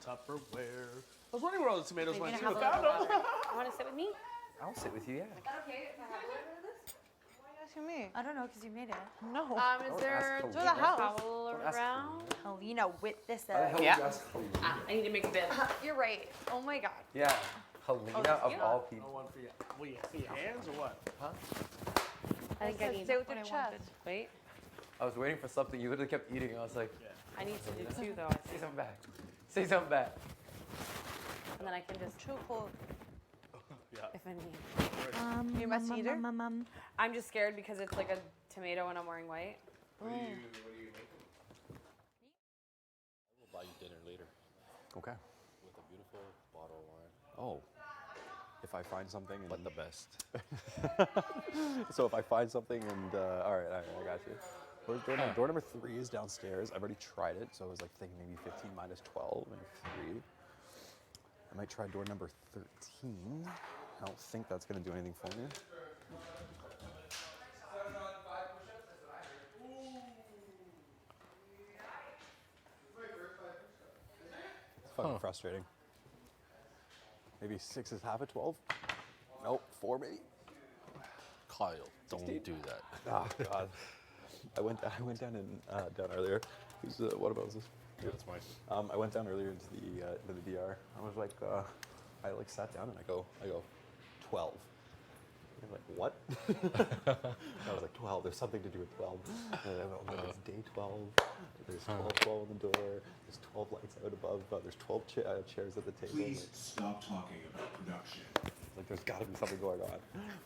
Tupperware. I was wondering where all the tomatoes Maybe went gonna too. have a Found little them. water. You want to sit with me? I'll sit with you, yeah. Is that okay if I have a little bit of this? Why are you asking me? I don't know, because you made it. No. Is there ask a Helena. towel Don't ask around? Helena, whip this Why the up. hell Yeah. would you ask Helena? I need to make a bid. You're right. Oh my god. Yeah, Helena that's of you. all people. One for you. For your hands or what? Huh? I think I said need stay with what your I wanted. chest. Wait. I was waiting for something. You literally kept eating. I was like, I need to do two though. say something back. Say something back. And then I can just Too cold. Yeah. if I need. You messy eater? I'm just scared because it's like a tomato and I'm wearing white. What do you make? We'll buy you dinner later Okay. with a beautiful bottle of wine. Oh. If I find something and... But the best. So if I find something and... all right, I got you. Where's door number? Door number 3 is downstairs. I've already tried it, so I was like thinking maybe 15 minus 12 and 3. I might try door number 13. I don't think that's going to do anything for me. It's fucking frustrating. Maybe 6 is half of 12? Nope, 4 maybe? Kyle, don't 16? do that. Oh, God. I went down earlier. What about this? Yeah, that's mine. I went down earlier into the DR. I was like, I like sat down and I go 12. You're like, what? I was like, 12. There's something to do with 12. And I went, there's day 12. There's 12 on the door. There's 12 lights out above. There's 12 chairs at the table. Please stop talking about production. Like, there's got to be something going on.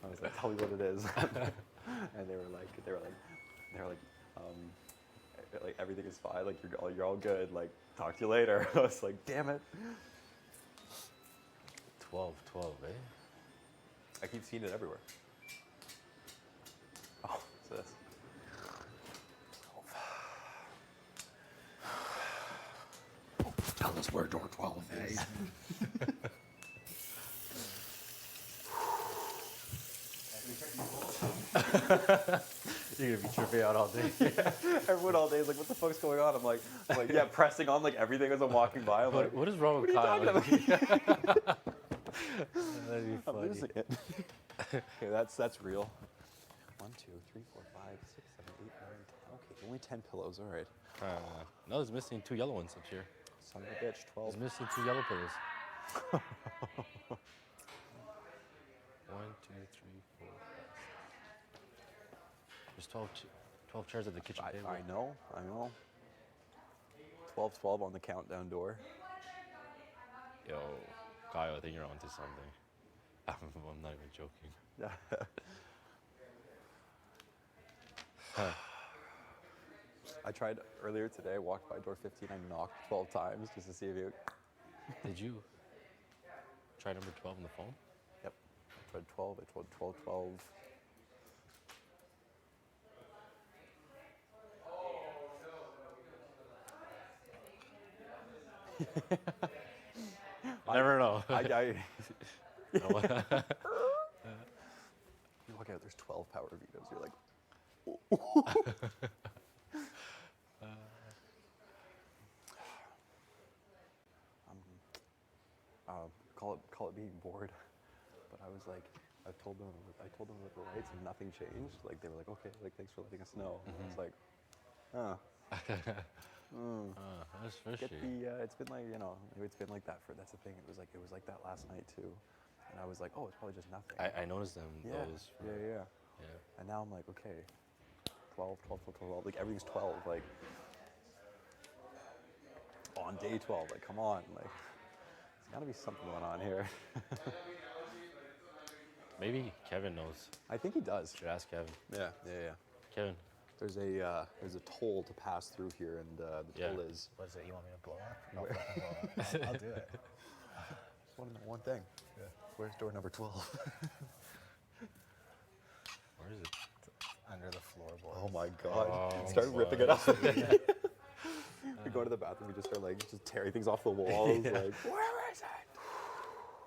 I was like, tell me what it is. And they were like, like everything is fine. Like you're all good. Like, talk to you later. I was like, damn it. 12, eh? I keep seeing it everywhere. Oh, what's this? Tell us where door 12 is. You're gonna be tripping out all day. Everyone all day is like, what the fuck's going on? I'm like, yeah, pressing on like everything as I'm walking by. I'm like, What is wrong with what are you Kyle? talking about? That'd be I'm funny. losing it. Okay, that's real. 1, 2, 3, 4, 5, 6, 7, 8, 9, 10. Okay, only 10 pillows. All right. No, there's missing 2 yellow ones up here. Son of a bitch. 12. There's missing 2 yellow pillows. 1, 2, 3, 4, 5. There's 12 chairs at the kitchen table. I know. 12 on the countdown door. Yo, Kyle, I think you're onto something. I'm not even joking. I tried earlier today. I walked by door 15. I knocked 12 times just to see if you. Did you try number 12 on the phone? Yep. I tried 12. I tried 12, 12. Never know. You walk out, there's 12 Power Vitos. You're like, call it being bored. But I was like, I told them about the lights and nothing changed. Like they were like, okay, like thanks for letting us know. And I was like, That's fishy. get the. It's been like it's been like that for. That's the thing. It was like that last night too. And I was like, oh, it's probably just nothing. I noticed them. Those. Yeah. And now I'm like, okay, 12. Like everything's 12. Like on day 12. Like come on. Like there's got to be something going on here. Maybe Kevin knows. I think he does. Should ask Kevin. Yeah. Kevin. There's a toll to pass through here, and the toll is. What is it? You want me to blow up? I'll do it. One thing. Yeah. Where's door number 12? Where is it? Under the floorboard. Oh my God! Oh, Start ripping it up. We go to the bathroom. We just start like just tearing things off the walls. Like, where is it?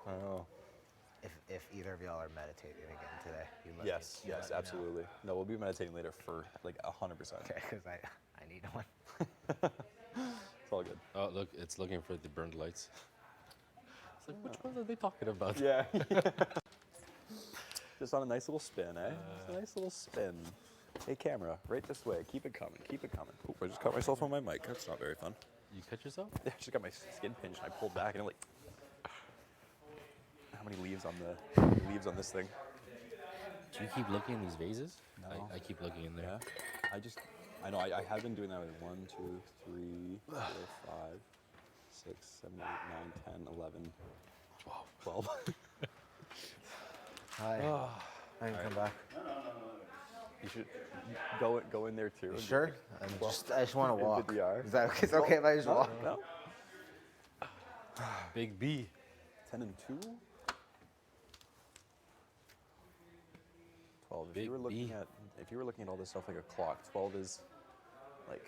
I don't know. If either of y'all are meditating again today, you let Yes, me, you yes, let me know. absolutely. No, we'll be meditating later for like 100%. Okay, because I need one. It's all good. Oh, look, it's looking for the burned lights. It's like, which ones are they talking about? Yeah. Just on a nice little spin, eh? Just a nice little spin. Hey, camera, right this way. Keep it coming. Keep it coming. Oop, I just cut myself on my mic. That's not very fun. You cut yourself? Yeah, I just got my skin pinched and I pulled back and I'm like, how many leaves on this thing? Do you keep looking in these vases? No. I keep looking in there. Yeah. I know, I have been doing that with 1, 2, 3, 4, 5, 6, 7, 8, 9, 10, 11, 12. Hi. I can come back. You should go in there too. You sure? I just want to in the walk. DR. Is that it's okay if I just walk? No? Big B. 10 and 2? 12. Big If you were looking at all this stuff like a clock, 12 is like,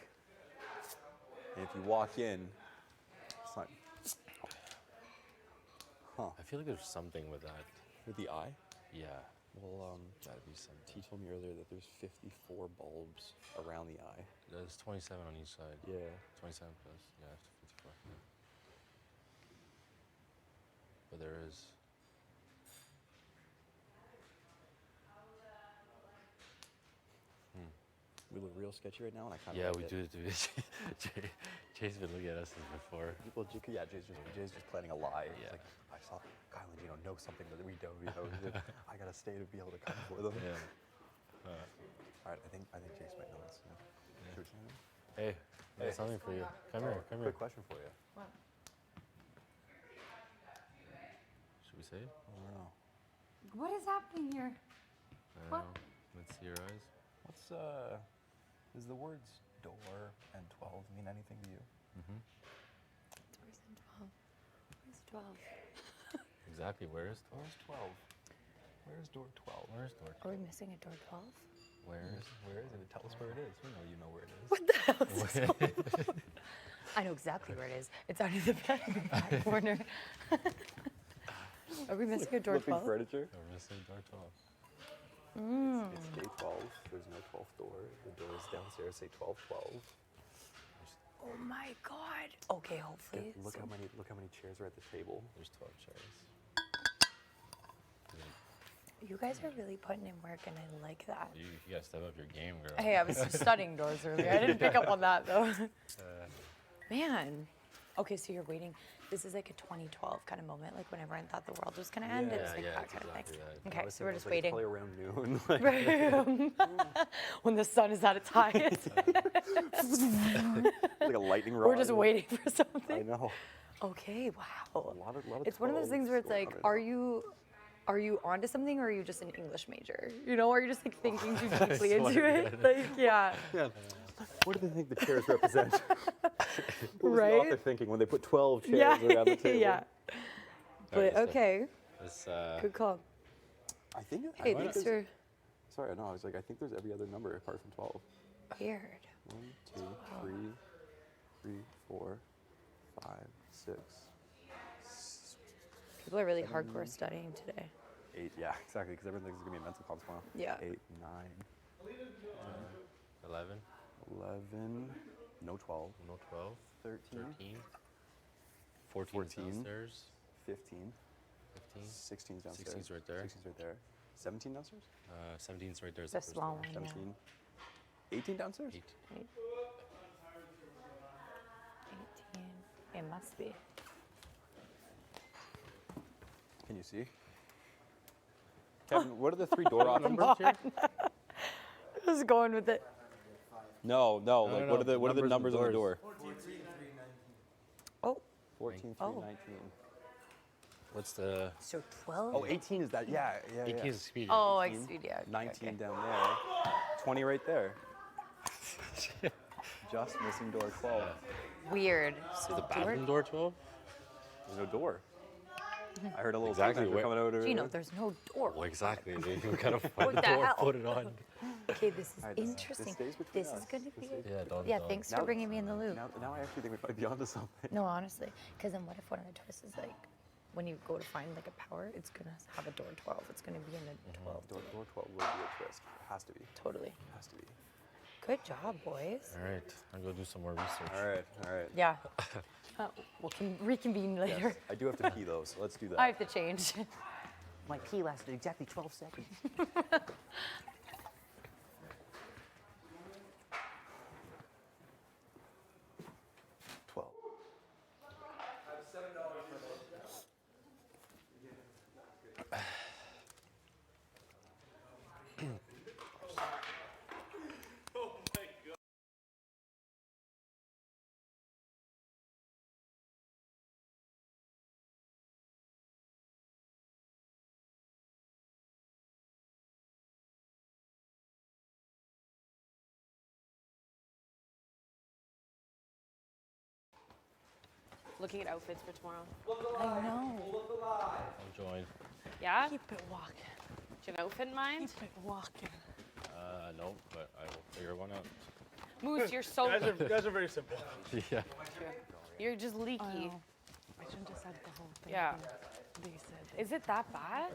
and if you walk in, it's not. Huh. I feel like there's something with that. With the eye? Yeah. Well, Gotta be something. he told me earlier that there's 54 bulbs around the eye. There's 27 on each side. Yeah. 27 plus. Yeah, 54. Yeah. But there is. We look real sketchy right now, and I kind of Yeah, like we it. do. Jay's been looking at us since before. Well, yeah, Jay's just planning a lie. It's Yeah. like, I saw Kyle and Gino know something that we don't. I gotta stay to be able to come for them. Yeah. All right, I think Jace might know this. Yeah. Should we say anything? Hey, I got something for you. Come here, come here. Quick question for you. Should we say it? I don't know. What is happening here? I don't What? know. Let's see your eyes. What's Does the words door and 12 mean anything to you? Where's 12? Where's 12? Exactly. Where is 12? Where's 12? Where's door 12? Where's door? Are we missing a door 12? Where is? Where is it? Tell us where it is. We know you know where it is. What the hell is this one? I know exactly where it is. It's under the bed in the back corner. Are we missing a door Flipping 12? furniture. We're missing door 12. It's day 12. There's no 12th door. The doors downstairs say 1212. Oh my god. Okay, hopefully. Look how many chairs are at the table. There's 12 chairs. You guys are really putting in work, and I like that. You gotta step up your game, girl. Hey, I was studying doors earlier. I didn't pick up on that though. Man. Okay, so you're waiting. This is like a 2012 kind of moment, like when everyone thought the world was gonna end. It's like that it's kind of exactly thing. that. Okay, so we're just It's waiting. probably around noon. When the sun is at its highest. Like a lightning rod. We're just waiting for I something. know. Okay, wow. A lot of It's one of those 12s things where it's going like, on right are you onto something, or are you just an English major? You know, are you just like thinking too deeply swear into to it? Like, yeah. now. Yeah. What do they think the chairs represent? What was Right? the author thinking when they put 12 chairs Yeah. around the table? yeah. But Alright, so okay, This, good call. I think. Hey, I think thanks there's- for Sorry, no, I was like, I think there's every other number apart from 12. weird. 1, 2, 3, 3, 4, 5, 6, People are really hardcore studying today. 8. Yeah, exactly, because everyone thinks it's gonna be a mental comp tomorrow. Yeah. 8, 9, 11, 11, no 12, no 12, 13, 13, 14 14. downstairs, 15, 15, 16's downstairs. 16's right there. 16's right there. 17 downstairs? 17's right there. The small one, yeah. 17. 18 downstairs? 8. 18. It must be. Can you see? Kevin, what are the 3 door options? Just going with it. No, like no, what are the numbers on the door? Oh, 14, 3, Oh. 19. What's the so 12? Oh, 18 is that? Yeah. 18 yeah. is speed? Oh, like Expedia. Okay, 19 okay. down there. 20 right there. Just missing door 12. Weird. Is the bathroom door 12? There's no door. I heard a little Exactly, teenager where- coming out of Gino, there's no door. Well, exactly. You gotta What find the the door, hell? put it on. Okay, this is Alright, this interesting. stays between This is us. going to This be. stays Yeah, don't. Yeah, don't. thanks Now- for bringing me in the loop. Now I actually think we might be onto something. No, honestly, because then what if one of the twists is like, when you go to find like a power, it's gonna have a door 12. It's gonna be in a 12. Door 12 would be a twist. It has to be. Totally. It has to be. Good job, boys. All right, I'll go do some more research. All right, all right. Yeah. We'll reconvene later. Yes, I do have to pee though, so let's do that. I have to change. My pee lasted exactly 12 seconds. 12. Looking at outfits for tomorrow. I know. I'll join. Yeah? Keep it walking. Do you have an outfit in mind? Keep it walking. No, but I will figure one out. Moose, you're so Guys are very simple. Yeah. You're just leaky. I shouldn't have said the whole thing. Yeah. They said. Is it that bad?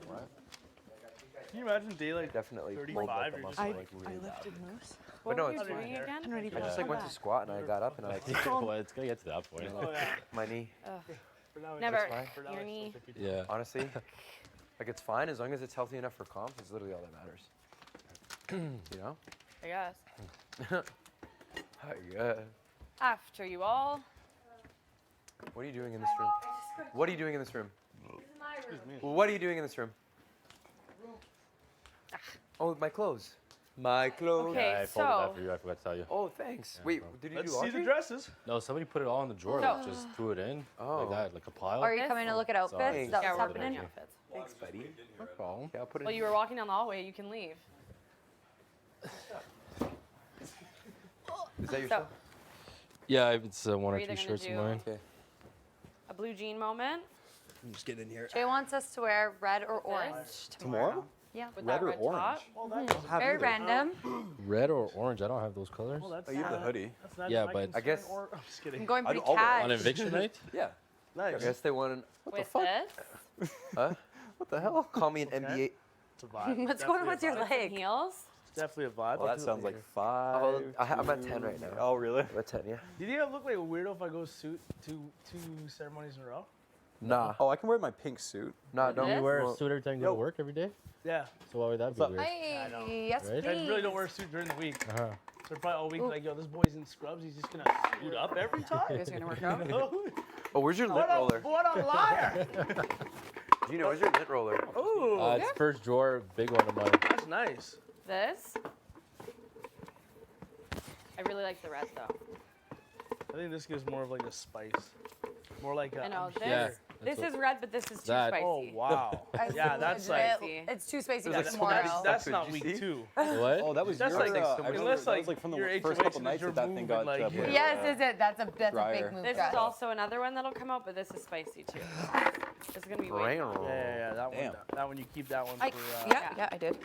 Can you imagine daylight Definitely. 35? You're just like, lifted Moose. What no, were you it's doing again? I'm ready to I just like went to squat and I got up and I Well, it's gonna get to that point. oh yeah. my knee. For now, Never. fine. For now, Your it's knee. still 50. Yeah. Honestly, like it's fine as long as it's healthy enough for comps. It's literally all that matters. You know? I guess. Yeah. After you all. What are you doing in this room? What are you doing in this room? Excuse me. Well, what are you doing in this room? Oh, my clothes. My clothes. Okay. Yeah, I folded that so- for you. I forgot to tell you. Oh, thanks. Wait, did you Let's do see laundry? the dresses. No, somebody put it all in the drawer. So- Like, just threw it in Oh. like that, like a pile. Are you coming to look at outfits? Sorry. Is that Yeah, what's we're looking at happening? your outfits. Thanks, buddy. No problem. Yeah, I'll put it Well, in. you were walking down the hallway. You can leave. Is that your So, stuff? Yeah, it's one We're or either two gonna shirts of do- mine. Okay. a blue jean moment Just get in here. Jay wants us to wear red or orange tomorrow. Tomorrow? Yeah. with Red that or red orange? top. Well, that's, Very random. Red or orange? I don't have those colors. well, that's Oh, you have the hoodie. That's not Yeah, my but- concern, I guess- Or, I'm just kidding. I'm going pretty I'll wear it. cash. On eviction night? Yeah. I Nice. guess they wanted. What With the fuck? this. Huh? What the hell? Call me an NBA. It's a vibe. What's going on with your With some leg? heels. It's definitely a vibe. Well, that sounds like 5. Oh, I'm at 10 right now. Oh, really? I'm at 10, yeah. Do you think I look like a weirdo if I go suit two ceremonies in a row? Nah. Oh, I can wear my pink suit. Nah, With don't this? You wear a well, suit every time you go to work every day? Yeah. So why would that be up? weird? Hey, yes, Right? please. I really don't wear a suit during the week. Uh-huh. So probably all week, like, yo, this boy's in scrubs. He's just gonna suit up every You time. guys are gonna work out? Oh, where's your lint roller? What a liar! Do you know, where's your lint roller? Ooh, It's first drawer, big one of mine. that's nice. This. I really like the red though. I think this gives more of like a spice. More like a. I know I'm this. Yeah, This that's is red, but this is too That- spicy. Oh wow. yeah, that's like. It's too spicy There's for like tomorrow. so much That's Did not you week see? 2. What? Oh, that was That's your. like- I remember unless, that like, was like from the your first HOH couple is nights your that that thing move got and, like, put your- in, Yes, is it? That's a big dryer. move. This guys. is also another one that'll come out, but this is spicy too. This is gonna be way. Rain Yeah, yeah, that one. Damn. That one you keep that one I, for. yeah, I did.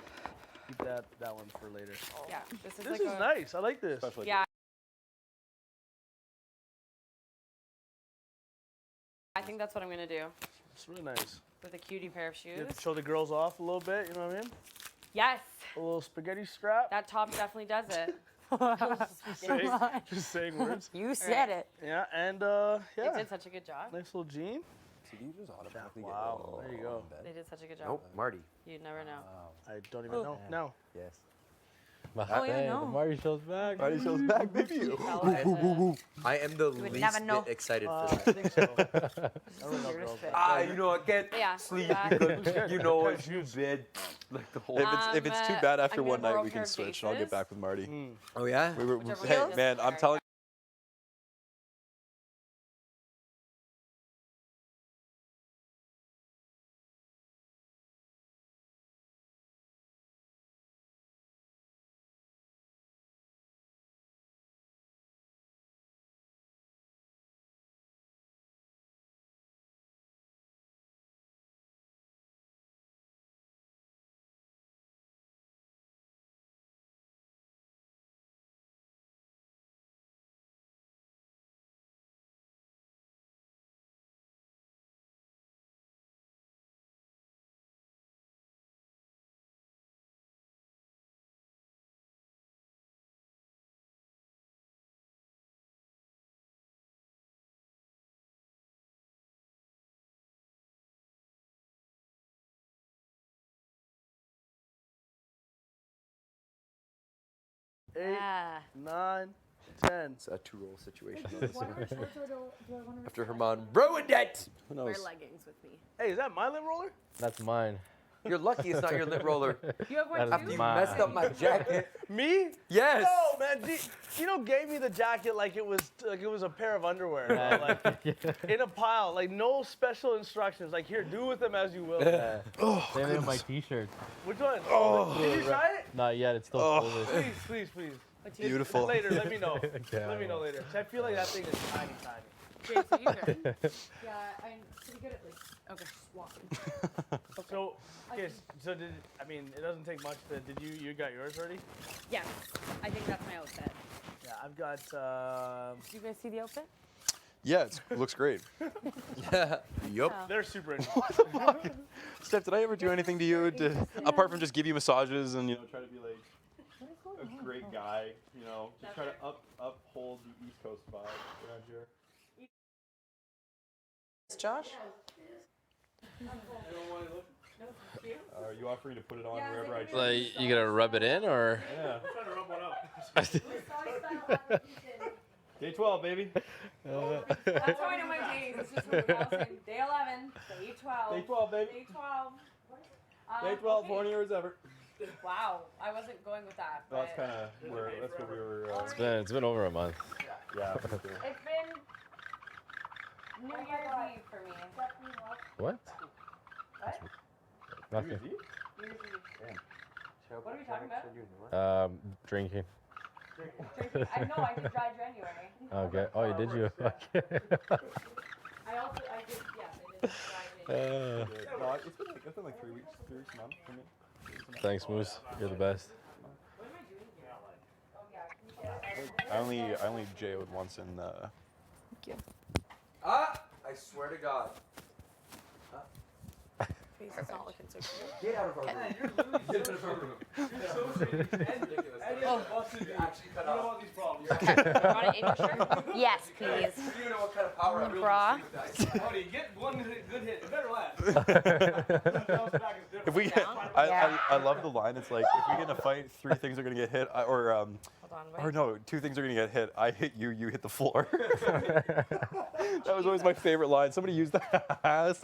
Keep that one for later. Yeah, this is This like is nice. I like this. Especially Yeah. I think that's what I'm gonna do It's really nice. with a cutie pair of You shoes. have to show the girls off a little bit. You know what I mean? Yes, A little spaghetti strap. that top definitely does it. Just saying words. You said Right. it. Yeah, and They yeah, did such a good job. nice little jean. Did you just automatically Wow, there you go. They did such a good job. Nope, Marty. You'd never know. I don't even know. No. Yes. Oh, yeah, no. The Mario show's back. Marty shows back, baby. Tell us that- I am the would least never know. bit excited I for that. think so. I don't know, Weirdest girls. fit. You know, I can't Yeah. sleep that- because you know it's you bid. Like the whole. If it's too bad after I'm one gonna night, borrow we a pair can of switch, and I'll get Jace's. back with Marty. Mm. Oh yeah. We were, Whichever hey, one man, is I'm better. telling 8, Yeah. 9, 10. It's a two-roll situation. After Herman ruined it. Who Wear knows? leggings with me. Hey, is that my lint roller? That's mine. You're lucky it's not your lint roller. You have one That is After too? you mine. messed up my jacket. Me? Yes. No, man. Gino gave me the jacket like it was a pair of underwear. bro, like in a pile. Like no special instructions. Like here, do with them as you will. Same with my T-shirt. Which one? Oh, did you try it? Not yet. It's still folded. Please. Beautiful. Later, let me know. Yeah, Let me know later. I feel like that thing is tiny. Okay, so you good. Yeah, I'm pretty good at like Okay. walking. So, okay, so it doesn't take much did you got yours already? Yes. I think that's my outfit. Yeah, I've got, Do you guys see the outfit? Yeah, it looks great. Yup. they're super into Steph, did I ever do anything to you apart from just give you massages and try to be like a great guy, just try to uphold the East Coast vibe around here? Josh? Are you offering to put it on wherever I choose? Like, you gonna rub it in, or? Yeah. I'm trying to rub one up. Day 12, baby. That's how I know my days. It's just what we're all saying. Day 11, day 12. Day 12, baby. Day 12. Day 12, okay. 20 years ever. Wow, I wasn't going with that. Well, that's but kind of where we were. It's been over a month. Yeah. For sure. It's been New Year's Eve for me. What? What? Nothing. New Year's Eve. What are we talking about? Drinking. Drinking. I know, I did dry January. Okay. Oh, you did you? Okay. I did, yes, I did dry January. No, it's been like 3 weeks, a month for me. Thanks, Moose. You're the best. What am I doing here? Oh yeah, can you get I only JO'd once in Ah! I swear to God. face is not looking so cute. Get out of our room. Get out of our room. Actually cut off. all these problems. You want it in your shirt? Yes, please. You know what kind of power I'm Bra. Buddy, get one good hit. It better last. Bounce back is different. If we get, I love the line. It's like if we get in a fight, 3 things are gonna get hit, or Hold on, wait. or no, 2 things are gonna get hit. I hit you, you hit the floor. That was always my favorite line. Somebody used that.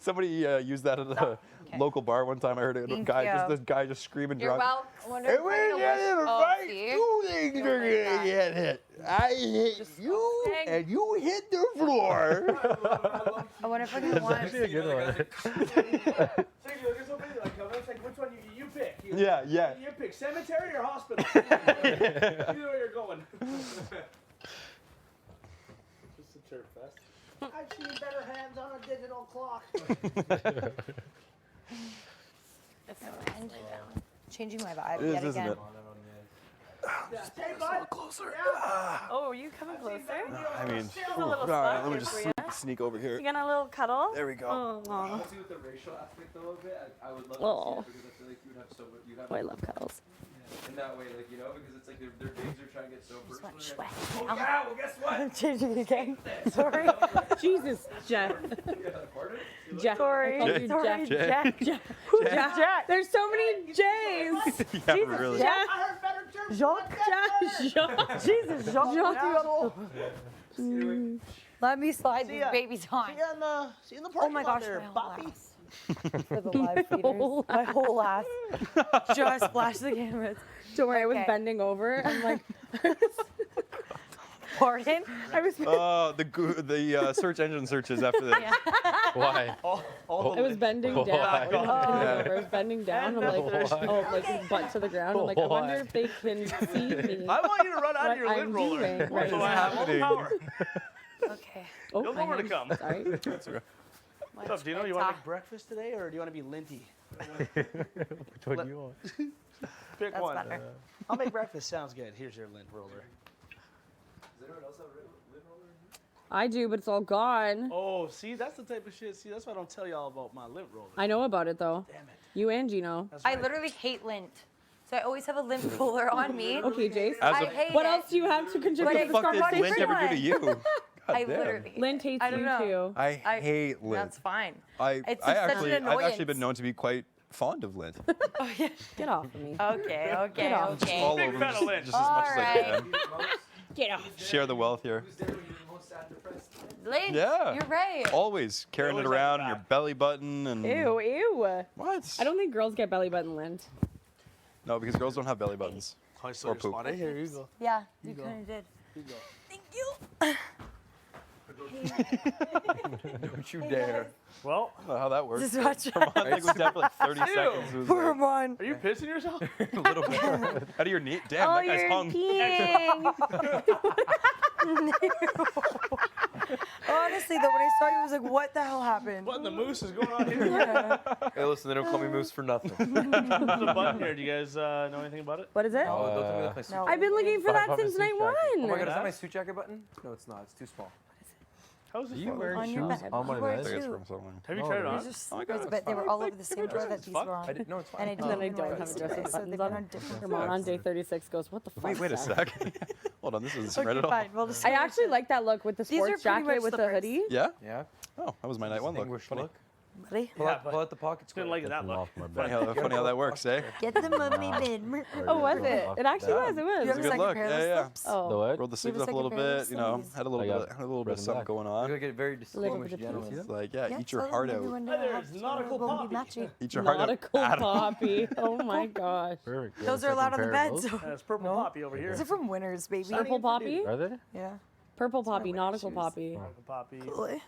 Somebody used that at a local bar one time. I heard a Thank guy, you. this guy just screaming You're drunk. well. I wonder Hey, if we're I getting in a know fight. see? 2 things Don't are like gonna that. get hit. I hit you, saying. and you hit the floor. I wonder if I can watch. Actually, a good one. It's like, which one you pick? Yeah. You pick cemetery or hospital? Either way you're going. Just a chirp fest. I've seen better hands on a digital clock. Changing my vibe It is, yet isn't again. it? Hey, bud. Closer. Oh, are you coming closer? I mean, a little all right, let me soft just for ya. sneak over here. You got a little cuddle? There we go. Oh, Honestly, with the racial aspect a little bit, I would love Oh. to see it because I feel like you would have so much. You have I love cuddles. in that way, like because it's like their bigs are trying to get so personal. Sweat. Oh yeah, well guess what? I'm changing again. Sorry. Jesus, Jeff. Pardon? Jeff. Sorry. Jay. Sorry, Jay. Jack. Who's Jack? There's so many J's. Yeah, really. Jack. I heard better terms. Jacques. Jesus, Jacques. Let me slide See these ya. babies on. See you in the Oh parking my lot gosh, there, my whole Boppy. ass. For the live feeders. My whole ass. Just flash the cameras. Don't worry, I was Okay. bending over. I'm like, Pardon? I was The search engine searches after this. Why? I was bending down. Why? I was bending down. I'm like, Why? oh, like his butt to the ground. I'm like, I wonder if they can see me. I want you to run out of What your I'm lint roller. doing right So now. I have all the power. Okay. Oh, You'll my know where to hand. come. Sorry. What's up, Dino? You want to make breakfast today, or do you want to be linty? Which one do you want? Pick That's one. better. I'll make breakfast. Sounds good. Here's your lint roller. Does anyone else have lid roller? I do, but it's all gone. Oh, see, that's the type of shit. See, that's why I don't tell y'all about my lint roller. I know about it though. Damn it. You and Gino. That's I right. literally hate lint. So I always have a lint roller on me. Okay, Jace. As I a- hate What it. else do you have to contribute But to it- this What the fuck did conversation? Lynn ever do to you? I God damn. literally. Lynn hates I don't you know. too. I hate Lynn. That's fine. I It's I just such actually an I've actually annoyance. been known to be quite fond of Lint. Get off of me. Okay, okay, off. okay. All Big over, fan of Lint. just as much as I can. Get off. Share the wealth here. Who's there when you're the most sad, depressed? Lynch, Yeah. you're right. Always carrying it always have around it in your back. belly button and. Ew, ew. What? I don't think girls get belly button lint. No, because girls don't have belly buttons. Oh, I saw Or your poop. spot. Hey, here you go. Yeah, you go. kind of did. Here you go. Thank you. Don't you dare. Well, I don't know how that works. Just watch Come on, I think it was definitely like 30 seconds. It was Poor like Mon. are you pissing yourself? a little bit. Out of your knee. Damn, Oh, that guy's you're hung. peeing. Honestly, though, when I saw you, I was like, what the hell happened? What in the moose is going on here? Yeah. Hey, listen, they don't call me Moose for nothing. There's a button here. Do you guys know anything about it? What is it? Oh, don't tell me that's my suit. No. I've been looking for that since night Oh my one. god, is that my suit jacket button? No, it's not. It's too small. How's this You for? wearing On your shoes bed. on my You wear bed? I think it's too. from somewhere. Have you No, tried it no. on? There's just, Oh my God, there's a it's bit, they were fine. all over the same drawer that these fun. were on. I didn't. No, it's fine. And I And then I didn't don't know have it a was dress with today, so buttons they've been on. on different Come on, day 36 goes, what the fuck? Wait a is that? sec. Hold on, this isn't Okay, read at all. fine. Well, just I actually like that look with the These are sports pretty jacket much with the slippers. hoodie. Yeah? Yeah. Oh, that was my night one look. Distinguished Funny. look. buddy. Pull, Yeah, out, but pull out the pockets. Didn't like it that much. Funny how that works, eh? Get the mummy bed. Oh, was it? It actually was. It You was. have It's a a good second look. pair of Yeah, those yeah. slips? Oh. The what? Rolled the sleeves a up a little second pair of bit, you know, sleeves. had a little I bit, got had a little bit red of and something black. going You're on. gonna get very Little distinguished bit of gentleman. peace. It's like, yeah, Yeah, eat your so heart maybe out. one day Hi I'll there, have it's to nautical go and be poppy. matchy. Eat your heart out. Nautical Adam. poppy. Oh my gosh. Perfect. Those are allowed on the bed, so. It's purple poppy over here. These are from Winners, baby. Purple poppy? Are they? Yeah. Purple poppy, winter nautical shoes. poppy. Purple poppy. Cool. It's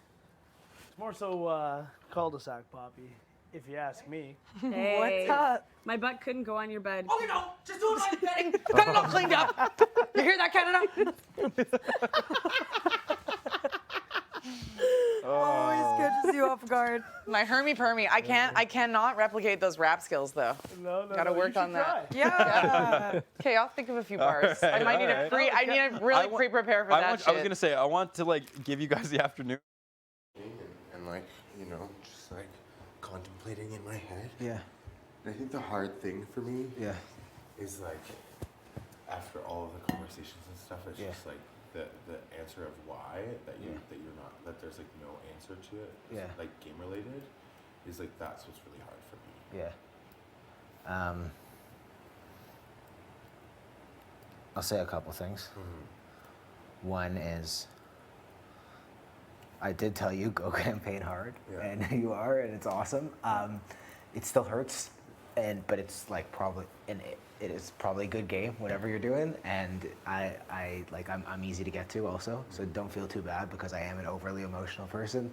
more so cul-de-sac poppy, if you ask me. Hey. What's up? My butt couldn't go on your bed. Okay, no, just do it like bedding. Got it all cleaned up. You hear that, Canada? Always catches you off guard. My Hermie Permy. I cannot replicate those rap skills though. No, Gotta you work should on that. try. Yeah. Okay, I'll think of a few bars. I might need to alright. I need to really pre-prepare for that shit. I was gonna say, I want to like give you guys the afternoon. And like, you know, just like contemplating in my head. Yeah. And I think the hard thing for me Yeah. is like, after all of the conversations and stuff, it's Yeah. just like the answer of why that you're not, that there's like no answer to it. Yeah. Like game related, is like that's what's really hard for me. Yeah. I'll say a couple things. One is, I did tell you go campaign hard, Yeah. and you are, and it's awesome. It still hurts, but it's like probably, and it is probably a good game, whatever you're doing, and I'm easy to get to also, so don't feel too bad because I am an overly emotional person.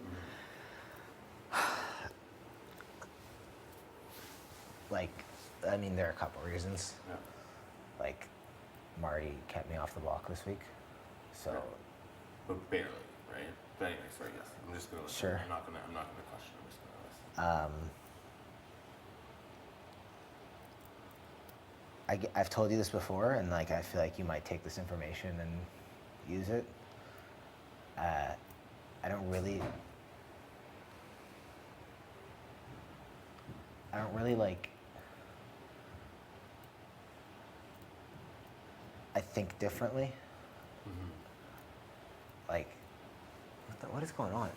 Like, I mean, there are a couple reasons. Yeah. Like, Marty kept me off the block this week, so Right. But barely, right? But anyway, sorry, yes. I'm just gonna listen. Sure. I'm not gonna question. I'm just gonna listen. I've told you this before, and like I feel like you might take this information and use it. I don't really like. I think differently. Like, what is going on?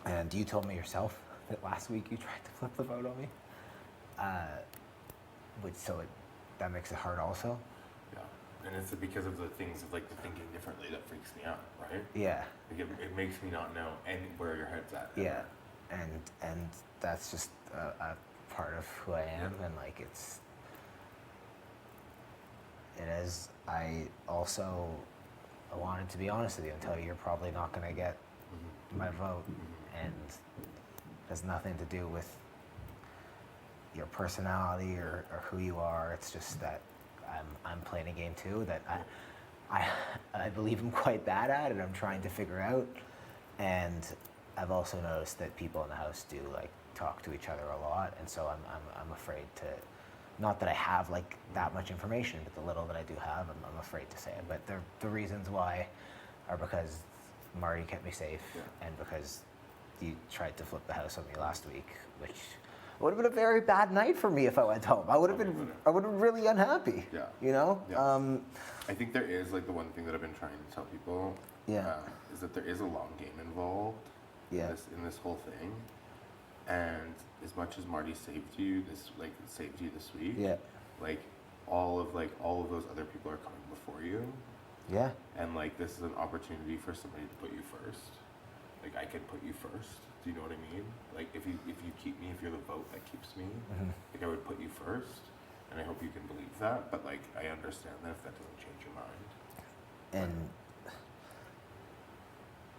And you told me yourself that last week you tried to flip the vote on me, that makes it hard also. Yeah. And it's because of the things of like the thinking differently that freaks me out, right? Yeah, Like it makes me not know where your head's at. yeah, and that's just a part of who I am, and like it is. I wanted to be honest with you and tell you you're probably not going to get my vote, and it has nothing to do with your personality or who you are. It's just that I'm playing a game too that I believe I'm quite bad at, and I'm trying to figure out. And I've also noticed that people in the house do like talk to each other a lot, and so I'm afraid to. Not that I have like that much information, but the little that I do have, I'm afraid to say it. But the reasons why are because Marty kept me safe, and because you tried to flip the house on me last week, which would have been a very bad night for me if I went home. I would have been really unhappy. Yeah. You know. Yeah. I think there is like the one thing that I've been trying to tell people. Yeah. Is that there is a long game involved. Yeah. in this whole thing. And as much as Marty saved you this week, Yeah. like all of those other people are coming before you. Yeah. And like this is an opportunity for somebody to put you first. Like I could put you first. Do you know what I mean? Like if you keep me, if you're the vote that keeps me, like I would put you first. And I hope you can believe that. But like I understand that if that doesn't change your mind. And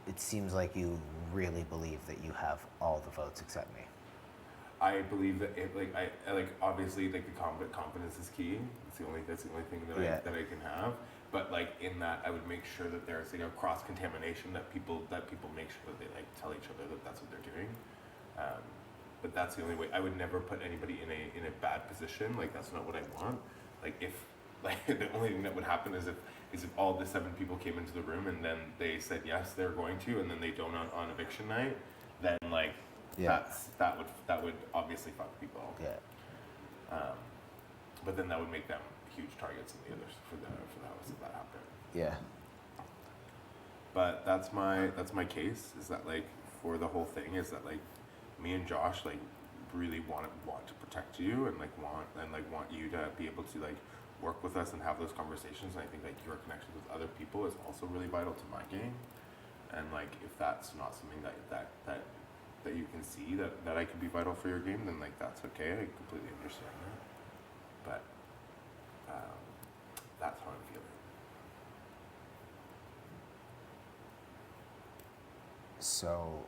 it seems like you really believe that you have all the votes except me. I believe that obviously like the confidence is key. That's the only thing that I can have. But like in that, I would make sure that there's like a cross contamination that people make sure that they like tell each other that that's what they're doing. But that's the only way. I would never put anybody in a bad position. Like that's not what I want. Like if like the only thing that would happen is if all the 7 people came into the room and then they said yes they're going to, and then they don't on eviction night, then like that would obviously fuck people. Yeah. But then that would make them huge targets in the others for the house if that happened. Yeah. But that's my case, is that like for the whole thing is that like me and Josh like really want to protect you and want you to be able to like work with us and have those conversations. And I think like your connections with other people is also really vital to my game. And like if that's not something that you can see that I could be vital for your game, then like that's okay. I completely understand that. But that's how I'm feeling. So,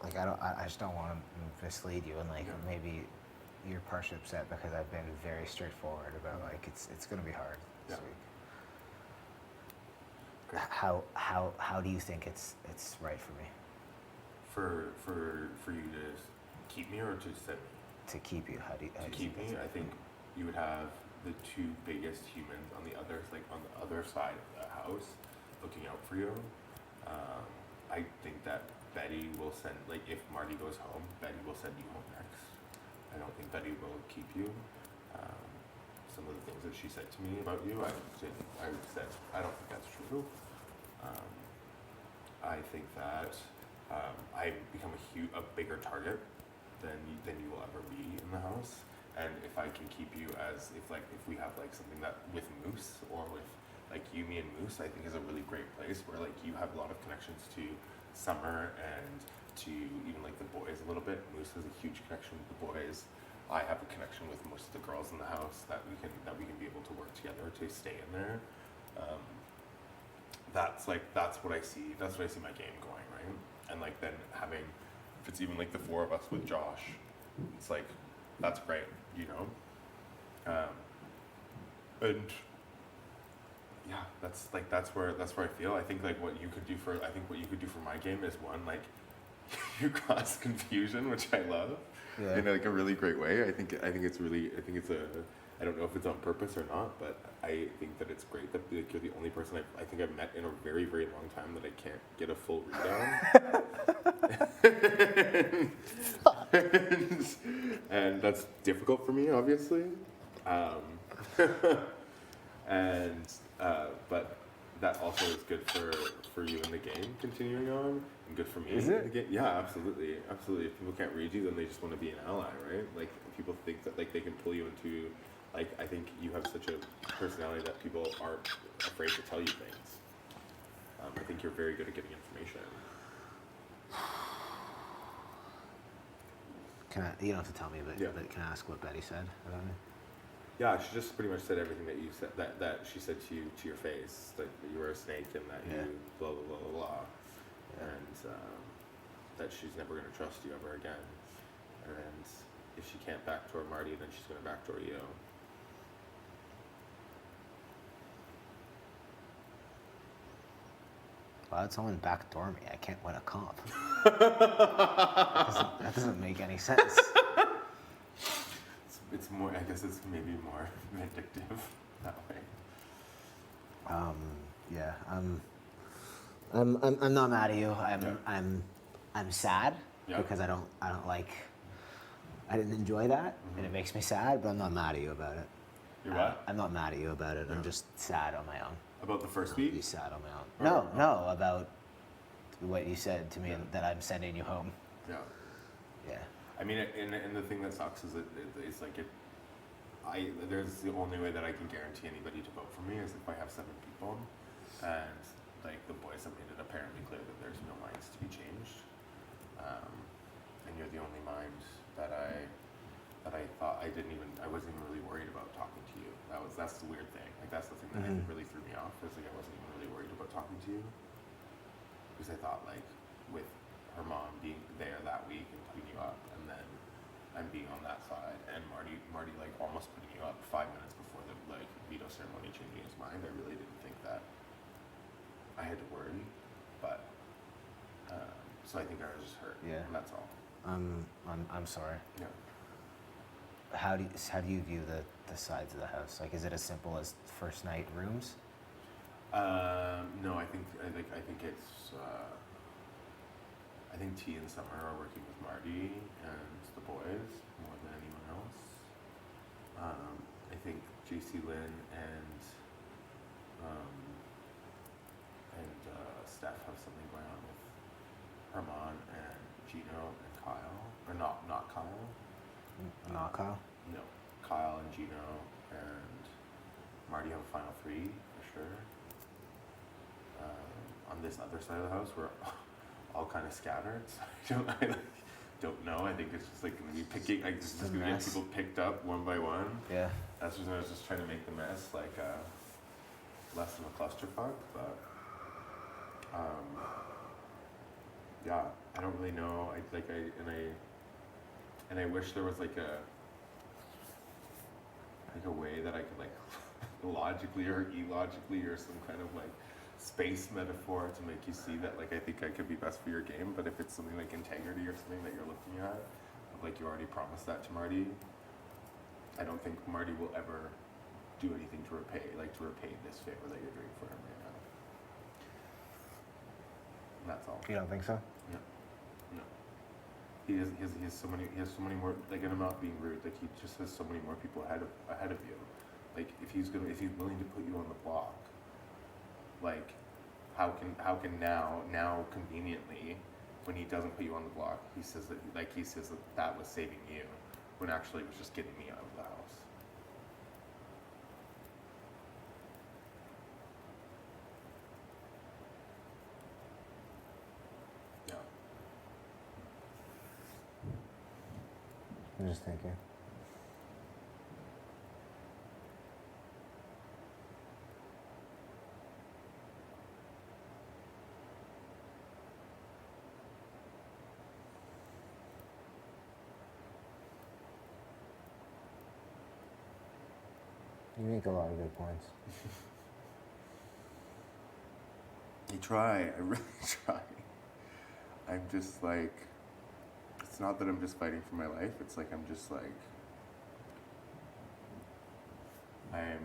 like, I just don't want to mislead you, and like maybe you're partially upset because I've been very straightforward about like it's gonna be hard this week. Okay. How do you think it's right for me? For you to keep me or to send me? To keep you, how do you keep me? I think you would have the 2 biggest humans on the other side of the house looking out for you. I think that Betty will send, like if Marty goes home, Betty will send you home next. I don't think Betty will keep you. Some of the things that she said to me about you, I would say I don't think that's true. I think that I become a bigger target than you will ever be in the house. And if I can keep you as if we have like something that with Moose or with like you, me, and Moose, I think is a really great place where like you have a lot of connections to Summer and to even like the boys a little bit. Moose has a huge connection with the boys. I have a connection with most of the girls in the house that we can be able to work together to stay in there. That's what I see. That's what I see my game going, right? And like then having, if it's even like the 4 of us with Josh, it's like that's great, you know. And yeah, that's where I feel. I think like what you could do for my game is one, like you cause confusion, which I love, in like a really great way. I think it's I don't know if it's on purpose or not, but I think that it's great that like, you're the only person I think I've met in a very, very long time that I can't get a full read on. and that's difficult for me, obviously. But that also is good for you in the game continuing on, and good for me. Is it? Yeah, absolutely. If people can't read you, then they just want to be an ally, right? Like if people think that like they can pull you into, like I think you have such a personality that people are afraid to tell you things. I think you're very good at getting information. You don't have to tell me, but can I ask what Betty said about me? Yeah, she just pretty much said everything that you said, that she said to you to your face, that you were a snake and that you blah blah blah blah blah, and that she's never going to trust you ever again, and if she can't backdoor Marty, then she's going to backdoor you. Why would someone backdoor me? I can't win a comp. that doesn't make any sense. It's more. I guess it's maybe more addictive that way. Yeah. I'm not mad at you. I'm sad because I didn't enjoy that, and it makes me sad. But I'm not mad at you about it. You're what? I'm not mad at you about it. I'm just sad on my own. About the first You week? sat him out. Or- No, about what you said to me that I'm sending you home. Yeah. Yeah. I mean, and the thing that sucks is it's like there's the only way that I can guarantee anybody to vote for me is if I have 7 people, and like the boys have made it apparently clear that there's no minds to be changed, and you're the only mind that I thought I wasn't even really worried about talking to you. That's the weird thing. Like that's the thing that really threw me off. Is like I wasn't even really worried about talking to you because I thought like with her mom being there that week and putting you up, and then I'm being on that side, and Marty like almost putting you up 5 minutes before the like veto ceremony, changing his mind. I really didn't think that I had to worry, but so I think I was just hurt. Yeah. And that's all. I'm sorry. Yeah. How do you view the sides of the house? Like, is it as simple as first night rooms? No, I think it's. I think T and Summer are working with Marty and the boys more than anyone else. I think JC Lynn and Steph have something going on with Herman and Gino and Kyle, or not Kyle. Not Kyle? No, Kyle and Gino and Marty have a final 3 for sure. On this other side of the house, we're all kind of scattered. So I don't know. I think it's just like gonna be picking. Like it's just gonna get people picked up one by one. Yeah. That's just I was just trying to make the mess like less of a clusterfuck, but yeah, I don't really know. I wish there was like a way that I could like logically or illogically or some kind of like space metaphor to make you see that like I think I could be best for your game. But if it's something like integrity or something that you're looking at, like you already promised that to Marty, I don't think Marty will ever do anything to repay this favor that you're doing for him right now. And that's all. You don't think so? No. No. He has so many more, like, and I'm not being rude, like he just has so many more people ahead of you. Like if he's willing to put you on the block, like how can now conveniently when he doesn't put you on the block, he says that was saving you when actually it was just getting me out of the house. Yeah. I'm just thinking. You make a lot of good points. I try. I really try. I'm just like, it's not that I'm just fighting for my life. It's like I'm just like, I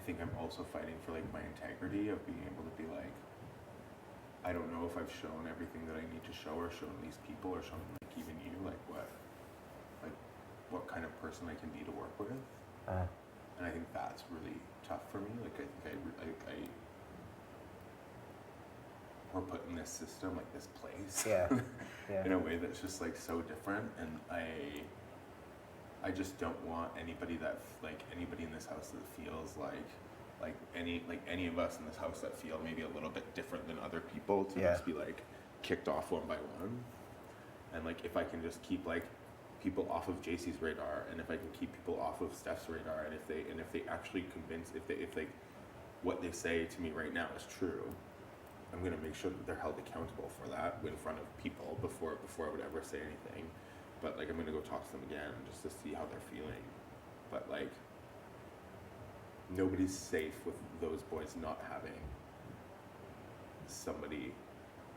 think I'm also fighting for like my integrity of being able to be like, I don't know if I've shown everything that I need to show or shown these people or shown like even you like what kind of person I can be to work with. And I think that's really tough for me. Like I we're put in this system, like this place, Yeah. in a way that's just like so different. And I just don't want anybody in this house that feels like any of us in this house that feel maybe a little bit different than other people to just be like kicked off one by one. And like if I can just keep like people off of JC's radar, and if I can keep people off of Steph's radar, and if they actually convince, if they what they say to me right now is true, I'm gonna make sure that they're held accountable for that in front of people before I would ever say anything. But like I'm gonna go talk to them again just to see how they're feeling. But like nobody's safe with those boys not having somebody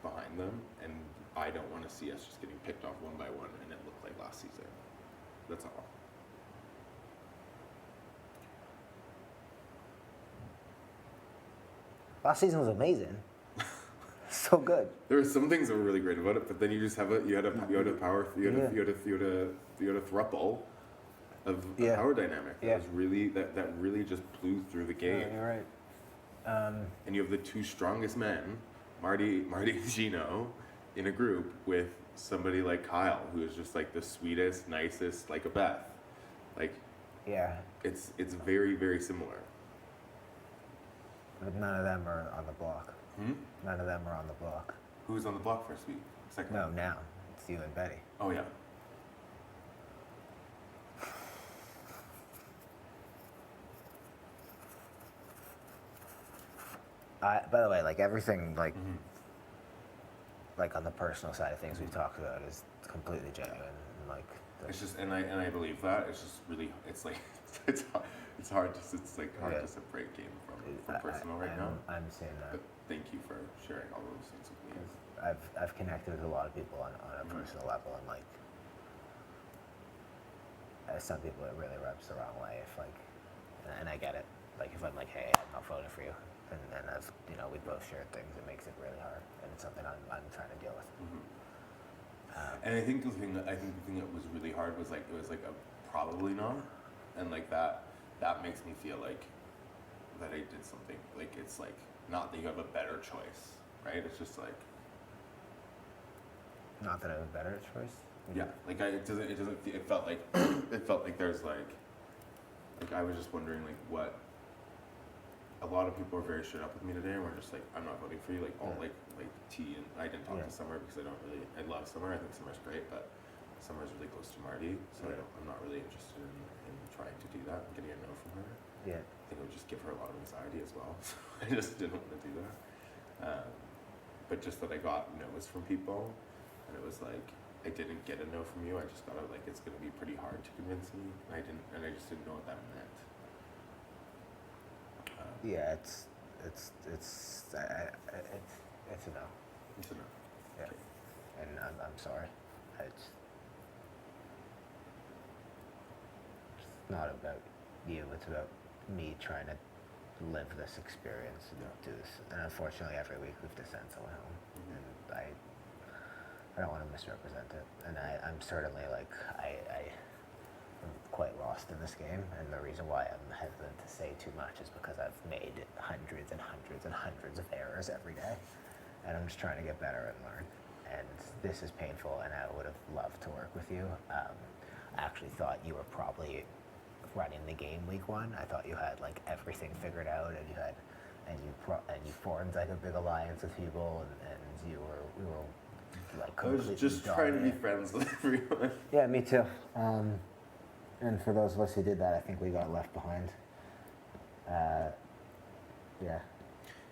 behind them, and I don't want to see us just getting picked off one by one and it looked like last season. That's all. Last season was amazing. So good. There were some things that were really great about it, but then you just have you had a thruple of power dynamic that was really that really just blew through the game. Yeah, you're right. And you have the two strongest men, Marty and Gino, in a group with somebody like Kyle, who is just like the sweetest, nicest, like a Beth. Like, Yeah, it's very, very similar. but none of them are on the block. None of them are on the block. Who's on the block first week? Second No, week? now. It's you and Betty. Oh, yeah. By the way, like everything, like on the personal side of things we've talked about is completely genuine. And like, It's just, and I believe that. It's just really, it's like, it's hard to separate game from personal right now. I'm saying that. But thank you for sharing all those things with me. I've connected with a lot of people on a personal level, and like, some people it really rubs the wrong way if like, and I get it. Like if I'm like, hey, I'm not voting for you, and as you know, we both shared things, it makes it really hard, and it's something I'm trying to deal with. And I think the thing that was really hard was like, it was like a probably not, and like that makes me feel like that I did something. Like it's like not that you have a better choice, right? It's just like, Not that I have a better choice. yeah, like it felt like there's like I was just wondering like what. A lot of people are very straight up with me today, and we're just like, I'm not voting for you. Like all like T, and I didn't talk to Summer because I love Summer. I think Summer's great, but Summer's really close to Marty, so I'm not really interested in trying to do that and getting a no from her. Yeah. I think it would just give her a lot of anxiety as well. So I just didn't want to do that. But just that I got no's from people, and it was like I didn't get a no from you. I just thought like it's going to be pretty hard to convince me. And I just didn't know what that meant. Yeah, it's a no. It's a no. Yeah, and I'm sorry. It's not about you. It's about me trying to live this experience and do this. And unfortunately, every week we've to send someone home, and I don't want to misrepresent it. And I'm certainly like I'm quite lost in this game, and the reason why I'm hesitant to say too much is because I've made hundreds and hundreds and hundreds of errors every day, and I'm just trying to get better and learn. And this is painful, and I would have loved to work with you. I actually thought you were probably running the game week one. I thought you had like everything figured out, and you formed like a big alliance with people, and we were like I was just trying to be friends with everyone. Yeah, me too. And for those of us who did that, I think we got left behind. Yeah.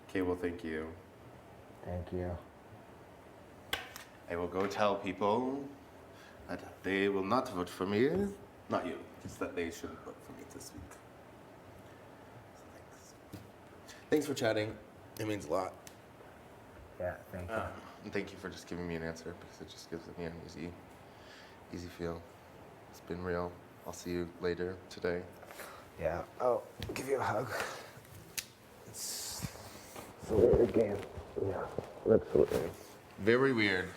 Okay, well, thank you. Thank you. I will go tell people that they will not vote for me. Not you, just that they shouldn't vote for me this week. So thanks for chatting. It means a lot. Yeah, thank you. And thank you for just giving me an answer, because it just gives me an easy feel. It's been real. I'll see you later today. Yeah, I'll give you a hug. It's a weird game. Yeah, absolutely. Very weird.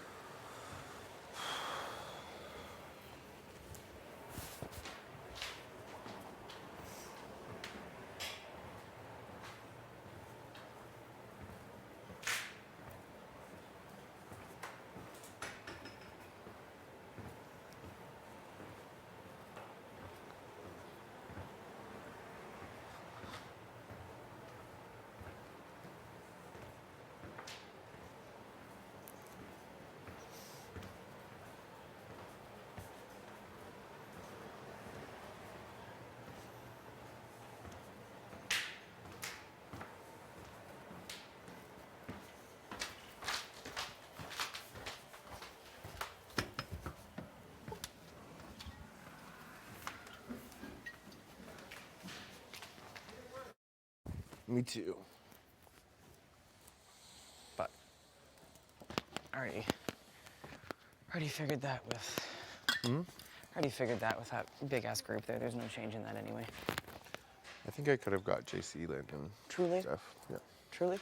Me too. But Already figured that with. Already figured that with that big ass group there. There's no change in that anyway. I think I could have got JC Landon. Truly? Stuff. Yeah. Truly?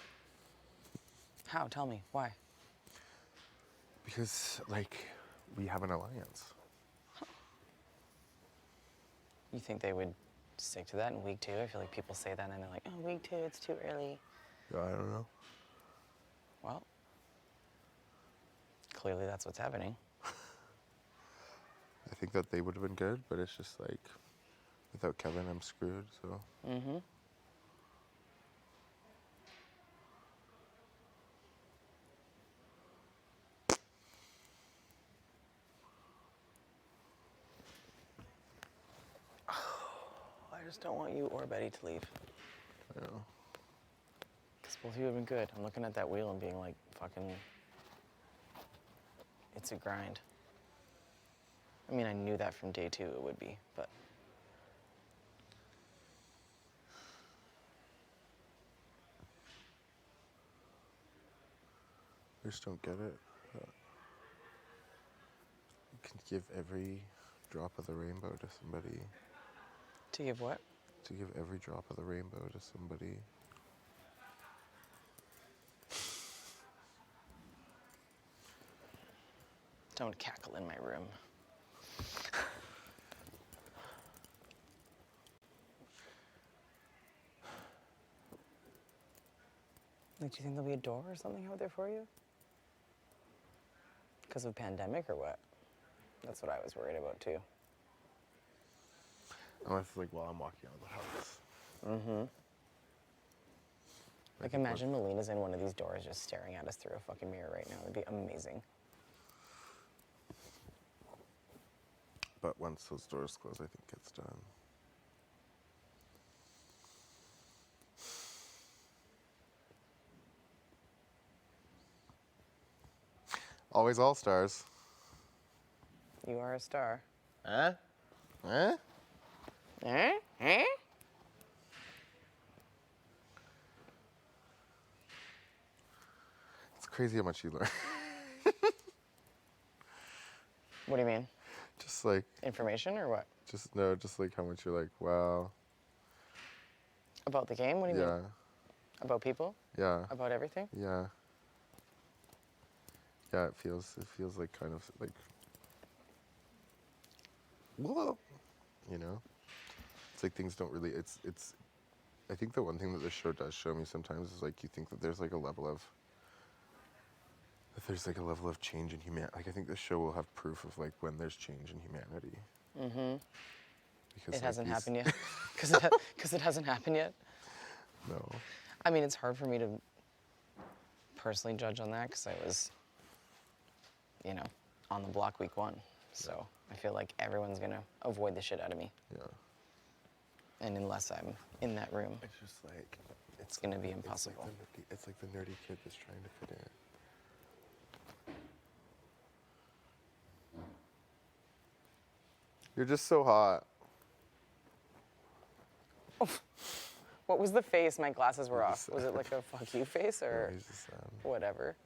How? Tell me. Why? Because, like, we have an alliance. You think they would stick to that in week 2? I feel like people say that and they're like, oh, week 2, it's too early. I don't know. Well, clearly that's what's happening. I think that they would have been good, but it's just like, without Kevin, I'm screwed, so. Mm-hmm. I just don't want you or Betty to leave. I know. Because both of you have been good. I'm looking at that wheel and being like, fucking, it's a grind. I mean, I knew that from day 2 it would be, but. I just don't get it. You can give every drop of the rainbow to somebody. To give what? To give every drop of the rainbow to somebody. Don't cackle in my room. Like, do you think there'll be a door or something out there for you? Because of pandemic or what? That's what I was worried about too. Unless, like, while I'm walking out of the house. Mm-hmm. Like, imagine Melina's in one of these doors just staring at us through a fucking mirror right now. It'd be amazing. But once those doors close, I think it's done. Always all stars. You are a star. Huh? Huh? Eh? Eh? It's crazy how much you learn. What do you mean? Just like, Information or what? just like how much you're like, wow. About the game? What do you mean? About people? Yeah. About everything? Yeah. Yeah, it feels like kind of like, whoa, you know? It's like things don't really, it's, I think the one thing that this show does show me sometimes is like you think that there's like a level of, change in humanity. Like I think this show will have proof of like when there's change in humanity. Mm-hmm. Because It hasn't happened yet. Because it hasn't happened yet. No. I mean, it's hard for me to personally judge on that because I was, you know, on the block week 1. So I feel like everyone's gonna avoid the shit out of me. Yeah. And unless I'm in that room, It's just like, it's gonna be impossible. It's like the nerdy kid that's trying to fit in. You're just so hot. What was the face? My glasses were off. Was it like a fuck you face or Yeah, he's just sad. whatever?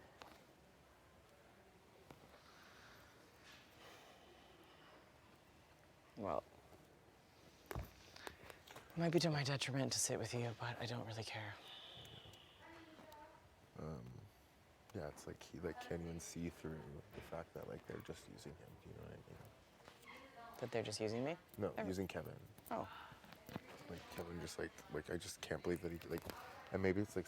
Well, it might be to my detriment to sit with you, but I don't really care. Yeah, it's like he like can't even see through the fact that like they're just using him. Do you know what I mean? That they're just using me? No, using Kevin. Oh. Like Kevin just like I just can't believe that he like, and maybe it's like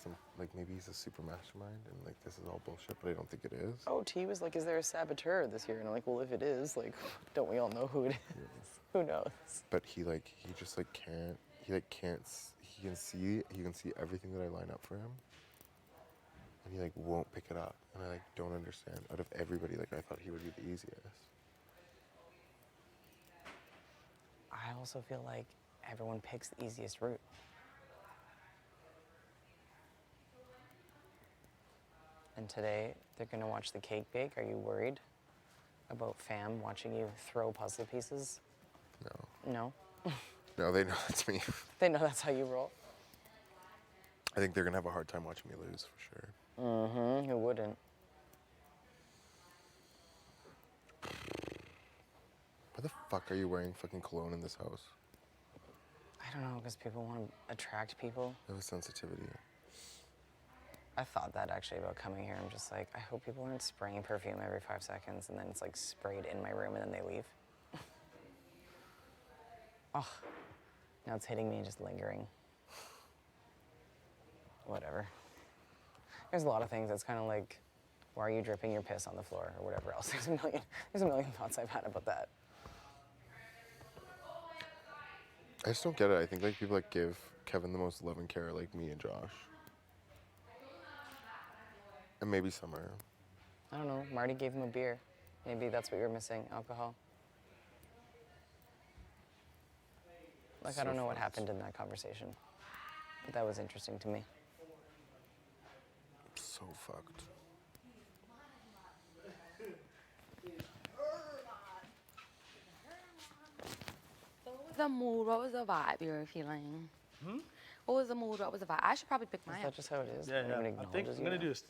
maybe he's a super mastermind and like this is all bullshit, but I don't think it is. Oh, T was like, is there a saboteur this year? And I'm like, well, if it is, like, don't we all know who it is? Who knows? But he just like can't, he can see everything that I line up for him. And he like won't pick it up. And I like don't understand. Out of everybody, like I thought he would be the easiest. I also feel like everyone picks the easiest route. And today, they're gonna watch the cake bake. Are you worried about fam watching you throw puzzle pieces? No. No? No, they know it's me. They know that's how you roll? I think they're gonna have a hard time watching me lose for sure. Mm-hmm, who wouldn't? Why the fuck are you wearing fucking cologne in this house? I don't know, because people want to attract people. I have a sensitivity. I thought that actually about coming here. I'm just like, I hope people aren't spraying perfume every 5 seconds and then it's like sprayed in my room and then they leave. Oh, now it's hitting me and just lingering. Whatever. There's a lot of things that's kind of like, why are you dripping your piss on the floor or whatever else? There's a million thoughts I've had about that. I just don't get it. I think like people like give Kevin the most love and care, like me and Josh, and maybe Summer. I don't know. Marty gave him a beer. Maybe that's what you're missing, alcohol. Like, I don't know what happened in that conversation, but that was interesting to me. So fucked. What was the mood? What was the vibe you were feeling? What was the mood? What was the vibe? I should probably pick mine Is up. that just how it is? Yeah, Everyone yeah. I think acknowledges I'm you gonna now? do this.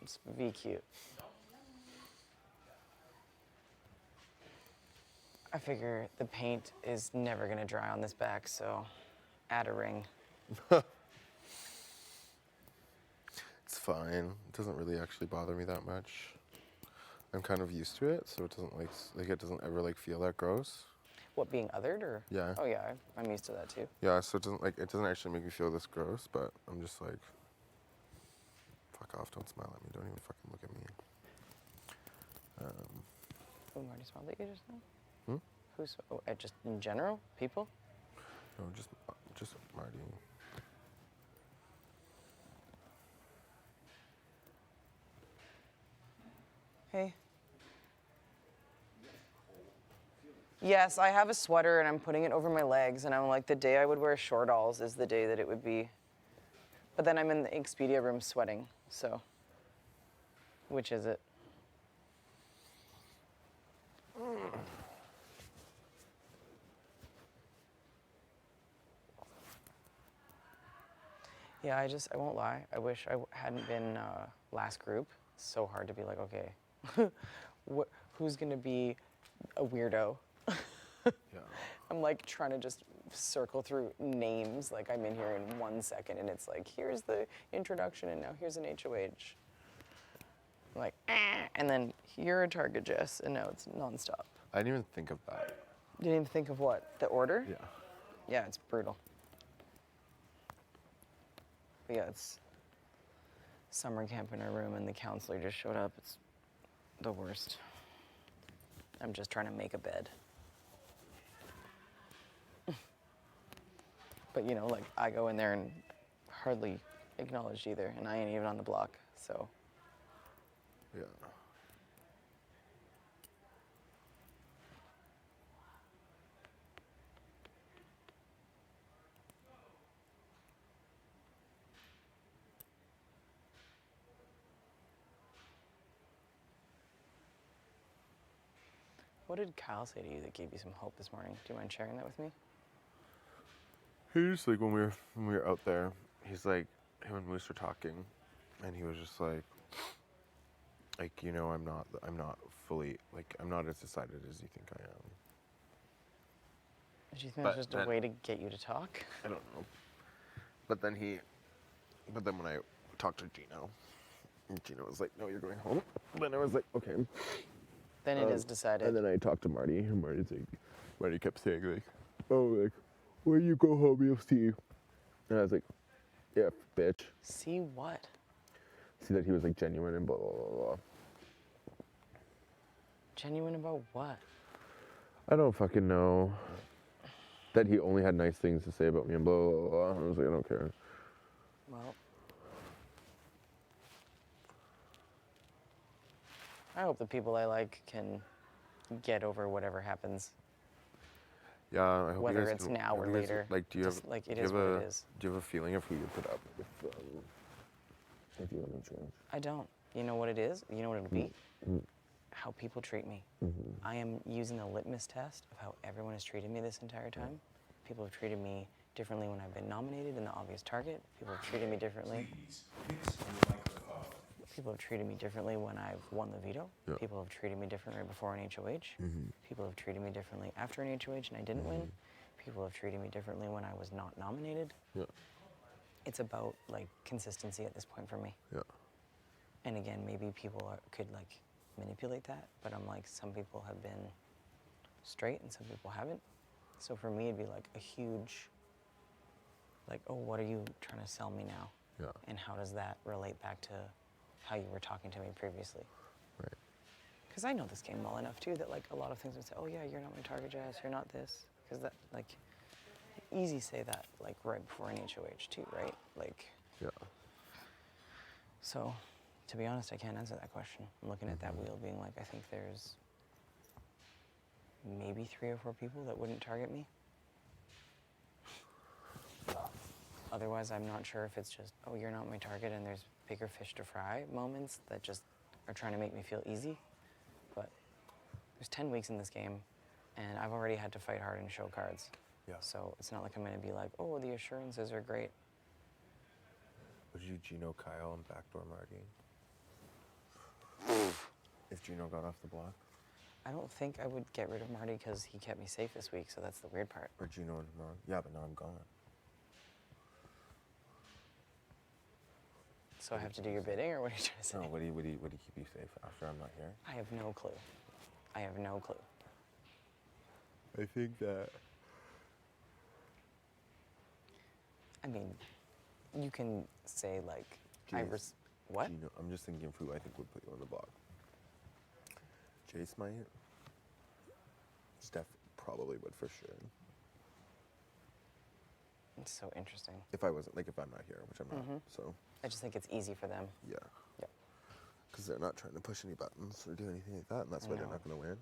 It's V cute. I figure the paint is never gonna dry on this back, so add a ring. It's fine. It doesn't really actually bother me that much. I'm kind of used to it, so it doesn't like it doesn't ever like feel that gross. What, being othered or? Yeah. Oh yeah, I'm used to that too. Yeah, so it doesn't actually make me feel this gross, but I'm just like, fuck off, don't smile at me, don't even fucking look at me. Who Marty smiled at you just now? Hmm? Who's, just in general, people? No, just Marty. Hey. Yes, I have a sweater and I'm putting it over my legs, and I'm like, the day I would wear short-alls is the day that it would be. But then I'm in the Expedia room sweating, so. Which is it? Yeah, I won't lie. I wish I hadn't been last group. It's so hard to be like, okay, who's gonna be a weirdo? Yeah. I'm like trying to just circle through names. Like I'm in here in 1 second, and it's like, here's the introduction, and now here's an HOH. I'm like, and then you're a target, Jess, and now it's nonstop. I didn't even think of that. You didn't even think of what? The order? Yeah. Yeah, it's brutal. But yeah, it's summer camp in our room, and the counselor just showed up. It's the worst. I'm just trying to make a bed. But you know, like I go in there and hardly acknowledged either, and I ain't even on the block, so. Yeah. What did Kyle say to you that gave you some hope this morning? Do you mind sharing that with me? He just like when we were out there, he's like, him and Moose were talking, and he was just like, you know, I'm not fully, like, I'm not as decided as you think I am. Do you think that's just a way to get you to talk? I don't know. But then when I talked to Gino, Gino was like, no, you're going home. Then I was like, okay. Then it is decided. And then I talked to Marty, and Marty kept saying like, oh, like, when you go home, you'll see. And I was like, yeah, bitch. See what? See that he was like genuine and blah, blah, blah, blah. Genuine about what? I don't fucking know. That he only had nice things to say about me and blah, blah, blah. I was like, I don't care. Well, I hope the people I like can get over whatever happens. Yeah, I hope Whether you guys it's can, now or you guys- later. Like, do you Just have like it do you is have what a, it is. Do you have a feeling of who you put up with if you want to change? I don't. You know what it is? You know what it'll be? How people treat me. I am using a litmus test of how everyone has treated me this entire time. People have treated me differently when I've been nominated in the obvious target. People have treated me differently. People have treated me differently when I've won the veto. Yeah. People have treated me differently before an HOH. People have treated me differently after an HOH and I didn't win. People have treated me differently when I was not nominated. Yeah. It's about like consistency at this point for me. Yeah. And again, maybe people could like manipulate that, but I'm like, some people have been straight and some people haven't. So for me, it'd be like a huge, like, oh, what are you trying to sell me now? Yeah. And how does that relate back to how you were talking to me previously? Right. Because I know this game well enough too that like a lot of things would say, oh yeah, you're not my target, Jess, you're not this. Because that like, easy say that like right before an HOH too, right? Like. Yeah. So, to be honest, I can't answer that question. I'm looking at that wheel being like, I think there's maybe 3 or 4 people that wouldn't target me. Otherwise, I'm not sure if it's just, oh, you're not my target and there's bigger fish to fry moments that just are trying to make me feel easy. But there's 10 weeks in this game and I've already had to fight hard and show cards. Yeah. So it's not like I'm gonna be like, oh, the assurances are great. Would you Gino Kyle and backdoor Marty? If Gino got off the block? I don't think I would get rid of Marty because he kept me safe this week, so that's the weird part. Or Gino and Mar? Yeah, but now I'm gone. So I have to do your bidding, or what are you trying to say? No, would he keep you safe after I'm not here? I have no clue. I have no clue. I think that. I mean, you can say like, Jace, what? Gino, I'm just thinking of who I think would put you on the block. Jace might. Steph probably would for sure. It's so interesting. If I wasn't, like if I'm not here, which I'm not, so. I just think it's easy for them. Yeah. Yep. Because they're not trying to push any buttons or do anything like that, and that's why they're No. not going to win.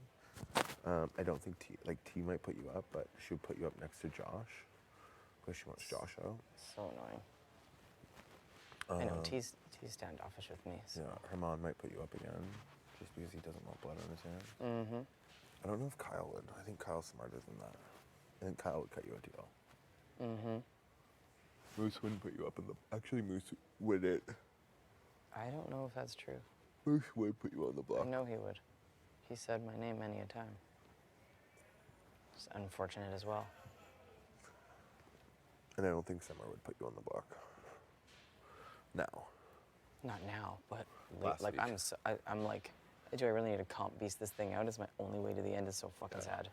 I don't think T might put you up, but she would put you up next to Josh because she wants Josh out. So annoying. I know, T's standoffish with me, so. Yeah, Herman might put you up again just because he doesn't want blood on his hands. I don't know if Kyle would. I think Kyle's smarter than that. I think Kyle would cut you a deal. Moose wouldn't put you up in the. Actually, Moose wouldn't. I don't know if that's true. Moose would put you on the block. I know he would. He said my name many a time. It's unfortunate as well. And I don't think Summer would put you on the block. Now. Not now, but Last like week. I'm like, do I really need to comp beast this thing out? Is my only way to the end is so fucking sad.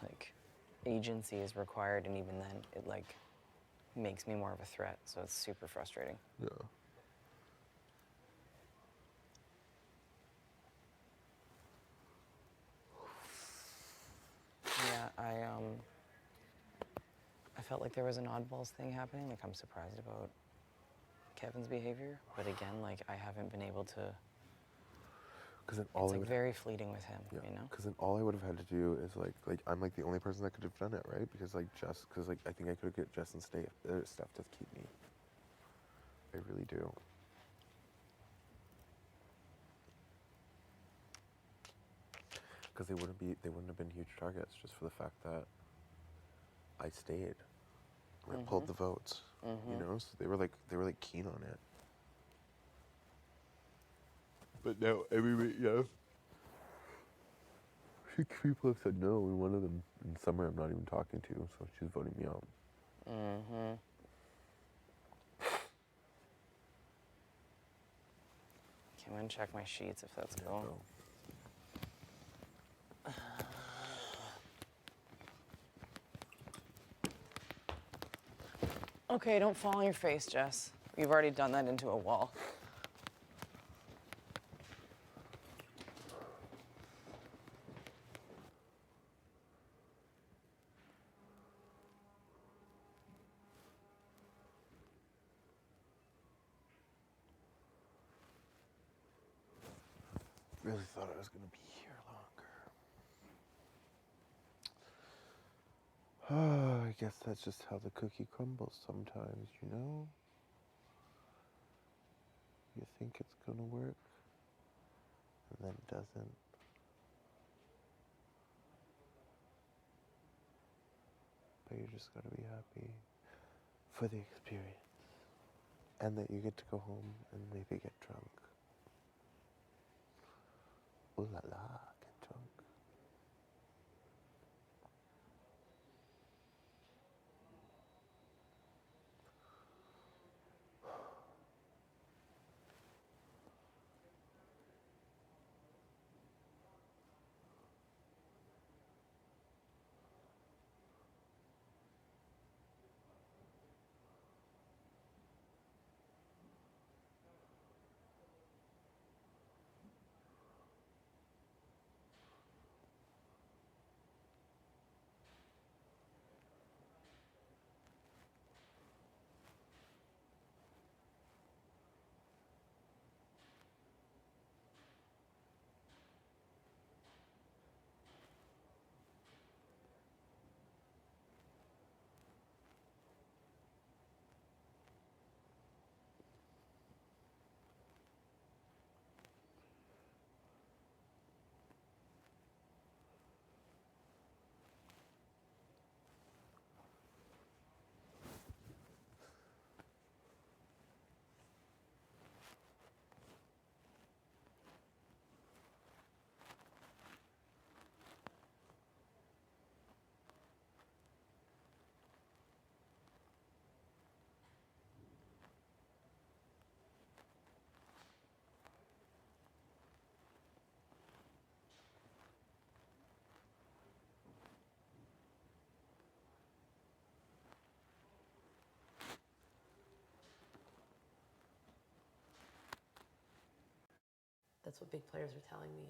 Like, agency is required, and even then, it like makes me more of a threat. So it's super frustrating. Yeah. Yeah, I felt like there was an oddballs thing happening. Like, I'm surprised about Kevin's behavior, but again, like I haven't been able to. Because then It's like very fleeting with him, Yeah. you know. Because then all I would have had to do is like I'm like the only person that could have done it, right? Because like I think I could get Jess and Steph to keep me. I really do. Because they wouldn't have been huge targets just for the fact that I stayed. I pulled the votes, you know. So they were like keen on it. But now everybody, people have said no, and one of them in summer I'm not even talking to, so she's voting me out. Come and check my sheets if that's cool. So. Okay, don't fall on your face, Jess. You've already done that into a wall. Really thought I was gonna be here longer. I guess that's just how the cookie crumbles sometimes, you know? You think it's gonna work, and then it doesn't. But you just gotta be happy for the experience. And that you get to go home and maybe get drunk. Ooh la la, get drunk. That's what big players are telling me.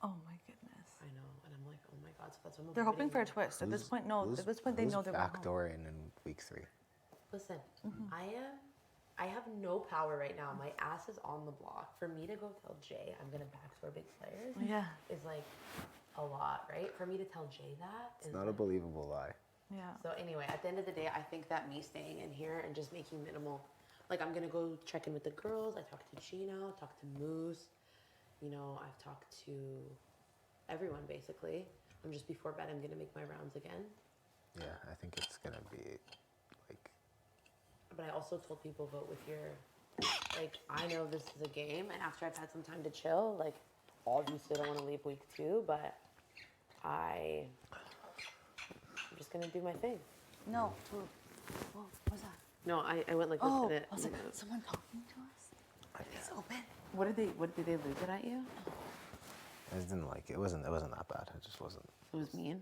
Oh my goodness. I know, and I'm like, oh my god, so that's what I'm They're hoping avoiding for a now. twist. At this point, no. At this point, they know they're going home. backdoor in week 3. Listen, I have no power right now. My ass is on the block. For me to go tell Jay I'm gonna backdoor big players is like a lot, right? For me to tell Jay that It's is not a like, believable lie. Yeah. So anyway, at the end of the day, I think that me staying in here and just making minimal, like I'm gonna go check in with the girls. I talked to Gino, talked to Moose. You know, I've talked to everyone basically. I'm just before bed. I'm gonna make my rounds again. Yeah, I think it's gonna be like. But I also told people vote with your, like I know this is a game, and after I've had some time to chill, like obviously I don't want to leave week 2, but I'm just gonna do my thing. No. Whoa, what was that? No, I went like this Oh, and it. I was like, someone talking to us? It's open. What did they lose it at you? I just didn't like it. It wasn't that bad. It just wasn't. It was mean.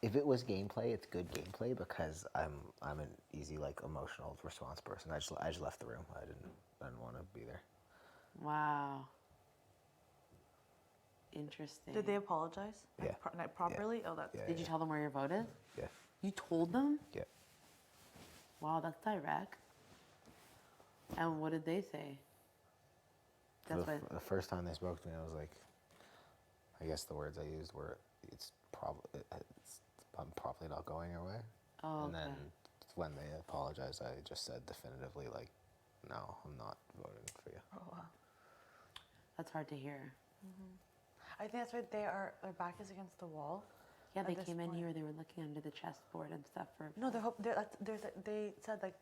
If it was gameplay, it's good gameplay because I'm an easy like emotional response person. I just left the room. I didn't want to be there. Wow. Interesting. Did they apologize? Yeah. Like properly? Oh, that's. Did you tell them where your vote is? Yeah. You told them? Yeah. Wow, that's direct. And what did they say? That's why. The first time they spoke to me, I was like, I guess the words I used were, I'm probably not going your way. Oh, and then when they apologized, I just said definitively, like, no, I'm not voting for you. Oh, wow. That's hard to hear. I think that's why their back is against the wall. Yeah, at they this came in point. here. They were looking under the chessboard and stuff for. No, they said like,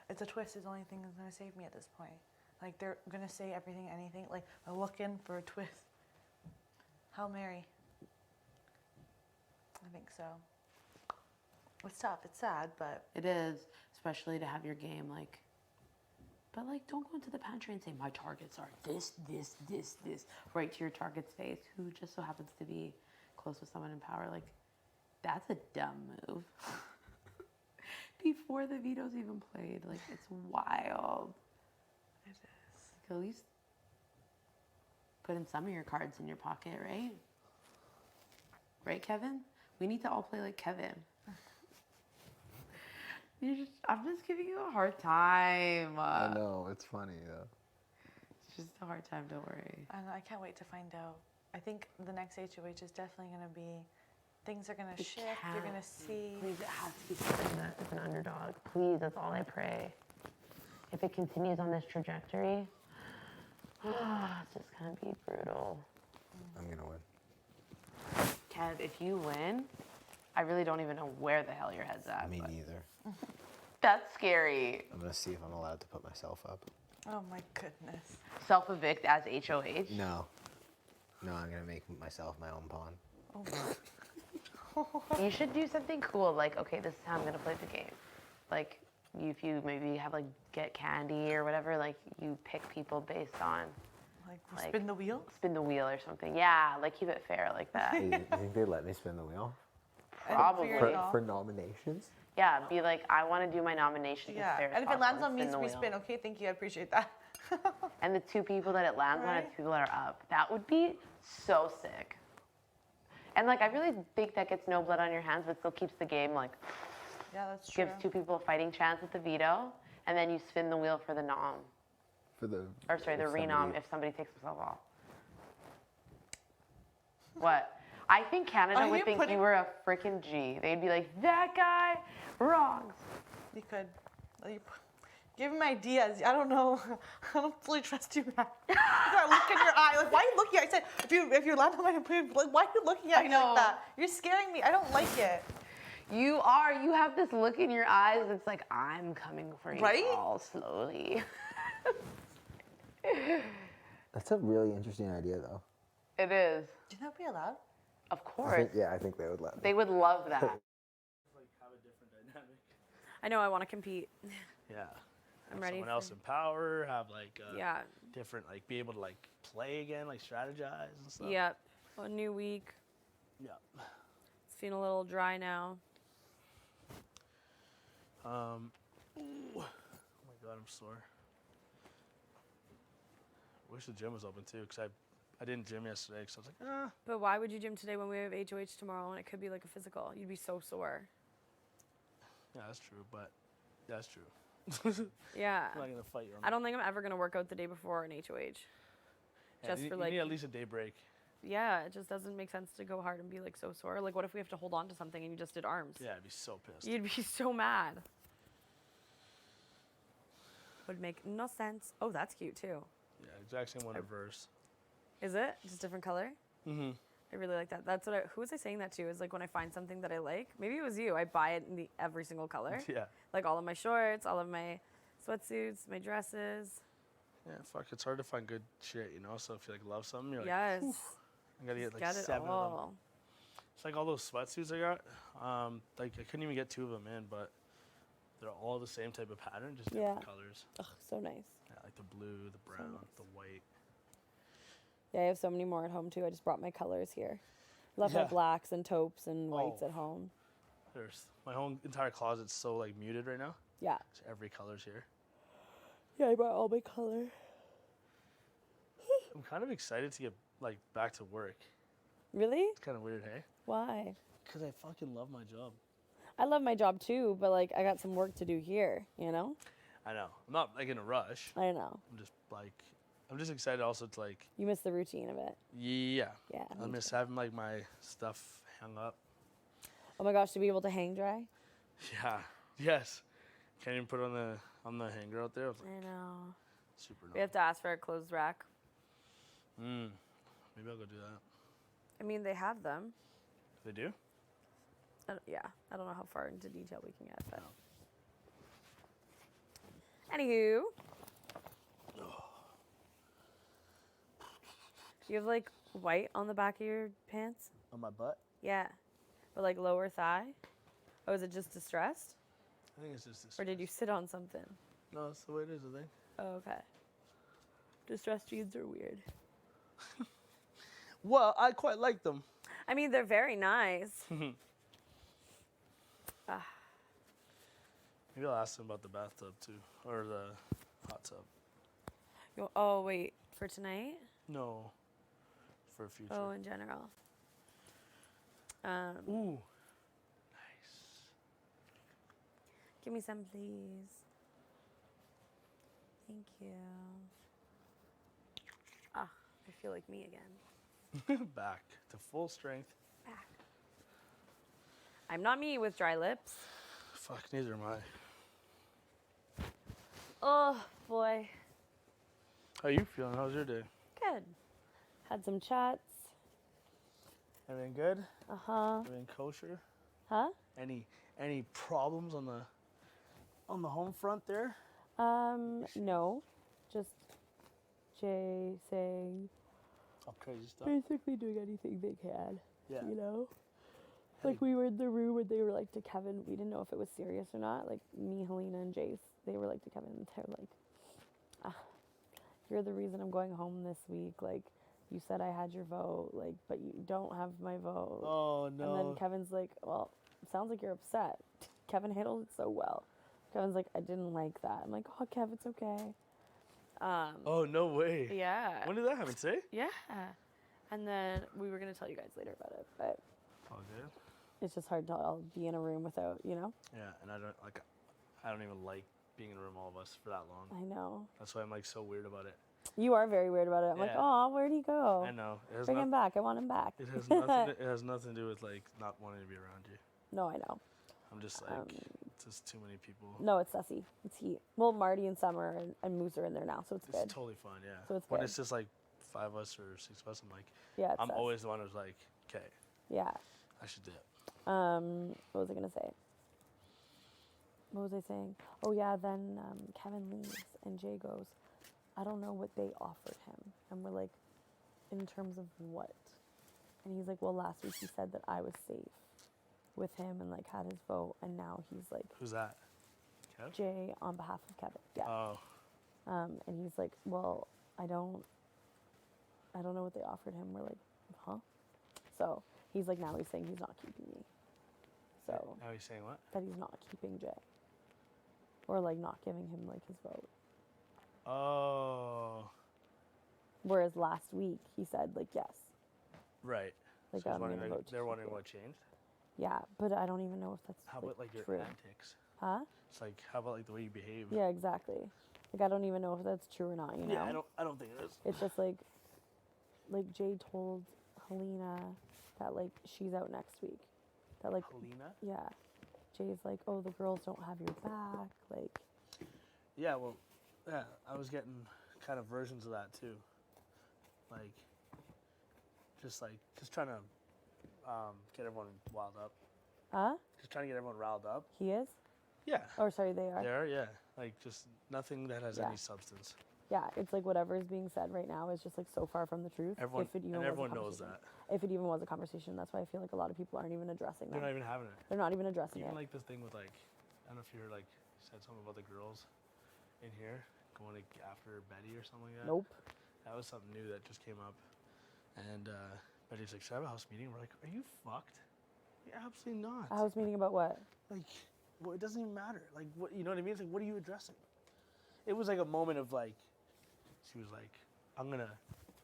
it's a twist is the only thing that's gonna save me at this point. Like they're gonna say everything, anything. Like they're looking for a twist. Hail Mary. I think so. It's tough. It's sad, but It is, especially to have your game like. But like, don't go into the pantry and say my targets are this, right to your target's face, who just so happens to be close with someone in power. Like, that's a dumb move. Before the veto's even played, like it's wild. it is. Like, at least put in some of your cards in your pocket, right? Right, Kevin? We need to all play like Kevin. I'm just giving you a hard time. I know, it's funny though. It's just a hard time, don't worry. I can't wait to find out. I think the next HOH is definitely gonna be, things are gonna shift. You're gonna see. Please, it has to be something that is an underdog. Please, that's all I pray. If it continues on this trajectory, it's just gonna be brutal. I'm gonna win. Kev, if you win, I really don't even know where the hell your head's at. Me neither. That's scary. I'm gonna see if I'm allowed to put myself up. Oh my goodness. Self-evict as HOH? No. No, I'm gonna make myself my own pawn. You should do something cool, like, okay, this is how I'm gonna play the game. Like, if you maybe have like get candy or whatever, like you pick people based on Like spin the wheel? Spin the wheel or something. Yeah, like keep it fair like that. You think they'd let me spin the wheel? Probably. For nominations? Yeah, be like, I want to do my nomination as fair as And if it lands possible, on me, spin the we wheel. spin. Okay, thank you. I appreciate that. And the 2 people that it lands on are the people that are up. That would be so sick. And like, I really think that gets no blood on your hands, but still keeps the game like. Yeah, that's true. Gives 2 people a fighting chance with the veto, and then you spin the wheel for the nom. For the. Or sorry, the if renom somebody- if somebody takes themselves off. What? I think Canada Are would you think putting- you were a freaking G. They'd be like, that guy, wrongs. You could. Give him ideas. I don't know. I don't fully trust you, man. You gotta look in your eye. Like, why are you looking? I said, if you land on my opinion, like, why are you looking at me like that? You're scaring me. I don't like it. You are. You have this look in your eyes. It's like, I'm coming for you Right? all slowly. That's a really interesting idea, though. It is. Do you think that'd be allowed? Of course. I think they would let me. They would love that. Like have a different dynamic. I know I want to compete. Yeah. I'm Have ready someone else for- in power. Have like Yeah. different like be able to like play again, like strategize and stuff. Yep. A new week. Yeah. It's feeling a little dry now. Oh my god, I'm sore. wish the gym was open too, because I didn't gym yesterday, because I was like, ah. But why would you gym today when we have HOH tomorrow and it could be like a physical? You'd be so sore. Yeah, that's true, but that's true. Yeah. I'm not gonna fight you on I don't think I'm ever gonna work out the day before an HOH. Yeah, Just you, for you like. need at least a day break. Yeah, it just doesn't make sense to go hard and be like so sore. Like, what if we have to hold on to something and you just did arms? Yeah, I'd be so pissed. You'd be so mad. Would make no sense. Oh, that's cute too. Yeah, exact same one reverse. Is it? Just different color? Mm-hmm. I really like that. That's what who was I saying that to? Is like when I find something that I like, maybe it was you, I buy it in every single color. Yeah. Like all of my shorts, all of my sweatsuits, my dresses. Yeah, fuck, it's hard to find good shit, you know? So if you like love something, you're like, Yes. "Oof, I gotta get like Get it 7 of them. all. It's like all those sweatsuits I got. Like I couldn't even get 2 of them in, but they're all the same type of pattern, just different colors. Ugh, so nice. Yeah, like the blue, the brown, the white. Yeah, I have so many more at home too. I just brought my colors here. Left my Yeah. blacks and taupes and whites Oh. at home. There's my whole entire closet's so like muted right now. Yeah. So every color's here. Yeah, I brought all my color. I'm kind of excited to get like back to work. Really? It's kind of weird, hey? Why? Because I fucking love my job. I love my job too, but like I got some work to do here, you know? I know. I'm not like in a rush. I know. I'm just excited also to like. You miss the routine of it. Yeah. Yeah. I miss having like my stuff hung up. Oh my gosh, to be able to hang dry? Yeah. Yes. Can't even put it on the hanger out there. I was like, I know. super We have to ask for a clothes rack. Maybe I'll go do that. I mean, they have them. They do? Yeah, I don't know how far into detail we can get, but. Anywho. Do you have like white on the back of your pants? On my butt? Yeah. But like lower thigh? Oh, is it just distressed? I think it's just this. Or did you sit on something? No, that's the way it is, I think. Oh, okay. Distressed jeans are weird. Well, I quite like them. I mean, they're very nice. Maybe I'll ask them about the bathtub too, or the hot tub. Oh, wait, for tonight? No, for future. Oh, in general. Ooh, nice. Give me some, please. Thank you. Ah, I feel like me again. Back to full strength. Back. I'm not me with dry lips. Fuck, neither am I. Oh, boy. How you feeling? How's your day? Good. Had some chats. Everything good? Uh-huh. Everything kosher? Huh? Any problems on the home front there? No. Just Jay saying All crazy stuff. basically doing anything they can. Yeah. You know? Like we were in the room and they were like to Kevin, we didn't know if it was serious or not. Like me, Helena, and Jace, they were like to Kevin, and they're like, you're the reason I'm going home this week. Like, you said I had your vote, like, but you don't have my vote. Oh, no. And then Kevin's like, well, it sounds like you're upset. Kevin handled it so well. Kevin's like, I didn't like that. I'm like, oh, Kev, it's okay. Oh, no way. Yeah. When did that happen? Today? Yeah. And then we were going to tell you guys later about it, but All good. it's just hard to all be in a room without, you know? Yeah, and I don't even like being in a room all of us for that long. I know. That's why I'm like so weird about it. You are very weird about it. I'm like, Yeah. oh, where'd he go? I know. Bring him back. I want him back. It has nothing. It has nothing to do with like not wanting to be around you. No, I know. I'm just like, it's just too many people. No, it's Sussy. It's heat. Well, Marty and Summer and Moose are in there now, so it's good. It's totally fine, yeah. So it's when good. it's just like 5 of us or 6 of us, I'm like, Yeah, it's I'm us. always the one who's like, okay, Yeah. I should dip. What was I gonna say? What was I saying? Oh yeah, then Kevin leaves and Jay goes, I don't know what they offered him. And we're like, in terms of what? And he's like, well, last week he said that I was safe with him and like had his vote, and now he's like, Who's that? Kev? Jay on behalf of Kevin. Yeah. Oh. And he's like, well, I don't know what they offered him. We're like, huh? So he's like, now he's saying he's not keeping me. So Now he's saying what? that he's not keeping Jay. Or like not giving him like his vote. Oh. Whereas last week he said like yes. Right. Like So he's I'm wondering, gonna like, vote to they're keep wondering you. what changed. Yeah, but I don't even know if that's How like, about like your true. antics? Huh? It's like, how about like the way you behave? Yeah, exactly. Like I don't even know if that's true or not. You know? Yeah, I don't think it is. It's just like Jay told Helena that like she's out next week. That like Helena? yeah. Jay's like, oh, the girls don't have your back. Like Yeah, well, yeah, I was getting kind of versions of that too. Like, just trying to get everyone riled up. huh? Just trying to get everyone riled up. He is? Yeah. Or sorry, they are. There, yeah. Like, just nothing that has Yeah. any substance. Yeah, it's like whatever is being said right now is just like so far from the truth. Everyone, if it even and was a everyone knows conversation. that. If it even was a conversation, that's why I feel like a lot of people aren't even addressing They're that. not even having it. They're not even addressing Even it. like this thing with like, I don't know if you heard like, you said something about the girls in here going like after Betty or something like that. Nope. That was something new that just came up. And Betty's like, should I have a house meeting? We're like, are you fucked? Yeah, absolutely not. A house meeting about what? Like, well, it doesn't even matter. Like, what, you know what I mean? It's like, what are you addressing? It was like a moment of like, she was like, I'm gonna,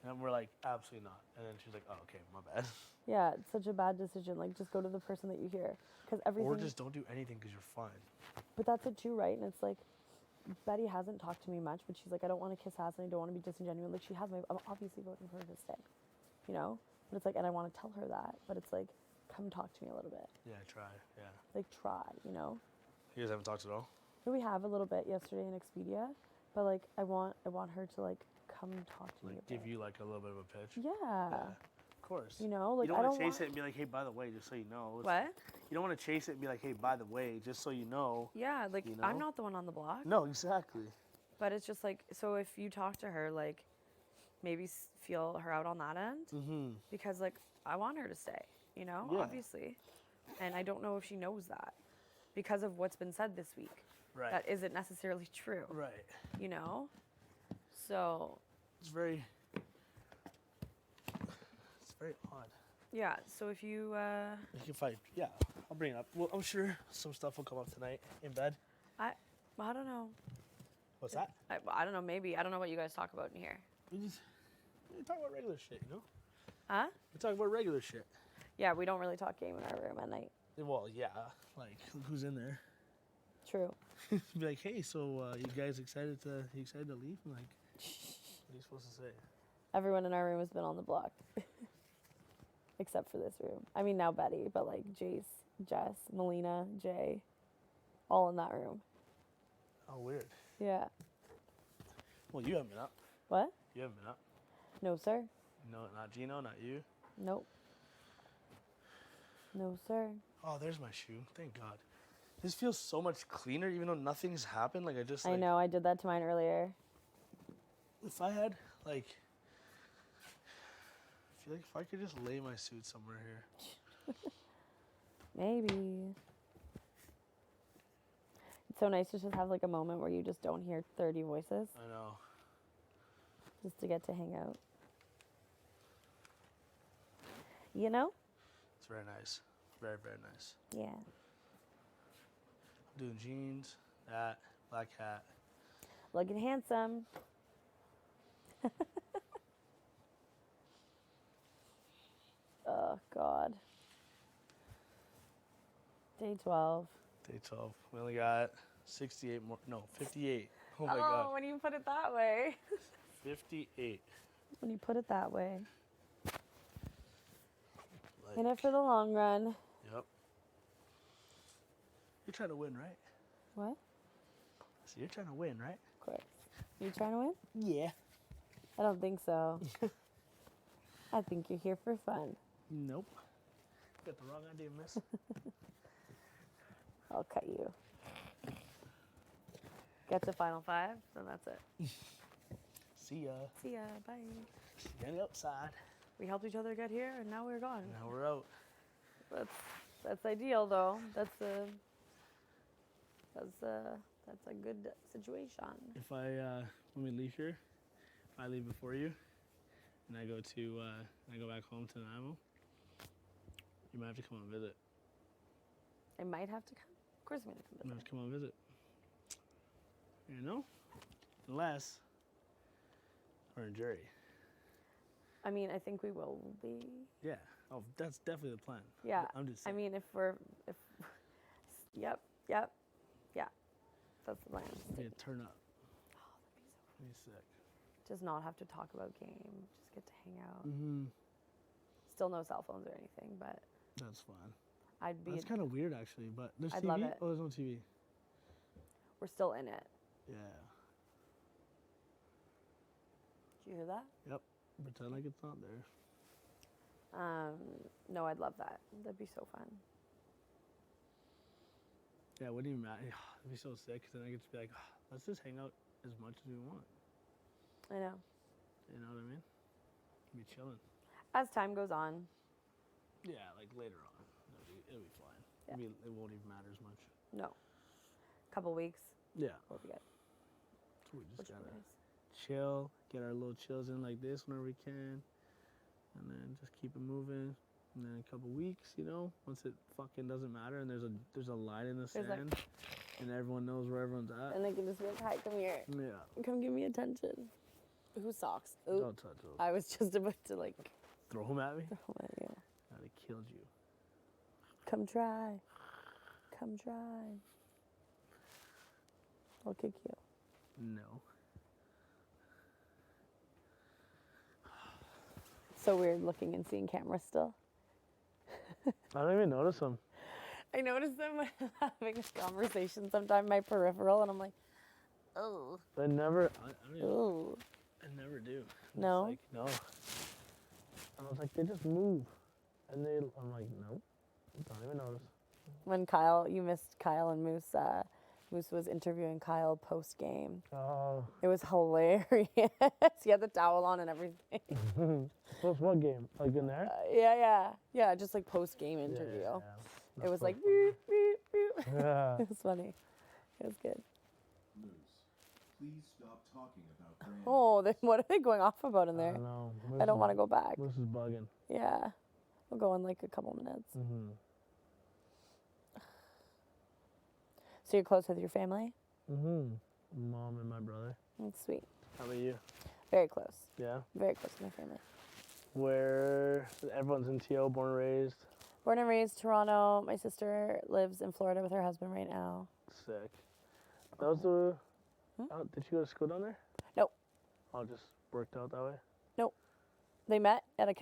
and we're like, absolutely not. And then she's like, oh, okay, my bad. Yeah, it's such a bad decision. Like, just go to the person that you hear, because everything. Or just don't do anything because you're fine. But that's it too, right? And it's like, Betty hasn't talked to me much, but she's like, I don't want to kiss ass and I don't want to be disingenuous. Like, she has my. I'm obviously voting for her to stay, you know. But it's like, and I want to tell her that, but it's like, come talk to me a little bit. Yeah, try. Yeah. Like, try, you know. You guys haven't talked at all? So we have a little bit yesterday in Expedia, but like, I want her to like come talk to me. Like, a give bit. you like a little bit of a pitch? Yeah. Of course. You know, like you I don't don't want to chase want. it and be like, hey, by the way, just so you know. What? You don't want to chase it and be like, hey, by the way, just so you know. Yeah, like you I'm know? not the one on the block. No, exactly. But it's just like, so if you talk to her, like, maybe feel her out on that end. Mm-hmm. Because, like, I want her to stay, you know, Yeah. obviously. And I don't know if she knows that because of what's been said this week. Right. That isn't necessarily true. Right. You know? So. It's very odd. Yeah, so if you. You can fight. Yeah, I'll bring it up. Well, I'm sure some stuff will come up tonight in bed. I don't know. What's that? I don't know, maybe. I don't know what you guys talk about in here. We talk about regular shit, you know? Huh? We talk about regular shit. Yeah, we don't really talk game in our room at night. Well, yeah. Like, who's in there? True. Be like, hey, so you guys excited to leave? I'm like, what are you supposed to say? Everyone in our room has been on the block. Except for this room. I mean, now Betty, but like Jace, Jess, Melina, Jay, all in that room. Oh, weird. Yeah. Well, you haven't been up. What? You haven't been up. No, sir. No, not Gino, not you. Nope. No, sir. Oh, there's my shoe. Thank God. This feels so much cleaner, even though nothing's happened. Like, I know, I did that to mine earlier. If I had, like, I feel like if I could just lay my suit somewhere here. Maybe. It's so nice to just have like a moment where you just don't hear 30 voices. I know. Just to get to hang out. You know? It's very nice. Very, very nice. Yeah. I'm doing jeans, that, black hat. Looking handsome. Oh, God. Day 12. Day 12. We only got 68 more. No, 58. Oh my Oh, God. when you put it that way. 58. When you put it that way. Like, In it for the long run. Yep. You're trying to win, right? What? So you're trying to win, right? Of course. You trying to win? Yeah. I don't think so. I think you're here for fun. Nope. Got the wrong idea, miss. I'll cut you. Get to Final Five, then that's it. See ya. See ya. Bye. See you on the outside. We helped each other get here, and now we're gone. Now we're out. That's ideal, though. That's a good situation. If I when we leave here, if I leave before you, and I go back home to Nanaimo, you might have to come on visit. I might have to come. Of course, I'm gonna come You might visit. have to come on visit. You know, unless we're in jury. I mean, I think we will be. Yeah. Oh, that's definitely the plan. Yeah. I'm just I saying. mean, yep. Yeah. That's the plan. Yeah, turn up. Be sick. Just not have to talk about game. Just get to hang out. Mm-hmm. Still no cell phones or anything, but That's fine. I'd be. That's kind of weird, actually. But there's I'd TV. love it. Oh, there's no TV. We're still in it. Yeah. Did you hear that? Yep. Pretend like it's not there. No, I'd love that. That'd be so fun. Yeah, it wouldn't even matter. It'd be so sick. Cause then I could just be like, let's just hang out as much as we want. I know. You know what I mean? Be chilling. As time goes on. Yeah, like later on, it'll be fine. Yeah. It won't even matter as much. No. Couple weeks. Yeah. We'll be good. So we just Which would gotta be nice. chill, get our little chills in like this whenever we can, and then just keep it moving. And then a couple weeks, once it fucking doesn't matter, and there's a line in the There's sand, and everyone knows where everyone's at. And they can just be like, hi, come here. Yeah. Come give me attention. Whose socks? Don't Oop. touch those. I was just about to like Throw them at me. throw them at you. I'd have killed you. Come try. Come try. I'll kick you. No. So weird looking and seeing cameras still. I don't even notice them. I notice them when I'm having a conversation sometime, my peripheral, and I'm like, oh. I never. I don't even, Oh. I never do. I'm No? just like, no. I was like, they just move, and I'm like, nope. Don't even notice. When you missed Kyle and Moose. Moose was interviewing Kyle post game. Oh. It was hilarious. He had the towel on and everything. Post what game? Like in there? Yeah. Just like post game interview. Yeah. It was like beep, beep, beep. Yeah. It was funny. It was good. Moose, please stop talking about Brand. Oh, what are they going off about in I there? don't know. I don't want to go back. This is bugging. Yeah. We'll go in like a couple minutes. Mm-hmm. So you're close with your family? Mm-hmm. Mom and my brother. That's sweet. How about you? Very close. Yeah. Very close to my family. Where everyone's in TO, born and raised. Born and raised Toronto. My sister lives in Florida with her husband right now. Sick. That was the. Oh, did you go to school down there? Nope. Oh, just worked out that way. Nope. They met at a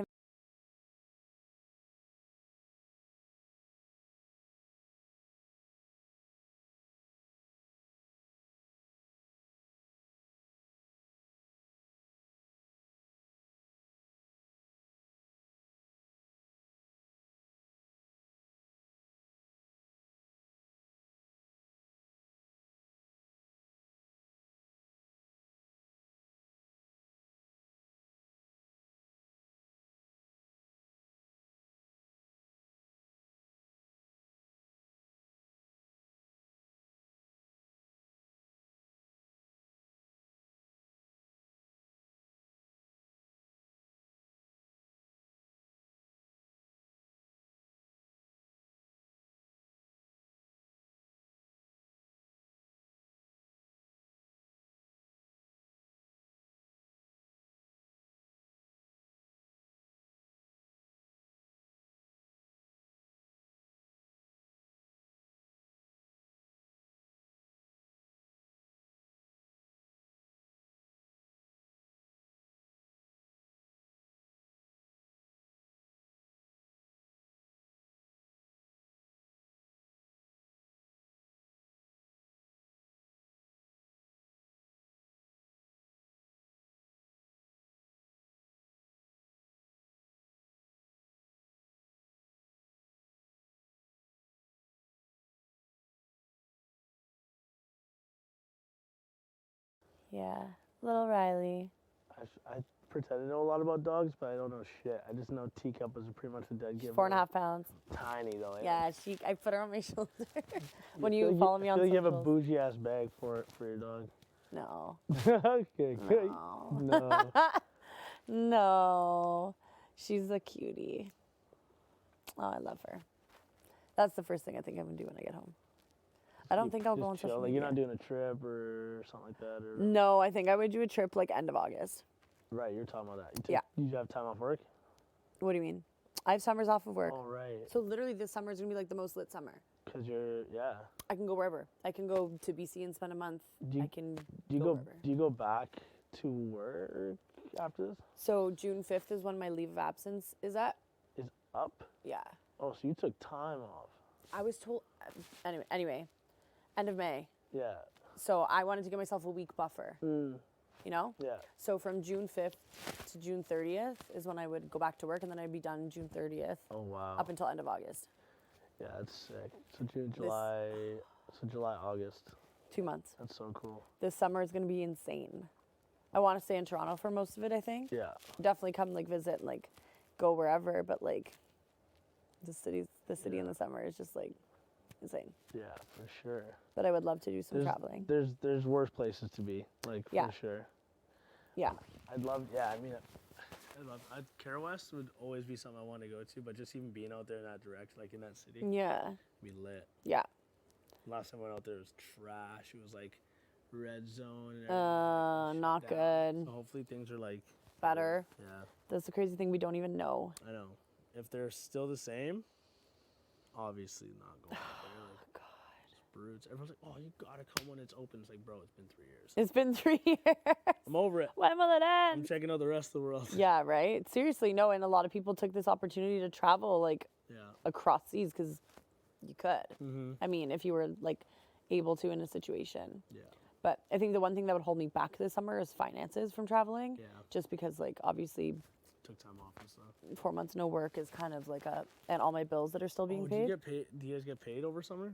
Yeah. Little Riley. I pretend to know a lot about dogs, but I don't know shit. I just know Teacup was pretty much a dead giveaway. 4.5 pounds. Tiny though. Yeah, I put her on my shoulder. When I you feel follow me on I feel like you have a socials. bougie ass bag for your dog. No. Okay, good. No. No. No. She's a cutie. Oh, I love her. That's the first thing I think I'm gonna do when I get home. I don't think I'll go on Just chill. social Like media. you're not doing a trip or something like that, or No, I think I would do a trip like end of August. Right, you're talking about that. Yeah. You have time off work? What do you mean? I have summers off of work. Oh, right. So literally this summer is gonna be like the most lit summer. Because you're, yeah. I can go wherever. I can go to BC and spend a month. Do you, I can do you go go wherever. do you go back to work after this? So June 5th is when my leave of absence is at. Is up? Yeah. Oh, so you took time off. I was told, anyway, end of May. Yeah. So I wanted to give myself a week buffer. You know? Yeah. So from June 5th to June 30th is when I would go back to work, and then I'd be done June 30th. Oh, wow. Up until end of August. Yeah, that's sick. So June, July, August. 2 months. That's so cool. This summer is going to be insane. I want to stay in Toronto for most of it, I think. Yeah. Definitely come like visit and like go wherever, but like the city in the summer is just like insane. Yeah, for sure. But I would love to do some traveling. There's worse places to be, like, Yeah. for sure. Yeah. I'd love, yeah, I mean, Carol West would always be something I want to go to, but just even being out there in that direct, like in that city, Yeah. be lit. Yeah. Last time I went out there, it was trash. It was like red zone. And Not shut down. good. So hopefully things are like Better. Yeah. That's the crazy thing, we don't even know. I know. If they're still the same, obviously not going out there. Like, God. Just brutes. Everyone's like, oh, you gotta come when it's open. It's like, bro, it's been 3 years. It's been 3 years. I'm over it. When will it end? I'm checking out the rest of the world. Yeah, right? Seriously, no, and a lot of people took this opportunity to travel like across seas because you could. Mm-hmm. I mean, if you were like able to in a situation. Yeah. But I think the one thing that would hold me back this summer is finances from traveling. Yeah. Just because like obviously Took time off and stuff. 4 months no work is kind of like and all my bills that are still being Do paid. you get paid? Do you guys get paid over summer?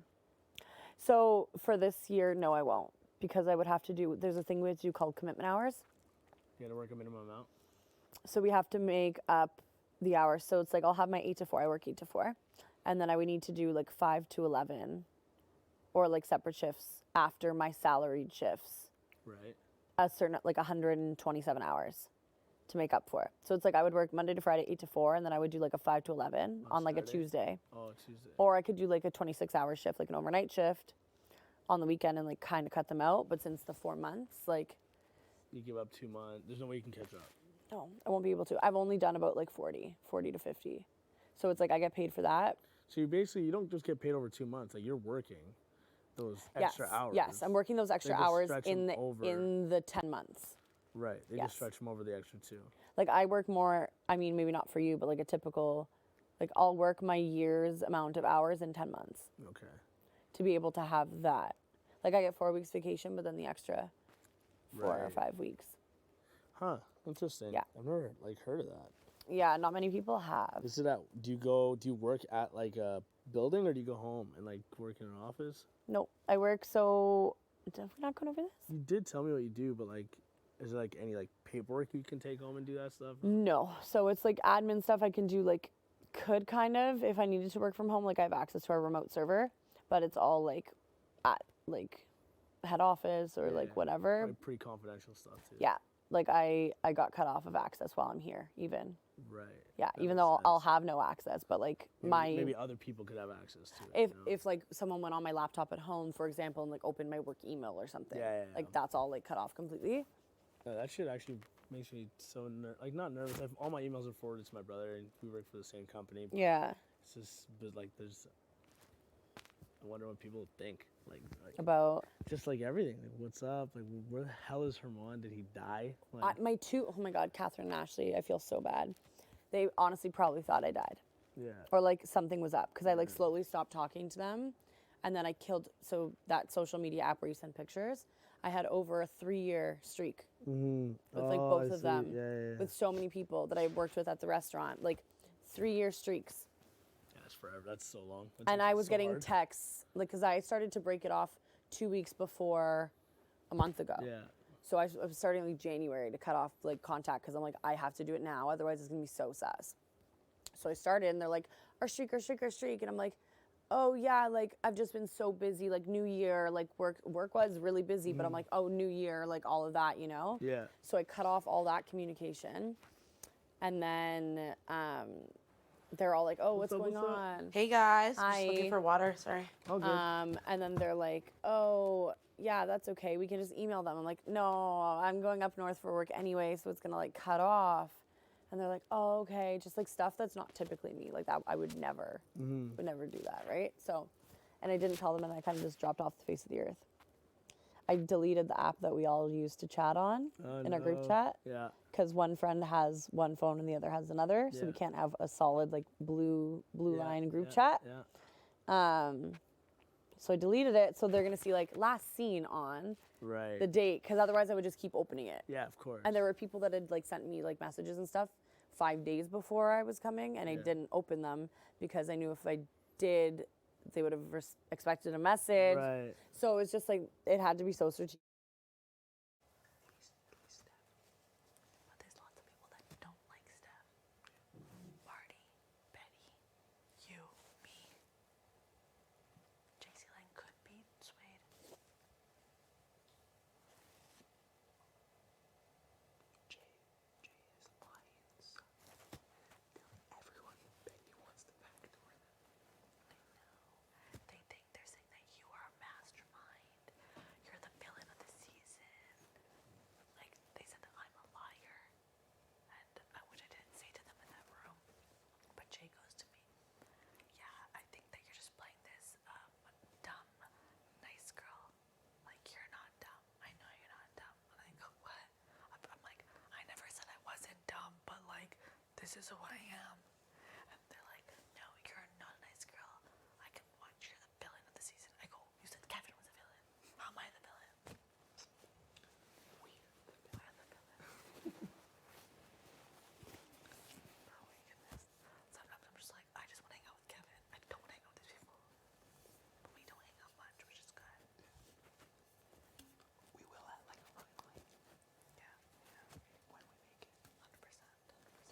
So for this year, no, I won't, because I would have to do, there's a thing we have to do called commitment hours. You gotta work a minimum amount. So we have to make up the hours. So it's like I'll have my 8 to 4. I work 8 to 4, and then I would need to do like 5 to 11, or like separate shifts after my salaried shifts. Right. A certain like 127 hours to make up for. So it's like I would work Monday to Friday 8 to 4, and then I would do like a 5 to 11 on like a Saturday? Tuesday. Oh, Tuesday. Or I could do like a 26-hour shift, like an overnight shift on the weekend, and like kind of cut them out. But since the 4 months, like You give up 2 months. There's no way you can catch up. no, I won't be able to. I've only done about like 40 to 50. So it's like I get paid for that. So you don't just get paid over 2 months. Like you're working those extra hours. Yes, I'm working those extra They just hours stretch in them the over. in the 10 months. Right. They Yes. just stretch them over the extra 2. Like I work more, I mean maybe not for you, but like a typical, like I'll work my year's amount of hours in 10 months Okay. to be able to have that. Like I get 4 weeks vacation, but then the extra 4 or Right. 5 weeks. Huh. Interesting. Yeah. I've never like heard of that. Yeah, not many people have. Is it do you work at like a building, or do you go home and like work in an office? No, I work so, did we not go over this? You did tell me what you do, but like, is there like any like paperwork you can take home and do that stuff? No, so it's like admin stuff I can do, like could kind of, if I needed to work from home, like I have access to our remote server, but it's all like at like head office or like whatever. Probably pretty confidential stuff too. Yeah, like I got cut off of access while I'm here even. Right. Yeah, That even makes though I'll sense. have no access, but like Maybe other people could have access to it. if like someone went on my laptop at home, for example, and like opened my work email or something, like that's all like cut off completely. No, that shit actually makes me so not nervous. All my emails are forwarded to my brother, and we work for the same company. But Yeah. It's just but like I wonder what people think like About just like everything. Like, what's up? Like, where the hell is Herman? Did he die? Like, oh my God, Catherine and Ashley, I feel so bad. They honestly probably thought I died. yeah. Or like something was up, because I like slowly stopped talking to them, and then I killed. So that social media app where you send pictures, I had over a 3-year streak Mm-hmm. with like both of them, with so many people that I worked with at the restaurant, like 3-year streaks. Yeah, that's forever. That's so long. And I was getting texts, like, because I started to break it off 2 weeks before a month ago. Yeah. So I was starting like January to cut off like contact, because I'm like, I have to do it now, otherwise it's gonna be so sus. So I started, and they're like, our streak, and I'm like, oh yeah, like I've just been so busy, like New Year, like work was really busy, but I'm like, oh, New Year, like all of that, you know? Yeah. So I cut off all that communication, and then they're all like, oh, what's going on? Hey guys, Hi. just looking for water. Sorry. And then they're like, oh, yeah, that's okay. We can just email them. I'm like, no, I'm going up north for work anyway, so it's gonna like cut off. And they're like, oh, okay, just like stuff that's not typically me. Like that, I would never do that, right? So, and I didn't tell them, and I kind of just dropped off the face of the earth. I deleted the app that we all used to chat on in our group chat. Yeah. Because one friend has one phone and the other has another, so we can't have a solid like blue line group chat. Yeah. So I deleted it, so they're gonna see like last seen on the date, because otherwise I would just keep opening it. Yeah, of course. And there were people that had like sent me like messages and stuff 5 days before I was coming, and I didn't open them because I knew if I did, they would have expected a message. Right. So it's just like it had to be so strategic. But there's lots of people that don't like Steph. Marty, Betty, you, me. JC Lang could be swayed. Jay is lions. Everyone in Betty wants the backdoor them. I know. They think they're saying that you are a mastermind. You're the villain of the season. Like, they said that I'm a liar. And which I didn't say to them in that room. But Jay goes to me, yeah, I think that you're just playing this dumb, nice girl. Like, you're not dumb. I know you're not dumb. And I go, what? I'm like, I never said I wasn't dumb, but like, this is who I am. And they're like, no, you're not a nice girl. I can watch. You're the villain of the season. I go, you said Kevin was a villain. How am I the villain? We're the villain. Oh my goodness. Sometimes I'm just like, I just want to hang out with Kevin. I don't want to hang out with these people. But we don't hang out much, which is good. We will at like a fucking point. Yeah. When we make it, 100%.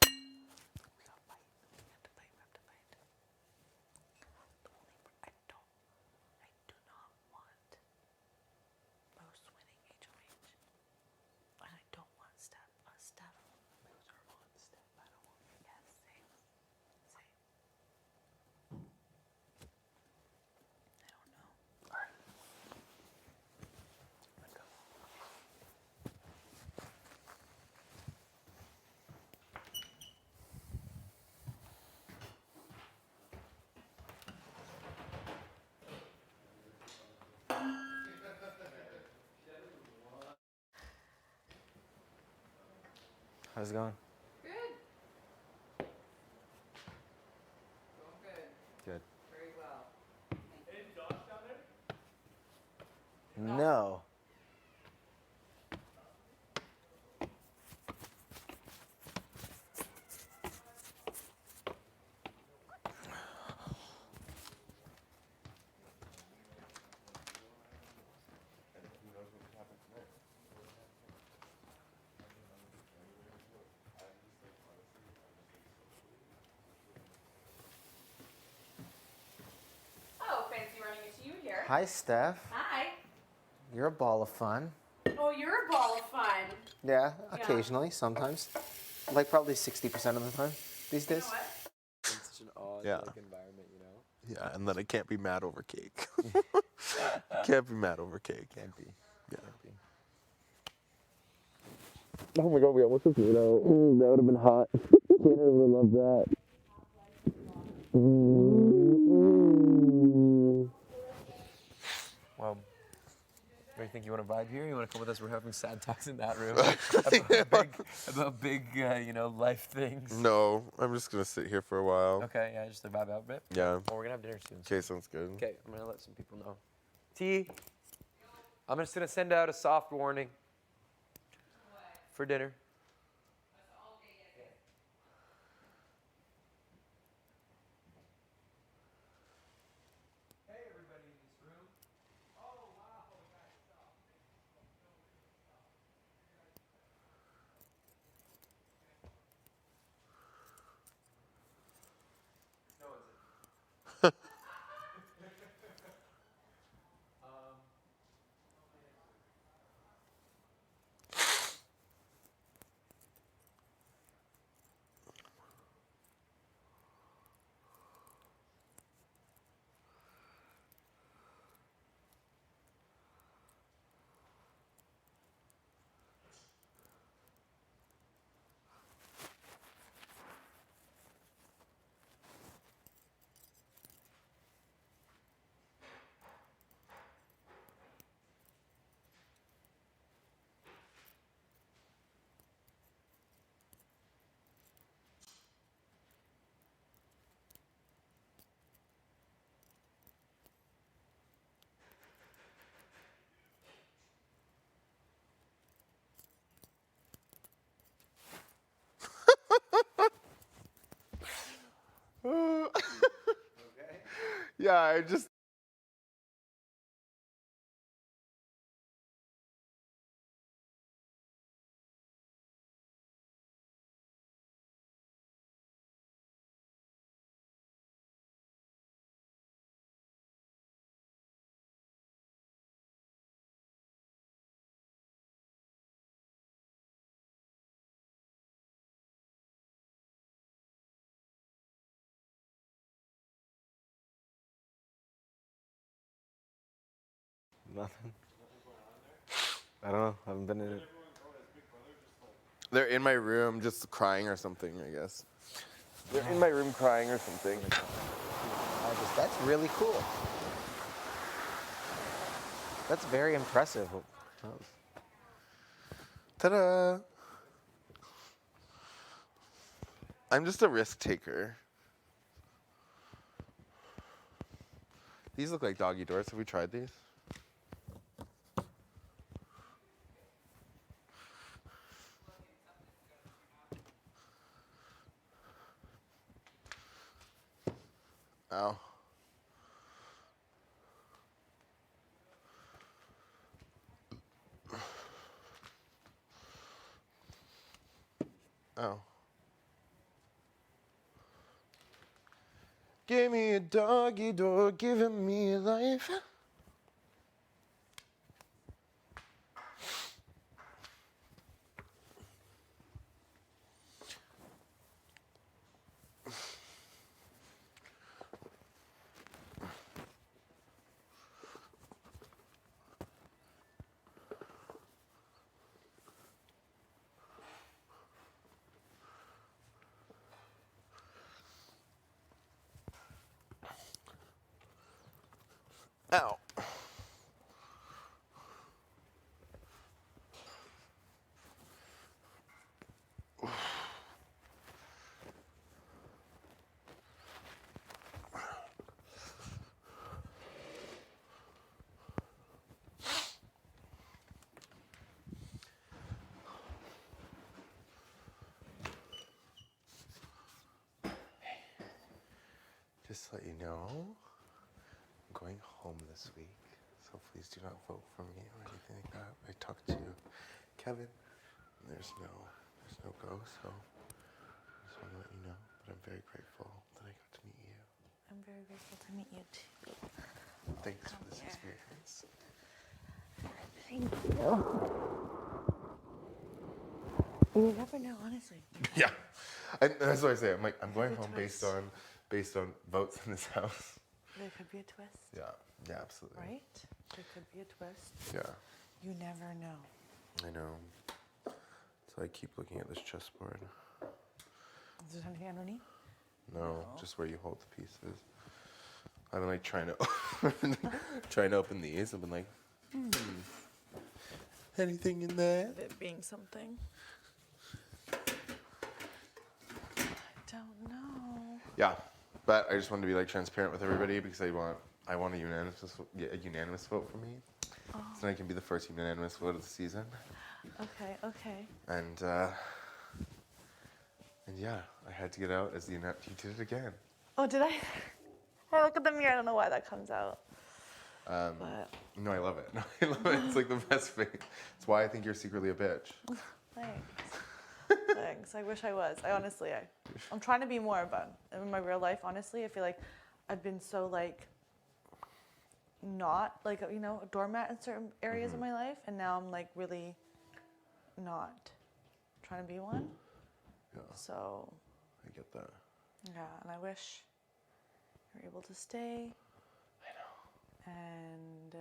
We gotta fight. We have to fight. We have to fight. The only I do not want Moose winning HOH. And I don't want Steph. Moose or on Steph. I don't want. Yes, same. I don't know. All right. Let's go. How's it going? Good. Going good. Good. Very well. Hey, Josh down there? No. Oh, fancy running into you here. Hi, Steph. Hi. You're a ball of fun. Oh, you're a ball of fun. Yeah, occasionally, sometimes. Like probably 60% of the time these days. You know what? It's such an odd like, environment, you know? Yeah, and then I can't be mad over cake. Can't be mad over cake. Can't be. Yeah. Can't be. Oh my god, we almost took it out. That would have been hot. Canada would have loved that. Well, do you think you want to vibe here? You want to come with us? We're having sad talks in that room about big, life things. No, I'm just gonna sit here for a while. Okay, yeah, just to vibe out a bit. Yeah. Well, we're gonna have dinner soon. Okay, sounds good. Okay, I'm gonna let some people know. T, I'm just gonna send out a soft warning for dinner. Yeah, I just. Nothing. I don't know. I haven't been in it. They're in my room just crying or something, I guess. They're in my room crying or something. That's really cool. That's very impressive. Ta-da! I'm just a risk taker. These look like doggy doors. Have we tried these? Ow. Oh. Give me a doggy door, giving me life. Ow. Just to let you know, I'm going home this week, so please do not vote for me or anything like that. I talked to Kevin, and there's no go, so I just want to let you know. But I'm very grateful that I got to meet you. I'm very grateful to meet you too. Thanks for this experience. Thank you. You never know, honestly. Yeah, that's what I say. I'm going home based on votes in this house. There could be a twist. Yeah, absolutely. Right? There could be a twist. Yeah. You never know. I know. So I keep looking at this chessboard. Is there anything underneath? No, just where you hold the pieces. I've been like trying to open these. I've been like, anything in there? It being something. I don't know. Yeah, but I just wanted to be like transparent with everybody because I want a unanimous vote for me. Oh. So I can be the first unanimous vote of the season. Okay. And yeah, I had to get out as the you did it again. Oh, did I? I look at the mirror. I don't know why that comes out. But No, I love it. No, I love it. It's like the best thing. It's why I think you're secretly a bitch. Thanks. I wish I was. I'm trying to be more about in my real life. Honestly, I feel like I've been so like not like a doormat in certain areas of my life, and now I'm like really not trying to be one. Yeah. So I get that. yeah, and I wish you're able to stay. I know. And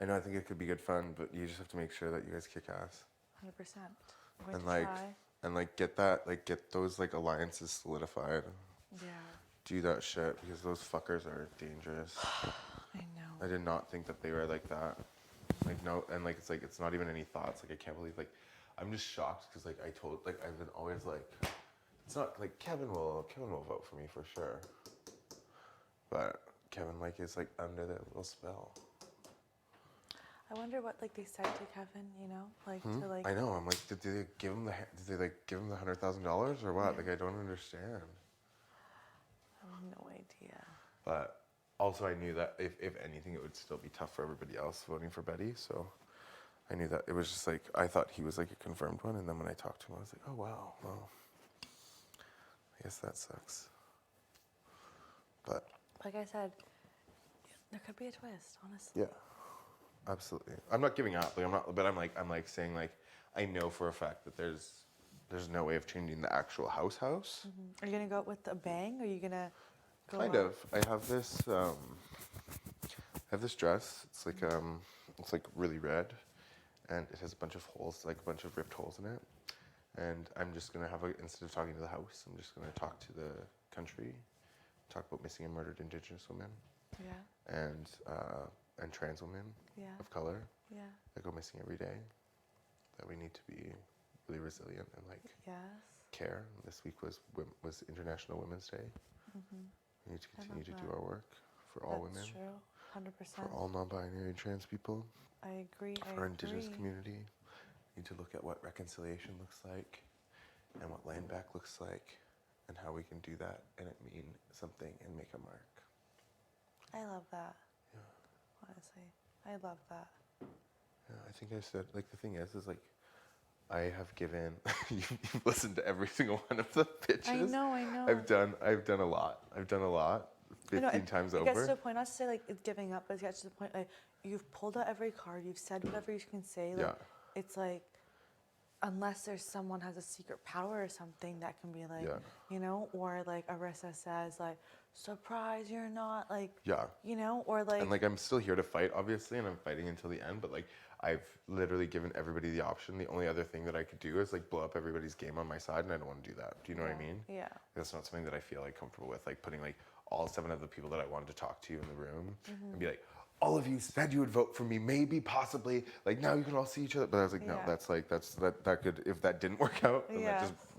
I know. I think it could be good fun, but you just have to make sure that you guys kick ass. 100%. And get those like alliances solidified. Yeah. Do that shit because those fuckers are dangerous. I know. I did not think that they were like that. Like no, and like it's not even any thoughts. Like I can't believe I'm just shocked because I've been always like, it's not like Kevin will vote for me for sure. But Kevin is like under that little spell. I wonder what they said to Kevin, to I know. I'm like, did they give him the $100,000 or what? Yeah. Like I don't understand. I have no idea. But also I knew that if anything, it would still be tough for everybody else voting for Betty. So I knew that it was just like, I thought he was like a confirmed one. And then when I talked to him, I was like, oh, wow, well, I guess that sucks. But Like I said, there could be a twist, honestly. yeah, absolutely. I'm not giving up. Like I'm like saying like, I know for a fact that there's no way of changing the actual house. Are you gonna go out with a bang? Or are you gonna go Kind out? of. I have this dress. It's like really red, and it has a bunch of holes, like a bunch of ripped holes in it. And I'm just gonna instead of talking to the house, I'm just gonna talk to the country, talk about missing and murdered Indigenous women. Yeah. And trans women of color that go missing every day. That we need to be really resilient and like care. This week was International Women's Day. We need to continue to do our work for all women. That's true, 100%. For all non-binary and trans people. I agree. For our Indigenous community. We need to look at what reconciliation looks like and what land back looks like and how we can do that and it mean something and make a mark. I love that. Yeah. Honestly, I love that. Yeah, I think I said, like, the thing is like, I have given, you've listened to every single one of the pitches. I know. I've done a lot. 15 times over. It gets to the point, not to say like it's giving up, but it gets to the point like you've pulled out every card, you've said whatever you can say. Like, it's like, unless there's someone has a secret power or something that can be like, you know, or like Arissa says like, surprise, you're not like, you know, or like. And like, I'm still here to fight, obviously, and I'm fighting until the end, but like, I've literally given everybody the option. The only other thing that I could do is like blow up everybody's game on my side, and I don't want to do that. Do you know what I mean? Yeah. That's not something that I feel like comfortable with, like putting like all 7 of the people that I wanted to talk to in the room and be like, all of you said you would vote for me, maybe, possibly, like now you can all see each other. But I was like, no, that's like, that could, if that didn't work out, then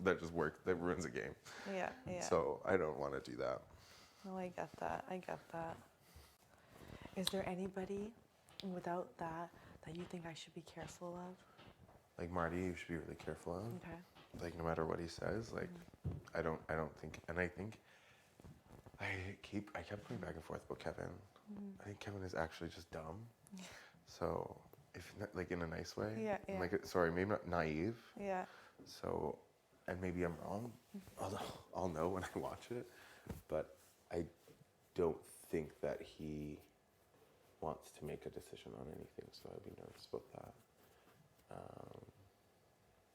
that just worked, that ruins a game. Yeah. So I don't want to do that. No, I get that. Is there anybody without that you think I should be careful of? Like Marty, you should be really careful of. Okay. Like no matter what he says, like I don't think, and I think I kept going back and forth about Kevin. I think Kevin is actually just dumb. So if like in a nice way. Yeah. Like sorry, maybe not naive. Yeah. So, and maybe I'm wrong. I'll know when I watch it, but I don't think that he wants to make a decision on anything, so I'd be nervous about that.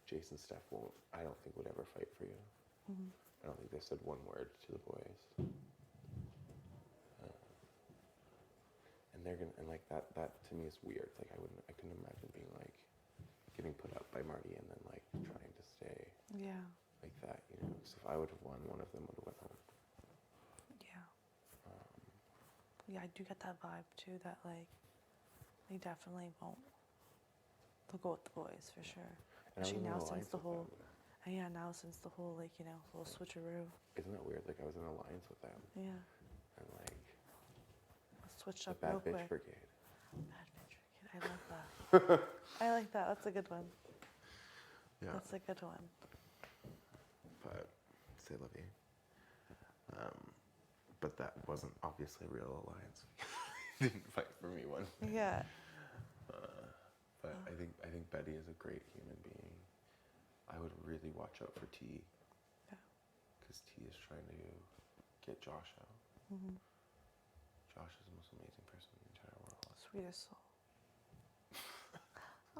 Jason Steph I don't think would ever fight for you. I don't think they said one word to the boys. And they're gonna, and like that to me is weird. Like I couldn't imagine being like getting put up by Marty and then like trying to stay like that, you know, because if I would have won, one of them would have went home. Yeah, I do get that vibe too, that like they definitely won't. They'll go with the boys for sure. And Actually now since the whole like, you know, little switcheroo. Isn't that weird? Like I was in an alliance with them. Yeah. And like switched up the real Bad Bitch quick. Brigade. Bad Bitch Brigade. I love that. I like that. That's a good one. Yeah. That's a good one. But c'est la vie. But that wasn't obviously a real alliance. He didn't fight for me one. Yeah. But I think Betty is a great human being. I would really watch out for T. Yeah. Because T is trying to get Josh out. Josh is the most amazing person in the entire world. Sweetest soul.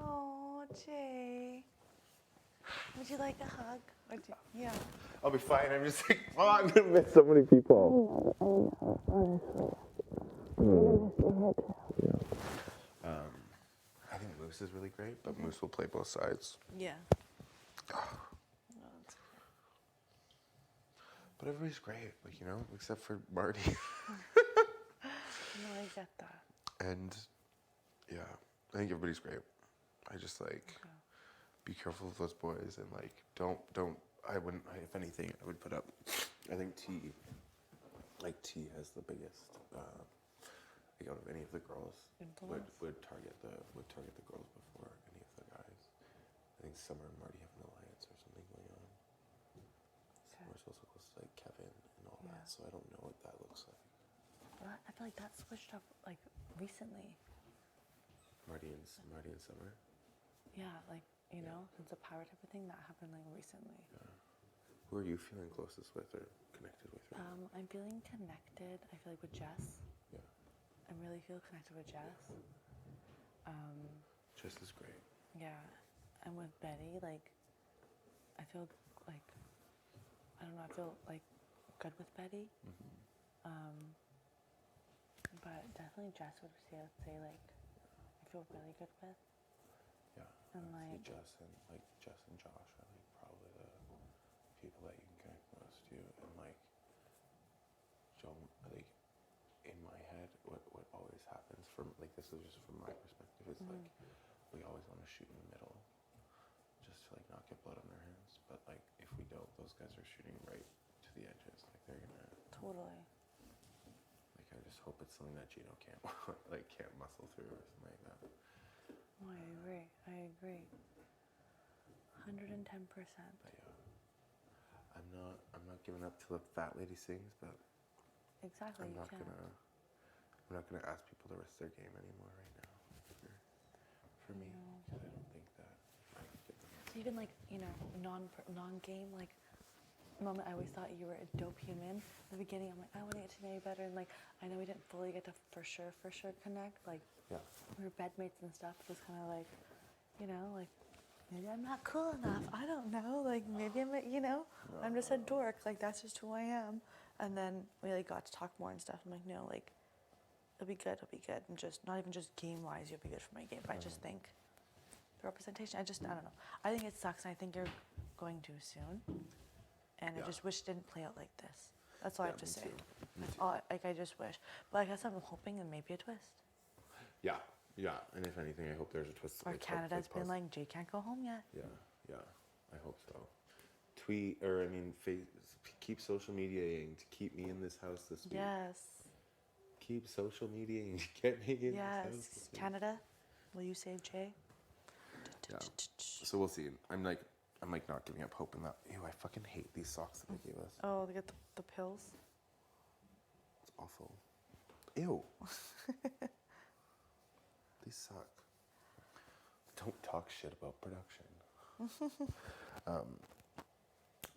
Oh, Jay. Would you like a hug? Yeah. I'll be fine. I'm just like, oh, I'm gonna miss so many people. I know, honestly. I'm gonna miss your head too. I think Moose is really great, but Moose will play both sides. Yeah. But everybody's great, like, you know, except for Marty. No, I get that. And yeah, I think everybody's great. I just like be careful of those boys and like don't. If anything, I would put up. I think T has the biggest. Out of any of the girls would target the girls before any of the guys. I think Summer and Marty have an alliance or something going on. Summer's also close to like Kevin and all that, so I don't know what that looks like. What? I feel like that switched up like recently. Marty and Summer. Yeah, like you know, since the power type of thing that happened like recently. Yeah. Who are you feeling closest with or connected with? Right now? I'm feeling connected. I feel like with Jess. Yeah. I really feel connected with Jess. Jess is great. Yeah, and with Betty, like, I feel like, I don't know, I feel like good with Betty. But definitely Jess would say like, I feel really good with. Yeah. And like Jess and Josh are like probably the people that you can connect most to, and like don't like in my head what always happens from like this is just from my perspective is like we always want to shoot in the middle just to like not get blood on our hands, but like if we don't, those guys are shooting right to the edges, like they're gonna totally. like I just hope it's something that Gino can't can't muscle through or something like that. Oh, I agree. 110%. But yeah, I'm not giving up till the fat lady sings, but Exactly. I'm not gonna ask people to risk their game anymore right now for me, because I don't think that I can get them. So even like, you know, non-game, like, moment, I always thought you were a dope human. In the beginning, I'm like, I want to get to know you better. And like, I know we didn't fully get to for sure connect. Like, we were bedmates and stuff. It was kind of like, you know, like, maybe I'm not cool enough. I don't know. Like, maybe I'm, you know, I'm just a dork. Like, that's just who I am. And then we like got to talk more and stuff. I'm like, no, like, it'll be good. And just, not even just game-wise, you'll be good for my game. But I just think the representation, I don't know. I think it sucks, and I think you're going too soon. And I just wish it didn't play out like this. That's all I have to say. That's all, like, I just wish. But I guess I'm hoping and maybe a twist. Yeah. And if anything, I hope there's a twist. Or Canada's been like, Jay can't go home yet. Yeah. I hope so. Keep social mediating to keep me in this house this week. Yes. Keep social mediating to get me in this house this week. Canada, will you save Jay? Yeah. So we'll see. I'm like not giving up hope in that. Ew, I fucking hate these socks that they gave us. Oh, they get the pills? It's awful. Ew. These suck. Don't talk shit about production.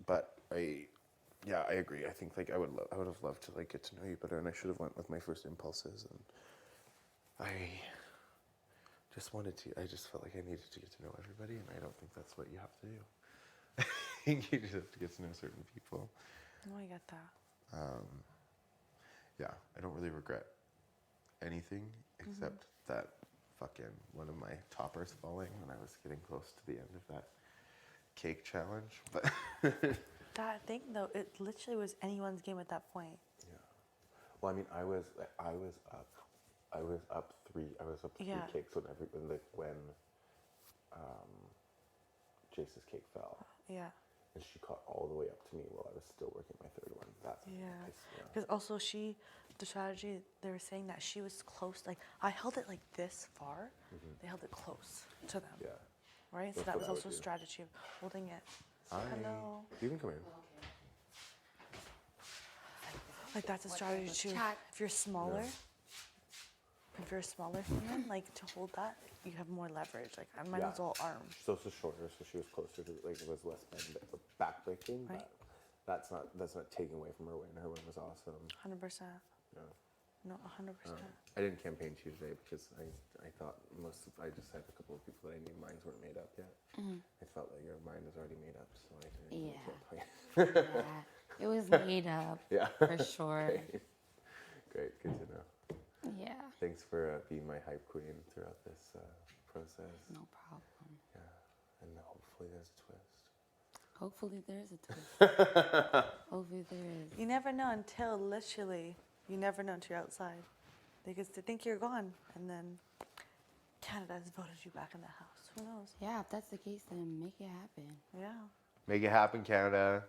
But I agree. I think like I would have loved to like get to know you better, and I should have went with my first impulses, and I just felt like I needed to get to know everybody, and I don't think that's what you have to do. I think you just have to get to know certain people. No, I get that. Yeah, I don't really regret anything except that fucking one of my toppers falling when I was getting close to the end of that cake challenge. But that thing though, it literally was anyone's game at that point. Yeah. Well, I mean, I was up three cakes when Jace's cake fell. Yeah. And she caught all the way up to me while I was still working my third one. That's because also the strategy, they were saying that she was close. Like, I held it like this far. They held it close to them. Yeah. Right? So that was also a strategy of holding it. Hello. You can come in. Like, that's a strategy too. If you're smaller, human, like, to hold that, you have more leverage. Like, mine was all arms. So it's shorter, so she was closer to, like, it was less back-breaking, right. But that's not taking away from her win. Her win was awesome. 100%. Yeah. No, 100%. I didn't campaign Tuesday because I thought I just had a couple of people that I knew minds weren't made up yet. I felt like your mind was already made up, so I didn't campaign. It was made up. Yeah. For sure. Great, good to know. Yeah. Thanks for being my hype queen throughout this process. No problem. Yeah, and hopefully there's a twist. Hopefully there is a twist. Hopefully there is. You never know until you're outside. Because they think you're gone, and then Canada has voted you back in the house. Who knows? Yeah, if that's the case, then make it happen. Yeah. Make it happen, Canada.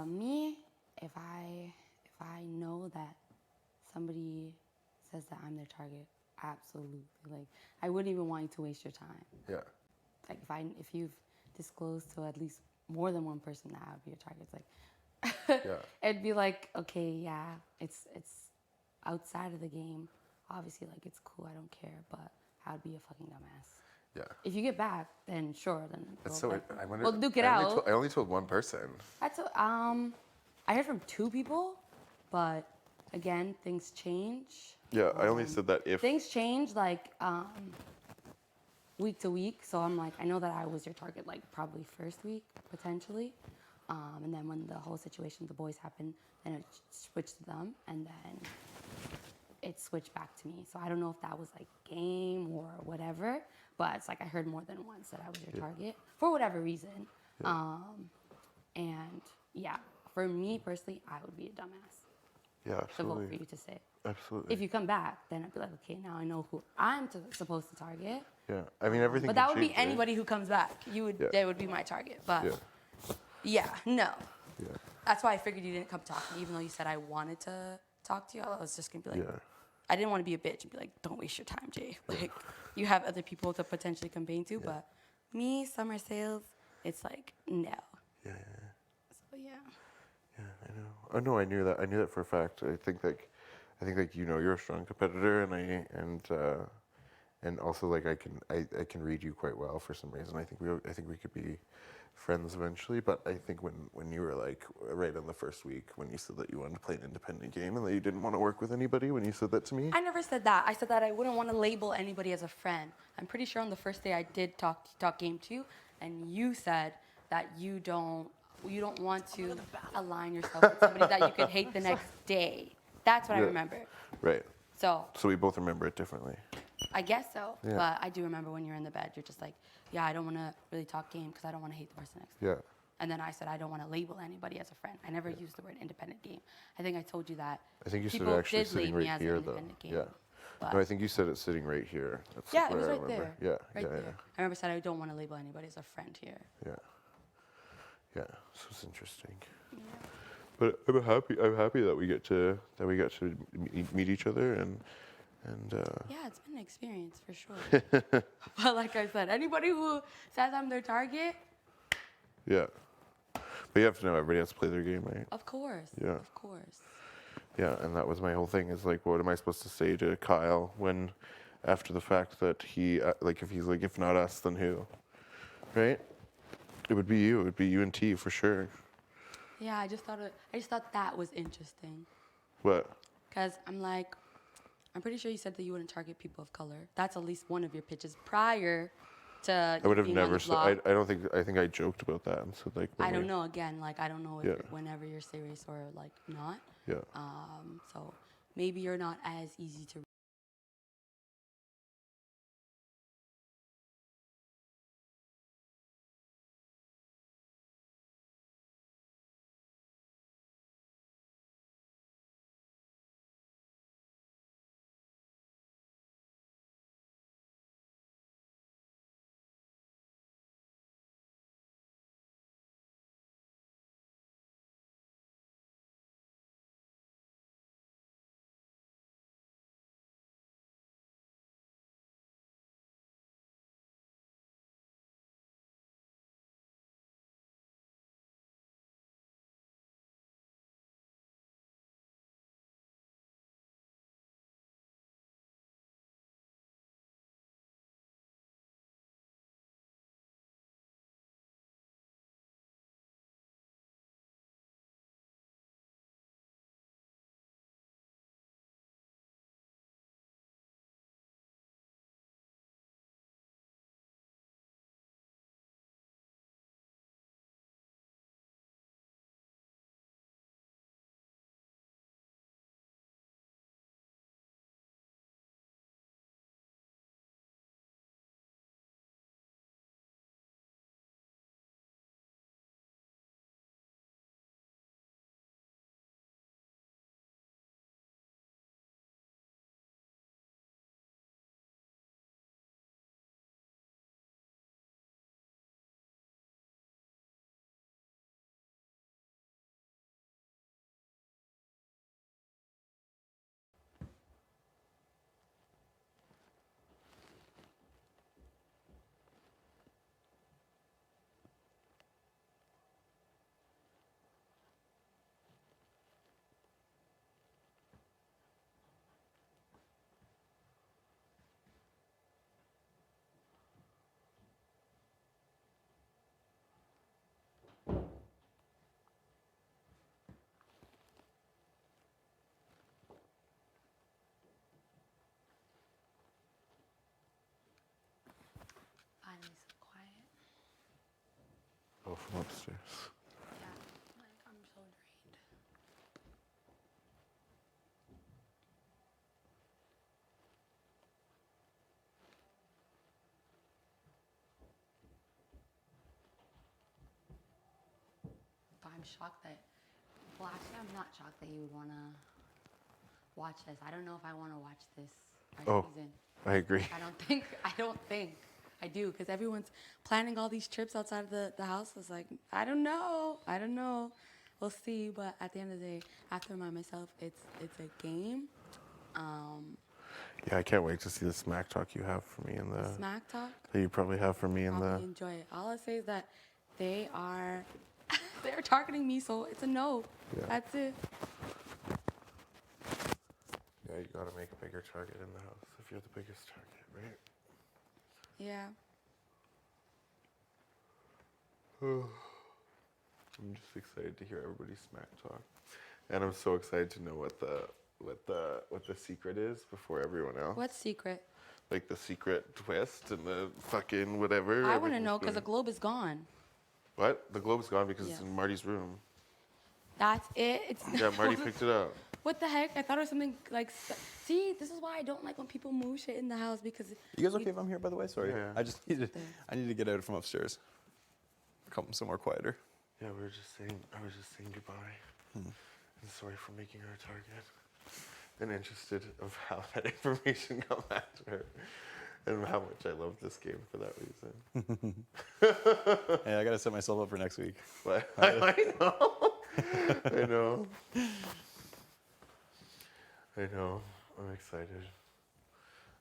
Me, if I know that somebody says that I'm their target, absolutely. Like, I wouldn't even want you to waste your time. Yeah. Like, if you've disclosed to at least more than one person that I would be your target, it's like, it'd be like, okay, yeah, outside of the game, obviously, like, it's cool, I don't care, but I'd be a fucking dumbass. Yeah. If you get back, then sure, then That's we'll, so. like, I wonder. we'll duke it I only out. I only told one person. That's I heard from 2 people, but again, things change. Yeah, I only said that if. Things change like week to week, so I'm like, I know that I was your target like probably first week potentially, and then when the whole situation with the boys happened, then it switched to them, and then it switched back to me. So I don't know if that was like game or whatever, but it's like I heard more than once that I was your target for whatever reason. And yeah, for me personally, I would be a dumbass Yeah, to absolutely. vote for you to say. Absolutely. If you come back, then I'd be like, okay, now I know who I'm supposed to target. Yeah, I mean everything. But can that would be change, right? anybody who comes back. You would, Yeah. they would be my target. But Yeah. yeah, no. Yeah. That's why I figured you didn't come talk to me, even though you said I wanted to talk to you. I was just gonna be like, Yeah. I didn't want to be a bitch and be like, don't waste your time, Jay. Like, you have other people to potentially campaign to, but me, summer sales, it's like no. Yeah. So yeah. Yeah, I know. Oh no, I knew that. I knew that for a fact. I think like you know you're a strong competitor, and also like I can read you quite well for some reason. I think we could be friends eventually. But I think when you were like right on the first week when you said that you wanted to play an independent game and that you didn't want to work with anybody, when you said that to me. I never said that. I said that I wouldn't want to label anybody as a friend. I'm pretty sure on the first day I did talk game to you, and you said that you don't want to align yourself with somebody that you could hate the next day. That's what I remember. Right. So we both remember it differently. I guess so. Yeah. But I do remember when you're in the bed, you're just like, yeah, I don't want to really talk game because I don't want to hate the person next to me. Yeah. And then I said, I don't want to label anybody as a friend. I never used the word independent game. I think I told you that. I think you said people it actually did sitting label me right as an here though. independent game, Yeah. but- No, I think you said it sitting right here. That's Yeah, it where was I right remember. there. Yeah. Right yeah. there. I remember said I don't want to label anybody as a friend here. Yeah. Yeah. So it's interesting. But I'm happy that we get to meet each other and Yeah, it's been an experience for sure. But like I said, anybody who says I'm their target, yeah. But you have to know everybody has to play their game, right? of course. Yeah. Of course. Yeah, and that was my whole thing is like, what am I supposed to say to Kyle when, after the fact that he, like, if he's like, if not us, then who? Right? It would be you. It would be you and T for sure. Yeah, I just thought that was interesting. What? Because I'm pretty sure you said that you wouldn't target people of color. That's at least one of your pitches prior to I would have being on never the said. blog. I don't think. I think I joked about that and said like. I don't know. Again, like I don't know if Yeah. whenever you're serious or like not. Yeah. So maybe you're not as easy to to be so quiet. Oh, from upstairs. Yeah, like I'm so drained. But I'm shocked that, well, actually, I'm not shocked that you would want to watch this. I don't know if I want to watch this our season. I agree. I don't think I do, because everyone's planning all these trips outside of the house. It's like, I don't know. We'll see. But at the end of the day, I have to remind myself it's a game. Yeah, I can't wait to see the smack talk you have for me in the Smack talk? that you probably have for me in Probably enjoy it. All I say is that they are they're targeting me, so it's a no. Yeah. That's it. Yeah, you gotta make a bigger target in the house if you're the biggest target, right? Yeah. I'm just excited to hear everybody's smack talk, and I'm so excited to know what the secret is before everyone else. What secret? Like the secret twist and the fucking whatever. I want to know because the globe is gone. What? The globe's gone because it's Yes. in Marty's room. That's it. Yeah, Marty picked it up. What the heck? I thought it was something like. See, this is why I don't like when people move shit in the house, because. You guys okay if I'm here, by the way? Sorry. Yeah. I need to get out from upstairs. Come somewhere quieter. Yeah, I was just saying goodbye. And sorry for making her a target. And interested of how that information got back to her. And how much I love this game for that reason. Hey, I gotta set myself up for next week. But I know. I know. I know. I'm excited.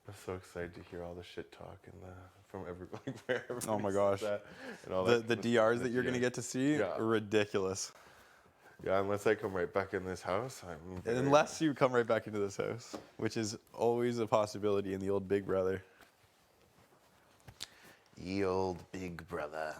I'm so excited to hear all the shit talk and from everybody. Where Oh my gosh. And all The that DRs that you're gonna get to see are ridiculous. Yeah, unless I come right back in this house, Unless you come right back into this house, which is always a possibility in the old Big Brother. Ye old Big Brother.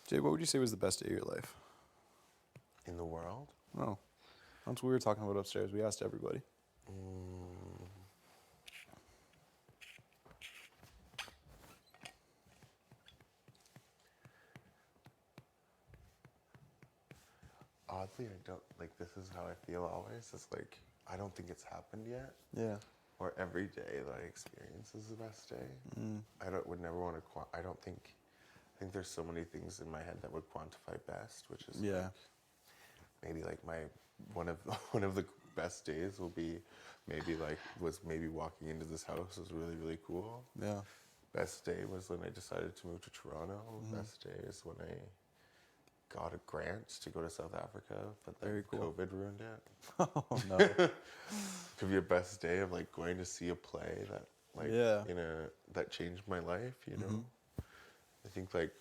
Jay, what would you say was the best day of your life? In the world? No. That's what we were talking about upstairs. We asked everybody. Oddly, I don't, like, this is how I feel always. It's like, I don't think it's happened yet. Yeah. Or every day that I experience is the best day. Would never want to, I think there's so many things in my head that would quantify best, which is Yeah. like, maybe like one of the best days will be maybe walking into this house was really, really cool. Yeah. Best day was when I decided to move to Toronto. Best day is when I got a grant to go to South Africa, but then Very cool. COVID ruined it. Oh no. Could be a best day of like going to see a play that like that changed my life, you know. I think like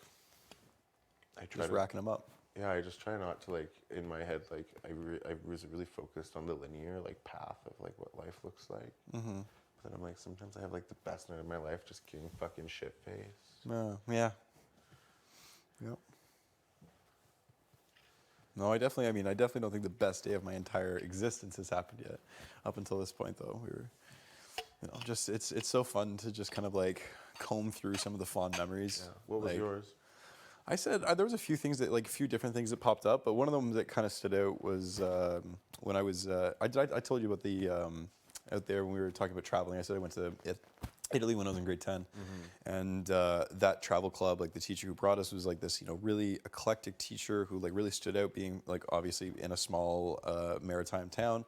I try Just racking them up. Yeah, I just try not to like in my head like I was really focused on the linear like path of like what life looks like. But then I'm like sometimes I have like the best night of my life just getting fucking shit faced. Yeah. Yep. No, I definitely don't think the best day of my entire existence has happened yet. Up until this point, though, we were, just it's so fun to just kind of like comb through some of the fond memories. Yeah. What was yours? I said there was a few things that, like, a few different things that popped up, but one of them that kind of stood out was when I was. I told you about the out there when we were talking about traveling. I said I went to Italy when I was in grade 10, and that travel club, like the teacher who brought us was like this, really eclectic teacher who like really stood out, being like obviously in a small maritime town.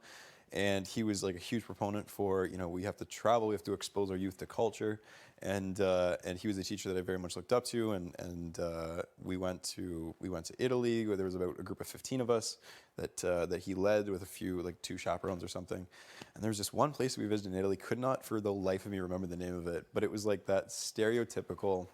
And he was like a huge proponent for, we have to travel, we have to expose our youth to culture. And he was a teacher that I very much looked up to. And we went to Italy, where there was about a group of 15 of us that he led with a few, like 2 chaperones or something. And there was this one place we visited in Italy, could not for the life of me remember the name of it, but it was like that stereotypical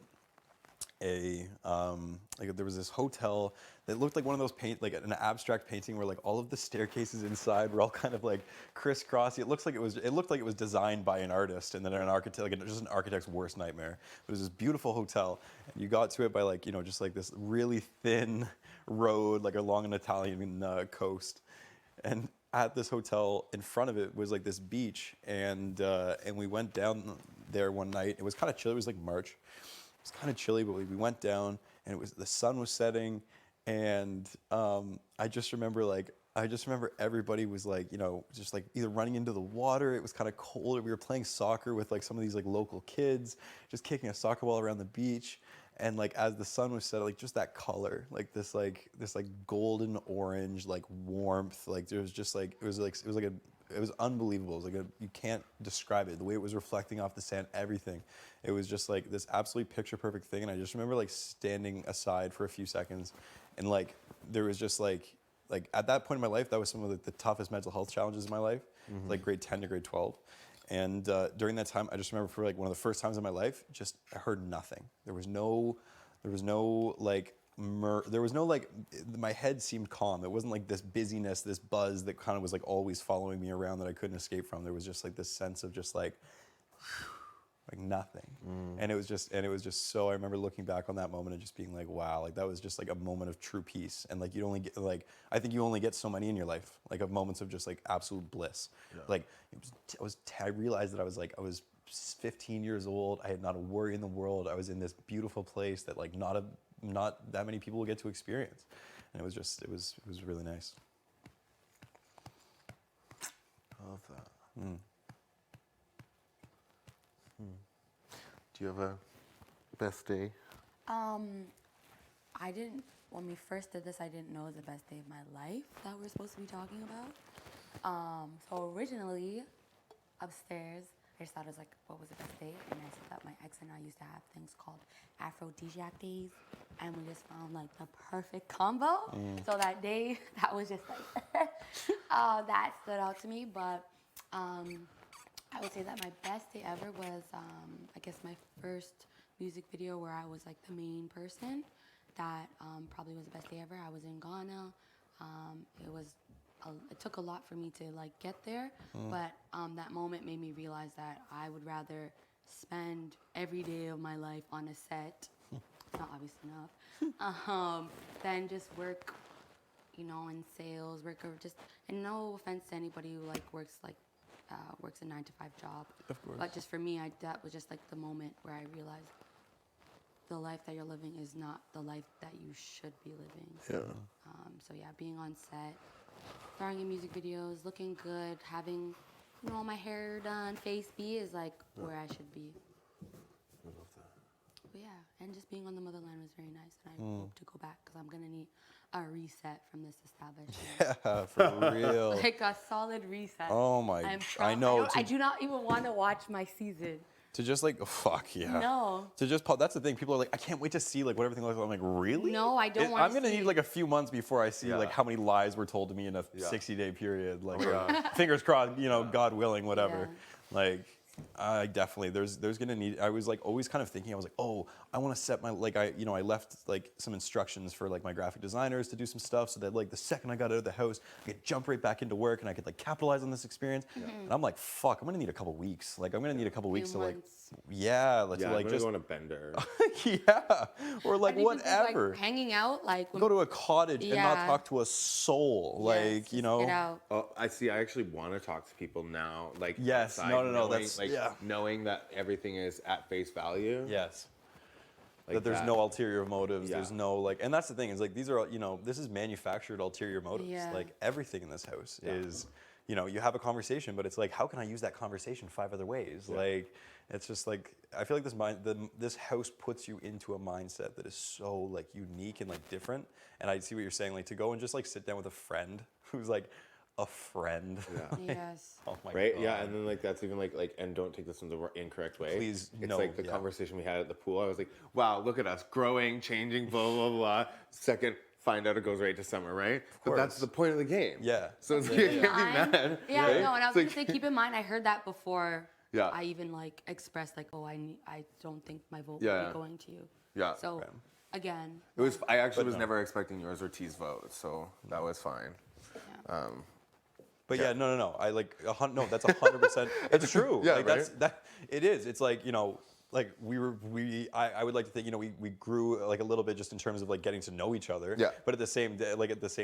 there was this hotel that looked like one of those like an abstract painting where like all of the staircases inside were all kind of like crisscrossy. It looked like it was designed by an artist and then an architect, like just an architect's worst nightmare. It was this beautiful hotel, and you got to it by like just like this really thin road like along an Italian coast, and at this hotel in front of it was like this beach, and we went down there one night. It was kind of chilly. It was like March. It was kind of chilly, but we went down, and the sun was setting, and I just remember everybody was like, just like either running into the water. It was kind of cold. We were playing soccer with like some of these like local kids, just kicking a soccer ball around the beach. And like as the sun was setting, like just that color, like this golden orange, like warmth, like there was just like it was unbelievable. It was like you can't describe it. The way it was reflecting off the sand, everything. It was just like this absolutely picture perfect thing. And I just remember like standing aside for a few seconds, and like there was just like at that point in my life, that was some of the toughest mental health challenges in my life, like grade 10 to grade 12. And during that time, I just remember for like one of the first times in my life, just I heard nothing. There was no like my head seemed calm. It wasn't like this busyness, this buzz that kind of was like always following me around that I couldn't escape from. There was just like this sense of just like nothing. And it was just so, I remember looking back on that moment and just being like, wow, like that was just like a moment of true peace. And like you only get like, I think you only get so many in your life, like of moments of just like absolute bliss. Yeah. Like I realized that I was 15 years old. I had not a worry in the world. I was in this beautiful place that like not that many people will get to experience. And it was really nice. I love that. Do you have a best day? I didn't, when we first did this, I didn't know it was the best day of my life that we're supposed to be talking about. So originally, upstairs, I just thought it was like, what was the best day? And I said that my ex and I used to have things called aphrodisiac days, and we just found like the perfect combo. So that day, that was just like, that stood out to me. But I would say that my best day ever was, I guess, my first music video where I was like the main person. That probably was the best day ever. I was in Ghana. It took a lot for me to like get there, but that moment made me realize that I would rather spend every day of my life on a set, not obvious enough, than just work, in sales, work or just. And no offense to anybody who like works a 9-to-5 job. Of course. But just for me, that was just like the moment where I realized the life that you're living is not the life that you should be living. Yeah. So yeah, being on set, starring in music videos, looking good, having all my hair done, face be is like where I should be. I love that. But yeah, and just being on the motherland was very nice, and I hope to go back because I'm gonna need a reset from this establishment. Yeah, for real. Like a solid reset. Oh my, I know. I do not even want to watch my season. To just like, fuck yeah. No. To just, that's the thing. People are like, I can't wait to see like what everything looks like. I'm like, really? No, I don't want to I'm gonna need like a few months before I see like how many lies were told to me in a 60-day period. Like, fingers crossed, God willing, whatever. Yeah. Like, I definitely, there's gonna need, I was like always kind of thinking, I was like, oh, I want to set my, like I left like some instructions for like my graphic designers to do some stuff so that like the second I got out of the house, I could jump right back into work and I could like capitalize on this experience. And I'm like, fuck, I'm gonna need a couple weeks. Like I'm gonna need a couple weeks to like, I'm gonna go on a bender. Yeah, or like whatever. Like hanging out, like go to a cottage and not talk to a soul. Like, Get out. Oh, I see. I actually want to talk to people now. Like, yes, outside, no, knowing, that's like knowing that everything is at face value. Yes. Like that there's no ulterior motives. There's no like, and that's the thing is like these are this is manufactured ulterior motives. Yeah. Like everything in this house is, you have a conversation, but it's like, how can I use that conversation 5 other ways? Yeah. Like, it's just like, I feel like this house puts you into a mindset that is so like unique and like different. And I see what you're saying, like to go and just like sit down with a friend who's like a friend. Yeah. Yes. Oh my right? God. Yeah, and then like that's even like, and don't take this in the incorrect way. Please, it's no. like the conversation we had at the pool. I was like, wow, look at us growing, changing, blah blah blah. Second, find out it goes right to summer, right? But that's the point of the game. Yeah. So it's, you can't be mad. Yeah, right? no, and I was It's gonna say, keep in mind, I heard that before. Yeah. I even like expressed like, oh, I don't think my vote Yeah. will be going to you. Yeah. So again, It was. I actually was never expecting yours or T's vote, so that was fine. But yeah, no. I like no. That's 100%. It's true. Yeah, like, right? That it is. It's like like I would like to think we grew like a little bit just in terms of like getting to know each other. Yeah. But at the same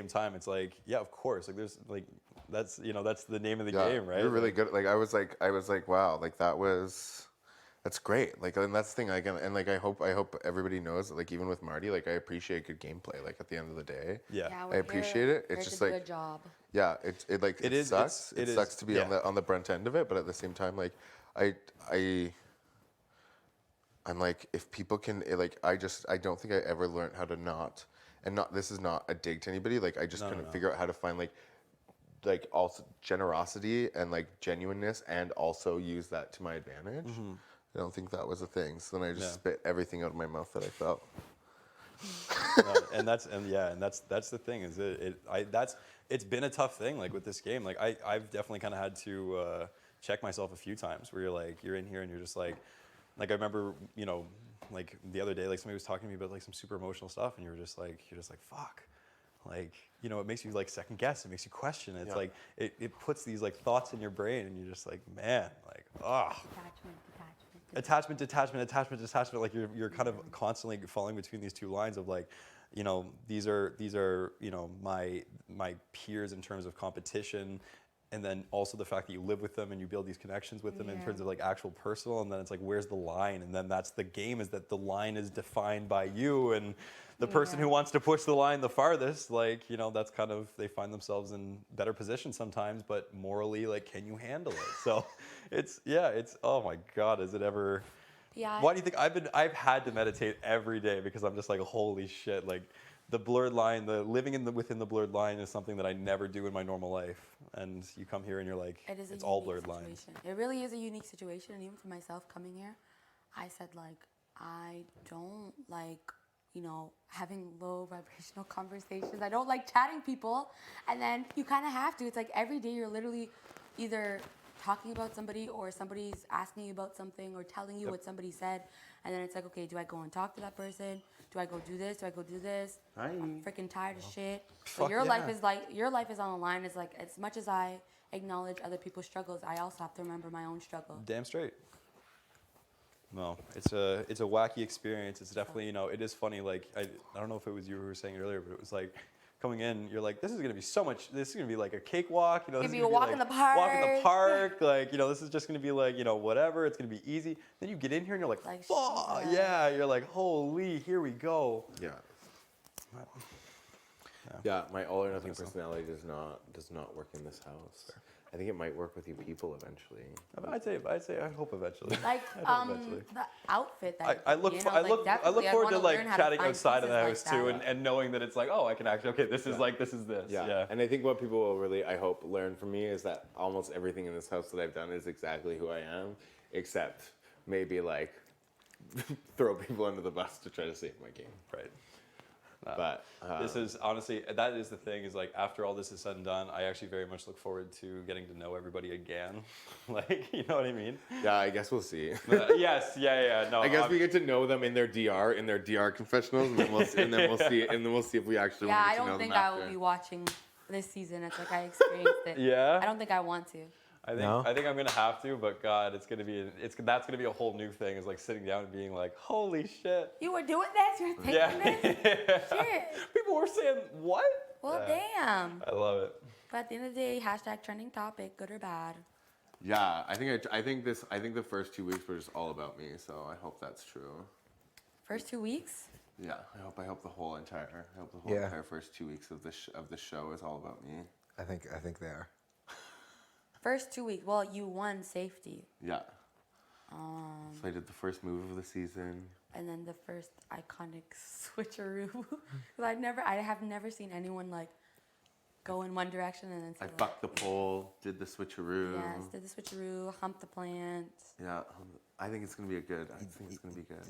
time, it's like of course, like there's like that's that's the name of the game, right? You're really good. Like I was like, wow, like that's great. Like, and that's the thing. Like, and like I hope everybody knows that, like, even with Marty, like I appreciate good gameplay. Like at the end of the day, I appreciate it. It's just like good job. Yeah, it sucks. It sucks to be on the brunt end of it, but at the same time, like I'm like, if people can, like, I don't think I ever learned how to not, this is not a dig to anybody. Like, I just couldn't figure out how to find like also generosity and like genuineness, and also use that to my advantage. I don't think that was a thing. So then I just spit everything out of my mouth that I felt. And that's the thing is it's been a tough thing like with this game. Like I've definitely kind of had to check myself a few times where you're in here and you're just like I remember like the other day, like somebody was talking to me about like some super emotional stuff, and you're just like fuck, like it makes you like second guess, it makes you question. It's like it puts these like thoughts in your brain, and you're just like, man, like attachment, detachment. Like you're kind of constantly falling between these two lines of like, these are my peers in terms of competition, and then also the fact that you live with them and you build these connections with them in terms of like actual personal, and then it's like, where's the line? And then that's the game, is that the line is defined by you, and the person who wants to push the line the farthest, like, that's kind of, they find themselves in better positions sometimes, but morally, like, can you handle it? So it's, oh my God, is it ever, why do you think I've had to meditate every day, because I'm just like, holy shit, like the blurred line, the living within the blurred line is something that I never do in my normal life. And you come here and you're like, it's all blurred lines. It really is a unique situation. And even for myself coming here, I said like, I don't like, having low vibrational conversations. I don't like chatting people. And then you kind of have to. It's like every day you're literally either talking about somebody, or somebody's asking you about something, or telling you what somebody said. And then it's like, okay, do I go and talk to that person? Do I go do this? Do I go do this? I'm freaking tired of shit. So your life is on the line. It's like, as much as I acknowledge other people's struggles, I also have to remember my own struggle. Damn straight. No, it's a wacky experience. It's definitely, it is funny. Like, I don't know if it was you who were saying it earlier, but it was like, coming in, you're like, this is gonna be like a cakewalk, It's gonna be a walk in the park. Walk in the park, like, this is just gonna be like, whatever, it's gonna be easy. Then you get in here and you're like, fuck, yeah, you're like, holy, here we go. Yeah, my all or nothing personality does not work in this house. I think it might work with you people eventually. I'd say I hope eventually. Like the outfit that I look forward to like chatting outside of the house too, and knowing that it's like, oh, I can actually, this is this. Yeah. And I think what people will really, I hope, learn from me is that almost everything in this house that I've done is exactly who I am, except maybe like throw people under the bus to try to save my game. Right. But this is honestly, that is the thing, is like, after all this is said and done, I actually very much look forward to getting to know everybody again. Like, you know what I mean? Yeah, I guess we'll see. Yes, yeah. No, I guess we get to know them in their DR confessionals, and then we'll see, and then we'll see if we actually want to get to know them after. I don't think I will be watching this season. It's like I experienced it. Yeah. I don't think I want to. I think I'm gonna have to, but God, that's gonna be a whole new thing. Is like sitting down and being like, holy shit. You were doing this? You were thinking this? Shit. People were saying what? Well, damn. I love it. But at the end of the day, # trending topic, good or bad. Yeah, I think the first 2 weeks were just all about me, so I hope that's true. First 2 weeks? Yeah, I hope the whole entire first 2 weeks of the show is all about me. I think they are. First 2 weeks. Well, you won safety. Yeah. So I did the first move of the season. And then the first iconic switcheroo. I have never seen anyone like go in one direction and then say, I fucked the pole, did the switcheroo. Yes, did the switcheroo, humped the plant. Yeah, I think it's gonna be good.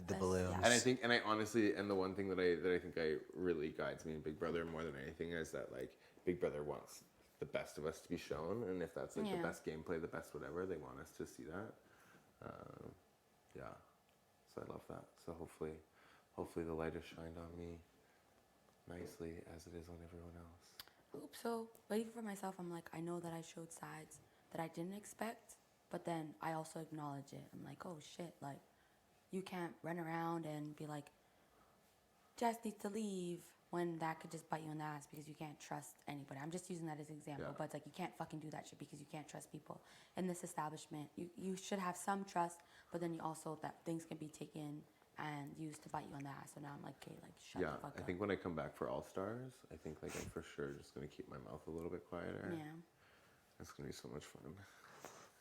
The balloons. And I honestly, the one thing that I think really guides me in Big Brother more than anything is that like Big Brother wants the best of us to be shown, and if that's like the best gameplay, the best whatever, they want us to see that. So I love that. So hopefully hopefully the light is shined on me nicely as it is on everyone else. Hope so. But even for myself, I'm like, I know that I showed sides that I didn't expect, but then I also acknowledge it. I'm like, oh shit, like, you can't run around and be like, Jess needs to leave, when that could just bite you in the ass because you can't trust anybody. I'm just using that as an example, but it's like, you can't fucking do that shit because you can't trust people. In this establishment, you should have some trust, but then you also, that things can be taken and used to bite you in the ass. So now I'm like, okay, like, shut the fuck up. I think when I come back for All Stars, I think like I'm for sure just gonna keep my mouth a little bit quieter. Yeah. It's gonna be so much fun.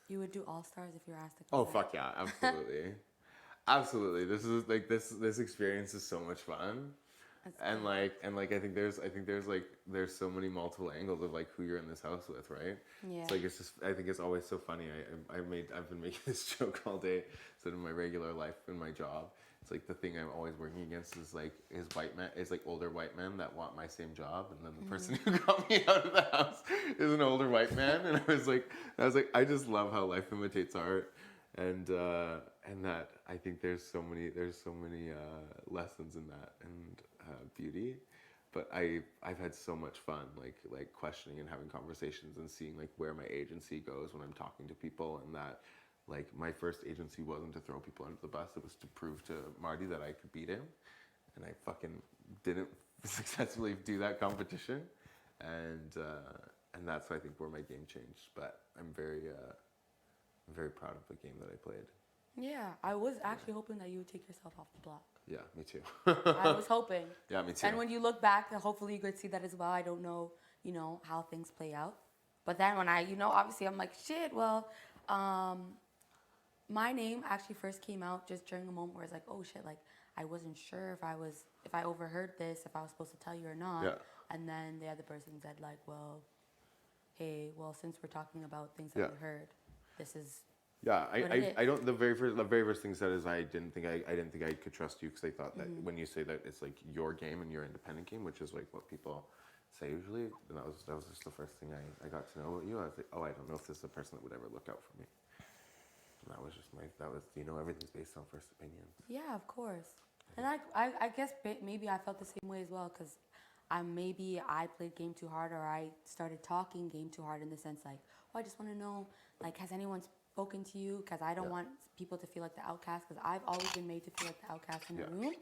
You would do All Stars if you were asked to come Oh back? fuck yeah, absolutely. Absolutely. This is like this experience is so much fun. And like I think there's so many multiple angles of like who you're in this house with, right? Yeah. It's like, it's just, I think it's always so funny. I've been making this joke all day. So in my regular life, in my job, it's like the thing I'm always working against is like older white men that want my same job, and then the person who got me out of the house is an older white man. And I was like, I just love how life imitates art, and that I think there's so many lessons in that, and beauty. But I've had so much fun like questioning and having conversations and seeing like where my agency goes when I'm talking to people, and that like my first agency wasn't to throw people under the bus, it was to prove to Marty that I could beat him, and I fucking didn't successfully do that competition, and that's I think where my game changed. But I'm very proud of the game that I played. Yeah, I was actually hoping that you would take yourself off the block. Yeah, me too. I was hoping. Yeah, me too. And when you look back, hopefully you could see that as well. I don't know, how things play out. But then when I, obviously I'm like, shit, well, my name actually first came out just during a moment where it's like, oh shit, like I wasn't sure if I overheard this, if I was supposed to tell you or not. Yeah. And then the other person said like, well, hey, well, since we're talking about things that we heard, this is. Yeah, I don't. The very first thing said is I didn't think I could trust you, because I thought that when you say that it's like your game and your independent game, which is like what people say usually, and that was just the first thing I got to know about you. I was like, oh, I don't know if this is a person that would ever look out for me. And that was everything's based on first opinions. Yeah, of course. And I guess maybe I felt the same way as well, because maybe I played game too hard, or I started talking game too hard in the sense like, oh, I just want to know, like, has anyone spoken to you? Because I don't want people to feel like the outcast, because I've always been made to feel like the outcast in the room.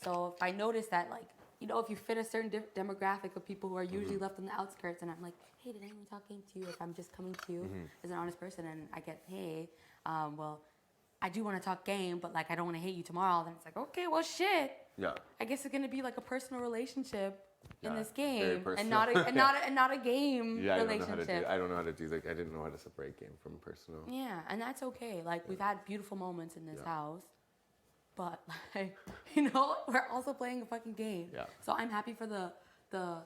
So if I notice that, like, if you fit a certain demographic of people who are usually left on the outskirts, and I'm like, hey, did anyone talking to you? If I'm just coming to you as an honest person, and I get, hey, well, I do want to talk game, but like I don't want to hate you tomorrow, then it's like, okay, well, shit. Yeah. I guess it's gonna be like a personal relationship in this game, very and not a game relationship. I don't know how to do like, I didn't know how to separate game from personal. Yeah, and that's okay. Like we've had beautiful moments in this house, but like we're also playing a fucking game. Yeah. So I'm happy for the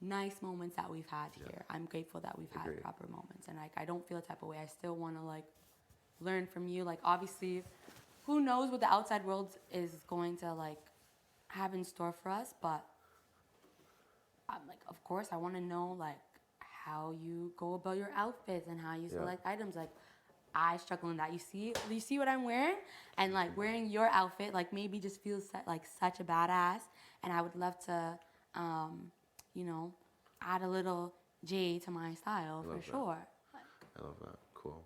nice moments that we've had here. I'm grateful that we've had proper moments, and like I don't feel a type of way. I still want to like learn from you. Like obviously, who knows what the outside world is going to like have in store for us, but I'm like, of course, I want to know like how you go about your outfits and how you select items. Like I struggle in that. You see what I'm wearing, and like wearing your outfit like maybe just feels like such a badass, and I would love to add a little J to my style for sure. I love that. Cool.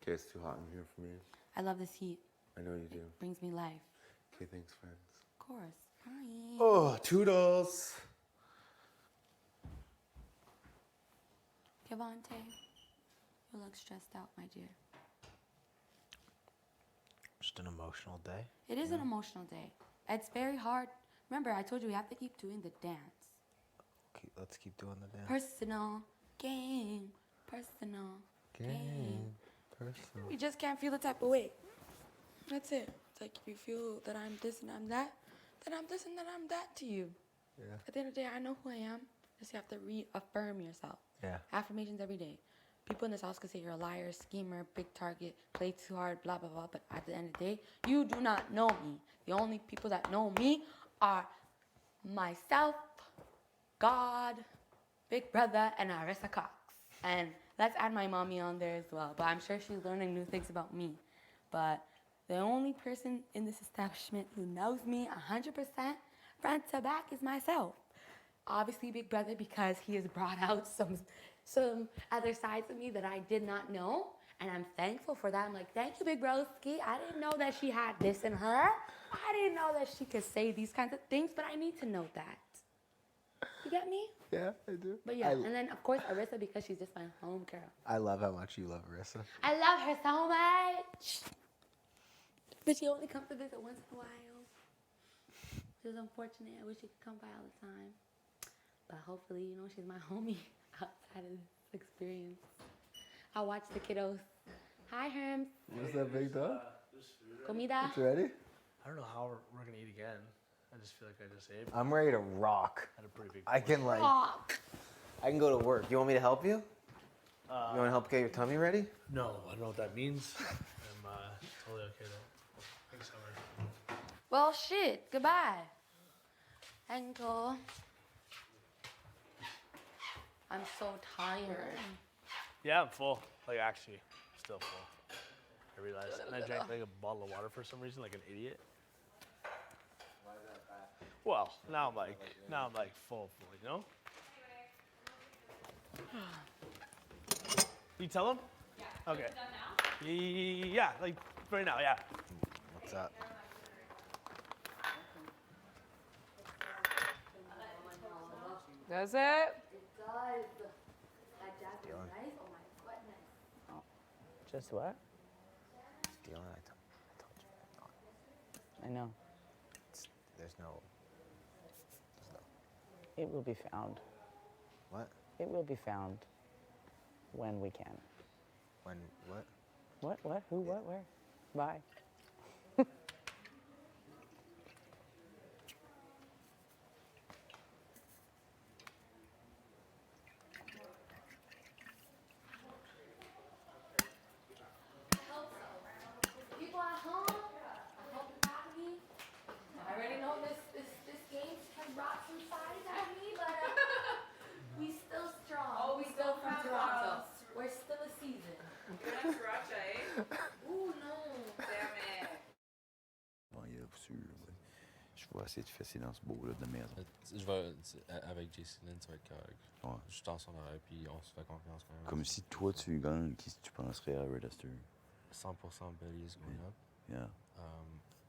Okay, it's too hot in here for me. I love this heat. I know you do. It brings me life. Okay, thanks, friends. Of course. Bye. Oh, toodles. Kevante, you look stressed out, my dear. Just an emotional day. It is an emotional day. It's very hard. Remember, I told you we have to keep doing the dance. Let's keep doing the dance. Personal game. Personal game. Personal. We just can't feel the type of way. That's it. It's like if you feel that I'm this and I'm that, then I'm this and then I'm that to you. Yeah. At the end of the day, I know who I am. Just you have to reaffirm yourself. Yeah. Affirmations every day. People in this house can say you're a liar, schemer, big target, play too hard, blah, blah, blah. But at the end of the day, you do not know me. The only people that know me are myself, God, Big Brother, and Arissa Cox. And let's add my mommy on there as well. But I'm sure she's learning new things about me. But The only person in this establishment who knows me 100% front to back is myself. Obviously, Big Brother, because he has brought out some other sides of me that I did not know, and I'm thankful for that. I'm like, thank you, Big Broski. I didn't know that she had this in her. I didn't know that she could say these kinds of things, but I need to know that. You get me? Yeah, I do. But yeah, and then of course Arissa, because she's just my home girl. I love how much you love Arissa. I love her so much. But she only comes to visit once in a while. Which is unfortunate. I wish she could come by all the time. But hopefully, you know, she's my homie outside of this experience. I'll watch the kiddos. Hi, Herms. What's that big dog? Comida. It's ready? I don't know how we're gonna eat again. I just feel like I just ate. I'm ready to rock. Had a pretty big. I can like. Rock. I can go to work. You want me to help you? You want to help get your tummy ready? No, I don't know what that means. I'm totally okay though. Thanks, Summer. Well, shit. Goodbye. Uncle. I'm so tired. Yeah, I'm full. Like actually, still full. I realized, and I drank like a bottle of water for some reason, like an idiot. Well, now I'm like full, you know? You tell him? Yeah. Okay. Yeah, like right now, yeah. What's up? Does it? It does. That jasmine rice, oh my goodness. Just what? Dylan, I told you. I know. There's no. It will be found. What? It will be found when we can. When what? What? Who? What? Where? Bye. People at home, I hope you're happy. I already know this game has brought some sides at me, but we still strong. Oh, we still from have Toronto. We're still a season. You're not Sriracha, eh? Ooh, no. Damn it. Bon, il y a sûr. Je vais essayer de fesser dans ce beau-là de maison. Je vais, avec J.C. ça va être correct. Ouais. Je tends son oreille, puis on se fait confiance quand même. Comme si toi tu gagnes, qui tu penserais à Red Aster? 100% Belly is going up. Yeah.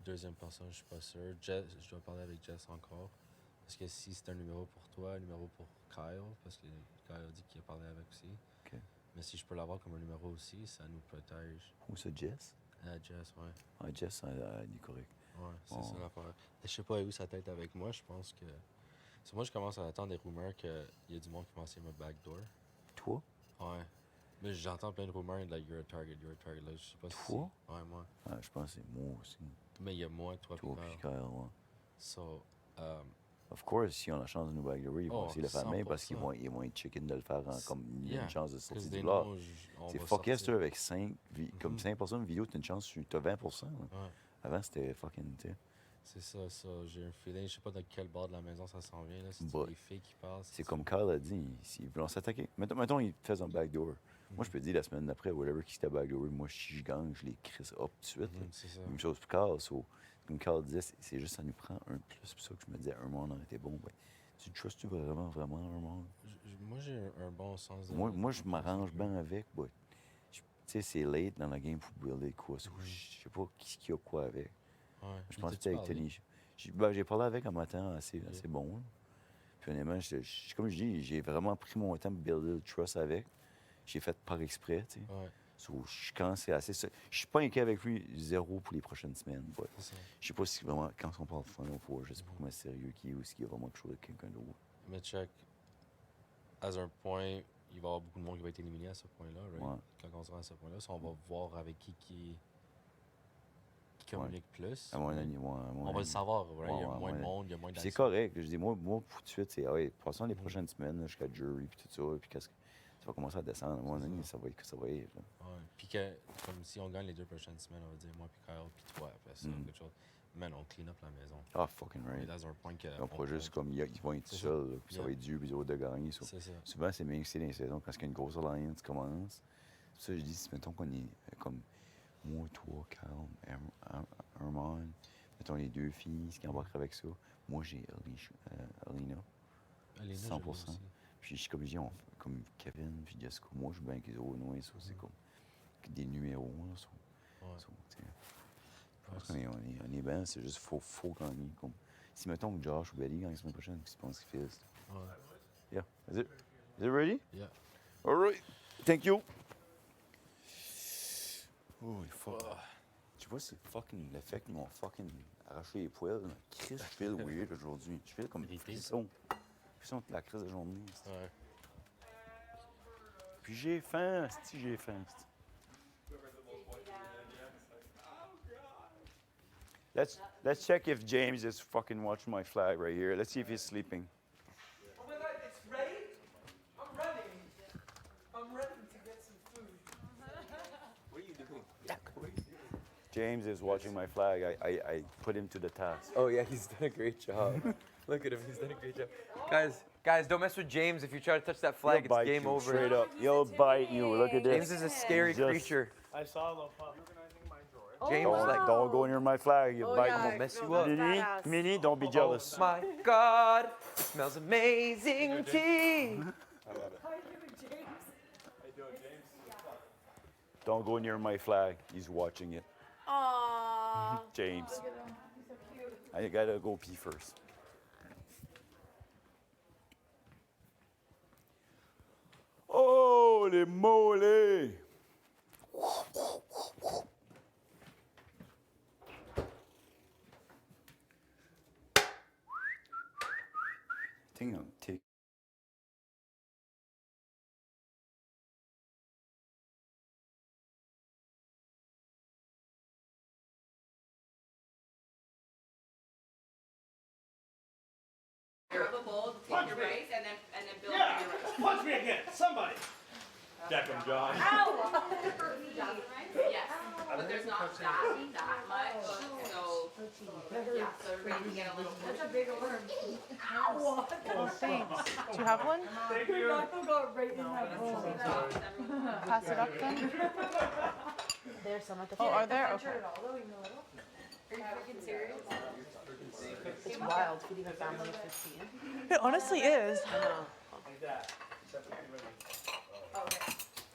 Deuxième personne, je suis pas sûr. Jess, je dois parler avec Jess encore. Parce que si c'est un numéro pour toi, un numéro pour Kyle, parce que Kyle a dit qu'il a parlé avec aussi. OK. Mais si je peux l'avoir comme un numéro aussi, ça nous protège. Où ça, Jess? Jess, ouais. Ah, Jess, elle est correct. Ouais, c'est ça l'affaire. Je sais pas où ça tête avec moi, je pense que. C'est moi, je commence à attendre des rumeurs qu'il y a du monde qui va essayer me backdoor. Toi? Ouais. Mais j'entends plein de rumeurs, like, you're a target. Là, je sais pas si. Toi? Ouais, moi. Ah, je pense que c'est moi aussi. Mais il y a moi, toi, puis Kyle, ouais. So, of course, si on a la chance de nous backdoor, ils vont essayer de le faire même parce qu'ils 100%. vont être chicken de le faire comme une chance de sortir du they lot. know C'est va fuck yes, sortir. avec 5, comme 5% de vidéo, t'as une chance, t'as 20%. Là. Ouais. Avant, c'était fucking, tu sais. C'est ça. J'ai un feeling, je sais pas dans quel bord de la maison ça s'en vient, là. Si But c'est des filles qui passent. C'est comme Carl a dit, s'ils veulent s'attaquer. Mettons, ils te font un backdoor. Moi, je peux te dire la semaine d'après, whatever qui s'était backdoor, moi, si je gagne, je les crisse up tout de suite. là. C'est ça. Même chose pour Carl. Comme Carl disait, c'est juste, ça nous prend un plus. C'est pour ça que je me disais, un monde aurait été bon. Ben, tu trustes-tu vraiment un monde? Moi, j'ai un bon sens de. Moi je m'arrange bien avec. Tu sais, c'est late dans la game pour builder quoi. Je sais pas qui a quoi avec. Ouais. Je pense que T'as-tu avec parlé? Tony. J'ai parlé avec un matin assez bon. Là. Puis honnêtement, comme je dis, j'ai vraiment pris mon temps pour builder le trust avec. J'ai fait par exprès, tu sais. Ouais. Je commence assez. Je suis pas inquiet avec lui, zéro pour les prochaines semaines. Je sais pas si vraiment, quand on parle de Final Four, je sais pas comment sérieux qu'il est ou s'il y a vraiment quelque chose avec quelqu'un d'autre. Mais check, à un point, il va y avoir beaucoup de monde qui va être éliminé à ce point-là, right? Ouais. Quand on sera à ce point-là, on va voir avec qui communique plus. À mon avis, on va le savoir, right? Il y a moins de monde, il y a moins Puis d'action. c'est correct. Je dis, moi, pour tout de suite, c'est, passons les prochaines semaines là, jusqu'à jury, puis tout ça, puis qu'est-ce que ça va commencer à descendre. À mon avis, ça va être. Ouais. Puis comme si on gagne les 2 prochaines semaines, on va dire moi, puis Kyle, puis toi, après ça, quelque chose. Man, on clean up la maison. Ah, fucking right. Et dans un point que. Ils vont pas juste comme, ils vont être seuls, là, puis ça va être dur, puis ils autres de gagner. C'est ça. Souvent, c'est bien que c'est dans les saisons, quand il y a une grosse alliance qui commence. C'est pour ça que je dis, mettons qu'on est comme. moi, toi, Carl, Herman, mettons les deux filles, ce qui embarquerait avec ça. Moi, j'ai Alina, Alina, 100%. j'aime aussi. Puis, comme je dis, comme Kevin, puis Jessica, moi, je suis bien avec les Aunois, ça, c'est comme des numéros, là, ça. Ouais. Ça, je pense qu'on est bien, c'est juste faut gagner. Comme, si, mettons, Josh ou Betty gagnent la semaine prochaine, qu'est-ce que tu penses qu'ils font? Ouais. Yeah. Is it ready? Yeah. All right. Thank you. Oh, fuck. Tu vois, c'est fucking l'effet qu'ils m'ont fucking arraché les poils. Là. Chris, je feel weird aujourd'hui. Je feel comme frisson. Frisson de la crise de journée. Ouais. Puis j'ai faim, j'ai faim. Let's check if James is fucking watching my flag right here. Let's see if he's sleeping. Oh my God, it's ready? I'm running. I'm running to get some food. What are you doing? James is watching my flag. I put him to the task. Oh yeah, he's done a great job. Look at him, he's done a great job. Guys, don't mess with James. If you try to touch that flag, He'll it's bite game you, over. Straight up. He'll bite you. Look at this. James is a scary creature. I saw a little pup. James was like, don't go near my flag. You'll bite yeah, me. mess you up. Minnie, don't be jealous. Oh my God, smells amazing tea. Don't go near my flag. He's watching it. Aww. James. Look at him. He's so cute. I gotta go pee first. Holy moly! I think I'll take. Grab a bowl, take your rice, and then build Yeah! your rice. Punch me again! Somebody! Deck him, John. Ow! Yes. But there's not that much, so yeah, so we need to get a little bit. That's a big worm. Ow! Oh, thanks. Do you have one? Thank you. got right in my bowl. Pass it up then. There's some at the Oh, front. are there? Okay. Are you freaking serious? It's wild feeding a family of 15. It honestly is. I know.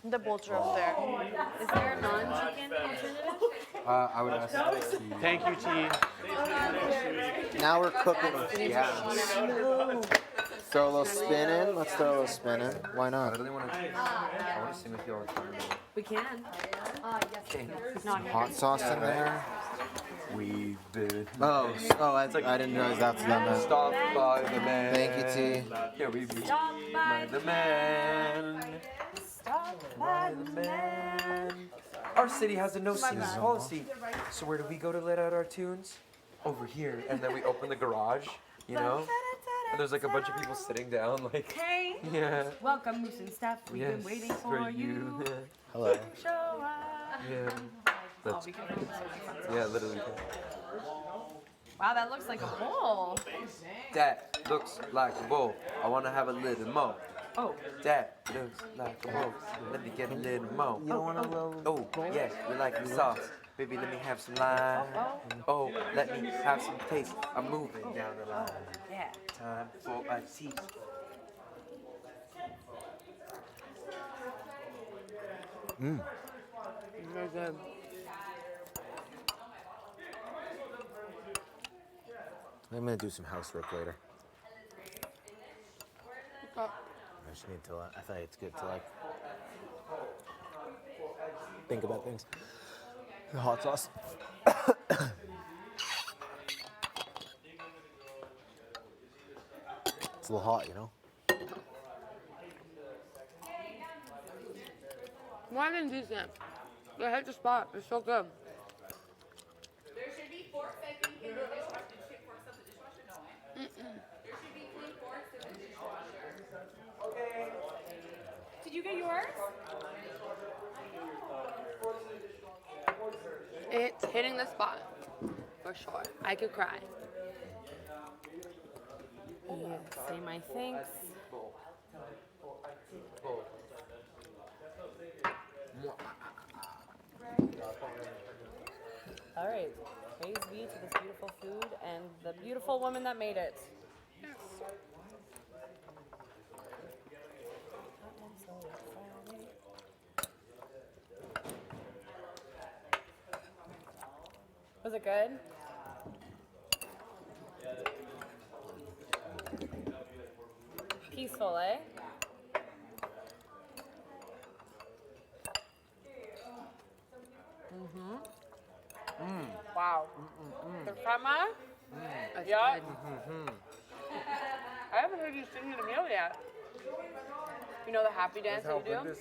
The bowls are over there. Is there a non-chicken alternative? I would ask. Thank you, T. Now we're cooking with gas. Throw a little spin in. Let's throw a little spin in. Why not? I really want to. I want to sing with you all the time. We can. Yes. Not here. Hot sauce in there. We've been. Oh, I didn't realize that's the man. Stop by the man. Thank you, T. Yeah, we've been Stop by the man. Stop by the man. Our city has a no seats policy. So where do we go to let out our tunes? Over here. And then we open the garage, you know? And there's like a bunch of people sitting down, like. Hey. Yeah. Welcome, Moose and Steph. We've been waiting for you. Yeah. Hello. Show up. Yeah. That's, yeah, literally. Wow, that looks like a bowl. That looks like a bowl. I want to have a little more. Oh. That looks like a bowl. Let me get a little more. You don't want a little. Oh, yeah, you like the sauce. Baby, let me have some lime. Oh, let me have some taste. I'm moving down the line. Yeah. Time for a tea. Mmm. Very good. I'm gonna do some housework later. I just need to. I thought it's good to like think about things. The hot sauce. It's a little hot, you know. More than decent. They hit the spot. It's so good. There should be forks, I think, in the dishwasher. Did you get forks out the dishwasher? No, eh? There should be clean forks in the dishwasher. Okay. Did you get yours? It's hitting the spot. For sure. I could cry. Yeah, say my thanks. All right. Praise be to this beautiful food and the beautiful woman that made it. Was it good? Peaceful, eh? Wow. The crema? Yeah. I haven't heard you sing in a meal yet. You know the happy dance that you do?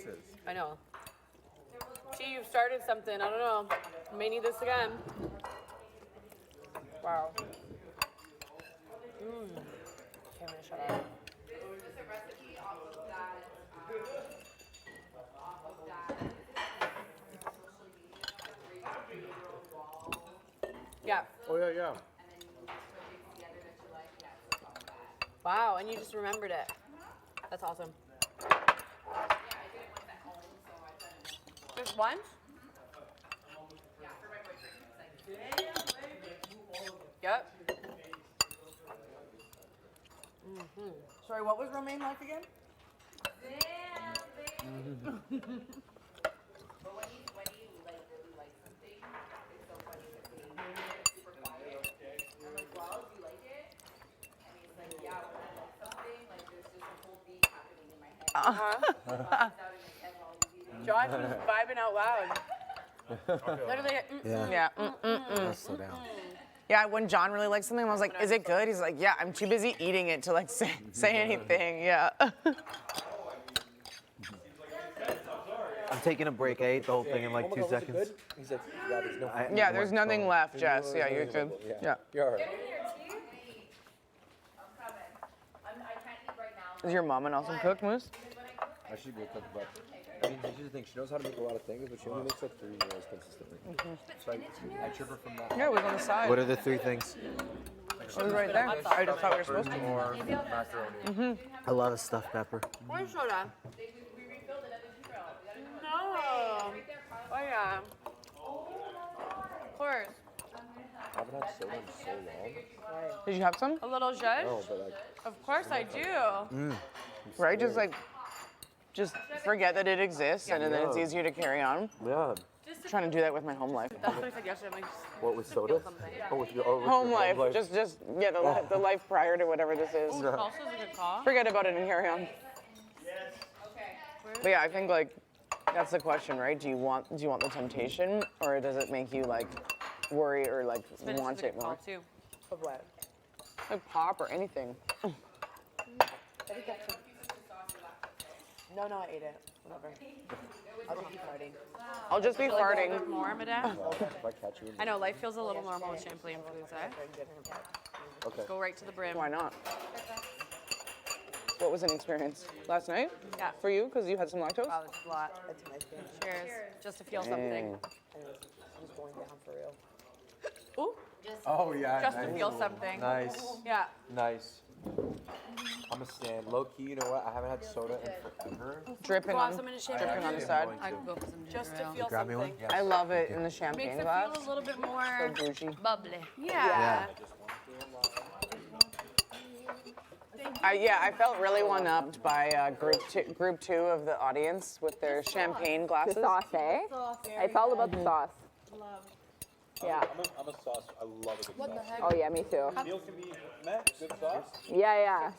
I know. Gee, you've started something. I don't know. You may need this again. Wow. Okay, I'm gonna shut up. There's a recipe off of that, social media, Yeah. Oh yeah, yeah. Wow, and you just remembered it. That's awesome. Just once? Yep. Sorry, what was romaine like again? Josh was vibing out loud. Literally, Yeah. Let's slow down. Yeah, when John really likes something, I was like, is it good? He's like, yeah, I'm too busy eating it to like say anything. Yeah. I'm taking a break. I ate the whole thing in like 2 seconds. He said, yeah, there's no. Yeah, there's nothing left, Jess. Yeah, you're good. Yeah. You're all right. Is your mom an awesome cook, Moose? I should be a cook, but I mean, here's the thing. She knows how to make a lot of things, but she only makes like 3 meals consistently. So I trip her from that. Yeah, it was on the side. What are the 3 things? It was right there. I just thought we were supposed to. Or macaroni. A lot of stuffed pepper. Where's soda? No. Oh yeah. Of course. I haven't had soda in so long. Did you have some? A little zhuzh? No, but like. Of course I do. Right? Just forget that it exists, and then it's easier to carry on. Yeah. Trying to do that with my home life. That's what I said yesterday. I'm like, What with soda? Oh, with your Home life. Just yeah, the life prior to whatever this is. oh, salsa's a good call. Forget about it and carry on. But yeah, I think like that's the question, right? Do you want the temptation, or does it make you like worry or like Spinach want is a it good call more? too. Of what? Like pop or anything. No, I ate it. Whatever. I'll just be farting. I'll just be Feel like a farting. little bit more, madame. If I catch you. I know life feels a little normal with Champlain foods, eh? Okay. Let's go right to the brim. Why not? What was an experience last night? Yeah. For you, because you had some lactose. Wow, that's a lot. That's my thing. Cheers. Just to feel something. Just going down for real. Ooh. Oh yeah. Just nice. to feel something. Nice. Yeah. Nice. I'm a stand. Low key, you know what? I haven't had soda in forever. Dripping Go on, have some in a dripping champagne. on the side. I could go for some Just to ginger ale. feel Grab me something. one? I love it in the Makes champagne it glass. feel a little bit So more bougie. bubbly. Yeah. I felt really one-upped by group two of the audience with their champagne glasses. The sauce, eh? It's all about the sauce. Yeah. I'm a sauce. I love a good What the heck? Oh yeah, me too. Meal can be met. Good sauce. Yeah.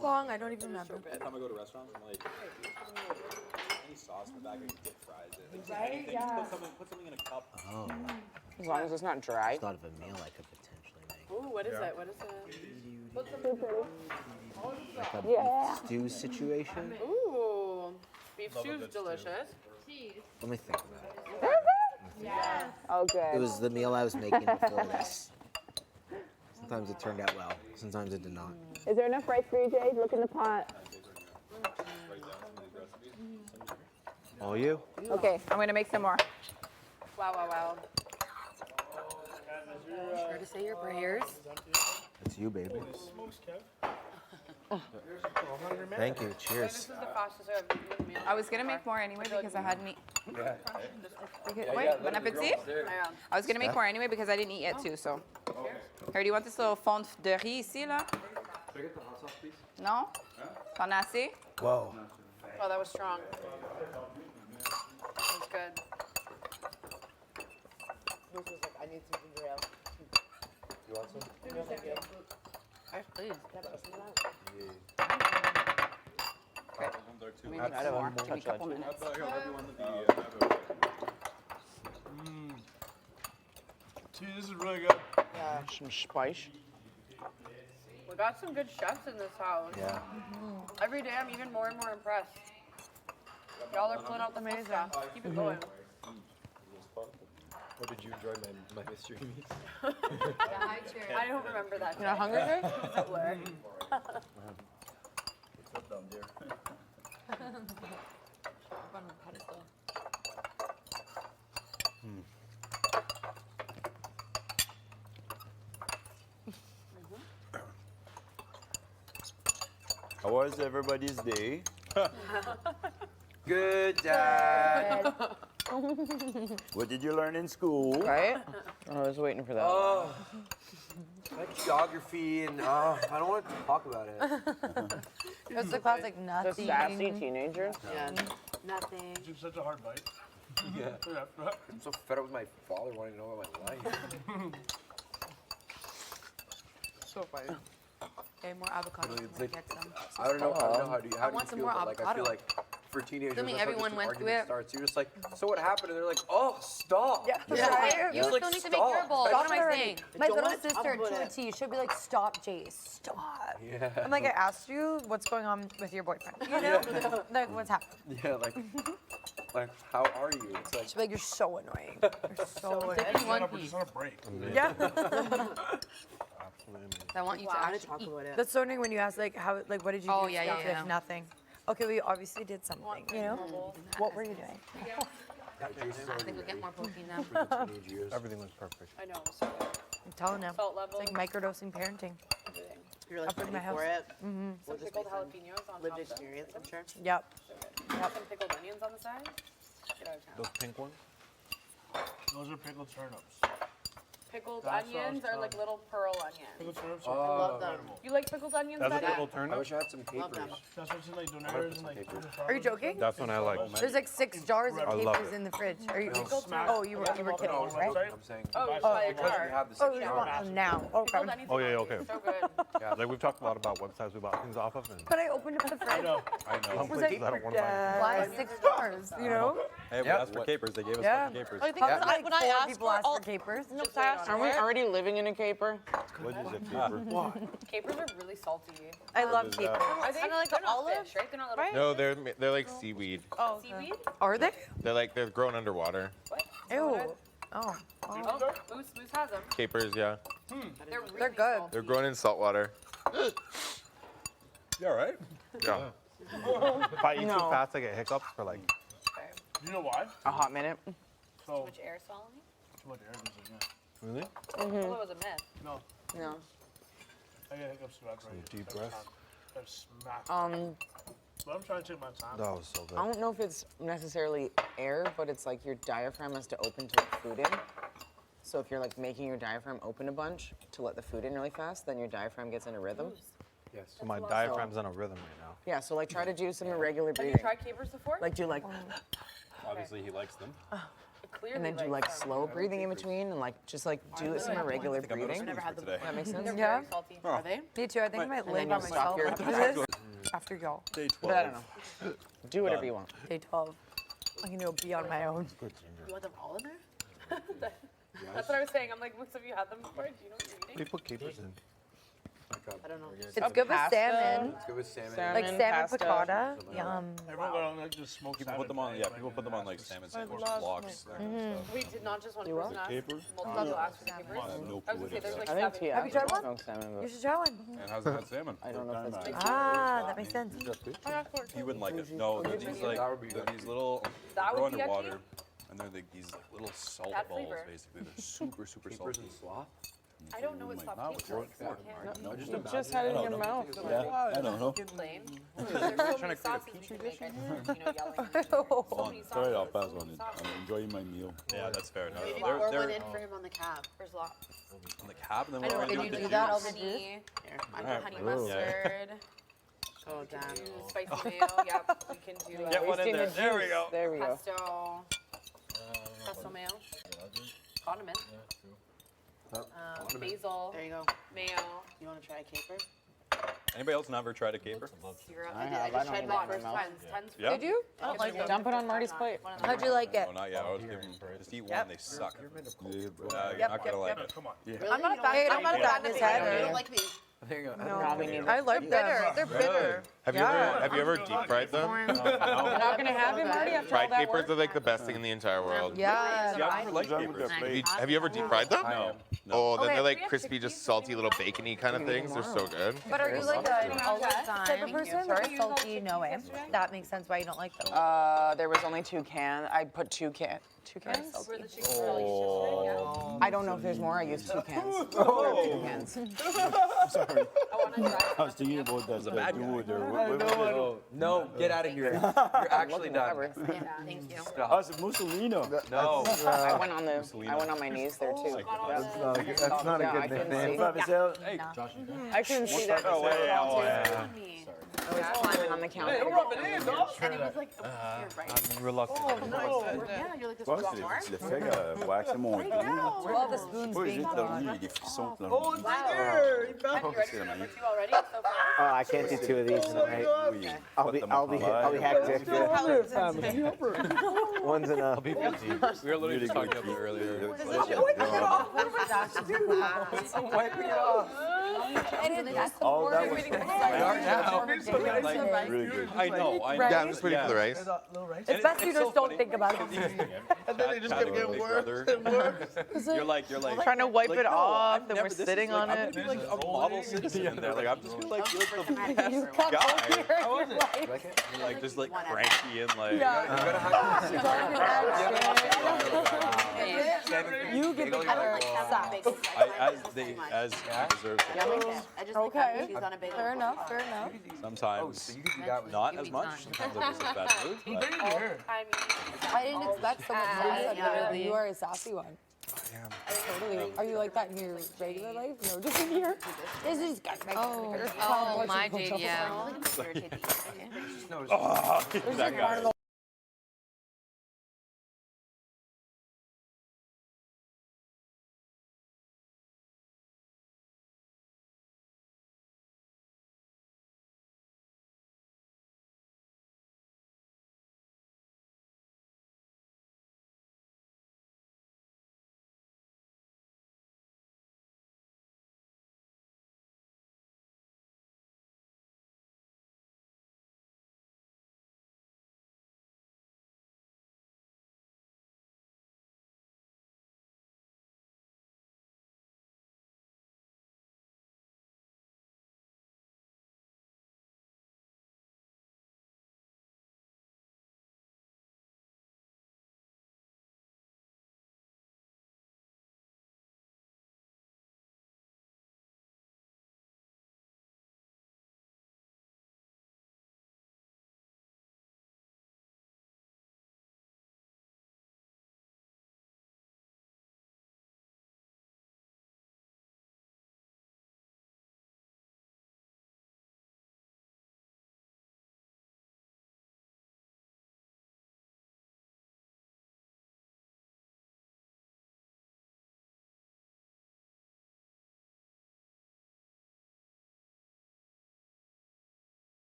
Long, I don't even remember. Every time I go to restaurants, I'm like, any sauce in the bag, I can dip fries in. Like, Right? anything. Yeah. Put something in a cup. Oh. As long as it's not dry. Thought of a meal I could potentially make. Ooh, what is it? What is it? Like a Yeah. beef stew situation. Ooh, beef stew's delicious. Let me think about it. Oh good. It was the meal I was making before this. Sometimes it turned out well. Sometimes it did not. Is there enough rice for you, Jade? Look in the pot. All you? Okay, I'm gonna make some more. Wow. Sure to say your prayers. It's you, baby. Thank you. This Cheers. is the fastest I've eaten a meal. I was gonna make more anyway because I hadn't eaten. Yeah. Wait, bon appétit? Yeah. I was gonna make more anyway because I didn't eat yet too. So, here, do you want this little fond de riz ici là? Should I get the hot sauce, please? No? T'en as assez? Whoa. Oh, that was strong. That was good. Luke was like, I need some ginger ale. You want some? No, thank you. Please, Okay. We need some more. Give me a couple minutes. Dude, this is really good. Yeah. Some spice. We got some good chefs in this house. Yeah. Every day I'm even more and more impressed. Y'all are pulling out the main stuff. Keep it going. Or did you enjoy my mystery meat? I don't remember that. You're not hungry, Jay? Where? What's up, down there? How was everybody's day? Good, Dad. What did you learn in school? Right? I was waiting for that. Oh, like geography and I don't want to talk about it. It's the classic The nothing. sassy teenagers. Yeah. Nothing. It's such a hard bite. Yeah. I'm so fed up with my father wanting to know about my life. So funny. Okay, more avocado. Really, it's like- Get some. I don't know how do you I want some feel, more but like I avocado. feel like for teenagers, Assuming that's how everyone this went through argument it. starts. You're just like, so what happened? And they're like, oh, stop. Yeah. Right? You It's still like, need to make stop. your bowl. Stop What am I already. saying? My Don't little let sister up with to a it. T, she'll be like, stop, Jace, stop. Yeah. I'm like, I asked you what's going on with your boyfriend. You know? Like, what's happening? Yeah, like how are you? It's like, She'll be like, you're so annoying. You're so annoying. We're just on a break. Yeah. I want you Wow, to I didn't actually talk eat. about it. That's so annoying when you ask, like, how, like, what did you Oh, do yeah, today? yeah, yeah. Like, nothing. Okay, we obviously did something, you know? What were you doing? I think we'll get more protein then. Teenage years. Everything was perfect. I know. So good. I'm telling you. Salt level. It's like microdosing parenting. Everything. You're like Up in ready my house. for it. Mm-hmm. Some pickled jalapenos on Lived top. though. experience, I'm sure. Yep. Some pickled onions on the side. Get out of town. Those pink ones? Those are pickled turnips. Pickled That's onions what I are was like little pearl onions. Pickled turnips Oh. are I love them. incredible. You like pickled onions, That's a Betty? pickled I turnip? wish I had some Love them. capers. That's what's in like put donaires some and like. capers. Are you joking? That's when I like. There's like 6 jars of I love capers it. in the fridge. Are you? Smack. Oh, you were kidding, No, right? I'm saying Oh, Buy buy a because jar. we have the Oh, 6 you jars. want them now? Okay. Pickled onions Oh, yeah, and okay. onions, So good. Yeah, like we've talked a lot about websites we bought things off of, and But I opened up the I fridge. know. I know some Was places like, I don't want to buy. why 6 jars? You know? Hey, we Yeah. asked for capers. They gave us Yeah. fucking capers. I think Yeah. like When I 4 asked people for asked all- for capers. No, Just wait on Are we already living in a caper? What is a caper? Capers are really salty. I love is that? capers. Are they Kinda like they're the not olive? fish, right? They're not little No, they're like seaweed. Oh, seaweed. are they? They're grown underwater. What? Ew. Oh. Oh, Moose has them. Capers, yeah. They're really They're good. salty. They're grown in salt water. You all right? Yeah. If I eat too No. fast, I get hiccups for like. Okay. You know why? A hot minute. Too So much air swallowing? too much air is in there. Really? I thought it was a myth. No, No. I get hiccups throughout the deep every breath. time. I smack. Oh. But I'm trying to take my time. That was so good. I don't know if it's necessarily air, but it's like your diaphragm has to open to let food in. So if you're like making your diaphragm open a bunch to let the food in really fast, then your diaphragm gets in a rhythm. Yes. So my diaphragm's on a rhythm right now. Yeah, so like try to do some irregular Have you breathing. tried capers before? Like do like, Obviously, he likes them. Clearly and then do like like them. slow breathing in between, and like just like do some irregular think I'm gonna breathing. squeeze for today. That makes sense. They're Yeah. very salty. Oh. Are they? Me too. I think I might And live then by you'll stop myself your- after this. After y'all. Day 12. But I don't know. Do whatever you want. Day 12. I can go be on my own. Good ginger. You want them all in there? That's what I was saying. I'm like, Moose, have you had them before? Do you know what you're eating? We put capers in. I don't know. It's good with salmon. It's good with salmon. Like Salmon, salmon pasta. piccata. Yum. Everyone got on like just smoked People salmon put them on. today, Yeah, like, people in put them the on like past. salmon sandwich love blocks. that kind of stuff. Wait, did not just one You person will? ask? Caper? Multiple asked for capers? I have no I was clue gonna what say it there's is. like I think 7. Tia Have you tried one? smoked salmon, You but should try one. And how's it salmon? I don't know if it's Ah, that makes sense. You wouldn't like it. No, they're these like they're these little. That They grow would be underwater, yucky? and they're like these like little salt That balls flavor. basically. They're super Capers salty. and sloth. I don't know what soft cake is. No, You just had it in your mouth. Yeah, I don't know. Plain. Trying There's so to many create a sauces petri you can dish make. in I here? think, yelling. Oh, it's all right, I'll pass on it. I'm enjoying my meal. Yeah, that's fair. No, Maybe they're, pour they're one in for him on the cab. There's lots. on the cab, and then I what know. we're Did gonna you do do with that? the All juice? the honey. Here, I Alright. put honey Oh. mustard. Oh, damn. Spicy mayo. Yep. We can do. Get one in there. There we go. There we go. Pesto. Pesto mayo. Condiment. Basil. There you go. Mayo. You want to try a caper? Anybody else never tried a caper? Syrup. I did. I just tried my first time. Tons. Yeah. Did you? I don't like them. Dump it on Marty's plate. How'd you like it? Oh, not yet. I was giving just eat one. They suck. You're Yep, not gonna like it. Come on. Really? I'm not a You don't fan. like I'm not a these? fan of You cider. don't like these? There you go. No. Probably need I like them. They're bitter. Have you ever deep fried them? You're not gonna have it, Marty, after all Fried that capers work? are like the best thing in the entire world. Yeah. Yeah, I've never liked capers. Have you ever deep fried them? No. Oh, then Okay. they're like crispy, just salty, little bacony kind of things. They're so good. But are you like an all the type of Thank person? you. Or salty, no way. That makes sense why you don't like them. There was only 2 cans. I put 2 cans. 2 cans? Where the chicken yesterday. I don't know if there's more. I used 2 cans. Oh. 2 cans. Sorry. I want to try. I was thinking about that dude there. Oh, no, get out of here. You're actually done. Whatever. Yeah, thank you. Oh, it's Mussolino. No. I went on my knees there too. That's not a Yeah, I good couldn't nickname. see. Hey, I couldn't see that. oh, yeah. I was climbing on the counter. And it was like, you're right. Reluctant. Yeah, you're like, this Toi, was all more. c'est le fait que waxer mon dos. All the spoons Pas being juste dans lui, il y a des frissons dans Oh, lui. it's right there. Have you ready for number 2 already? So far? Oh, I can't do 2 of these tonight. I'll be hectic. One's enough. We were literally just talking about it earlier. Wipe it off. And that's the Oh, that more was really good. I know. Yeah, I'm just waiting for the rice. It's best you just don't think about it. And then they just gonna get worse and worse. You're like Trying to wipe like, it no, off, I've then never- we're this is sitting like, on I'm it. gonna be like a model citizen in there. Like I'm just gonna like be like the best You come guy. over here and you're like, And, like just like cranky and like. you get the color socks. As they deserve. I just think Okay. cheese on a bagel. Fair enough, fair enough. Sometimes not as much. Sometimes I'm just in a bad mood. But I didn't expect so much sass. yeah. You are a sassy one. Totally. Are you like that in your regular life? No, just in here. This is got Oh, my dude, yeah. Oh, There's that just part of guy. the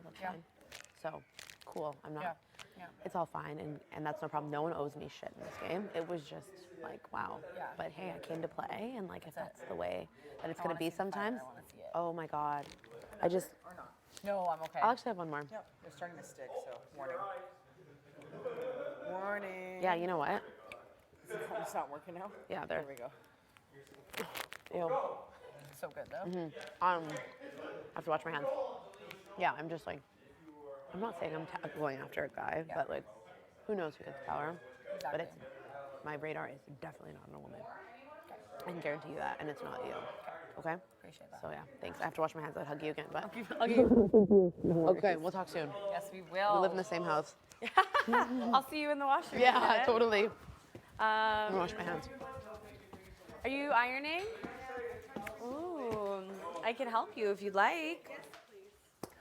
That's Yeah. fine. So, cool. I'm not. Yeah. Yeah. It's all fine, and that's no problem. No one owes me shit in this game. It was just like, wow. Yeah. But hey, I came to play, and like, if that's the way that it's I gonna wanna be see the fire, sometimes. I wanna see it. Oh my god. I just. Or not. No, I'm okay. I'll actually have one more. Yep. They're starting to stick, so warning. Warning. Yeah, you know what? It's not working now? Yeah, there. There we go. Ew. So good though. I have to wash my hands. Yeah, I'm just like, I'm not saying I'm going after a guy, but like, who knows who gets power? But it's, my radar is definitely not on a woman. I can guarantee you that, and it's not you. Okay? Appreciate that. So yeah, thanks. I have to wash my hands. I'd hug you again, but. Okay. Okay, we'll talk soon. Yes, we will. We live in the same house. I'll see you in the washroom. Yeah, totally. I'm gonna wash my hands. Are you ironing? Ooh, I can help you if you'd like.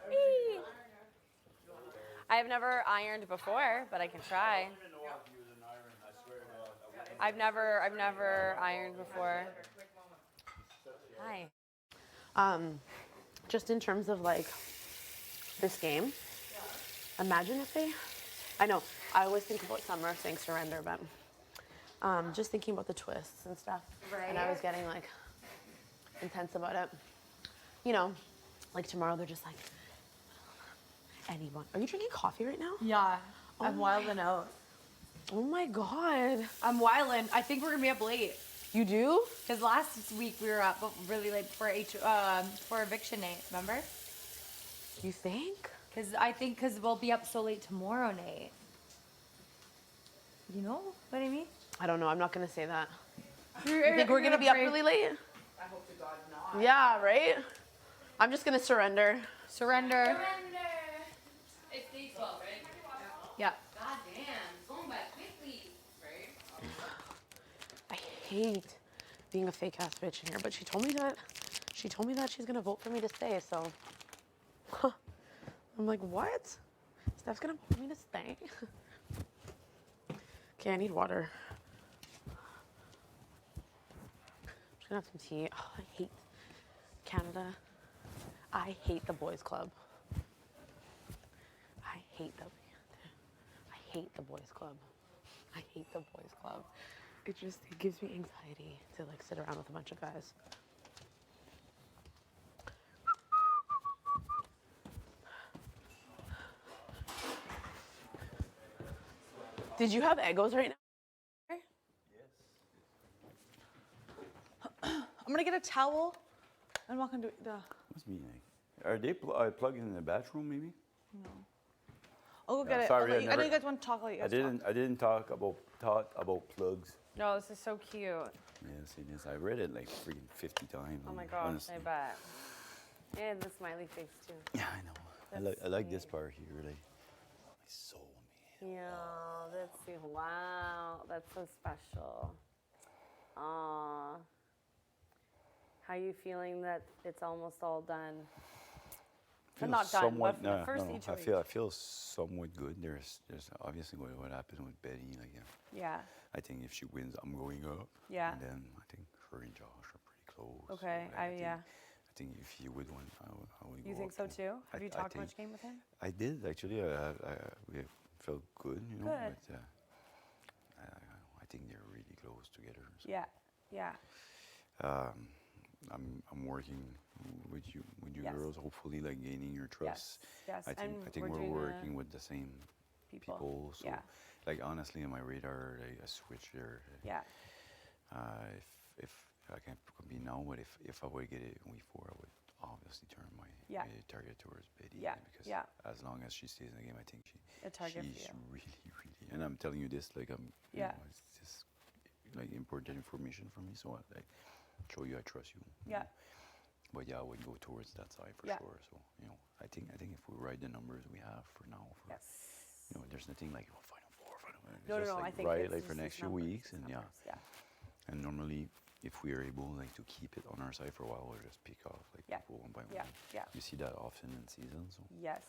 Whee! I have never ironed before, but I can try. I've never ironed before. Hi. Just in terms of like this game, imagine if they, I know, I always think about Summer saying surrender, but just thinking about the twists and stuff. Right. And I was getting like intense about it. You know, like tomorrow they're just like, anyone. Are you drinking coffee right now? Yeah, Oh I'm my- wilding out. Oh my God. I'm wilding. I think we're gonna be up late. You do? Because last week we were up really late for eviction night. Remember? You think? Because we'll be up so late tomorrow night. You know what I mean? I don't know. I'm not gonna say that. You You think we're gonna be up really late? I hope to God not. Yeah, right? I'm just gonna surrender. Surrender. It's day 12, right? Yeah. God damn, it's going by quickly. Right? I hate being a fake ass bitch in here, but she told me that she's gonna vote for me to stay, so I'm like, what? Steph's gonna vote for me to stay? Okay, I need water. I'm just gonna have some tea. Oh, I hate Canada. I hate the boys club. I hate the boys club. I hate the boys club. It gives me anxiety to like sit around with a bunch of guys. Did you have egos right now? I'm gonna get a towel. I'm not gonna do the. Must be like, are they plugged in the bathroom maybe? No. I'll go Yeah, get it. sorry, I know you guys want to talk. Like you I guys didn't talk about plugs. No, this is so cute. Yes, it is. I read it like freaking 50 times. Oh my gosh, honestly. I bet. And the smiley face too. Yeah, I know. I like this part here. Like, my soul, man. Yeah, that's wow, that's so special. Aw. How you feeling that it's almost all done? But Feel not done. somewhat- But the first each I feel somewhat good. There's obviously what happened with Betty. Like, Yeah. I think if she wins, I'm going up. Yeah. And then I think her and Josh are pretty close. Okay. So, like, yeah. I think if he would win, I would You go think up so to- too? Have you I talked think- much game with him? I did actually. We felt good, you know. Good. But I think they're really close together. So. Yeah. Yeah. I'm working with you Yes. girls. Hopefully, like gaining your trust. Yes. I think And we're doing working with the same people. people. So, Yeah. like honestly, on my radar, like a switch there. Yeah. If I can't compete now, but if I would get it in week 4, I would obviously turn my target towards Betty. Yeah. Because Yeah. as long as she stays in the game, I think A target for she's you. really. And I'm telling you this, like you Yeah. know, it's just like important information for me. So I like show you I trust you. you Yeah. know. But yeah, I would go towards that side for Yeah. sure. So I think if we ride the numbers we have for now, there's nothing like Final Four. It's No, just no, like I think ride it's like for just next these few numbers, weeks, these and numbers, yeah. And normally, if we are able like to keep it on our side for a while, we'll just pick off like people one by one. Yeah. You see that often in season, so Yes.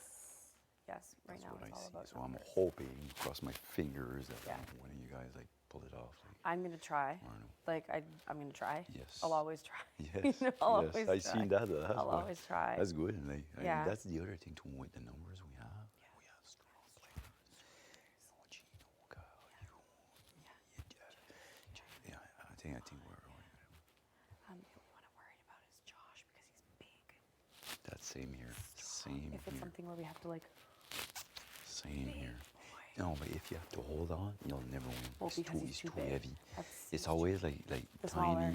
Yes. Right that's now what it's I all see. about So I'm numbers. hoping, cross my fingers, that Yeah. one of you guys like pull it off. Like, I'm gonna try. I don't know. Like I'm gonna try. Yes. I'll always try. Yes, I'll yes, always I try. seen that. That's I'll good. always try. That's good. Like, Yeah. that's the other thing too with the numbers we have. Yeah. We have strong players. You know, Gino, Kyle, yeah. I think we're The only one I'm worried about is Josh because he's big. That's same here. Same If it's here. something where we have to like. Same here. No, but if you have to hold on, you'll never win. Well, It's because he's too big. heavy. That's- It's always like The tiny, smaller.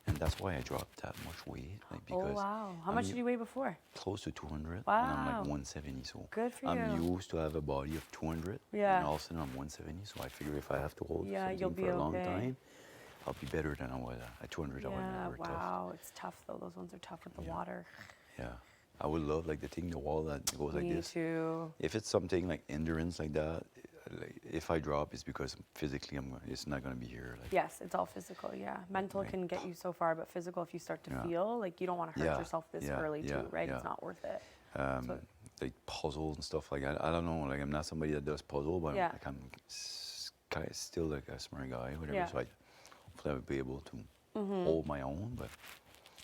and that's why I dropped that much weight. Like because Oh wow! How much did you weigh before? Close to 200, and I'm Wow. like 170. So Good for I'm you. used to have a body of 200, Yeah. and all of a sudden I'm 170. So I figure if I have to hold Yeah, something you'll for be a long okay. time, I'll be better than I was at 200. I was Yeah. never tough. Wow. It's tough though. Those ones are tough with the water. Yeah, I would love like the wall that goes like Me this. too. If it's something like endurance like that, like if I drop, it's because physically it's not gonna be here. Like, Yes, it's all physical. Yeah, mental can get you so far, but physical, if you start to Yeah. feel like you don't want to hurt Yeah, yourself this yeah, early yeah, too, right? yeah. It's not worth it. Like puzzles and stuff like that. I don't know. Like I'm not somebody that does puzzle, but Yeah. like I'm kind of still like a smart guy, whatever. Yeah. So hopefully I'll be able to Mhm. hold my own. But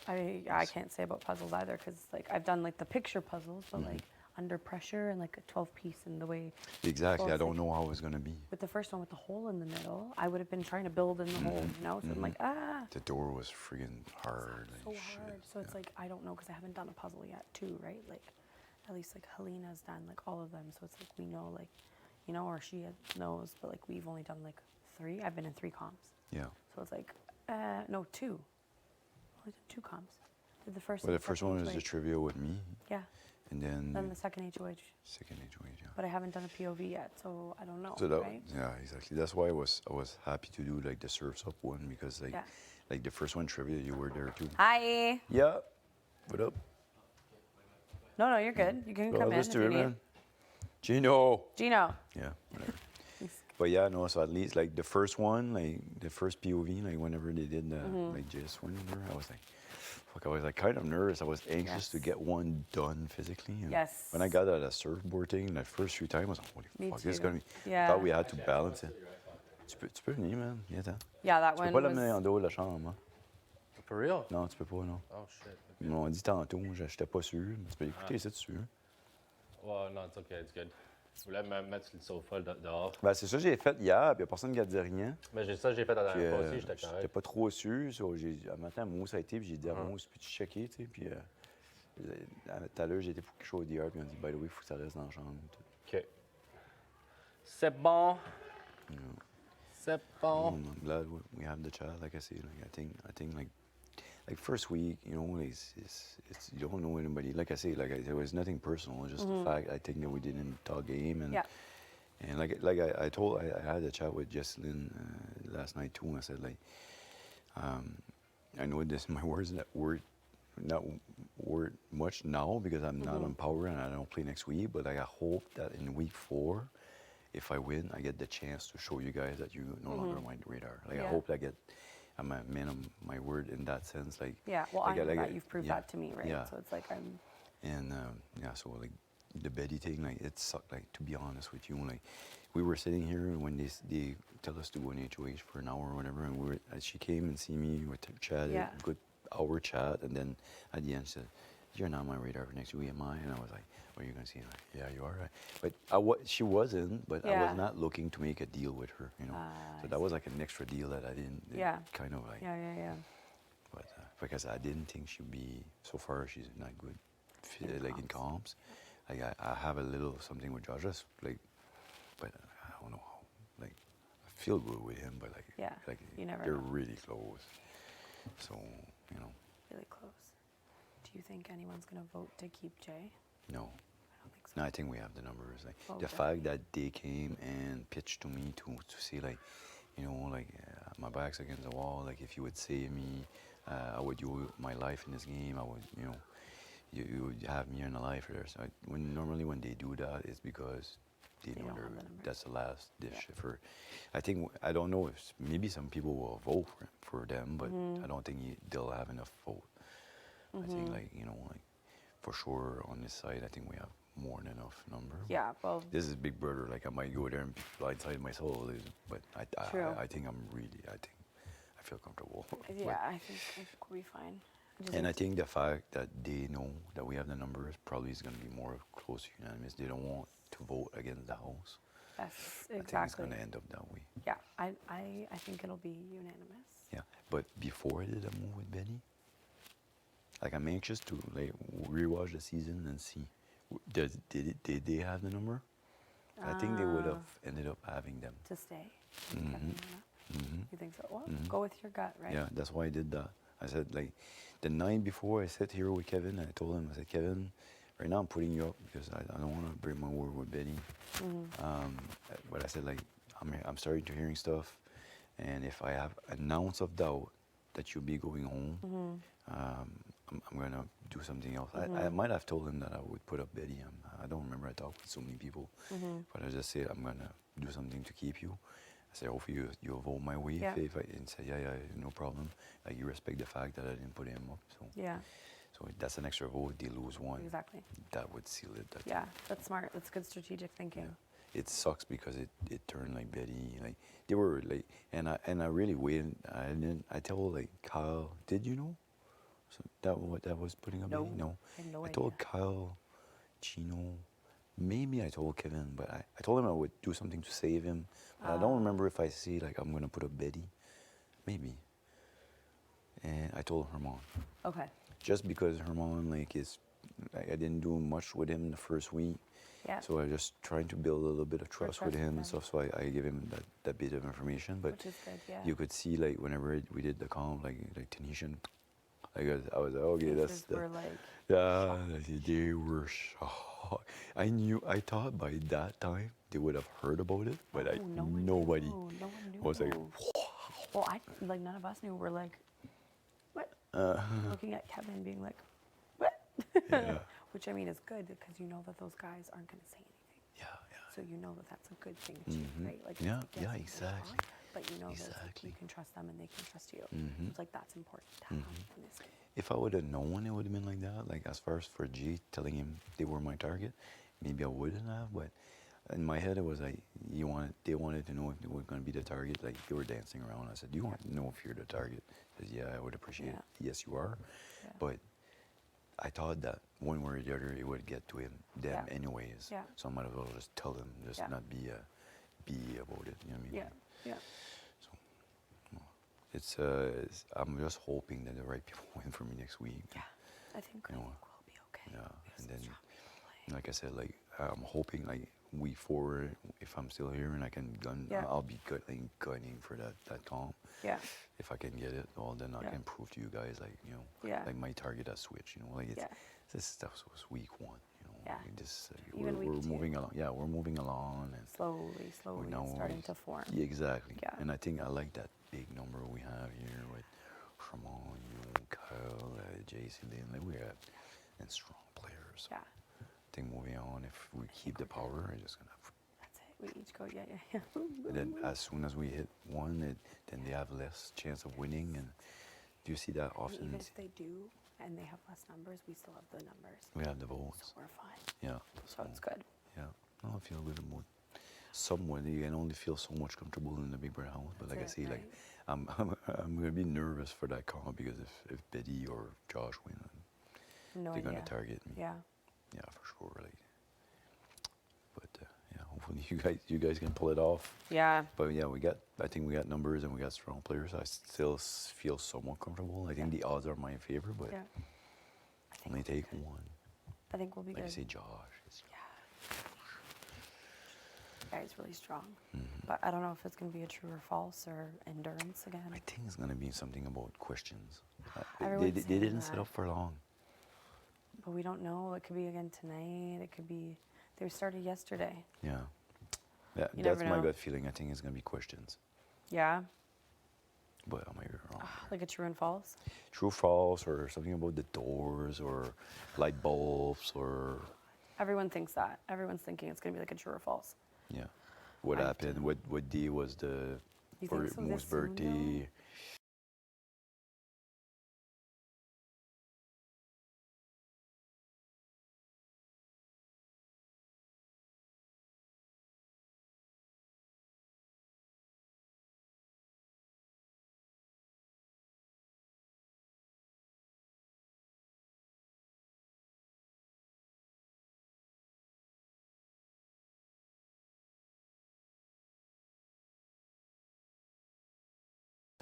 I can't say about puzzles either because like I've done like the picture puzzles, but like under pressure and like a 12-piece and the way. exactly, so I it's don't like- know how it's gonna be. With the first one with the hole in the middle, I would have been trying to build in the hole, you know. So I'm like, The door was friggin' hard. so Like, hard. So it's like I don't know because I haven't done a puzzle yet too, right? Like at least like Helena's done like all of them, so it's like we know like, you know, or she knows, but like we've only done like 3. I've been in 3 comps, Yeah. so it's like no 2. Only did 2 comps. Did the first. Well, and the first second one was the HOH. trivia with me. Yeah. And then Then the second HOH. second HOH, yeah. But I haven't done a POV yet, so I don't know. So that, right? yeah, exactly. That's why I was happy to do like the Surf's Up one because Yeah. like the first one trivia, you were there too. Hi. Yeah. What up? No, you're good. You can Well, come in let's if do you it, need. man. Gino. Gino. Yeah, whatever. But yeah, no. So at least like the first one, like the first POV, like whenever they did the like JS one, I was like, fuck. I was like kind of nervous. I was anxious to get one done physically. And Yes. When I got out of the surfboard thing, the first few times, I was like, holy Me fuck, this is too. gonna be. Yeah. I thought we had to balance it. Tu peux venir, man. Viens ten. Yeah, that Tu peux one pas was. l'amener en dehors de la chambre, hein? For real? Non, tu peux pas, non. Oh shit. Ils m'ont dit tantôt, j'étais pas sûr. Tu peux écouter, c'est sûr. Well, no, it's okay, it's good. Je voulais me mettre sur le sofa dehors. Ben, c'est ça que j'ai fait hier, puis il n'y a personne qui a dit rien. Mais ça, j'ai fait dans la Puis, dernière fois aussi, j'étais j'étais correct. pas trop sûr. So, un matin, Mousse a été, puis j'ai dit à Mousse, peux-tu checker, tu sais, puis tout à l'heure, j'ai été pour quelque chose d'hier, puis on dit, by the way, il faut que ça reste dans la chambre. Tout. OK. C'est bon. Yeah. C'est bon. I'm glad we have the chat, like I say. Like, I think like first week, you know, it's you don't know anybody. Like I say, there was nothing personal. It's just the fact I think that we didn't talk game and Yeah. and I had a chat with Jesselyn last night too. And I said like, I know this my words that not word much now because I'm not on power and I don't play next week. But I hope that in week 4, if I win, I get the chance to show you guys that you're no longer on my radar. Like I Yeah. hope I get. I'm a man of my word in that sense. Like Yeah. Well, like, I know like, that. You've proved yeah, that to me, right? Yeah. So it's like I'm. And yeah, so like the Betty thing, like it sucked. Like to be honest with you, like we were sitting here and when they tell us to go in HOH for an hour or whatever, and she came and see me, we chatted, Yeah. good hour chat, and then at the end she said, "You're not on my radar for next week, am I?" And I was like, "What are you gonna see?" Like, "Yeah, you are." Right. But she wasn't. But I Yeah. was not looking to make a deal with her, you know. So that was like an extra deal that I didn't. Yeah. Kind of like. Yeah. But because I didn't think she'd be so far, she's not good, like in comps. Like I have a little something with Josh, just like, but I don't know how. Like I feel good with him, but like, Yeah, like you never they're know. really close. So you know, Really close. Do you think anyone's gonna vote to keep Jay? no. I don't think so. No, I think we have the numbers. Like Oh, the okay. fact that they came and pitched to me to see like, you know, like my back's against the wall. Like if you would save me, I would do my life in this game. I would, you know, you would have me in a life there. So normally when they do that, it's because they know don't have the numbers. that's the last dish for. I think I don't know if maybe some people will vote for them, but I don't think they'll have enough vote. I think like you know like for sure on this side, I think we have more than enough number. Yeah, well. This is Big Brother. Like I might go there and lie inside my soul, but True. I think I feel comfortable. Yeah, I think we'll be fine. And I think the fact that they know that we have the numbers probably is going to be more close to unanimous. They don't want to vote against the House. Yes, exactly. I think it's going to end up that way. Yeah, I think it'll be unanimous. Yeah, but before I did a move with Benny, like I'm anxious to like rewatch the season and see did they have the number? I think they would have ended up having them. To stay? You think so? Well, go with your gut, right? Yeah, that's why I did that. I said, like, the night before I sat here with Kevin, I told him, I said, Kevin, right now I'm putting you up because I don't want to break my word with Benny. But I said, like, I'm starting to hearing stuff, and if I have an ounce of doubt that you'll be going home, I'm going to do something else. I might have told him that I would put up Betty. I don't remember. I talked with so many people. But I just said, I'm going to do something to keep you. I said, hopefully you'll vote my way. Yeah. If I and say, yeah, no problem. Like, you respect the fact that I didn't put him up. So yeah. So that's an extra vote. They lose one. Exactly. That would seal it. Yeah, that's smart. That's good strategic thinking. Yeah. It sucks because it turned like Betty. Like, they were like, and I really waited. I told like Kyle, did you know? So that was putting up No. Betty? No. I had no I idea. told Kyle, Chino, maybe I told Kevin, but I told him I would do something to save him. But I don't remember if I say like I'm gonna put up Betty. Maybe. And I told Herman. Okay. Just because Herman like I didn't do much with him the first week. Yeah. So I just trying to build a little bit of trust with trust him with and stuff. So I gave him that bit of information. But which is good, yeah. you could see like whenever we did the comp, like Tunisian, I was like, okay, that's were like yeah, they were shocked. I thought by that time they would have heard about it, but nobody No one knew. was like, well, none of us knew. We're like, what? Looking at Kevin, being like, what? Yeah. Which I mean is good because you know that those guys aren't going to say anything. Yeah. So you know that that's a good thing too, right? Like Yeah, it's a gift, exactly. But you know that Exactly. you can trust them and they can trust you. Mhm. It's like that's important to have in this game. If I would have known it would have been like that, like as far as for G telling him they were my target, maybe I wouldn't have. But in my head, it was like they wanted to know if they were going to be the target. Like they were dancing around. I said, "Do you want to know if you're the target?" He said, "Yeah, I would appreciate it." Yes, you are. Yeah. But I thought that one way or the other, it would get to them Yeah. anyways. Yeah. So I might as well just tell them, just Yeah. not be about it. You know what I mean? Yeah. It's I'm just hoping that the right people win for me next week. Yeah. I think we'll be okay. Yeah, and then, like I said, like I'm hoping like week 4, if I'm still here and I can gun, Yeah. I'll be gunning for that comp. Yeah. If I can get it, well then I Yeah. can prove to you guys like Yeah. like my target has switched. Like it's Yeah. this stuff was week 1. Yeah. Like this Even we're week 2. moving along. Yeah, we're moving along and Slowly now it's starting to form. Yeah, exactly. Yeah. And I think I like that big number we have here with Shimon, you, Kyle, JC, like we have and strong players. Yeah. I think moving on, if we keep the power, I'm just gonna. That's it. We each go, yeah. And then as soon as we hit one, then they have less chance of winning. And do you see that And often? even if they do and they have less numbers, we still have the numbers. We have the votes. So we're fine. Yeah. So it's good. Yeah. No, I feel good about somewhat. You can only feel so much comfortable in the Big Brother house. But like I That's say, it, like I'm gonna be nervous for that comp because if Betty or Josh win, No they're gonna idea. target me. Yeah. Yeah, for sure. Like, but yeah, hopefully you guys can pull it off. Yeah. But yeah, I think we got numbers and we got strong players. I still feel somewhat comfortable. I think the odds are my favor, but Yeah. only take one. I think we'll be Like I good. say, Josh. Guy's really strong. Mm-hmm. But I don't know if it's going to be a true or false or endurance again. I think it's gonna be something about questions. Everyone's They saying didn't set that. up for long. But we don't know. It could be again tonight. It could be. They started yesterday. Yeah. You That's never my know. gut feeling. I think it's gonna be questions. Yeah. But I might be wrong. Like a true and false. True, false, or something about the doors, or light bulbs, or Everyone thinks that. Everyone's thinking it's going to be like a true or false. yeah. What happened? What day was the You think so Mo's this soon, though? birthday?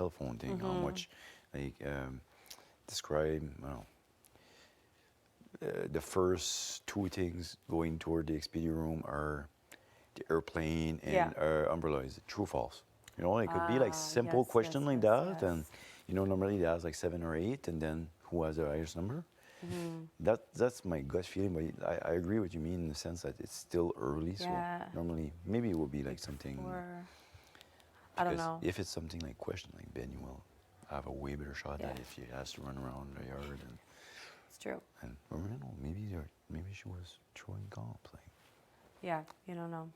telephone thing. How much, like, describe, I don't know, the first two things going toward the Expedia room are the airplane and umbrella. Is it true or false? You know, it could be like simple question like that, and you know, normally it has like 7 or 8, and then who has the highest number. That's my gut feeling, but I agree with you mean in the sense that it's still early. So normally, maybe it would be like something. I don't know. If it's something like question like Ben, you will have a way better shot at if he has to run around the yard. And it's true. And or, you know, maybe she was throwing comps. Like, yeah, you don't know.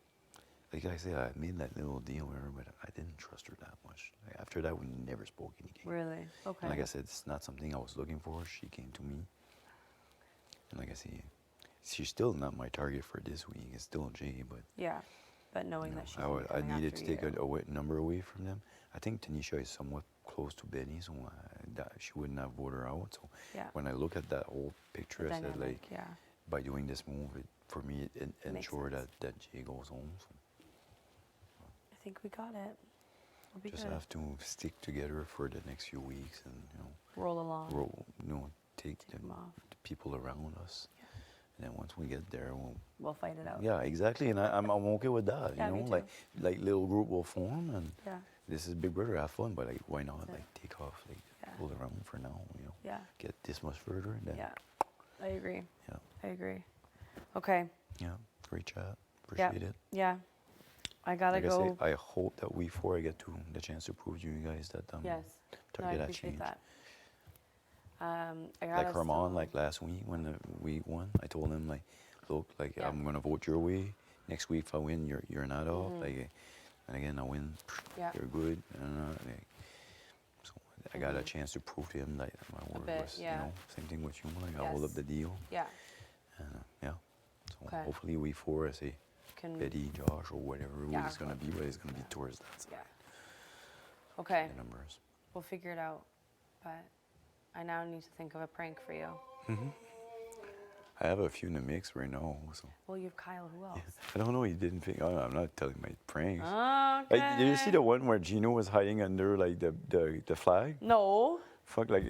Like I said, I made that little deal with her, but I didn't trust her that much. Like, after that, we never spoke again. Really? Okay. And like I said, it's not something I was looking for. She came to me. And like I said, she's still not my target for this week. It's still Jay, but yeah. But knowing that she's I needed to take a number away from them. I think Tanisha is somewhat close to Benny, so that she wouldn't have voted her out. So when I look at that whole picture, I said, like, by doing this move, for me, it ensured that Jay goes home. So. I think we got it. We'll just have to stick together for the next few weeks and, you know, roll along. Take the people around us. Yeah. And then once we get there, we'll fight it out. Yeah, exactly. And I'm okay with that. Yeah, you know, like little group will form, and this is Big Brother, have fun, but like why not like take off, like hold around for now, you know. Yeah. Get this much further and then. Yeah. I agree. Yeah. I agree. Okay. Yeah. Great chat. Appreciate it. Yeah. I gotta go. Like I say, I hope that before I get to the chance to prove to you guys that target I that change. that. Like Herman, like last week when we won, I told him like, look, like I'm gonna vote your way. Next week if I win, you're not off. Like, and again I win, you're good. Like, so I got a chance to prove to him that my word was, you know, same thing with you. Like I hold up the deal. Yeah. And So hopefully we four, I say, Betty, Josh, or whatever it's gonna be, but it's gonna be towards that side. Yeah. Okay. The numbers. We'll figure it out, but I now need to think of a prank for you. I have a few in the mix right now. So. Well, you have Kyle. Who else? I don't know. You didn't think. Oh, I'm not telling my pranks. Okay. Like, did you see the one where Gino was hiding under like the flag? No. Fuck, like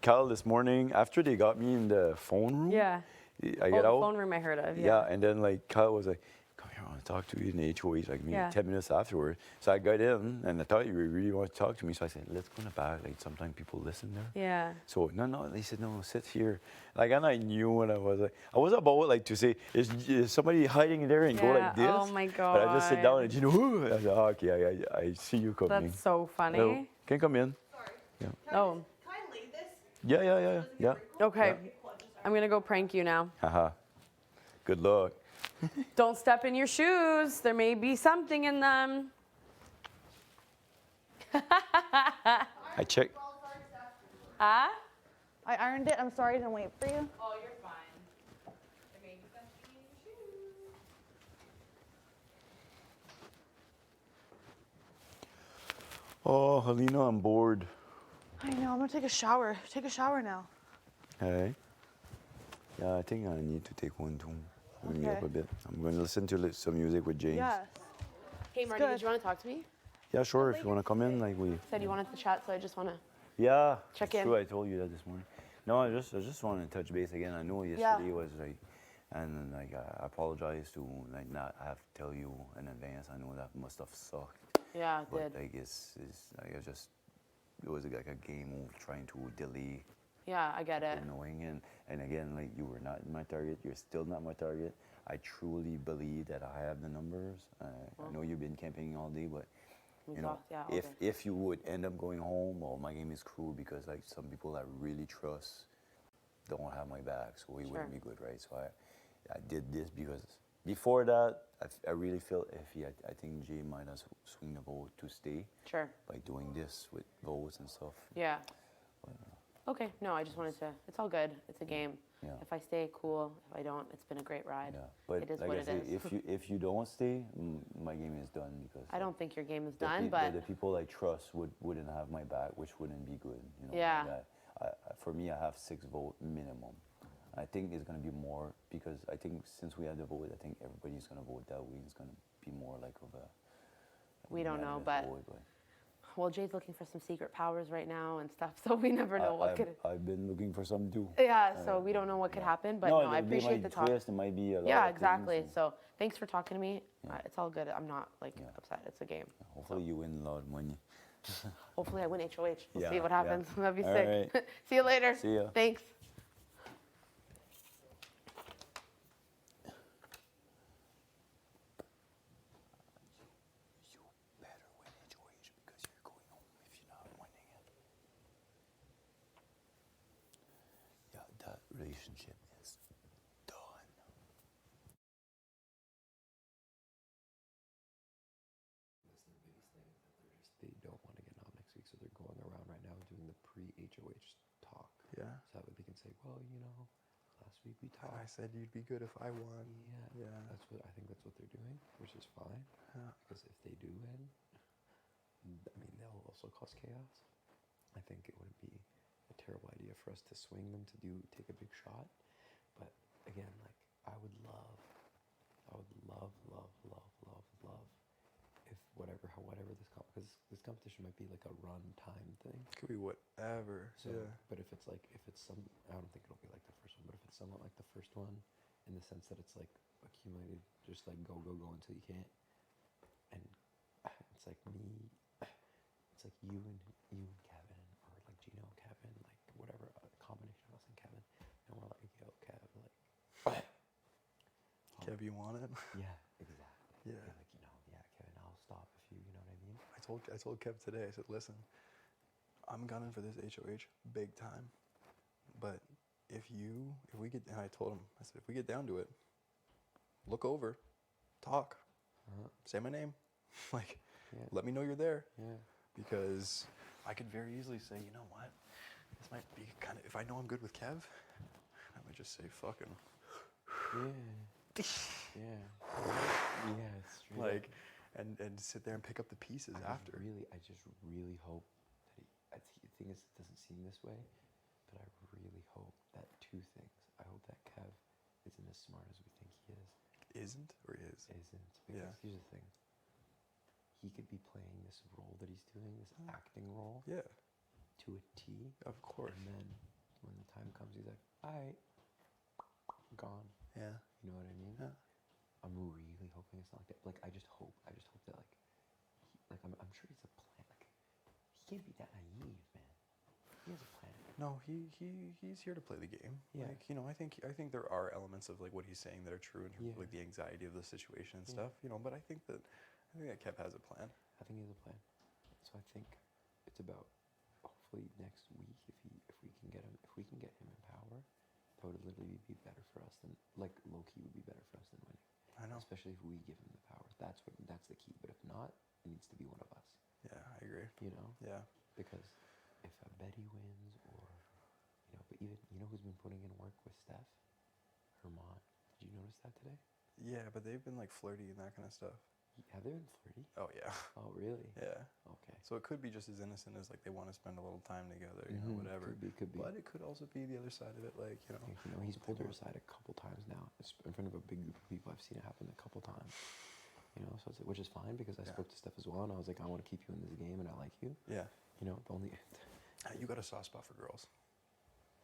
Kyle this morning after they got me in the phone room. Yeah. I get out. The phone room I heard of. Yeah, and then like Kyle was like, "Come here, I want to talk to you." In the HOH, like maybe 10 minutes afterward. So I got in, and I thought you really want to talk to me. So I said, "Let's go in the back." Like sometimes people listen there. Yeah. So no, they said no, sit here. Like and I knew when I was like, I was about like to say, is somebody hiding there and go like this? Oh my god. But I just sit down and I said, oh, okay, I see you coming. That's so funny. Hello. Can you come in? Sorry. Yeah. Can I leave this? Yeah. Okay. I'm gonna go prank you now. Haha. Good luck. Don't step in your shoes. There may be something in them. I checked. Huh? I ironed it. I'm sorry I didn't wait for you. Oh, you're fine. There may be something in your shoes. Oh, Helena, I'm bored. I know. I'm gonna take a shower. Take a shower now. Hey. Yeah, I think I need to take one too. Let me up a bit. I'm going to listen to some music with James. Yes. Hey, Marty, did you want to talk to me? Yeah, sure. If you want to come in, like we. Said you wanted to chat, so I just want to. Yeah. Check it's in. True, I told you that this morning. No, I just wanted to touch base again. I know yesterday was like, and then, like I apologize to like not have to tell you in advance. I know that must have sucked. Yeah, it but, did. Like it's like it was like a game of trying to delay. Yeah, I get it. Annoying and again, like you were not my target. You're still not my target. I truly believe that I have the numbers. I know you've been campaigning all day, but you know, if you would end up going home, well, my game is cruel because like some people I really trust don't have my back, so it wouldn't be good, right? So I did this because before that, I really felt iffy. I think Jay might have swing the vote to stay. Sure. By doing this with votes and stuff. Yeah. But, okay. No, I just wanted to. It's all good. It's a game. Yeah. If I stay, cool. If I don't, it's been a great ride. Yeah. But it is like what I say, it is. if you don't stay, my game is done because. I don't think your game is done, but the people I trust wouldn't have my back, which wouldn't be good. You know. Yeah. Like for me, I have 6 vote minimum. I think it's gonna be more because I think since we had the vote, I think everybody's gonna vote that way. It's gonna be more like of a. We don't know, but. well, Jay's looking for some secret powers right now and stuff, so we never know what could. I've been looking for some too. Yeah, so we don't know what could happen, but no, I appreciate the talk. It might be a lot Yeah, of exactly. things, So thanks for talking to me. It's all good. I'm not like upset. It's a game. Hopefully you win a lot of money. Hopefully I win HOH. We'll Yeah, see what yeah. happens. That'd be All sick. right. See you later. See ya. Thanks. Yeah, that relationship is done. That's their biggest thing. That they don't want to get knocked next week, so they're going around right now doing the pre-HOH talk. Yeah. So that way they can say, well, last week we talked. I said you'd be good if I won. Yeah. I think that's what they're doing, which is fine. Yeah. Because if they do win, I mean, they'll also cause chaos. I think it wouldn't be a terrible idea for us to swing them to take a big shot. But again, like I would love, if whatever this because this competition might be like a run time thing. Could be whatever. So, yeah. but if it's some, I don't think it'll be like the first one. But if it's somewhat like the first one, in the sense that it's like accumulated, just like go until you can't, and it's like me, it's like you and Kevin, or like Gino and Kevin, like whatever, a combination of us and Kevin, and we're like, yo, Kev, like, Kev, you want it? yeah, exactly. Yeah. Like Kevin, I'll stop if you know what I mean. I told Kev today, I said, listen, I'm gunning for this HOH big time. But if we get, and I told him, I said, if we get down to it, look over, talk, say my name, like, let me know you're there. Yeah. Because I could very easily say, you know what, this might be kind of, if I know I'm good with Kev, I might just say fucking. Yeah. Yeah, it's true. Like, and sit there and pick up the pieces after. I just really hope that the thing is, it doesn't seem this way, but I really hope that two things. I hope that Kev isn't as smart as we think he is. Isn't or is? Isn't. Because here's the thing. He could be playing this role that he's doing, this acting role. Yeah. To a T. Of course. And then when the time comes, he's like, all right, gone. Yeah. You know what I mean? Yeah. I'm really hoping it's not like that. Like, I just hope that, like, I'm sure he's a plan. Like, he can't be that naive, man. He has a plan. No, he's here to play the game. Yeah. Like, I think there are elements of like what he's saying that are true in terms of like the anxiety of the situation and stuff. But I think that Kev has a plan. I think he has a plan. So I think it's about hopefully next week if we can get him in power, that would literally be better for us than like low key would be better for us than winning. I know. Especially if we give him the power. That's the key. But if not, it needs to be one of us. Yeah, I agree. Yeah. Because if Betty wins, or but even who's been putting in work with Steph, Hermont. Did you notice that today? Yeah, but they've been like flirty and that kind of stuff. Have they been flirty? Oh yeah. Oh really? Yeah. Okay. So it could be just as innocent as like they want to spend a little time together, whatever. Could be. But it could also be the other side of it, like he's pulled her aside a couple times now. It's in front of a big group of people. I've seen it happen a couple times. So it's, which is fine because I spoke to Steph as well, and I was like, I want to keep you in this game, and I like you. Yeah. The only. You got a soft spot for girls.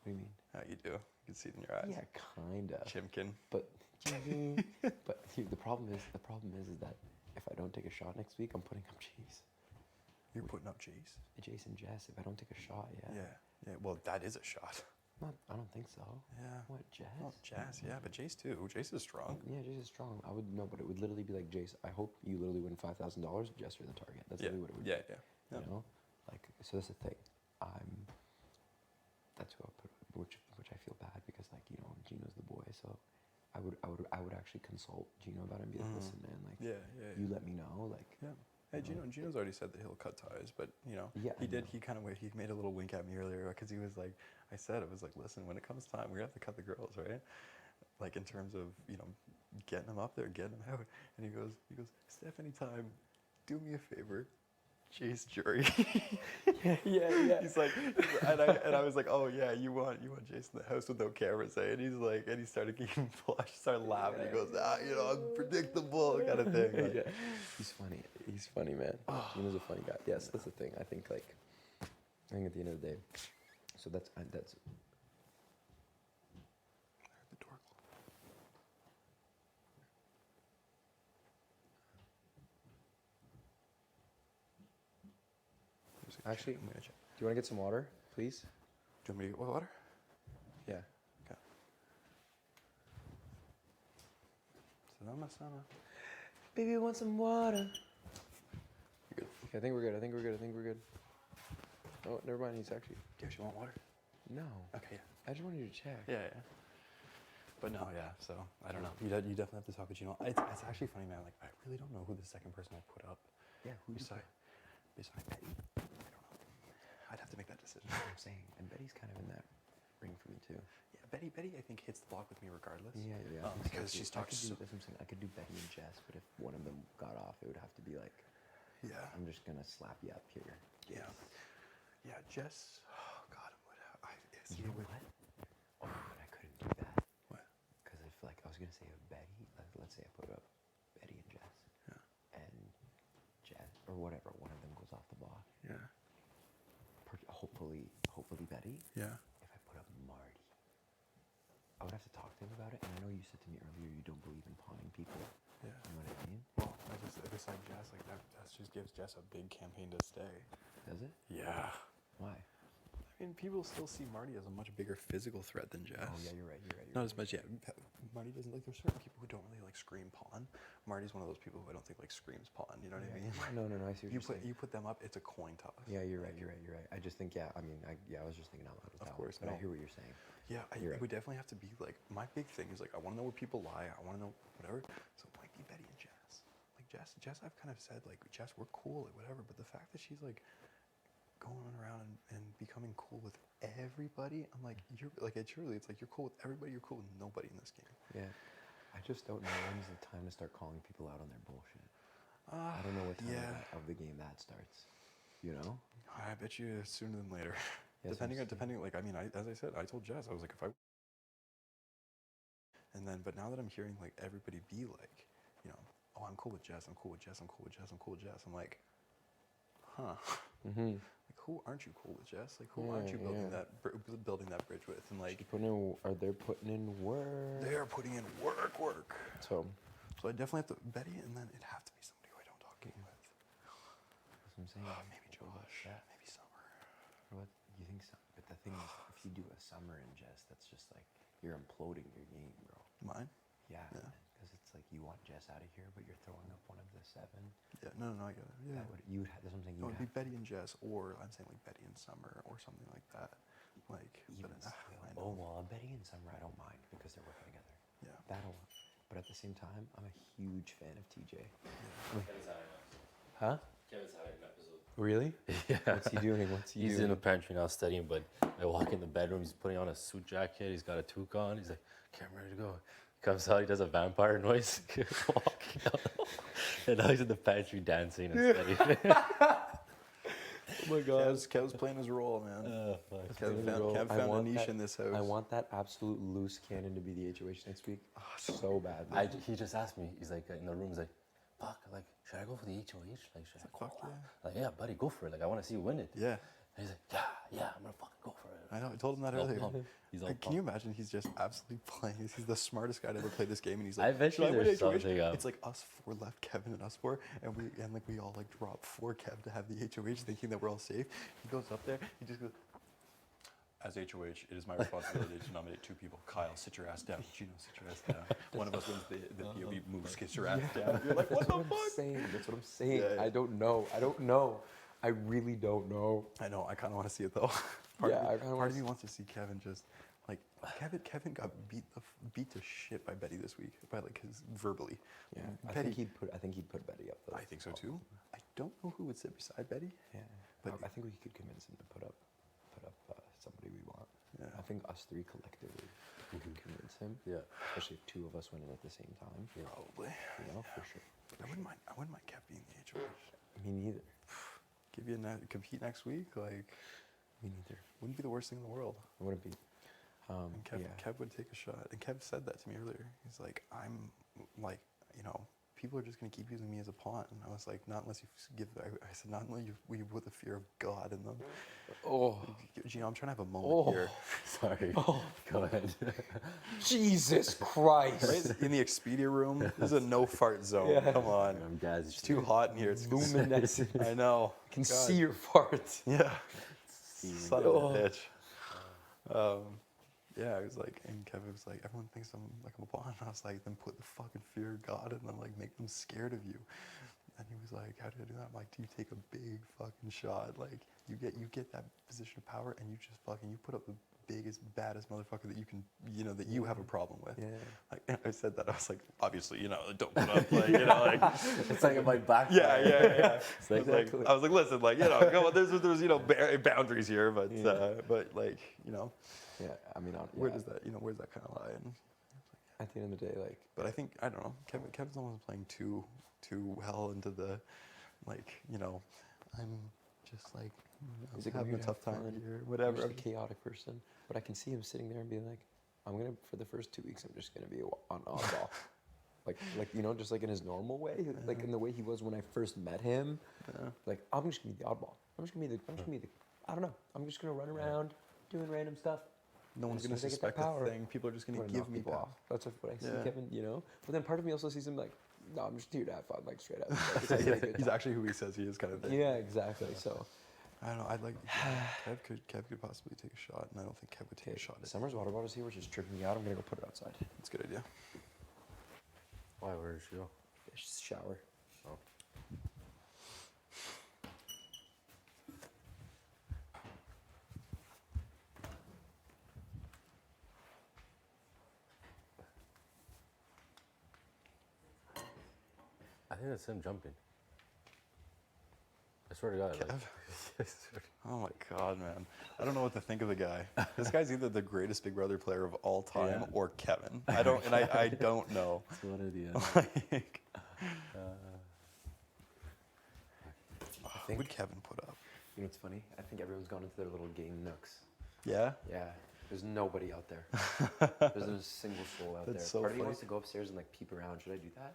What do you mean? You do. You can see it in your eyes. Yeah, kinda. Chimkin. But the problem is that if I don't take a shot next week, I'm putting up Jace. You're putting up Jace? Jace and Jess. If I don't take a shot, Yeah. Well, that is a shot. I don't think so. Yeah. What, Jess? Oh, Jess, yeah, but Jace too. Jace is strong. Yeah, Jace is strong. I would know, but it would literally be like, Jace, I hope you literally win $5,000. Jess, you're the target. That's literally what it would be. Yeah. So that's the thing. That's who I put, which I feel bad because Gino's the boy. So I would actually consult Gino about it and be like, listen, man, like, you let me know, like. Yeah. Hey, Gino's already said that he'll cut ties, but he did. He he made a little wink at me earlier because he was like, I was like, listen, when it comes time, we have to cut the girls, right? Like in terms of getting them up there, getting them out, and he goes, Steph, anytime, do me a favor, Jace jury. yeah. He's like, and I was like, oh yeah, you want Jace in the house with no cameras, eh? And he's like, and he started getting flushed, started laughing. He goes, unpredictable kind of thing. Like, Yeah. He's funny. He's funny, man. Gino's a funny guy. Yes, that's the thing. I think at the end of the day, so that's. Actually, I'm gonna check. Do you want to get some water, please? Do you want me to get water? Yeah. Okay. Sama. Baby, I want some water. You're good. Okay, I think we're good. Oh, never mind. He's actually. Do you actually want water? No. Okay, yeah. I just wanted you to check. Yeah. But no, yeah. So I don't know. You definitely have to talk with Gino. It's actually funny, man. Like I really don't know who the second person I put up. Yeah. Who beside Betty? I don't know. I'd have to make that decision. That's what I'm saying. And Betty's kind of in that ring for me too. Yeah, Betty I think hits the block with me regardless. Yeah. Because she's talked That's what I'm saying. I could do Betty and Jess, but if one of them got off, it would have to be like. Yeah. I'm just gonna slap you up here. Yeah. Yeah, Jess. Oh God, You know what? Oh, but I couldn't do that. What? Because I feel like I was gonna say Betty. Let's say I put up Betty and Jess. Yeah. And Jess or whatever. One of them goes off the block. Yeah. Hopefully Betty. Yeah. If I put up Marty, I would have to talk to him about it. And I know you said to me earlier you don't believe in pawning people. Yeah. You know what I mean? Well, beside Jess, like that just gives Jess a big campaign to stay. Does it? Yeah. Why? I mean, people still see Marty as a much bigger physical threat than Jess. Oh yeah, you're right. Not as much, yeah. Marty doesn't like. There's certain people who don't really like scream pawn. Marty's one of those people who I don't think like screams pawn. You know what I mean? No. I see what you're saying. You put them up, it's a coin toss. Yeah, you're right. I just think I was just thinking out loud. Of course, but I no. hear what you're saying. Yeah, it would definitely have to be like my big thing is like I want to know where people lie. I want to know whatever. So it might be Betty and Jess. Like Jess, I've kind of said like Jess, we're cool, like whatever. But the fact that she's like going around and becoming cool with everybody, I'm like you're like it's like you're cool with everybody. You're cool with nobody in this game. Yeah, I just don't know when's the time to start calling people out on their bullshit. I don't know what time of the game that starts. You know? I bet you sooner than later. Yes, depending, like I mean, as I said, I told Jess, I was like, if I. And then, but now that I'm hearing like everybody be like, you know, oh, I'm cool with Jess. I'm cool with Jess. I'm like, huh. Mm-hmm. Like, who aren't you cool with, Jess? Like, who aren't you building that bridge with? And like, are they putting in work? They are putting in work. So I definitely have to Betty, and then it'd have to be somebody who I don't talk with. That's what I'm saying. Maybe Josh. Maybe Summer. What you think? But the thing is, if you do a Summer and Jess, that's just like you're imploding your game, bro. Mine? Yeah. Because it's like you want Jess out of here, but you're throwing up one of the 7. Yeah. No, I get it. Yeah. That's what I'm saying. It would be Betty and Jess, or I'm saying like Betty and Summer, or something like that. Like, Betty and Summer, I don't mind because they're working together. Yeah. That'll. But at the same time, I'm a huge fan of TJ. Huh? Kevin's having an episode. Really? Yeah. What's he doing? He's in the pantry now studying, but I walk in the bedroom, he's putting on a suit jacket, he's got a toque on, he's like, okay, I'm ready to go. He comes out, he does a vampire noise, walking out. And now he's in the pantry dancing and studying. Oh my God. Kev's playing his role, man. Kev found a niche in this house. I want that absolute loose cannon to be the HOH next week. So bad. He just asked me, he's like, in the room, he's like, fuck, like, should I go for the HOH? Like, should I go? Like, yeah, buddy, go for it. Like, I want to see you win it. Yeah. And he's like, yeah, I'm gonna fucking go for it. I know, I told him that earlier. Can you imagine? He's just absolutely playing. He's the smartest guy to ever play this game, and he's like, I bet you there's something up. It's like us 4 left, Kevin and us 4, and we all like drop 4 Kev to have the HOH, thinking that we're all safe. He goes up there, he just goes. As HOH, it is my responsibility to nominate 2 people. Kyle, sit your ass down. Gino, sit your ass down. One of us wins the POV moves, get your ass down. You're like, what the fuck? That's what I'm saying. Yeah. I don't know. I really don't know. I know. I kind of want to see it though. Part of me wants to see Kevin just like Kevin got beat to shit by Betty this week, by like his verbally. Yeah, Betty, I think he'd put Betty up though. I think so too. I don't know who would sit beside Betty. Yeah, but I think we could convince him to put up somebody we want. Yeah. I think us 3 collectively we can convince him. Yeah. Especially if 2 of us win it at the same time. Probably. You know, for sure. I wouldn't mind Kev being the HOH. Me neither. give you compete next week, like, Me neither. wouldn't be the worst thing in the world. It wouldn't be. And Kev, Yeah. Kev would take a shot. And Kev said that to me earlier. He's like, I'm like, people are just going to keep using me as a pawn. And I was like, not unless you give, I said, not unless you put the fear of God in them. Oh. I'm trying to have a moment here. Sorry. Oh. Go ahead. Jesus Christ. Right? In the Expedia room, this is a no fart zone. Yeah. Come on. I'm gassed. It's too hot in here. It's Luminescent. I know. I can God. see your farts. Yeah. Son of Oh. a bitch. Yeah, I was like, and Kevin was like, everyone thinks I'm like a pawn. I was like, then put the fucking fear of God in them, like make them scared of you. And he was like, how do I do that? I'm like, do you take a big fucking shot? Like, you get that position of power, and you just fucking, you put up the biggest, baddest motherfucker that you can, that you have a problem with. Yeah. Like, and I said that, I was like, obviously, don't put up, like, like. It's like it might backfire. Yeah. It's like, I was like, listen, like, come on, there's boundaries here, but like, Yeah, I mean, where does that, where's that kind of lie? And at the end of the day, like. but I think, I don't know, Kevin's almost playing too well into the, like, I'm just like, He's like, having I'm a here tough to have time fun. here, I'm whatever. just a chaotic person, but I can see him sitting there and being like, for the first 2 weeks, I'm just gonna be on oddball. like, just like in his normal way, like in the way he was when I first met him. Yeah. Like, I'm just gonna be the oddball. I'm just gonna be the, I don't know. I'm just gonna run around doing random stuff. No one's As going soon to as I get that suspect a power, thing. People are just going I'm to gonna give knock me people power. off. That's what I see, Yeah. Kevin. But then part of me also sees him like, no, I'm just here to have fun, like straight up. He's actually who he says he is, kind of thing. Yeah, exactly. So. I don't know. I'd like Kev could possibly take a shot, and I don't think Kev would take a shot. Summer's water bottle's here, which is tripping me out. I'm gonna go put it outside. That's a good idea. Why? Where did she go? Just shower. Oh. I think that's him jumping. I swear to God. Kev? Oh my God, man. I don't know what to think of the guy. This guy's either the greatest Big Brother player of all time or Kevin. I don't know. It's one of the Like, I think would Kevin put up? You know what's funny? I think everyone's gone into their little game nooks. Yeah? Yeah. There's nobody out there. There's not a single soul out That's there. so Part of me funny. wants to go upstairs and like peep around. Should I do that?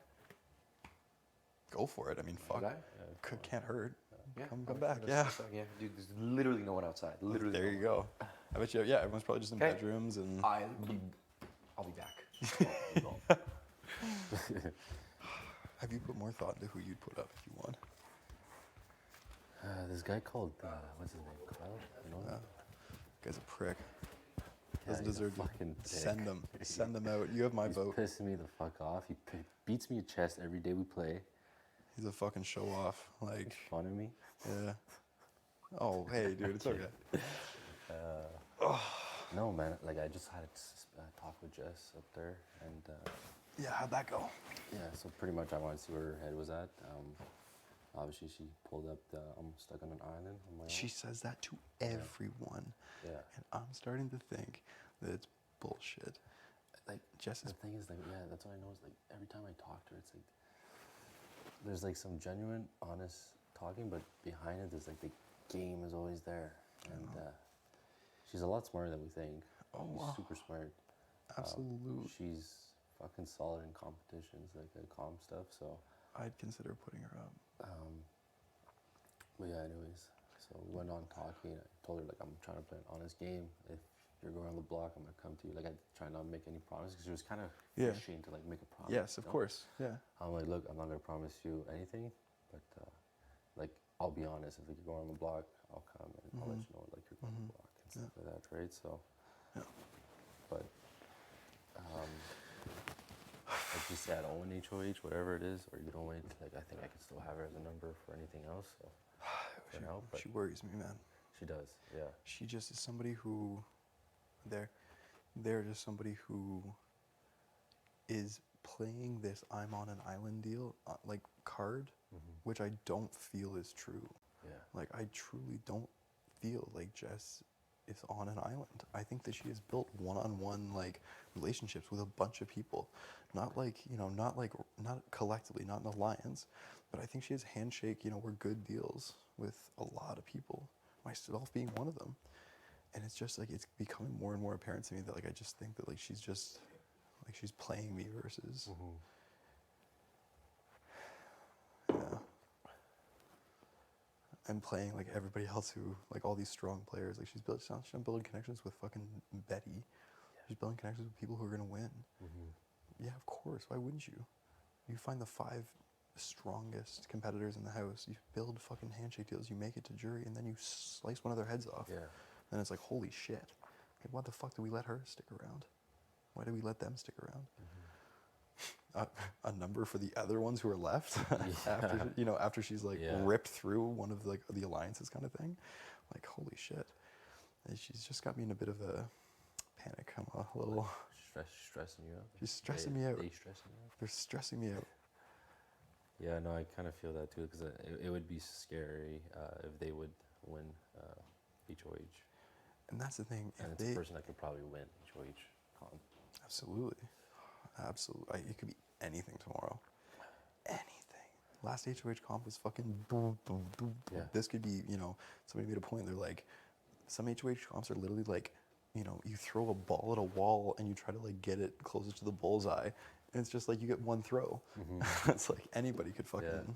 Go for it. I mean, fuck. Should I? Can't hurt. Yeah. Come back. Yeah. Yeah. Dude, there's literally no one outside. Literally. There you go. I bet you. Yeah, everyone's probably just in Okay. bedrooms and. I'll be back. Have you put more thought into who you'd put up if you won? This guy called, what's his name? Kyle? You know? Guy's a prick. Yeah, Doesn't he's a deserve to. fucking Send dick. him. Send him out. You have my He's vote. pissing me the fuck off. He beats me in chess every day we play. He's a fucking show off. Like. He's fun of me. Yeah. Oh, hey, dude, it's okay. No, man. Like, I just had a talk with Jess up there, and Yeah, how'd that go? yeah. So pretty much, I wanted to see where her head was at. Obviously, she pulled up the I'm stuck on an island on my own. She says that to everyone. Yeah. And I'm starting to think that it's bullshit. Like, Jess is. The thing is, like, yeah, that's what I know is like every time I talk to her, it's like there's like some genuine, honest talking, but behind it, there's like the game is always there, and she's a lot smarter than we think. Oh, she's wow. super smart. Absolute. She's fucking solid in competitions, like comp stuff. So I'd consider putting her up. but yeah, anyways, so we went on talking. I told her like I'm trying to play an honest game. If you're going on the block, I'm gonna come to you. Like I try not to make any promises because she was kind of ashamed to like make a promise. Yes, of course. Yeah. I'm like, look, I'm not gonna promise you anything, but like I'll be honest. If like, you're going on the block, I'll come and I'll let you know like you're going on the block and stuff like that, right? So, but like you said, Owen HOH, whatever it is, or you don't wait. Like I think I can still have her as a number for anything else. So for now, but She worries me, man. she does, yeah. She just is somebody who. They're just somebody who is playing this I'm on an island deal, like card, which I don't feel is true. Yeah. Like I truly don't feel like Jess is on an island. I think that she has built one-on-one like relationships with a bunch of people, not like not collectively, not in alliance, but I think she has handshake, we're good deals with a lot of people. Myself being one of them, and it's just like it's becoming more and more apparent to me that like I just think that like she's just like she's playing me versus. Yeah. And playing like everybody else who like all these strong players. Like she's building connections with fucking Betty. She's building connections with people who are gonna win. Yeah, of course. Why wouldn't you? You find the 5 strongest competitors in the house. You build fucking handshake deals. You make it to jury, and then you slice one of their heads off. Yeah. Then it's like, holy shit. Like, why the fuck did we let her stick around? Why did we let them stick around? A number for the other ones who are left after she's like ripped through one of like the alliances kind of thing. Like, holy shit. And she's just got me in a bit of a panic. I'm a little stressing you out. She's stressing me out. They stressing you out? They're stressing me out. Yeah, no, I kind of feel that too, because it would be scary if they would win HOH. And that's the thing. And it's a person that could probably win HOH comp. Absolutely. Absolutely. It could be anything tomorrow. Anything. Last HOH comp was fucking boom, boom, boom, boom. Yeah. This could be, somebody made a point. They're like, some HOH comps are literally like, you throw a ball at a wall and you try to like get it closer to the bullseye. And it's just like you get one throw. It's like anybody could fucking,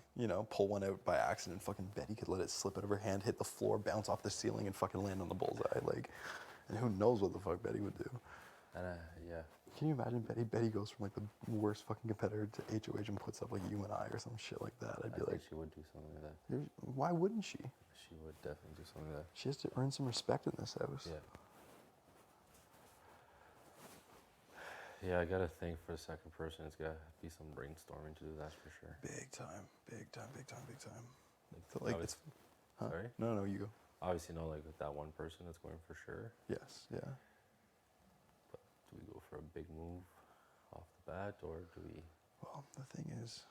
pull one out by accident. Fucking Betty could let it slip out of her hand, hit the floor, bounce off the ceiling, and fucking land on the bullseye. Like, and who knows what the fuck Betty would do. And yeah. Can you imagine Betty? Betty goes from like the worst fucking competitor to HOH and puts up like you and I or some shit like that. I'd be I like, think she would do something like that. Why wouldn't she? She would definitely do something like that. She has to earn some respect in this house. Yeah. Yeah, I gotta think for the second person. It's gotta be some brainstorming to do. That's for sure. Big time, big time, big time, big time. Sorry. No, you go. Obviously, not like with that one person that's going for sure. Yes. Yeah. But do we go for a big move off the bat, or do we? Well, the thing is,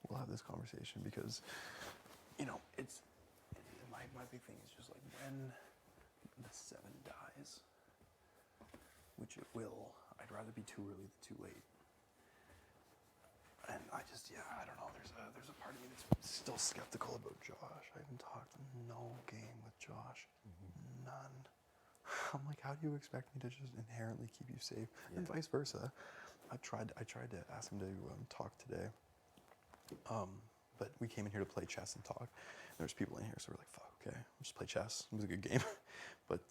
we'll have this conversation because, it's my big thing is just like when the 7 dies, which it will. I'd rather be too early than too late. And I don't know. There's a part of me that's still skeptical about Josh. I haven't talked no game with Josh. None. I'm like, how do you expect me to just inherently keep you safe? Yeah. And vice versa. I tried to ask him to talk today. But we came in here to play chess and talk. There's people in here, so we're like, fuck, okay, we'll just play chess. It was a good game. But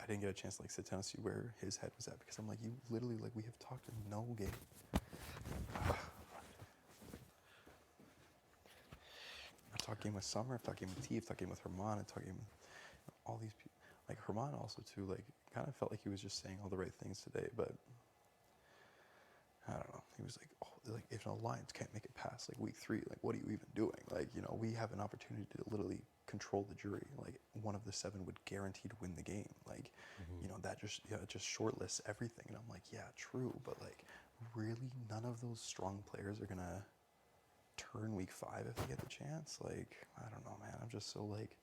I didn't get a chance to like sit down and see where his head was at because I'm like, you literally like we have talked in no game. I've talked game with Summer, I've talked game with T, I've talked game with Herman, I've talked game with all these people. Like Herman also too, like kind of felt like he was just saying all the right things today, but I don't know. He was like, oh, like if an alliance can't make it past like week 3, like what are you even doing? Like, we have an opportunity to literally control the jury. Like one of the 7 would guarantee to win the game. Like, that just it just shortlists everything. And I'm like, yeah, true, but like really none of those strong players are gonna turn week 5 if they get the chance. Like, I don't know, man. I'm just so like,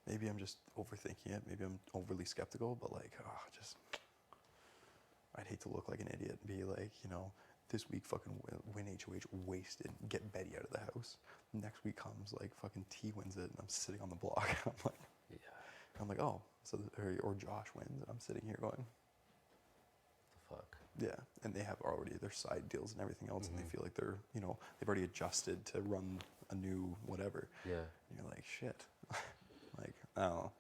maybe I'm just overthinking it. Maybe I'm overly skeptical, but like, I'd hate to look like an idiot and be like, this week fucking win HOH wasted, get Betty out of the house. Next week comes like fucking T wins it and I'm sitting on the block. I'm like, oh, so or Josh wins and I'm sitting here going, the fuck. Yeah, and they have already their side deals and everything else, and they feel like they're, they've already adjusted to run a new whatever. Yeah. And you're like, shit. Like, I don't know.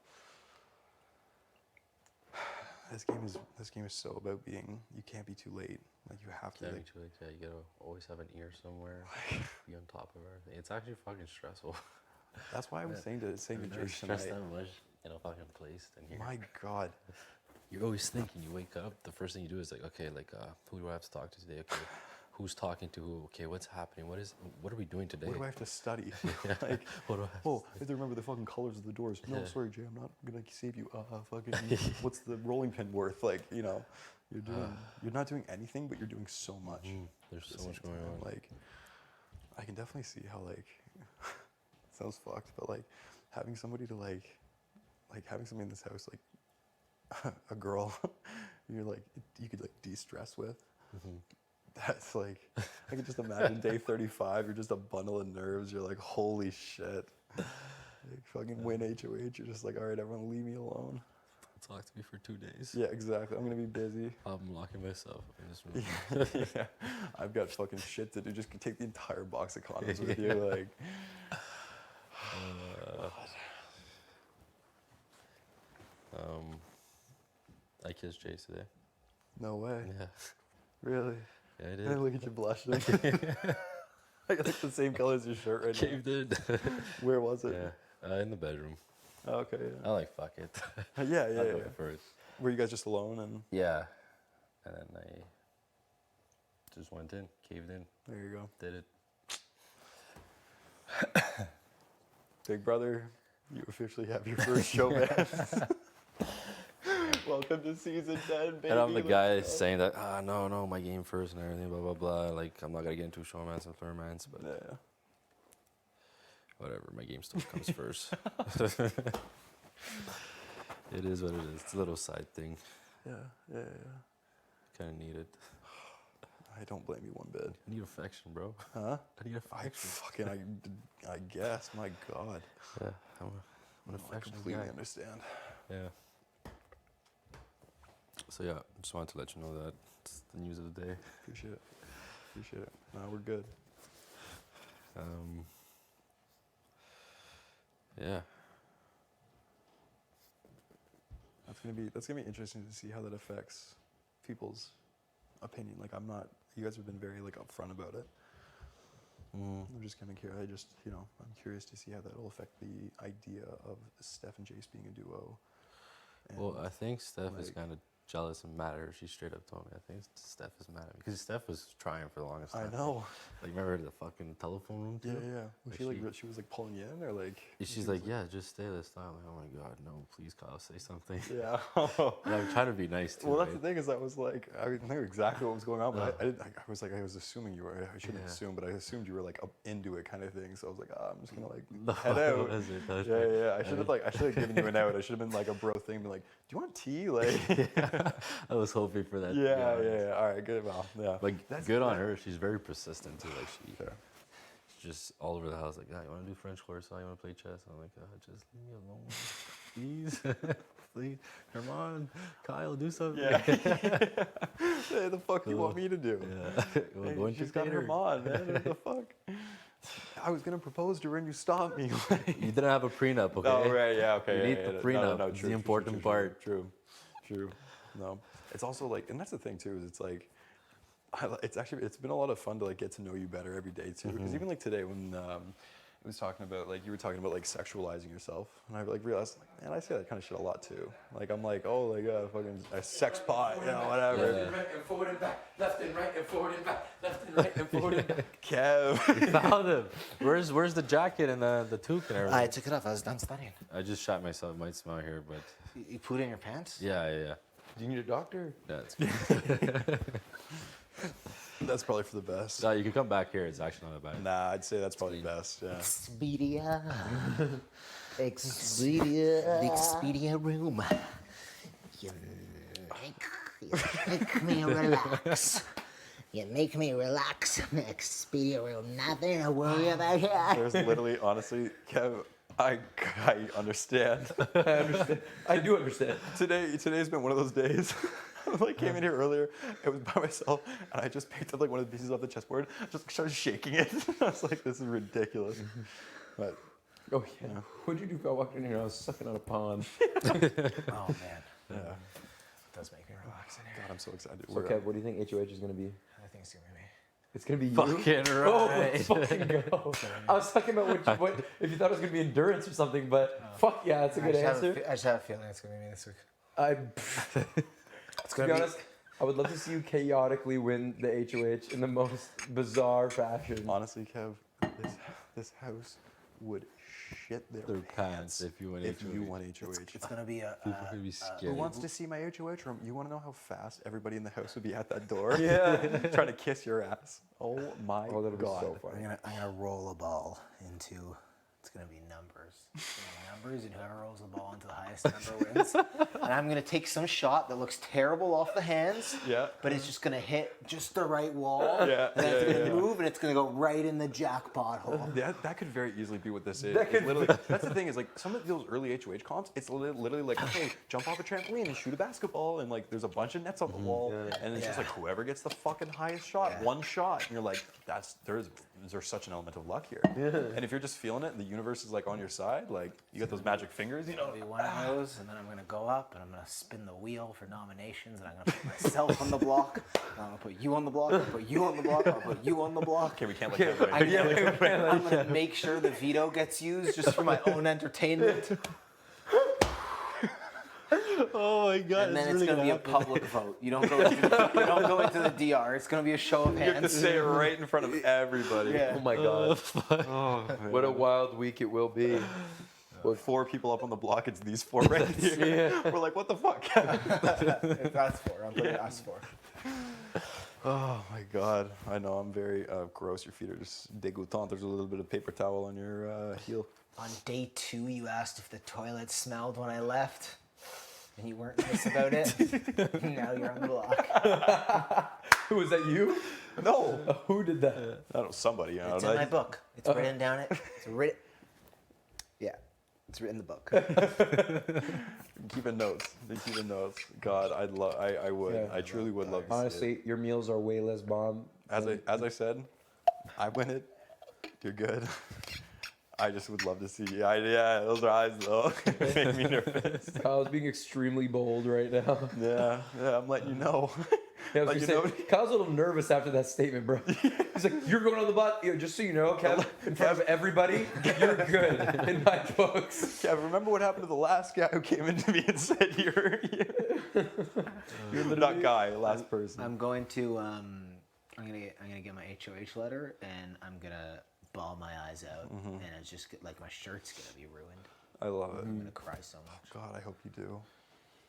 This game is so about being. You can't be too late. Like you have to. Can't be too late. Yeah, you gotta always have an ear somewhere. Be on top of everything. It's actually fucking stressful. That's why I was saying to George stressed tonight. that much in a fucking place than here. My God. You're always thinking. You wake up. The first thing you do is like, okay, like who do I have to talk to today? Okay, who's talking to who? Okay, what's happening? What are we doing today? What do I have to study? Yeah. Like, what do I have I have to remember the fucking colors of the doors. No, sorry, Jay, I'm not gonna save you. Fucking, what's the rolling pin worth? Like, you're not doing anything, but you're doing so much. There's so much going on. Like, I can definitely see how like, it sounds fucked, but like, having somebody to like, like having somebody in this house, like a girl, you're like you could like de-stress with. That's like I could just imagine day 35. You're just a bundle of nerves. You're like, holy shit. Like fucking win HOH. You're just like, all right, everyone, leave me alone. Talk to me for 2 days. Yeah, exactly. I'm gonna be busy. I'm locking myself in this room. Yeah, I've got fucking shit to do. Just take the entire box of condoms with you. Like, I kissed Jace today. no way. Yeah. Really? Yeah, I did. Look at you blushing. I got like the same color as your shirt right Caved in. Where was it? Yeah, in the bedroom. Oh, okay. Yeah. I like fuck it. Yeah, I'd yeah, go yeah. first. Were you guys just alone and? Yeah, and then I just went in, caved in. There you go. Did it. Big brother, you officially have your first show, man. Welcome to season 10, baby. And I'm the Let's guy go. saying that, no, my game first and everything, blah, blah, blah. Like, I'm not going to get into showmance and flirtmance, but yeah. Whatever, my game still comes first. It is what it is. It's a little side thing. Yeah. Kind of need it. I don't blame you one bit. I need affection, bro. Huh? I need affection. I guess, my God. Yeah, I'm an I affectionate completely guy. understand. Yeah. So yeah, just wanted to let you know that it's the news of the day. Appreciate it. No, we're good. Yeah. That's gonna be interesting to see how that affects people's opinion. Like you guys have been very like upfront about it. I'm just kind of curious. I'm curious to see how that will affect the idea of Steph and Jace being a duo. Well, I think Steph is like- kind of jealous and mad at her. She straight up told me. I think Steph is mad at me because Steph was trying for the longest I time. know. Like, remember the fucking telephone room too? Yeah. Was she was like pulling you in or like? She's like, yeah, just stay this time. I'm like, oh my God, no, please, Kyle, say something. Yeah. And I'm trying to be nice too. Well, that's right? the thing is, I knew exactly what was going on, but I was assuming you were. I shouldn't assume, but I assumed you were like up into it, kind of thing. So I was like, I'm just gonna like head out. Yeah. I should have given you an out. I should have been like a bro thing, be like, do you want tea? Like, I was hoping for that. Yeah. All right, good. Well, yeah. But good on her. She's very persistent too. Like she's just all over the house. Like, you want to do French horse? You want to play chess? I'm like, just leave me alone, please, please. Come on, Kyle, do something. Yeah. Hey, the fuck you want me to do? Yeah. Hey, Go she's got her on, man. What the fuck? I was gonna propose to her and you stopped me. You didn't have a prenup, okay? Oh right, yeah, okay. You yeah, need yeah, the yeah. prenup. No, It's the important part. True. No, it's also like, and that's the thing too. Is it's like, it's been a lot of fun to like get to know you better every day too. Because even like today when it was talking about like you were talking about like sexualizing yourself, and I like realized like, man, I say that kind of shit a lot too. Like I'm like, oh like fucking a sex pot, whatever. Left and right and forward and back. Left and right and forward and back. Left and right and forward and back. Kev. You found him. Where's the jacket and the toque and everything? I took it off. I was done studying. I just shot myself. It might smell here, but You put it in your pants? yeah. Do you need a doctor? Yeah, it's good. That's probably for the best. No, you can come back here. It's actually not that bad. Nah, I'd say that's probably the best. Yeah. Expedia. The Expedia room. You make me relax. You make me relax. Expedia room. Nothing to worry about here. There's literally, honestly, Kev, I understand. I do understand. Today's been one of those days. I like came in here earlier. It was by myself, and I just picked up like one of the pieces off the chessboard. Just started shaking it. I was like, "This is ridiculous." But oh yeah. What'd you do if I walked in here and I was sucking on a pond? Oh man. yeah, It does make me relax in here. God, I'm so excited. So Kev, what do you think HOH is gonna be? I think it's gonna be me. It's gonna be you. Fucking right. Oh, fucking go. I was talking about what if you thought it was gonna be endurance or something, but fuck yeah, that's a good answer. I just have a feeling it's gonna be me this week. To be honest, I would love to see you chaotically win the HOH in the most bizarre fashion. Honestly, Kev, this house would shit their pants if you won HOH. It's gonna be a. People could be scared. Who wants to see my HOH room? You want to know how fast everybody in the house would be at that door? Yeah. Trying to kiss your ass. Oh my that'd be God. so funny. I'm gonna roll a ball into It's gonna be numbers. It's gonna be numbers, and whoever rolls the ball into the highest number wins. And I'm gonna take some shot that looks terrible off the hands. Yeah. But it's just gonna hit just the right wall. Yeah, And then it's yeah, gonna yeah. move, and it's gonna go right in the jackpot hole. That could very easily be what this is. That could- Literally, that's the thing is like some of those early HOH comps, it's literally like, okay, jump off a trampoline and shoot a basketball, and like there's a bunch of nets on the wall, and it's just like whoever gets the fucking highest shot, one shot, and you're like, there's such an element of luck here. And if you're just feeling it, and the universe is like on your side, like you got those magic fingers, you know. It'll be one of those, and then I'm gonna go up, and I'm gonna spin the wheel for nominations, and I'm gonna put myself on the block. And I'm gonna put you on the block. I'll put you on the block. I'll put you on the block. Okay, we can't let that I'm gonna make sure the veto gets used just for my own entertainment. Oh my god! And then it's gonna be a public vote. You don't go into the DR. It's gonna be a show of hands. You have to say it right in front of everybody. Yeah. Oh my god. Oh, What a wild week it will be. With 4 people up on the block, it's these 4 right here. Yeah. We're like, what the fuck? If that's 4, I'm putting us 4. Oh my god. I know, I'm very gross. Your feet are just dégoûtant. There's a little bit of paper towel on your heel. On day 2, you asked if the toilet smelled when I left, and you weren't nice about it. Now you're on the block. Was that you? No. Who did that? I don't know, somebody. You know, It's in my book. It's written down it. It's written. Yeah, it's written in the book. Keeping notes. They keeping notes. God, I would. Yeah. I truly would love to see Honestly, your meals are way less bomb. it. As I said, I win it. You're good. I just would love to see. Yeah, those are eyes though. Make me nervous. Kyle's being extremely bold right now. Yeah, I'm letting you know. Yeah, I was Like, gonna you say, Kyle's a little nervous after that statement, bro. He's like, "You're going on the butt, just so you know, Kev, in front of everybody, you're good in my books." Yeah, remember what happened to the last guy who came into me and said you're not guy, last person. I'm going to I'm gonna get my HOH letter, and I'm gonna bawl my eyes out, and it's just like my shirt's gonna be ruined. I love it. I'm gonna cry so much. God, I hope you do.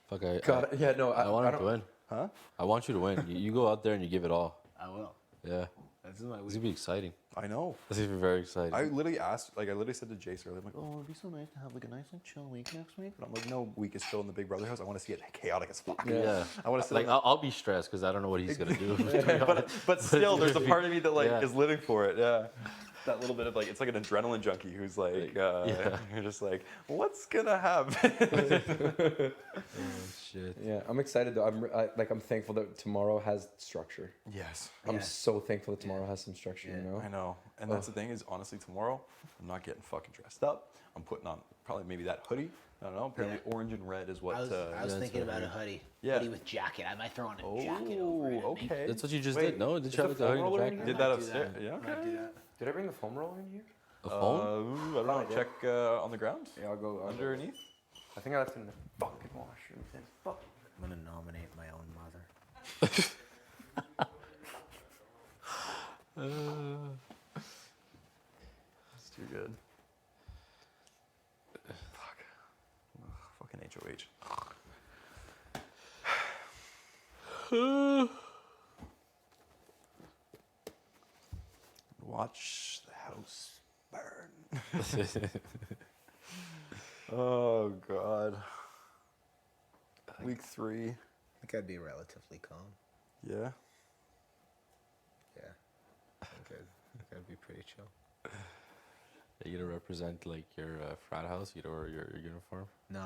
Fuck, I want him to win. Huh? I want you to win. You go out there and you give it all. I will. Yeah. This is my It's gonna be exciting. I know. This is gonna be very exciting. I literally said to Jace earlier, I'm like, oh, it'd be so nice to have like a nice like chill week next week. But I'm like, no week is chill in the Big Brother house. I want to see it chaotic as fuck. Yeah. I want to see like I'll be stressed because I don't know what he's gonna do. but still, there's a part of me that like Yeah. is living for it. Yeah. That little bit of like, it's like an adrenaline junkie who's like, you're just like, what's gonna happen? Shit. Yeah, I'm excited though. I'm thankful that tomorrow has structure. Yes. I'm so thankful that tomorrow has some structure. You know. I know. And that's the thing is, honestly, tomorrow, I'm not getting fucking dressed up. I'm putting on probably maybe that hoodie. I don't know. Apparently, orange and red is what. I was thinking about a hoodie. Yeah. Hoodie with jacket. I might throw on a jacket over it. Okay. That's what you just Wait, did. No, did is you have the like a foam hoodie roller and in a here? jacket? Did that Might do upstairs? that. Yeah. Might Okay. do that. Did I bring the foam roller in here? A phone? I don't know. Check on the ground. Yeah, I'll go Underneath. I think I left it in the fucking washroom. Fuck. I'm gonna nominate my own mother. It's too good. Fuck. Ugh, fucking HOH. Watch the house burn. Oh god. Week 3. I think I'd be relatively calm. Yeah. Yeah. I think I'd be pretty chill. Are you gonna represent like your frat house? You know, or your uniform? No,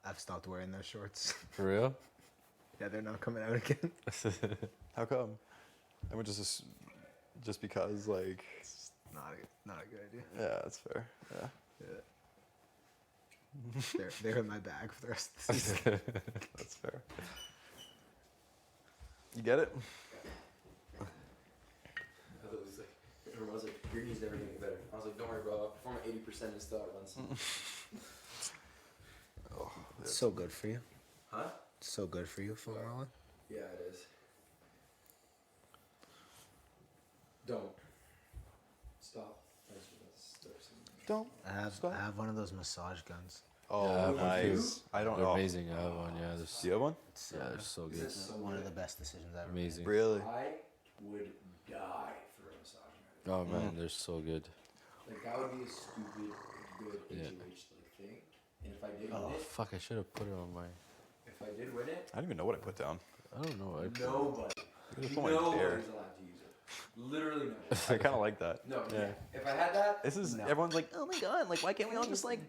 I've stopped wearing those shorts. For real? Yeah, they're not coming out again. How come? I mean, just because, like. It's not a good idea. Yeah, that's fair. Yeah. They're in my bag for the rest of the season. That's fair. You get it? Everyone was like, your knee's never getting better. I was like, don't worry, bro. I'll perform at 80% and still at once. It's so good for you. Huh? It's so good for you, foam rolling. Yeah, it is. Don't. Stop. Don't. I have one of those massage guns. Oh, Yeah, I have one too. nice. I don't They're know. amazing. I have one. Yeah, Do you have one? It's, yeah, they're so good. It's one of the best decisions I've ever made. Amazing. Really? I would die for a massage. Oh man, they're so good. Like that would be a stupid good HOH like thing. And if I did Oh win it, fuck! I should have put it on my. if I did win it, I don't even know what I put down. I don't know. nobody, It's on my nobody's bear. allowed to use it. Literally nobody. I kind of like that. No, Yeah. if I had that, This is everyone's like, oh my god, like why can't we all just like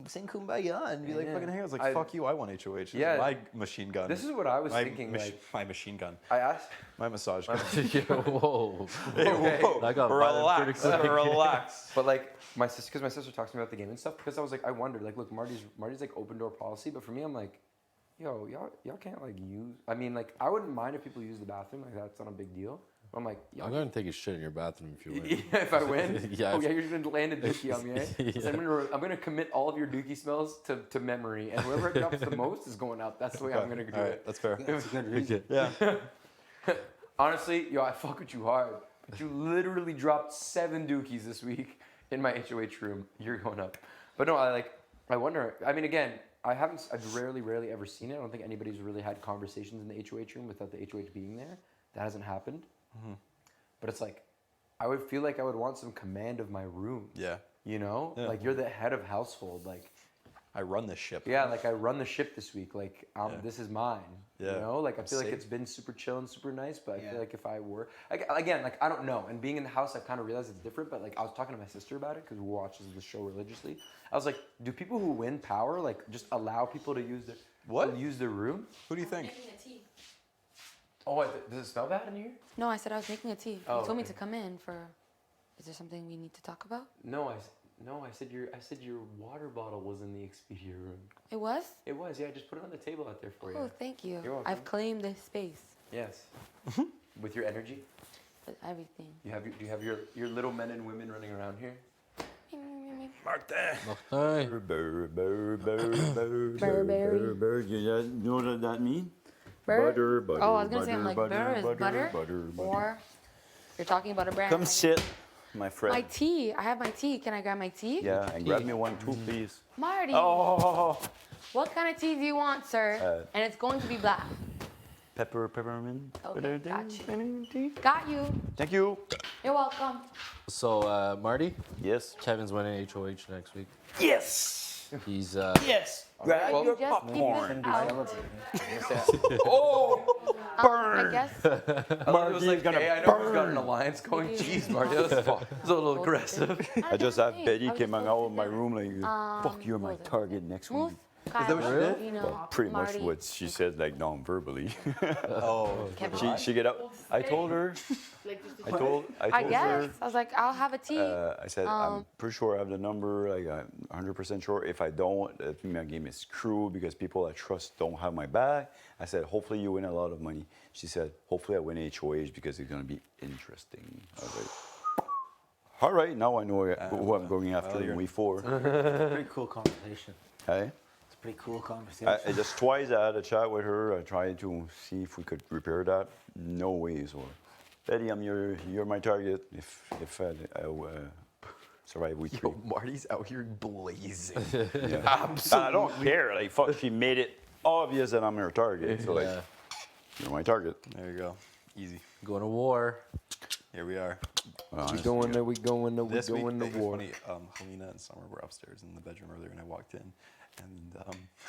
sing Kumbaya and be like Yeah. fucking hang out? It's like I- fuck you, I want HOH. This Yeah. is my machine gun. This is what I was my thinking, like- my machine gun. I asked. My massage gun. Whoa. Hey, Okay. whoa. That got violent pretty Relax. quick. Relax. But like my sister, because my sister talks to me about the game and stuff. Because I was like, I wondered, like, look, Marty's like open door policy, but for me, I'm like, yo, y'all can't like use. I mean, like, I wouldn't mind if people use the bathroom, like that's not a big deal. But I'm like, I'm gonna take a shit in your bathroom if you win. yeah, if I win, Yeah. oh yeah, you're gonna land a dookie on me, eh? So Yeah. I'm gonna commit all of your dookie smells to memory, and whoever it drops the most is going up. That's the way I'm gonna do All right, it. that's fair. That's a good reason. Yeah. Honestly, yo, I fuck with you hard, but you literally dropped 7 dookies this week in my HOH room. You're going up. But no, I wonder. I mean, again, I've rarely ever seen it. I don't think anybody's really had conversations in the HOH room without the HOH being there. That hasn't happened. Mm-hmm. But it's like, I would feel like I would want some command of my room. Yeah. You know, Yeah. like you're the head of household. Like, I run this ship. yeah, like I run the ship this week. Like, Yeah. this is mine. Yeah. You know, like I feel like Safe. it's been super chill and super nice. But I Yeah. feel like if I were, like, again, like I don't know. And being in the house, I've kind of realized it's different. But like I was talking to my sister about it because who watches the show religiously. I was like, do people who win power like just allow people to use use their room? Who do you think? Making a tea. Oh, does it smell bad in here? No, I said I was making a tea. Oh, you told me okay. to come in for. Is there something we need to talk about? No, I said your water bottle was in the Expedia room. It was? It was, yeah. I just put it on the table out there for you. Oh, thank you. You're welcome. I've claimed this space Yes. With your energy, with everything. do you have your little men and women running around here? Martin. Martin. Burberry. You know what that means? Burr? Butter, Oh, I was gonna say I'm like butter, burr is butter, butter. or you're talking about a brand. Come sit, my friend. My tea. I have my tea. Can I grab my tea? Yeah, and grab me one too, please. Marty. Oh, What kind of tea do you want, sir? And it's going to be black. peppermint. Okay, got you. Got you. Thank you. You're welcome. So Marty, Yes. Kevin's winning HOH next week. Yes. He's Yes. Grab well, your Just popcorn. keep it out. Oh, I guess. it was like, hey, I know we've got an alliance going. Jeez, Marty, that was a little aggressive. I just have Hey, Betty I was came just out of my supposed to room like, fuck, you're my what was it? target next Moose, week. Kyle, that what she did? you know, Well, pretty much Marty. what she said, like non-verbally. Oh. Kevin. she get up. I told her. I told I guess. her. I was like, I'll have a tea. I said, I'm pretty sure I have the number. Like, I'm 100% sure. If I don't, I think my game is screwed because people I trust don't have my back. I said, hopefully you win a lot of money. She said, hopefully I win HOH because it's going to be interesting. I was like, all right, now I know who I'm going after in week 4. Pretty cool conversation. Hey? It's a pretty cool conversation. I just twice I had a chat with her. I tried to see if we could repair that. No ways. Or Betty, you're my target. If I survive week 3. Yo, Marty's out here blazing. Yeah. Absolutely. I don't care. Like fuck, she made it obvious that I'm her target. So like, Yeah. you're my target. There you go. Easy. going to war. Here we are. Well, We going to This week, war. it was funny. Helena and Summer were upstairs in the bedroom earlier, and I walked in,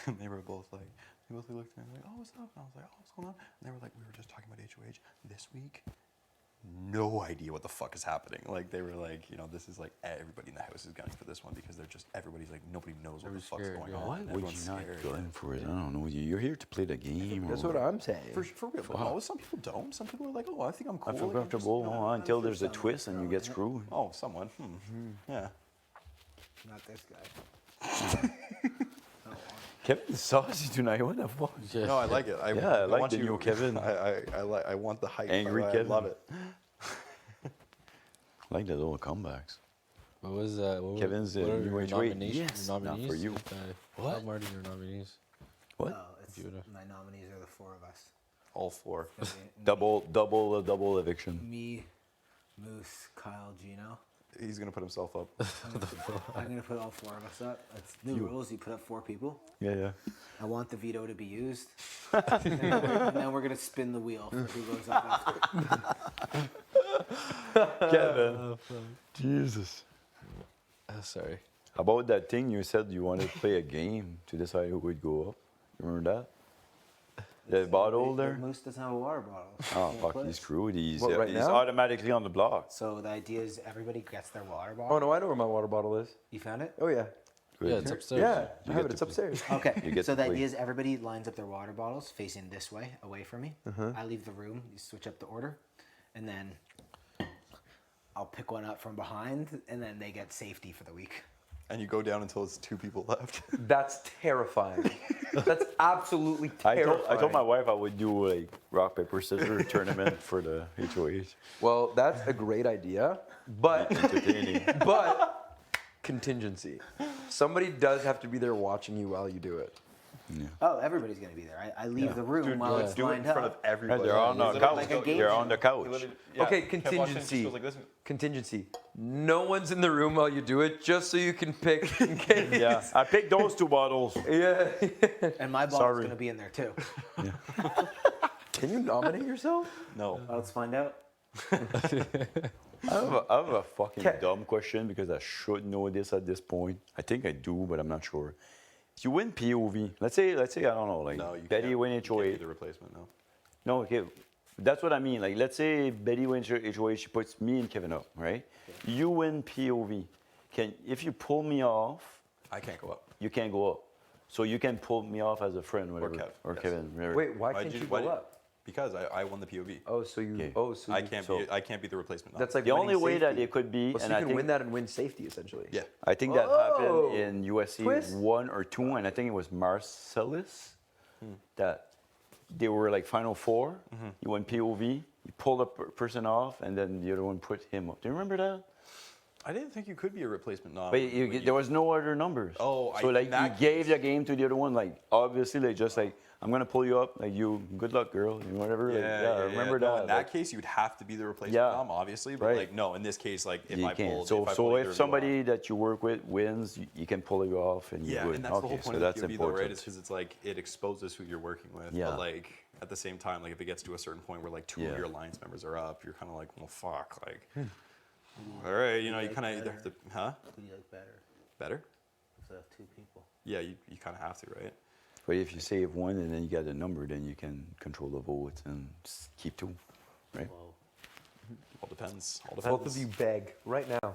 and they were both like, they both looked at me like, "Oh, what's up?" And I was like, "Oh, what's going on?" And they were like, "We were just talking about HOH this week." No idea what the fuck is happening. Like they were like, this is like everybody in the house is gunning for this one because they're just everybody's like nobody knows what the fuck's scared, going yeah. on. why and would everyone's you not scared. go in for it? I don't know. You're here to play the game. That's or- what I'm saying. For real, but no, some people don't. Some people are like, "Oh, I think I'm cool." I feel like, I'm just, comfortable until there's a twist and you get screwed. Oh, someone. Yeah. Not this guy. Kevin saucy tonight. What the fuck? No, I like it. I like want the new Kevin. I want the hype. Angry I Kevin. love it. I like the little comebacks. What was Kevin's what are new your HOH. nominations? Yes, Your not for nominees? you. What? Marty, your nominees. What? Oh, it's You would- my nominees are the 4 of us. All 4. It's gonna be Double eviction. me, Moose, Kyle, Gino. He's gonna put himself up. I'm gonna put all 4 of us up. It's new rules. You put up 4 people. Yeah. I want the veto to be used. and then we're gonna spin the wheel for who goes up after. Kevin. Jesus. Sorry. How about that thing you said you wanted to play a game to decide who would go up? You remember that? The bottle there? Moose doesn't have a water bottle. Oh, fuck, he's screwed. He's What, right he's now? automatically on the block. So the idea is everybody gets their water bottle. Oh no, I know where my water bottle is. You found it? Oh yeah. Yeah, it's upstairs. Yeah, You I have get it. It's to- upstairs. Okay. You get So to the play. idea is everybody lines up their water bottles facing this way, away from me. I leave the room. You switch up the order, and then I'll pick one up from behind, and then they get safety for the week. And you go down until it's 2 people left. That's terrifying. That's absolutely I terrifying. told my wife I would do like rock, paper, scissors tournament for the HOH. Well, that's a great idea, but Entertaining. but contingency. Somebody does have to be there watching you while you do it. Yeah. Oh, everybody's gonna be there. I leave the room while it's Do it in lined front up. of everybody. They're on the Like couch. a game They're show. on the couch. Okay, Kev watching, contingency. she goes like this. Contingency. No one's in the room while you do it, just so you can pick in case. Yeah, I picked those 2 bottles. Yeah. And my bottle's Sorry. gonna be in there too. Can you nominate yourself? No. Let's find out. I have a fucking dumb question because I should know this at this point. I think I do, but I'm not sure. If you win POV, let's say I don't know, like No, you Betty can't. win You can't HOH. be the replacement, no. No, okay. That's what I mean. Like, let's say Betty wins HOH, she puts me and Kevin up, right? You win POV. If you pull me off, I can't go up. you can't go up. So you can pull me off as a friend, whatever. Kev, Or yes. Kevin, whatever. Wait, why Why'd can't you why go did- up? Because I won the POV. Oh, so you. Okay. Oh, so I you, can't so- be the replacement. That's like the only winning way that safety. it could be, Well, so and you I can think, win that and win safety essentially. Yeah. I think that Oh! happened in USC Twist. 1 or 2, and I think it was Marcellus that they were like Final 4. You went POV, you pulled a person off, and then the other one put him up. Do you remember that? I didn't think you could be a replacement nom. But there was no other numbers. Oh, so in like you that gave the game to the other one, like obviously like just like I'm gonna pull you up, like you, good luck, girl, and whatever. Like, I remember No, that. in that like, case, you would have to be the replacement Yeah. nom, obviously. But Right. like, no, in this case, like if you I can't. pulled, So if I so pulled if either of you somebody that you work with wins, you can pull you off, and yeah, you win. and that's the whole Okay, point so of that's the POV, though, important. right? Is because it's like it exposes who you're working with. Yeah. But like at the same time, like if it gets to a certain point where like 2 of your alliance members are up, you're kind of like, well, fuck, like. All right, you know, you kind of either have to, huh? Who do you like better? Better? If I have 2 people. Yeah, you kind of have to, right? But if you save one and then you get a number, then you can control the vote and keep 2, right? All depends. All depends. Both of you beg right now.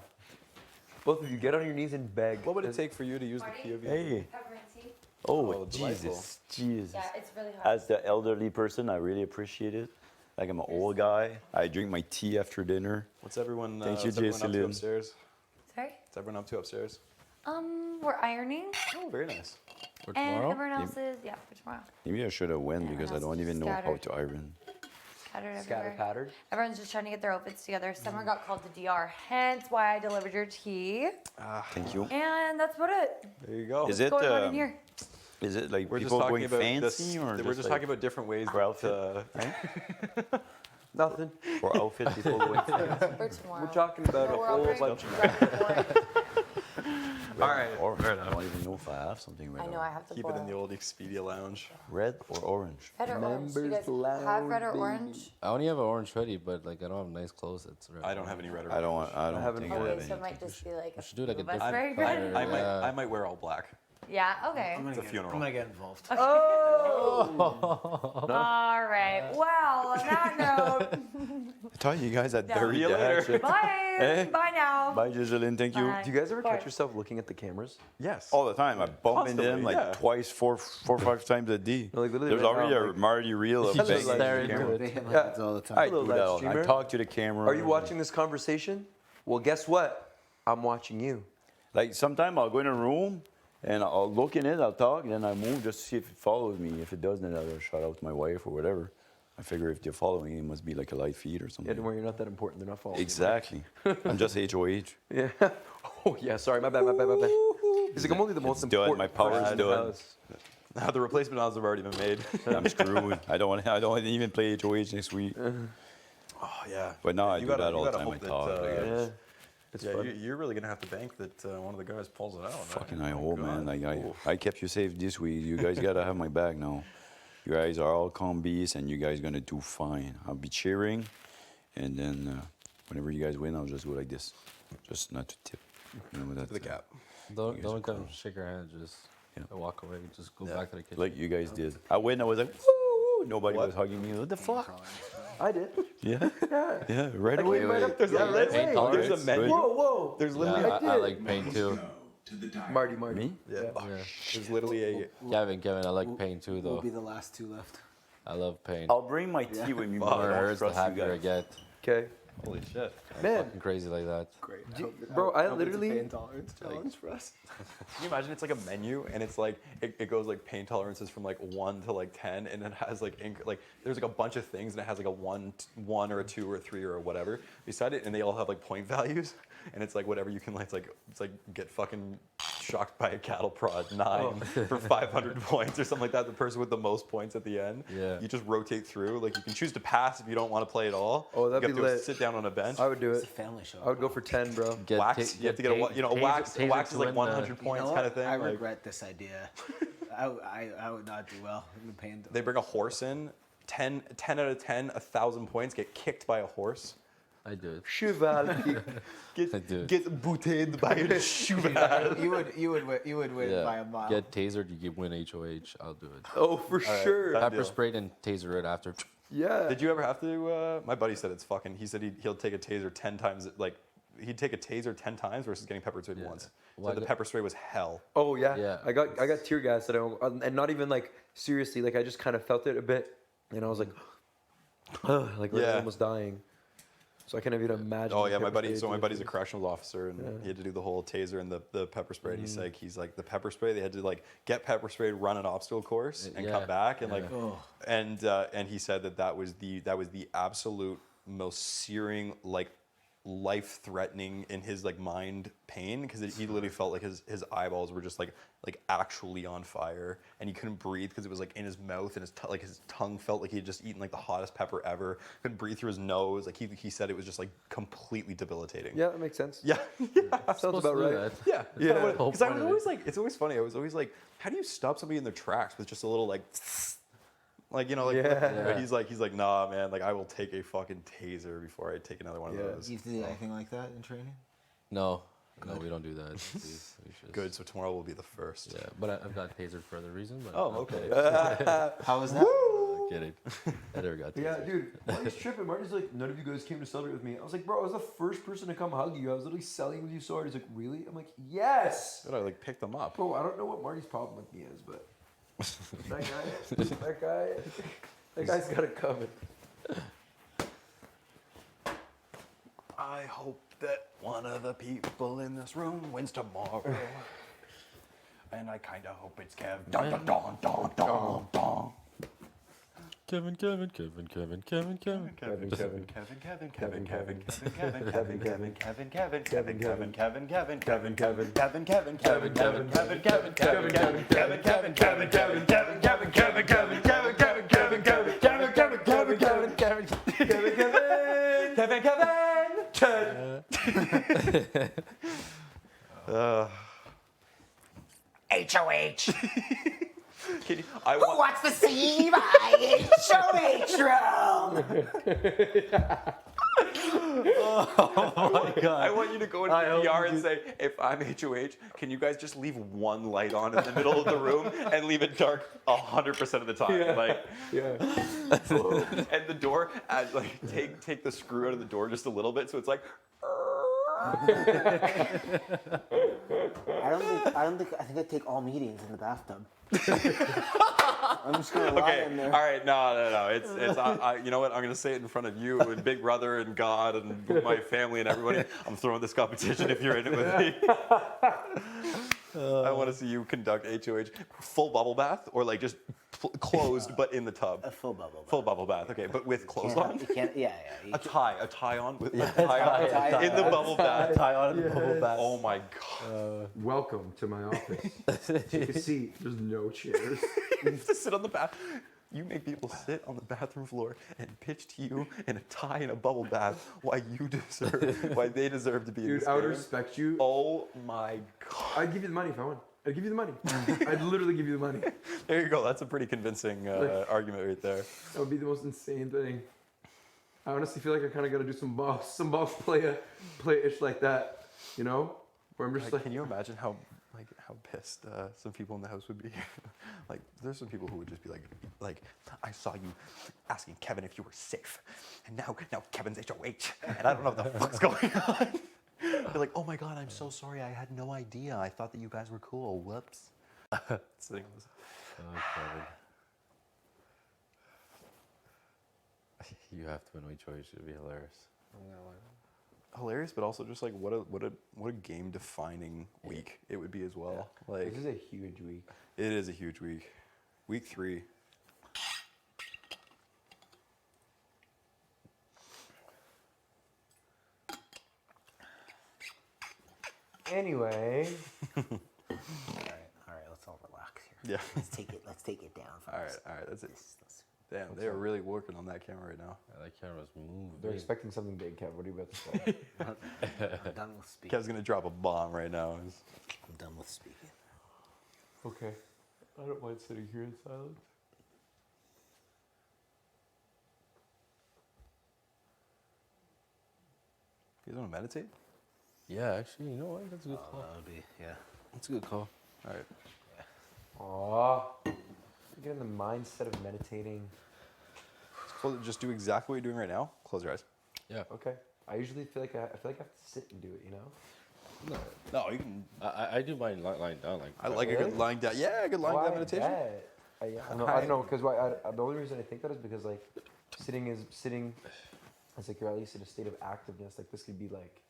Both of you get on your knees and beg. What would it take for you to use the POV? Hey. Peppermint Oh, Oh, delightful. Jesus. Yeah, it's really hot. As the elderly person, I really appreciate it. Like I'm an old guy. I drink my tea after dinner. What's everyone? Thank you, what's everyone up to Jason. upstairs? Sorry? What's everyone up to upstairs? We're ironing. Oh, very nice. For And tomorrow? everyone else is, yeah, for tomorrow. Maybe I should have went Yeah, because I else don't is even know how scattered. to iron. Scattered Scatter everywhere. pattered. Everyone's just trying to get their outfits together. Summer got called to DR, hence why I delivered your tea. Thank you. And that's about it. There you go. Is What's it going on in here? is it like We're just people talking going about fancy this. or We're just like talking about different ways for outfit, that, Nothing. for outfit people going fancy? For tomorrow. We're talking about No, a we're all whole very bunch of. red and orange. All right. Orange. I don't even know if I have something red. I know I have to keep it in the boil. old Expedia lounge. Red or orange? Red or orange? Do you guys Members have red or loud, orange? I only have an orange hoodie, but like I don't have nice clothes. It's red. I don't have any red or I don't. I don't haven't think either. I have Okay, so it any. might just be like We should do like a of us different very color. red. I might wear all black. Yeah, okay. It's a funeral. I'm gonna get involved. All right. Well, on that note, I thought you guys had Yeah. buried See you that later. shit. bye. Eh? Bye now. Bye, Giseline. Thank you. Bye. Do you guys ever Bye. catch yourself looking at the cameras? Yes. All the time. I bump into them Constantly, like yeah. twice, four, 5 times a day. No, like literally There's right already now, a like- Marty reel of Keep banging just staring the into camera. it. They hit my Yeah. heads all the time. I Hello, do live that. I streamer. talk to the camera. Are you watching this conversation? Well, guess what? I'm watching you. Like sometimes I'll go in a room and I'll look in it, I'll talk, and then I move just to see if it follows me. If it doesn't, then I'll shout out to my wife or whatever. I figure if they're following, it must be like a live feed or Yeah, something. don't worry, you're not that important. They're not following. you. Exactly. I'm just HOH. Yeah. Oh yeah. Sorry. My bad. He's like, I'm only the most It's done. important. My power's person in the done. house. The replacement odds have already been made. I'm screwed. I don't want to even play HOH next week. Oh yeah. But now I You do gotta- that you all the gotta time. I hope that, talk. Yeah. It's yeah, fun. you're really gonna have to bank that one of the guys pulls it out. Fucking right? I Oh, hope, God. man. Like Oof. I kept you safe this week. You guys gotta have my back now. You guys are all calm beasts, and you guys gonna do fine. I'll be cheering, and then whenever you guys win, I'll just go like this, just not to tip. You know, that's the gap. Don't You guys are come close. shake our hand. Just walk away. Just go back to the kitchen. Like you guys did. I went. I was like, woo! Nobody was hugging me. What the fuck? I did. Yeah. Yeah. Yeah. Right I away. came right up. There's Yeah, a red pain way. tolerance. There's a menu. Whoa, whoa. There's literally. Yeah, I I did. like pain too. Marty. Me? Yeah. Yeah. There's literally a. Kevin, I like pain too though. We'll be the last two left. I love pain. I'll bring my tea with me. The but I more it don't hurts, the trust you happier I guys. get. Okay. Holy shit. I'm Man. fucking crazy like that. Great. Bro, I hope it's a literally- pain tolerance challenge for us. Can you imagine it's like a menu and it's like it goes like pain tolerances from like 1 to like 10 and it has like like there's like a bunch of things and it has like a 1 or a 2 or a 3 or whatever beside it and they all have like point values and it's like whatever you can like it's like get fucking shocked by a cattle prod 9 for 500 points or something like that. The person with the most points at the end. Yeah. You just rotate through. Like you can choose to pass if you don't want to play at all. Oh, that'd you be have to lit. sit down on a bench. I would do It's a it. family show. I would go for 10, bro. Get wax. ta- You have to get get a ta- you know taser- wax. taser Wax to is like win 100 the- points You know kind what? of thing. I like, regret this idea. I would not do well in the pain. they bring a horse in. 10 out of 10, 1,000 points. Get kicked by a horse. I do it. Cheval. I do it. Get booted by a cheval. You would win by a mile. Get tasered, you win HOH. I'll do it. Oh, for sure. done Pepper deal. sprayed and taser right after. Yeah. Did you ever have to? My buddy said it's fucking. He said he'll take a taser 10 times. Like he'd take a taser 10 times versus getting pepper sprayed once. Well, So the pepper spray was hell. Oh yeah. Yeah. I got tear gas and not even like seriously. Like I just kind of felt it a bit, and I was like, like Yeah. almost dying. So I can't even imagine. Oh the yeah, my pepper buddy. spray So my doing buddy's a this. correctional officer, and Yeah. he had to do the whole taser and the pepper spray. And he's like the pepper spray. They had to like get pepper sprayed, run an obstacle course, and come back, and like, and he said that was the absolute most searing, like life-threatening in his like mind pain, because he literally felt like his eyeballs were just like actually on fire, and he couldn't breathe because it was like in his mouth, and his tongue felt like he had just eaten like the hottest pepper ever. Couldn't breathe through his nose. Like he said it was just like completely debilitating. Yeah, that makes sense. Yeah. Sounds about right. Yeah. Yeah. Because I was always like, it's always funny. I was always like, how do you stop somebody in their tracks with just a little like, like you know, like. Yeah. But he's like, nah, man. Like I will take a fucking taser before I take another one of those. Do you do anything like that in training? No, we don't do that. We should- Good. So tomorrow will be the first. Yeah, but I've got tasered for other reason. But Oh, okay. How was that? Kidding. I never got tasered. Yeah, dude. Marty's tripping. Marty's like, none of you guys came to celebrate with me. I was like, bro, I was the first person to come hug you. I was literally selling with you so hard. He's like, really? I'm like, yes. Then I like picked them up. Bro, I don't know what Marty's problem with me is, but that guy's got it covered. I hope that one of the people in this room wins tomorrow. And I kind of hope it's Kev. Dun, dun, dun, dun, dun, dun. Kevin. HOH. Who wants to see my HOH room? Oh my god. I want you to go into the PR and say, if I'm HOH, can you guys just leave one light on in the middle of the room and leave it dark 100% of the time? Yeah. Like, Yeah. and the door, take the screw out of the door just a little bit, so it's like. I think I take all meetings in the bathtub. I'm just gonna lie in there. All right, no. It's you know what? I'm gonna say it in front of you and Big Brother and God and my family and everybody. I'm throwing this competition if you're in it with me. I want to see you conduct HOH full bubble bath or like just closed but in the tub. A full bubble bath. Full bubble bath. Okay, but with clothes on. You can't. Yeah. A tie on with a tie on in the bubble bath. Tie on in the bubble bath. Oh my god. Welcome to my office. Take a seat. There's no chairs. You have to sit on the bath. You make people sit on the bathroom floor and pitch to you in a tie and a bubble bath why they deserve to be in Dude, this I would game. respect you. Oh my god. I'd give you the money if I won. I'd give you the money. I'd literally give you the money. There you go. That's a pretty convincing argument right there. That would be the most insane thing. I honestly feel like I kind of got to do some boss play-ish like that, you know? Where I'm just like, can you imagine how pissed some people in the house would be? Like, there's some people who would just be like, I saw you asking Kevin if you were safe, and now Kevin's HOH, and I don't know what the fuck's going on. They're like, oh my god, I'm so sorry, I had no idea. I thought that you guys were cool. Whoops. Sitting on this. Oh, Kevin. You have to win which choice. It would be hilarious. Hilarious, but also just like what a game defining week it would be as well. Like, This is a huge week. it is a huge week. Week 3. Anyway. All right, let's all relax here. Yeah. Let's take it down. All right, that's it. Damn, they are really working on that camera right now. Yeah, that camera's moving. They're expecting something big, Kev. What are you about to say? I'm done with speaking. Kev's gonna drop a bomb right now. I'm done with speaking. Okay. I don't mind sitting here in silence. You guys want to meditate? Yeah, actually, you know what? That's a good call. That would be, yeah. That's a good call. All right. Aw. Get in the mindset of meditating. Just do exactly what you're doing right now. Close your eyes. Yeah. Okay. I usually feel like I have to sit and do it, you know? No, you can. I do mine lying down. Like I like a good lying down. Yeah, a good lying down meditation. I don't know, because the only reason I think that is because like sitting, it's like you're at least in a state of activeness. Like this could be like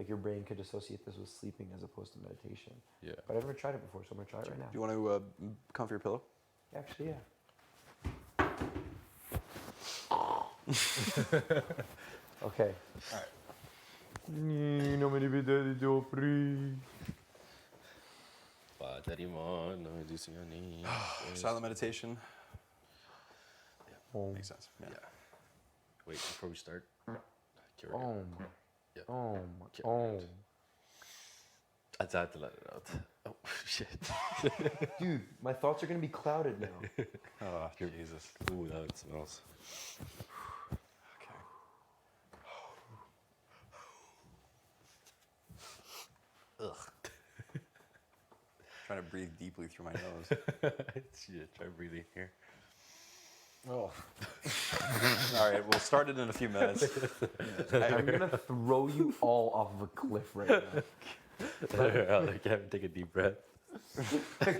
your brain could associate this with sleeping as opposed to meditation. Yeah. But I've never tried it before, so I'm gonna try it right now. Do you want to comfort your pillow? Actually, yeah. Okay. All right. Silent meditation. Yeah, makes sense. Yeah. Wait, before we start. Carry Oh. on. Yeah. Oh. Carry on. I had to let it out. Oh, shit. Dude, my thoughts are gonna be clouded now. Oh, Jesus. Ooh, that smells. Ugh. Trying to breathe deeply through my nose. Shit, try breathing here. Oh. All right, we'll start it in a few minutes. I'm gonna throw you all off of a cliff right now. I can't take a deep breath. I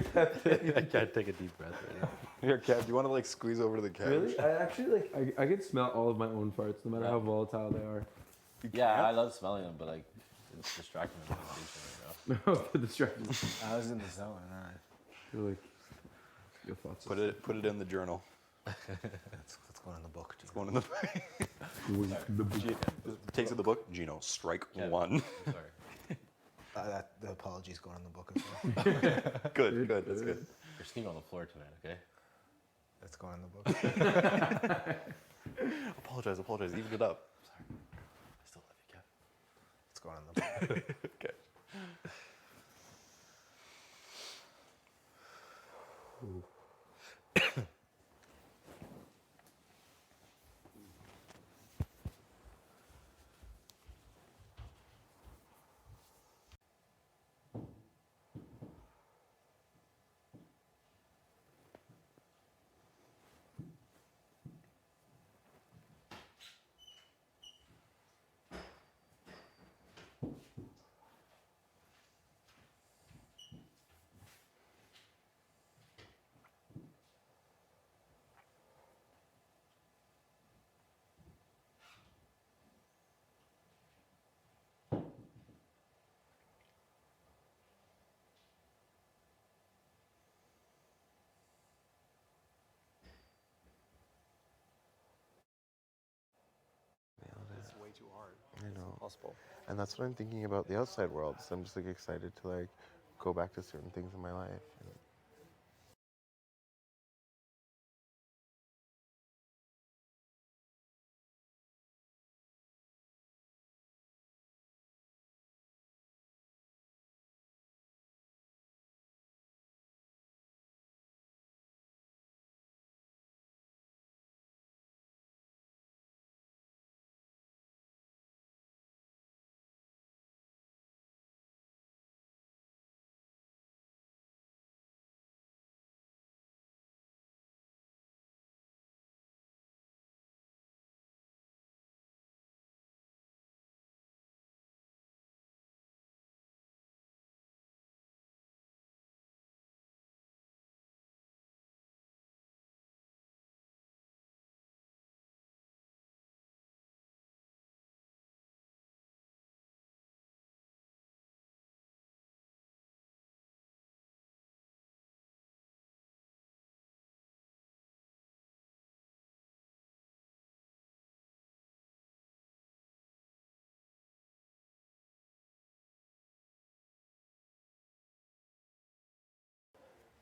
can't take a deep breath right now. Here, Kev, do you want to like squeeze over to the couch? Really? I actually I can smell all of my own farts, no matter how volatile they are. Yeah, I love smelling them, but like it's distracting me from meditation right now. The distraction. I was in the zone. You're like, your thoughts. Put it in the journal. That's going in the book. It's going in the book. Takes in the book. Gino, strike one. Sorry. The apologies going in the book as well. Good. That's good. You're skiing on the floor tonight, okay? That's going in the book. Apologize. Even it up. Sorry. I still love you, Kev. It's going in the book. Okay. It's way too hard. I know. It's impossible. And that's what I'm thinking about the outside world. So I'm just like excited to like go back to certain things in my life.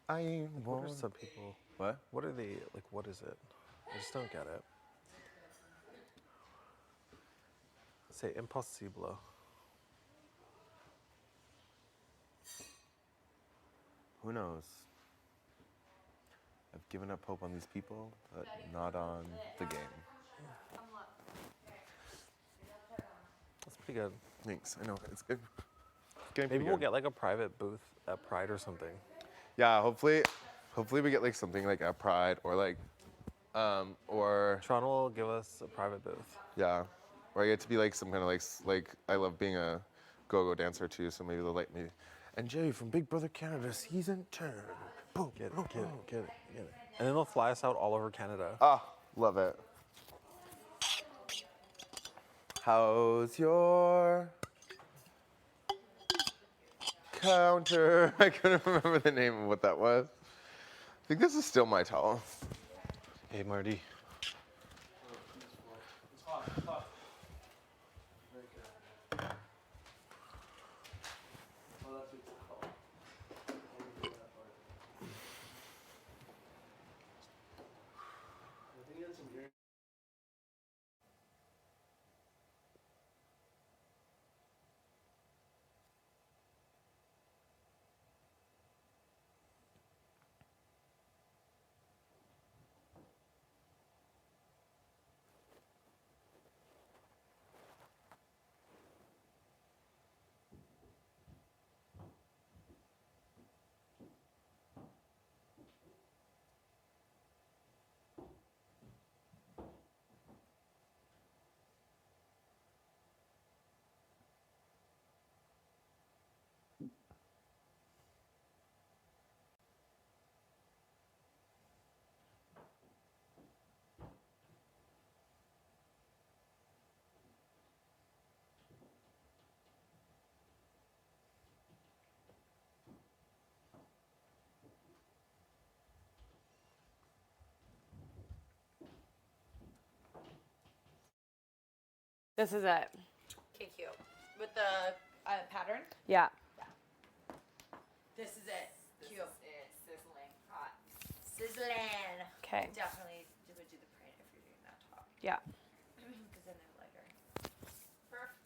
I What are won't. some people? What? What are they like? What is it? I just don't get it. Say impossible. Who knows? I've given up hope on these people, but not on the game. That's pretty good. Thanks. I know it's good. Getting Maybe pretty we'll good. get like a private booth at Pride or something. Yeah, hopefully we get like something like at Pride or like, or Toronto will give us a private booth. yeah, or I get to be like some kind of like I love being a go-go dancer too, so maybe they'll let me. And Jerry from Big Brother Canada season 10. Boom. Get it. And then they'll fly us out all over Canada. Ah, love it. How's your counter? I couldn't remember the name of what that was. I think this is still my towel. Hey, Marty. This is it. Okay, cute. With the pattern? Yeah. This is it. Cute. Sizzling. Hot. Sizzling. Okay. Definitely would do the print if you're doing that top. Yeah. Because then they're lighter. Perfect.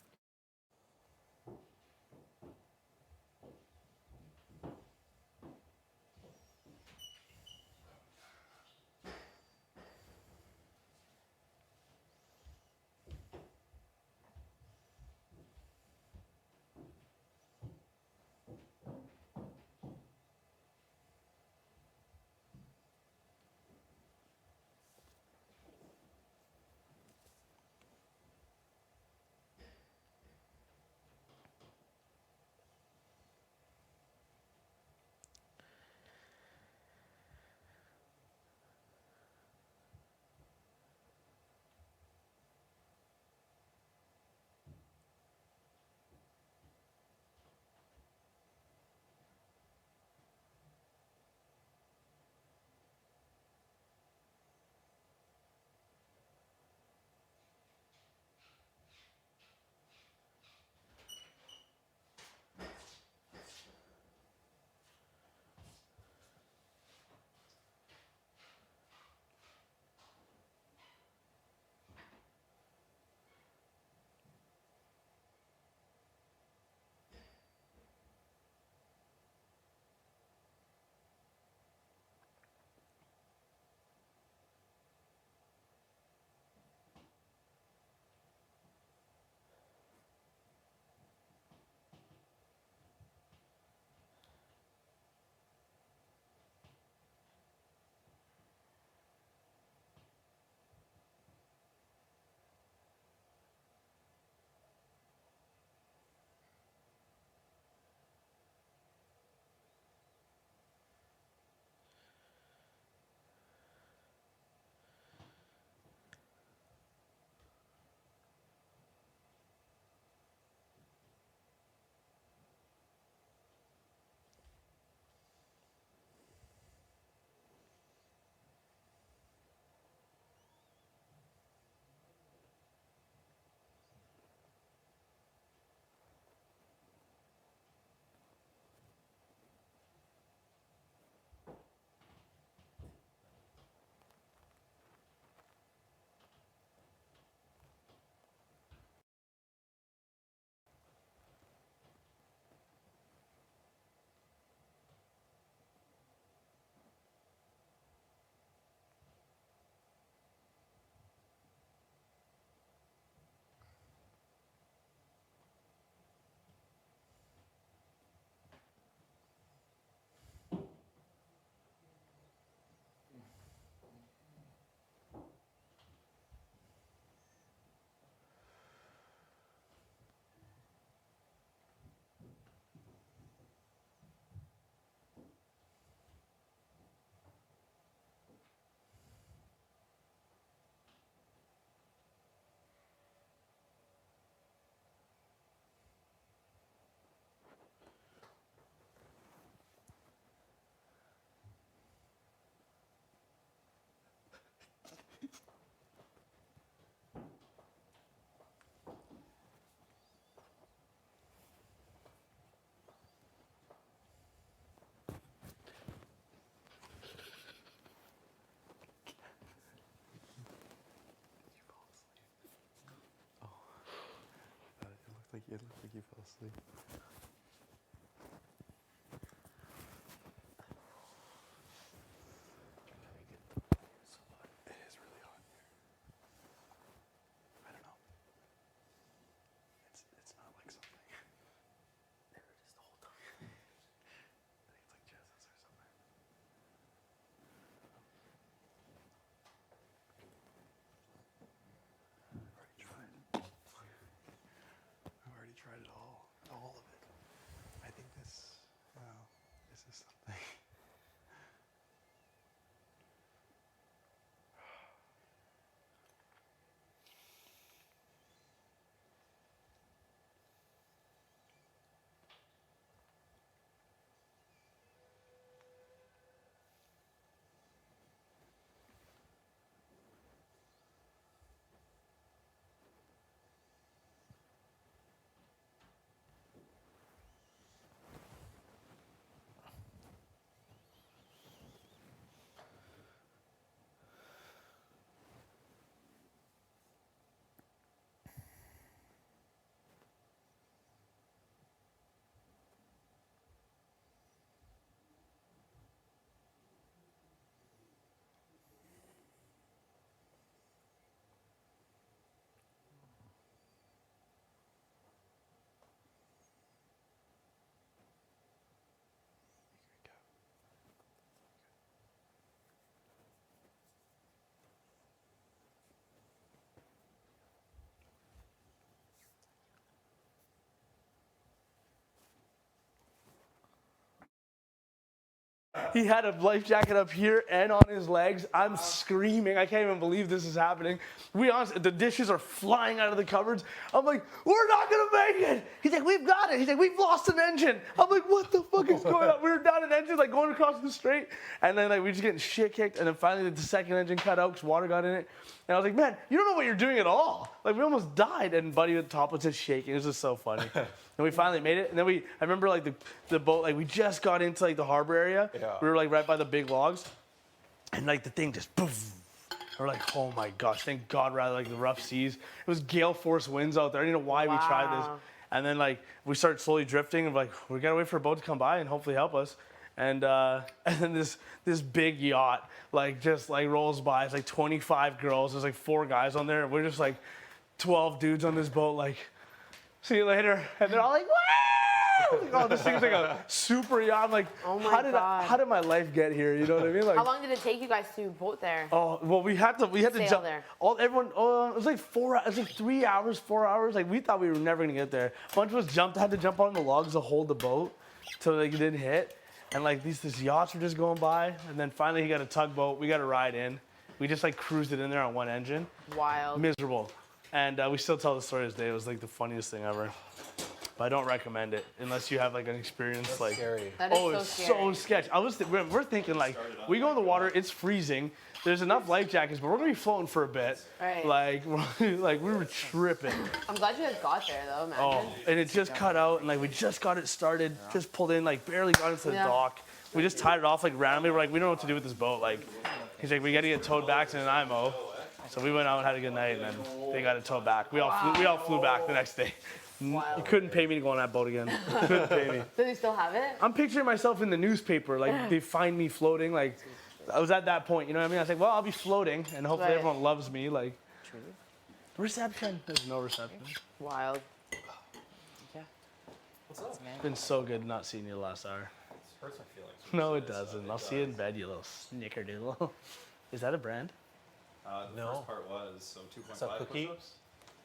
looked like you fell asleep. It is really hot here. I don't know. It's not like something. There it is the whole time. I think it's like Jesus or something. I've already tried it all of it. I think this is something. He had a life jacket up here and on his legs. I'm screaming. I can't even believe this is happening. We honestly, the dishes are flying out of the cupboards. I'm like, we're not gonna make it. He's like, we've got it. He's like, we've lost an engine. I'm like, what the fuck is going on? We were down an engine, like going across the street, and then like we were just getting shit kicked. And then finally the second engine cut out because water got in it. And I was like, man, you don't know what you're doing at all. Like we almost died. And Buddy at the top was just shaking. It was just so funny. And we finally made it. And then I remember like the boat, like we just got into like the harbor area. Yeah. We were like right by the big logs. And like the thing just poof. We're like, oh my gosh, thank God, rather like the rough seas. It was gale force winds out there. I didn't know why we tried this. And then like we started slowly drifting and like, we gotta wait for a boat to come by and hopefully help us. And then this big yacht like just like rolls by. It's like 25 girls. There's like 4 guys on there. And we're just like 12 dudes on this boat. Like, see you later. And they're all like, woo! Like, oh, this thing's like a super yacht. I'm like, Oh my how God. did my life get here? You know what I mean? Like, How long did it take you guys to boat there? oh well, we had to Sail jump. there. Everyone. It was like 4. It was like 3 hours, 4 hours. Like we thought we were never gonna get there. A bunch of us had to jump on the logs to hold the boat, so like it didn't hit. And like these yachts were just going by, and then finally he got a tugboat. We got a ride in. We just like cruised it in there on one engine. Wild. Miserable. And we still tell the story to this day. It was like the funniest thing ever. But I don't recommend it unless you have like an experience. That's like, scary. That is it's so sketchy. We're thinking like, we go in the water, it's freezing. There's enough life jackets, but we're gonna be floating for a bit. Right. Like we were tripping. I'm glad you guys got there though, man. Oh, and it just cut out, and like we just got it started, just pulled in, like barely got into the dock. We just tied it off like randomly. We're like, we don't know what to do with this boat. Like, he's like, we got to get towed back to Nanaimo. So we went out and had a good night, and then they got it towed back. We all flew back the next day. You couldn't pay me to go on that boat again. Couldn't pay me. Do they still have it? I'm picturing myself in the newspaper, like they find me floating. Like I was at that point, you know what I mean? I was like, well, I'll be floating, and hopefully Right. everyone loves me. Like, reception. There's no reception. Wild. What's up? It's been so good not seeing you the last hour. It hurts my feelings. No, it doesn't. I'll see you in bed, you little snickerdoodle. Is that a brand? The first part was, so 2.5 It's a cookie? push-ups.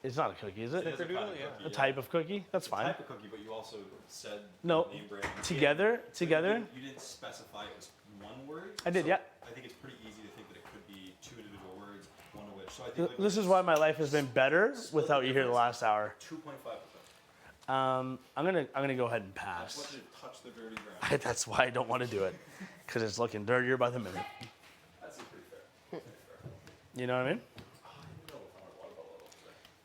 It's not a cookie, is it? It is a type of cookie, A type of cookie? That's It's a fine. type of cookie, but you also said No, name brand. together. You didn't specify it was one word. I did, so yeah. I think it's pretty easy to think that it could be 2 individual words, one of which. So I think like This is why my life has been better without you here the last hour. 2.5%. I'm gonna go ahead and I pass. just want you to touch the dirty ground. That's why I don't want to do it, because it's looking dirtier by the minute. That's pretty fair. You know what I mean?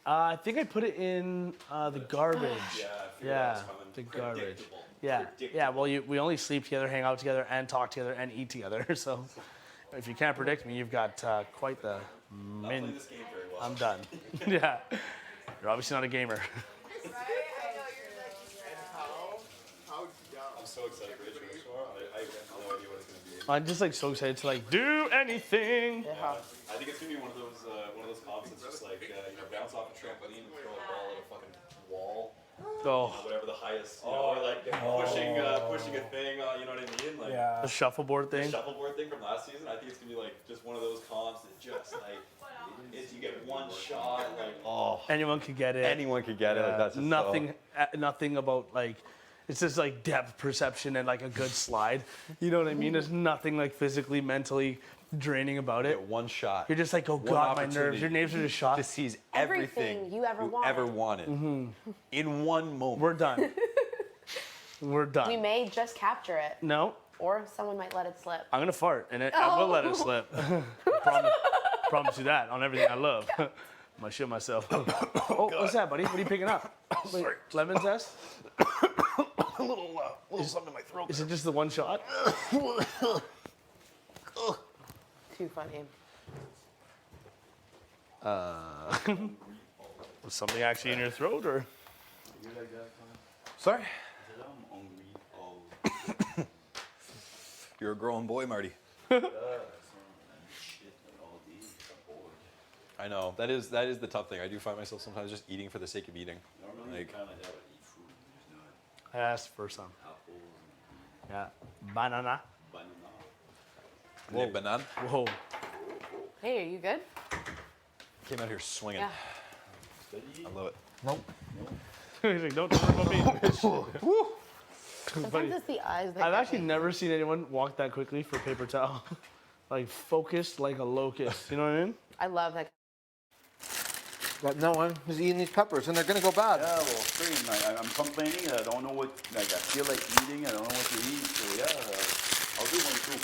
I think I put it in the garbage. Yeah, the garbage. Yeah. Well, we only sleep together, hang out together, and talk together, and eat together. So, if you can't predict me, you've got quite the. Not playing this game very well. I'm done. Yeah, you're obviously not a gamer. so excited for HOH tomorrow. I have no idea what it's going to be. I'm just like so excited to like do anything. Yeah. I think it's going to be one of those comps that's just like, bounce off a trampoline and throw a ball at a fucking wall. Oh. Whatever the highest, or like pushing a thing, you know what I mean? Like The shuffleboard thing. The shuffleboard thing from last season. I think it's gonna be like just one of those comps that just like you get one shot, like Anyone could get it. Anyone could get it. Like, that's just nothing about like. It's just like depth perception and like a good slide. You know what I mean? There's nothing like physically, mentally draining about it. One shot. You're just like, oh God, my nerves. Your nerves are just shot. To seize everything you ever wanted in one moment. We're done. We're done. We may just capture it. No. Or someone might let it slip. I'm gonna fart and I will let it slip. Promise you that on everything I love. I'm gonna shit myself. Oh, what's that, buddy? What are you picking up? Wait, lemon zest? a little something in my throat. Is it just the one shot? Too funny. Was something actually in your throat, or? Sorry? You're a grown boy, Marty. I know. That is the tough thing. I do find myself sometimes just eating for the sake of eating. Like, I asked for some. Yeah. Banana. Whoa. Banana. Whoa. Hey, are you good? Came out here swinging. Yeah. I love it. Nope. He's like, don't worry about me. Woo. Sometimes it's the eyes that I've get actually me. never seen anyone walk that quickly for paper towel. Like focused like a locust. You know what I mean? I love that. But no one is eating these peppers, and they're gonna go bad. Yeah, well, freaking, I'm complaining. I don't know what, like, I feel like eating. I don't know what to eat. So yeah, I'll do one too.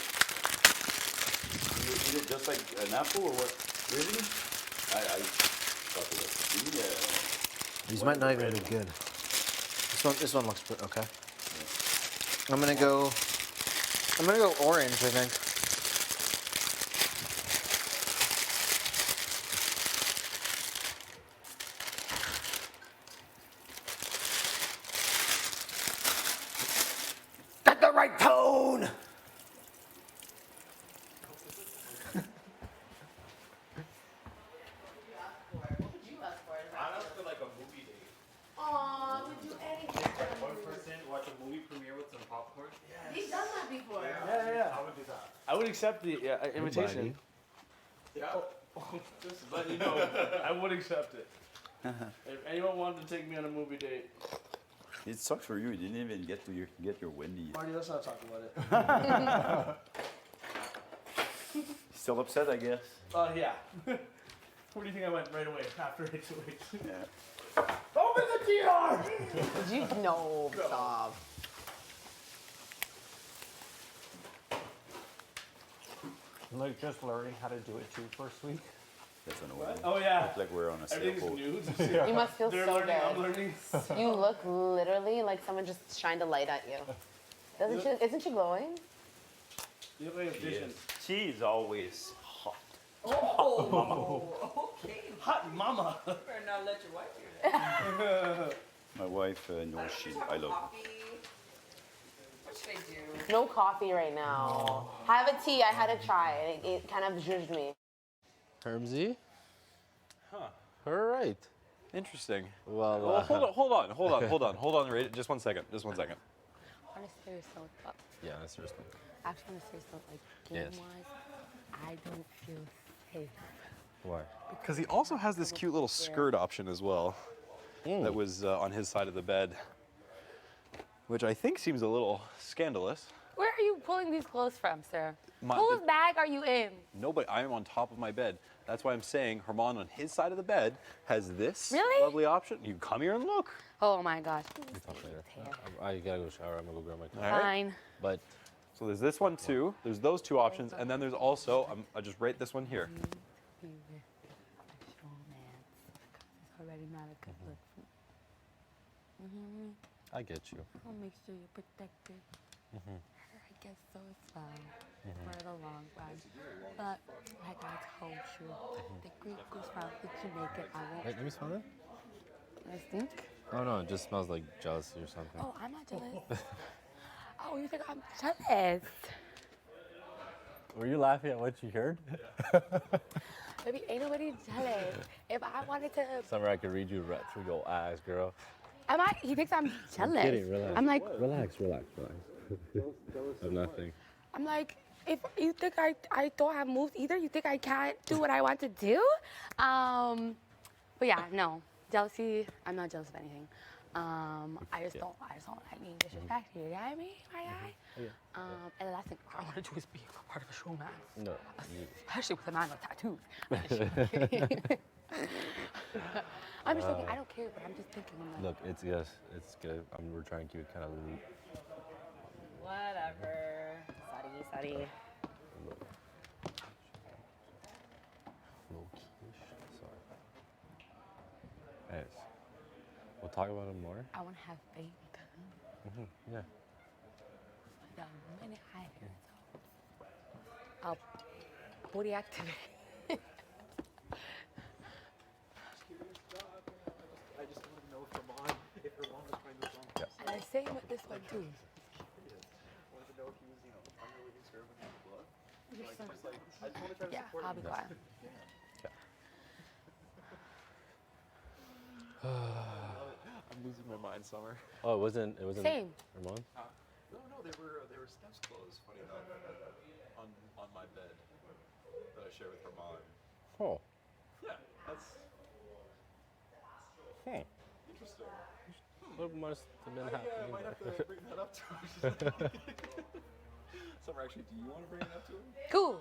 You eat it just like an apple or what? Really? I thought it was. Yeah. These might not even be good. This one looks pretty okay. I'm gonna go orange, I think. Got the right tone. Aw, would do anything. One person watch a movie premiere with some popcorn. He's done that before. Yeah. I would do that. I would accept the invitation. Yeah. Just let you know, I would accept it. If anyone wanted to take me on a movie date, It sucks for you. You didn't even get your Wendy yet. Marty, let's not talk about it. Still upset, I guess. Yeah. Where do you think I went right away after HOH? Yeah. Open the DR! Did you? No, stop. I'm like just learning how to do it too first week. That's an What? old. Oh, yeah. Looks like we're on a Everything's sailboat. nudes. You must feel They're so learning, good. I'm learning. You look literally like someone just shined a light at you. Doesn't she? Isn't she glowing? You look like a vision. She is always hot. Oh, okay. Hot mama. Better not let your wife hear that. My wife knows I love her. Coffee. What should I do? No coffee right now. Have a tea. I had to try it. It kind of zhuzhed me. Hermsy? Huh. All right. Interesting. Well, hold on. Just one second. On a serious note, Yeah, that's seriously. actually on a serious note, like Yes. game-wise, I don't feel safe. Why? Because he also has this cute little skirt option as well. That was on his side of the bed, which I think seems a little scandalous. Where are you pulling these clothes from, sir? My- Whose bag are you in? Nobody. I am on top of my bed. That's why I'm saying Herman on his side of the bed has this Really? lovely option. You come here and look. Oh my gosh. We'll talk later. I gotta go shower. I'm gonna go grab my car. All right. Fine. But So there's this one too. There's those two options, and then there's also I just rate this one here. It's already not a good look. I get you. I'll make sure you're protected. Mhm. I guess so as well for the long run. But like I told you, the Greek goose route that you make it, I won't. Wait, let me smell that. I think. Oh no, it just smells like jealousy or something. Oh, I'm not jealous. Oh, No, you think I'm jealous. Were you laughing at what you heard? Baby, ain't nobody jealous. If I wanted to, Summer, I could read you right through your eyes, girl. he thinks I'm jealous. I'm kidding, relax. I'm like, relax. I'm nothing. I'm like, if you think I don't have moves either, you think I can't do what I want to do? But yeah, no. Jealousy, I'm not jealous of anything. I just don't like being disrespected. You know what I mean, my guy? And the last thing I want to do is be a part of a showman. No. Especially with a man with tattoos. I'm just thinking, I don't care, but I'm just thinking. I'm like, Look, it's good. We're trying to keep it kind of loose. Whatever. Sorry. Low-key-ish. Sorry. Anyways, we'll talk about it more. I want to have faith. Yeah. The minute I hear it, I'll booty activate. I just wanted to know if her mom was trying to song. Yeah. And the same with this one too. I wanted to know if he was, unrelated to her when he was blood. You're Like, so- just like, I just want to try to Yeah, support I'll him. be quiet. I'm losing my mind, Summer. Oh, it wasn't. Same. Ramon? No, they were Steph's clothes. Funny enough, on my bed that I share with her mom. Oh. Yeah, that's interesting. What must have been I happening? might have to bring that up to her. Summer, actually, do you want to bring it up to her? Cool.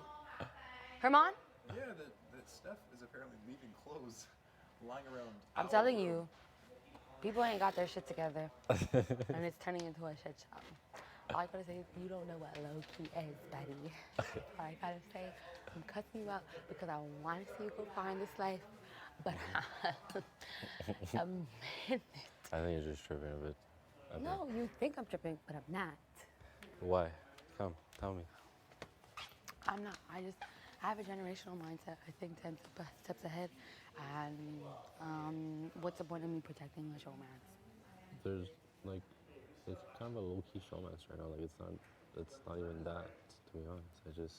Herman? Yeah, that Steph is apparently leaving clothes lying around. I'm telling you, people ain't got their shit together. And it's turning into a shit show. All I gotta say is, you don't know what low-key is, buddy. All I gotta say, I'm cussing you out because I want to see you go far in this life. But a minute. I think you're just tripping a bit. No, you think I'm tripping, but I'm not. Why? Come, tell me. I'm not. I have a generational mindset. I think 10 steps ahead. And what's the point of me protecting a showman's? There's like, it's kind of a low-key showmance right now. Like it's not even that, to be honest.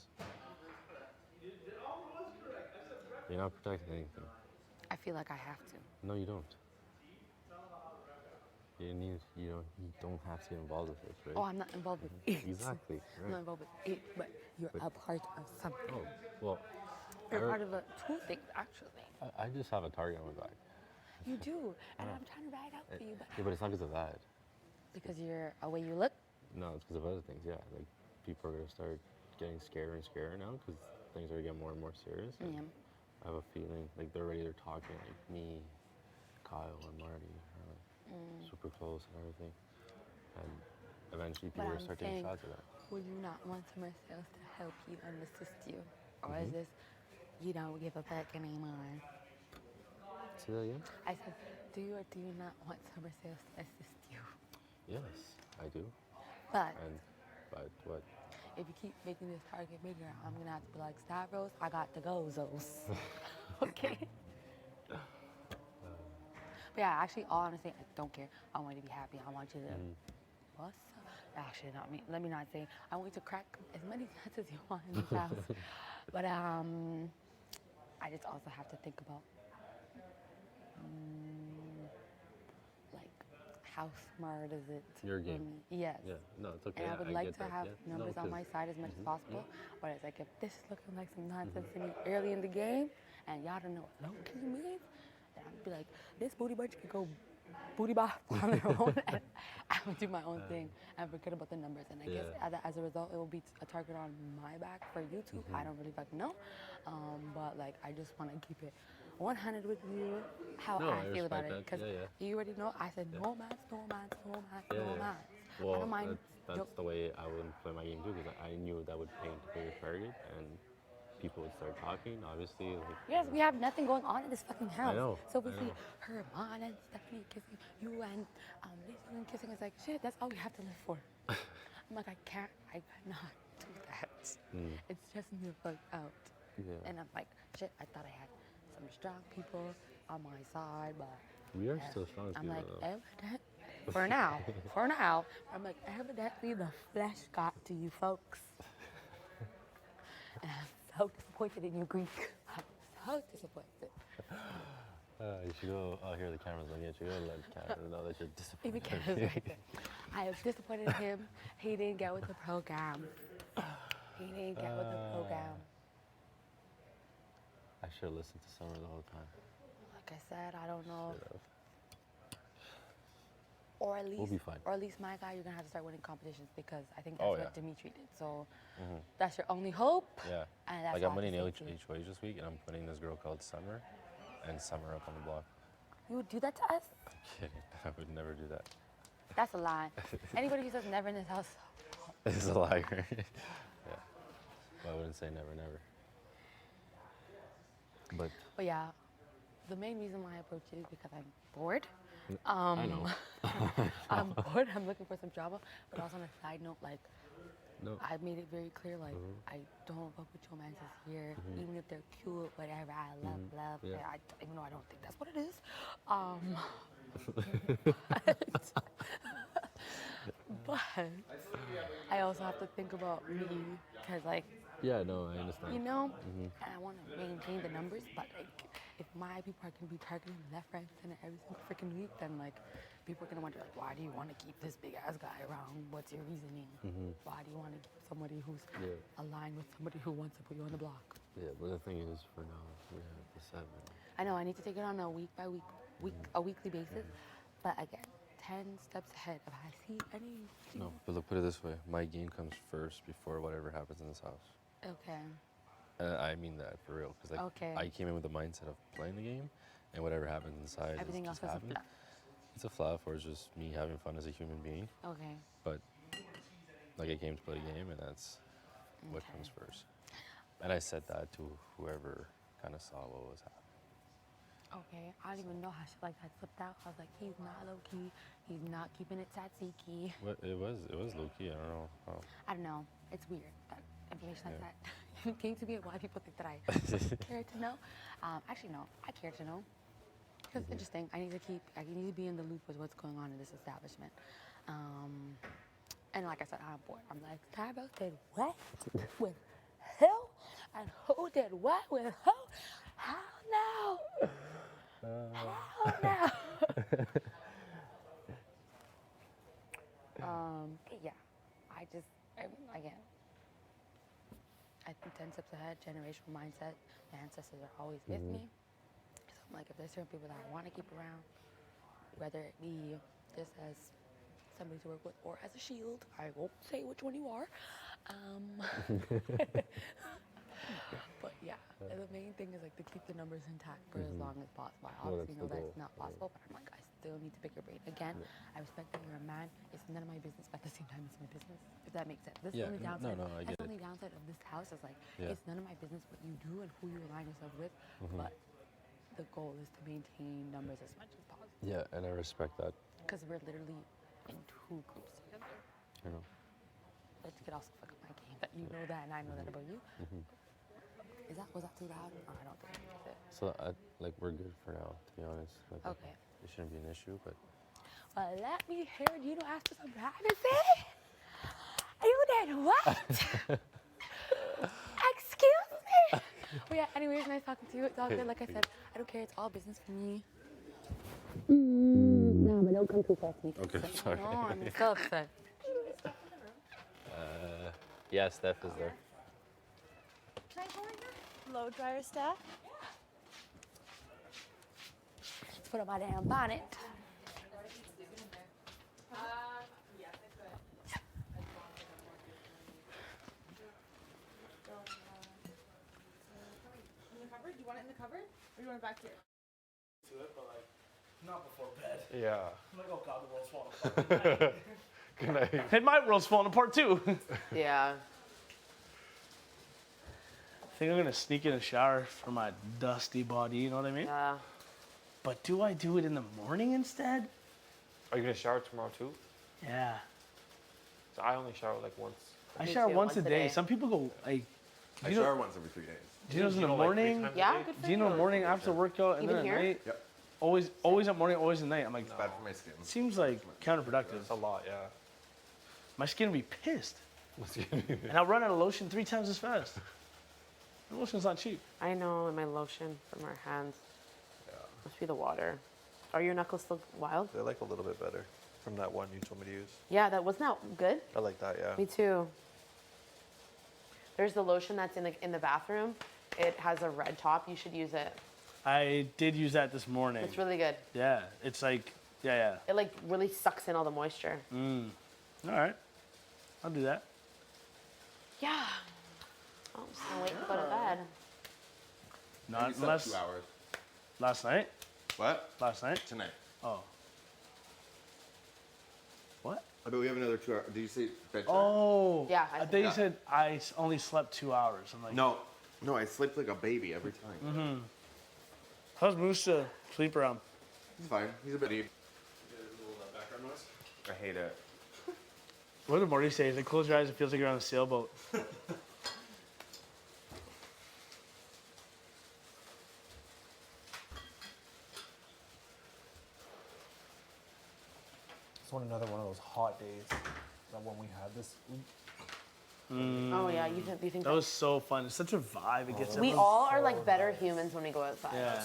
You're not protecting anything. I feel like I have to. No, you don't. You don't have to get involved with this, right? Oh, I'm not involved with it. Exactly. I'm not involved with it, but you're a part of something. Oh, well. You're part of two things, actually. I just have a target on my back. You do, and I'm trying to ride out for you, but Yeah, but it's not because of that. because you're a way you look. No, it's because of other things. Yeah, like people are gonna start getting scarier and scarier now because things are getting more and more serious. And Yeah. I have a feeling like they're talking like me, Kyle, and Marty are like super close and everything, and eventually people But will start taking shots at that. Would you not want summer sales to help you and assist you, or is this you don't give a fuck anymore? Say that again? I said, do you or do you not want summer sales to assist you? Yes, I do. But But what? if you keep making this target bigger, I'm gonna have to be like, Stavros, I got the gozos. Okay. But yeah, actually, all honesty, I don't care. I want you to be happy. I want you to. What's up? Actually, not me. Let me not say. I want you to crack as many nuts as you want in this house. But I just also have to think about like how smart is it? Your for game. me? Yes. Yeah. No, it's okay. And I would like get to that, have yeah. numbers No, on my side as much as possible. But it's like if this is looking like some nonsense to me early in the game, and y'all don't know what low key means, then I'd be like, this booty bunch could go booty bop on their own, and I would do my own thing and forget about the numbers. And I guess as a result, it will be a target on my back for YouTube. I don't really fucking know, but like I just want to keep it 100 with you, how No, I I feel about respect it, that. because Yeah, you already know. I said no maths, no maths, no maths, no maths. Well, I don't mind. that's the way I would play my game too, because I knew that would paint a bigger target, and people would start talking. Obviously, like, Yes, we have nothing going on in this fucking house. know, So we I see know. Herman and Stephanie kissing, you and Lisa and kissing. It's like, shit, that's all we have to live for. I'm like, I cannot do that. It's just me to fuck out. Yeah. And I'm like, shit, I thought I had some strong people on my side, but We are still strong I'm people, like, though. evidently For now. For now. I'm like, evidently the flesh got to you folks. And I'm so disappointed in you, Greek. I'm so disappointed. You should go. Oh, here the camera's looking at you. Go let Canada know that you're Even disappointed. Canada's right there. I was disappointed in him. He didn't get with the program. He didn't get with the program. I should have listened to Summer the whole time. Like I said, I don't know. Or at least, We'll be fine. or at least my guy, you're gonna have to start winning competitions because I think that's Oh, what yeah. Dimitri did. So Mhm. that's your only hope. Yeah. And that's Like all I'm I winning can say to you. HOH this week, and I'm putting this girl called Summer, and Summer up on the block. You would do that to us? I'm kidding. I would never do that. That's a lie. Anybody who says never in this house. It's a liar. Yeah. Well, I wouldn't say never, never. But But yeah, the main reason why I approach it is because I'm bored. I know. I'm bored. I'm looking for some drama. But also on a side note, like, No. I made it very clear, like, I don't fuck with romances here. Even if they're cute, whatever. I love. Yeah. Even though I don't think that's what it is. But I also have to think about me, because, like, yeah, no, I understand. you know, Mhm. and I want to maintain the numbers, but like, if my people are going to be targeting left, right, center every single freaking week, then like, people are going to wonder, like, why do you want to keep this big ass guy around? What's your reasoning? Why do you want to keep somebody who's aligned with somebody who wants to put you on the block? Yeah, but the thing is, for now, we have the 7. I know I need to take it on a a weekly basis, but again, 10 steps ahead. If I see any, No, but look, put it this way: my game comes first before whatever happens in this house. okay. I mean that for real, because like Okay. I came in with the mindset of playing the game, and whatever happens inside, Everything just else is a happens. fluff. It's a fluff, or it's just me having fun as a human being. Okay. But like I came to play the game, and that's what comes first. And I said that to whoever kind of saw what was happening. Okay, I don't even know how shit like that slipped out. I was like, he's not low key. He's not keeping it tzatziki. What it was low key. I don't know. How. I don't know. It's weird that information like that came to me. Why people think that I care to know? Actually, no. I care to know. Because it's interesting. I need to be in the loop with what's going on in this establishment. And like I said, I'm bored. I'm like, Starbucks did what with who? And who did what with who? How now? Hell no. Yeah, again, I think 10 steps ahead, generational mindset. My ancestors are always with me. So I'm like, if there's certain people that I want to keep around, whether it be just as somebody to work with or as a shield, I won't say which one you are. But yeah, the main thing is like to keep the numbers intact for as long as possible. I obviously know that it's not possible, but I'm like, I still need to pick your brain. Again, I respect that you're a man. It's none of my business, but at the same time, it's my business. If that makes sense. This is the only downside. I get That's the it. only downside of this house is like, it's none of my business what you do and who you align yourself with. But the goal is to maintain numbers as much as possible. Yeah, and I respect that. Because we're literally in 2 groups together. You know. But you could also fuck up my game. But you know that, and I know that about you. Was that too loud? Oh, I don't think I did it. So like we're good for now, to be honest. Like, Okay. It shouldn't be an issue, but. Well, let me hear you to ask for some privacy. You did what? Excuse me? Well, yeah, anyways, nice talking to you. It's all good. Like I said, I don't care. It's all business for me. No, but don't come too close to me. Okay, sorry. No, I'm so upset. Yeah, Steph is there. Can I go in here? Blow dryer staff? Let's put on my damn bonnet. In the cupboard? Do you want it in the cupboard? Or do you want it back here? To it, but like, not before bed. Yeah. I'm like, oh god, the world's falling apart. Good night. And my world's falling apart too. Yeah. I think I'm gonna sneak in a shower for my dusty body, you know what I mean? Yeah. But do I do it in the morning instead? Are you gonna shower tomorrow too? Yeah. So I only shower like once. I shower once a day. Some people go like. I shower once every 3 days. Gino's in the morning. Yeah, good for Gino in the you. morning after workout and Even then here? at night. Yep. always at morning, always at night. I'm like, It's bad for my skin. Seems like counterproductive. It's a lot, yeah. My skin would be pissed. And I'll run out of lotion 3 times as fast. The lotion's not cheap. I know, and my lotion from our hands. Yeah. Must be the water. Are your knuckles still wild? They're like a little bit better from that one you told me to use. Yeah, that wasn't that good? I like that, yeah. Me too. There's the lotion that's in the bathroom. It has a red top. You should use it. I did use that this morning. It's really good. Yeah, it's like, yeah. It like really sucks in all the moisture. All right, I'll do that. Yeah. Oh, I'm just gonna wait to go to bed. Not unless 2 hours. Last night. What? Last night. Tonight. Oh. What? Oh, but we have another 2 hours. Did you say bedtime? Oh. Yeah. I thought you said I only slept 2 hours. I'm like. No, I sleep like a baby every time. How's Moose to sleep around? It's fine. He's a bit. Background noise? I hate it. What did Morty say? He's like, close your eyes. It feels like you're on a sailboat. It's another one of those hot days. That one we had this week. Oh yeah, you think That was so fun. It's such a vibe. It gets we everyone all are so like better humans when we go outside. Yeah.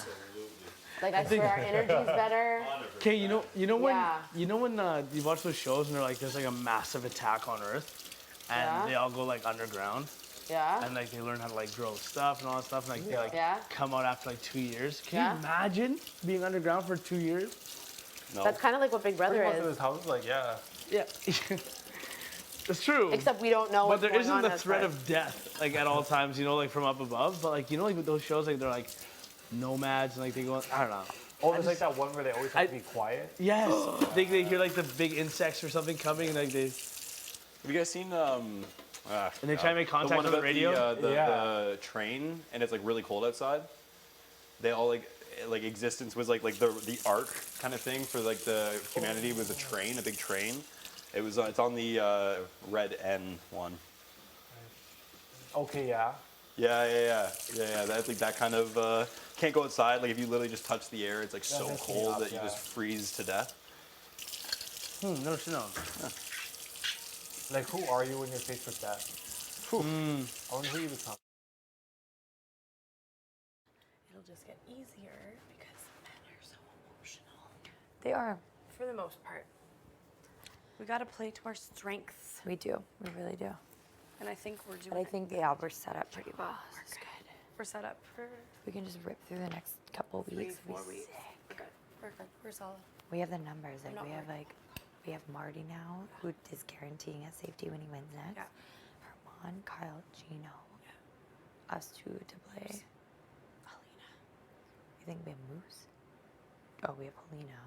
Like I swear our energy's better. Okay, you know when Yeah. you watch those shows and they're like, there's like a massive attack on Earth, and Yeah. they all go like underground. Yeah. And like they learn how to like grow stuff and all that stuff, and like they like Yeah. come out after like 2 years. Can Yeah. you imagine being underground for 2 years? No. That's kind of like what Big Brother Pretty much in is. his house, like, yeah. Yeah. It's true. Except we don't know But what's there going isn't on the outside. threat of death like at all times, you know, like from up above. But like you know, like with those shows, like they're like nomads and like they go. I don't know. Oh, there's like that one where they always have to be quiet. Yes, they hear like the big insects or something coming, and like they. Have you guys seen And they try to make contact the one on the about radio? The train, and it's like really cold outside. They all like existence was like the arc kind of thing for like the humanity was a big train. It was it's on the Red N one. Okay, yeah. Yeah. That's like that kind of can't go outside. Like if you literally just touch the air, it's like so messes me cold up, that you yeah. just freeze to death. No, she knows. Like, who are you when you're faced with death? I wonder who you become. It'll just get easier because men are so emotional. They are. For the most part. We gotta play to our strengths. We do. We really do. And I think we're doing But I think, yeah, we're set up pretty well. We're good. We're set up for We can just rip through the next couple 3, weeks. 4 It'll be weeks. sick. We're good. We're good. We're solid. We have the numbers. I'm Like not worried. we have Marty now, who is guaranteeing us safety when he wins next. Yeah. Herman, Kyle, Gino. Us two to play. Alina. You think we have Moose? Oh, we have Helena.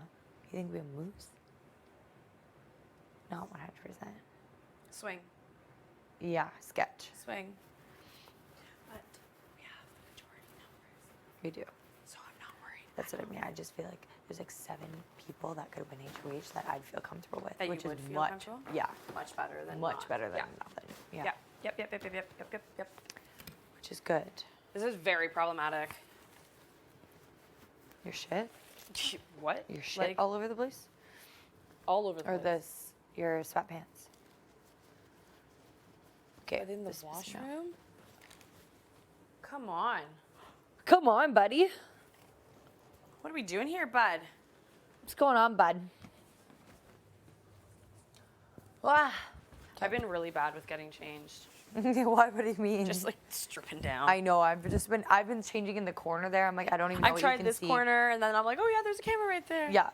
You think we have Moose? Not 100%. Swing. Yeah, sketch. Swing. But we have the majority numbers. We do. So I'm not worried. That's what I mean. I just feel like there's like 7 people that could win HOH that I'd feel comfortable with, That you which would is feel much, comfortable? yeah, Much better than much not. better than Yeah. nothing. Yeah. Yep. Which is good. This is very problematic. Your shit? What? Your shit Like, all over the place? all over the Or place. your sweatpants? Okay. Are they in the this is no. washroom? Come on. Come on, buddy. What are we doing here, bud? What's going on, bud? Wow. I've been really bad with getting changed. What do you mean? Just like stripping down. I know. I've been changing in the corner there. I'm like, I don't even know I've what tried you can this see. corner, and then I'm like, oh yeah, there's a camera right there. Yeah.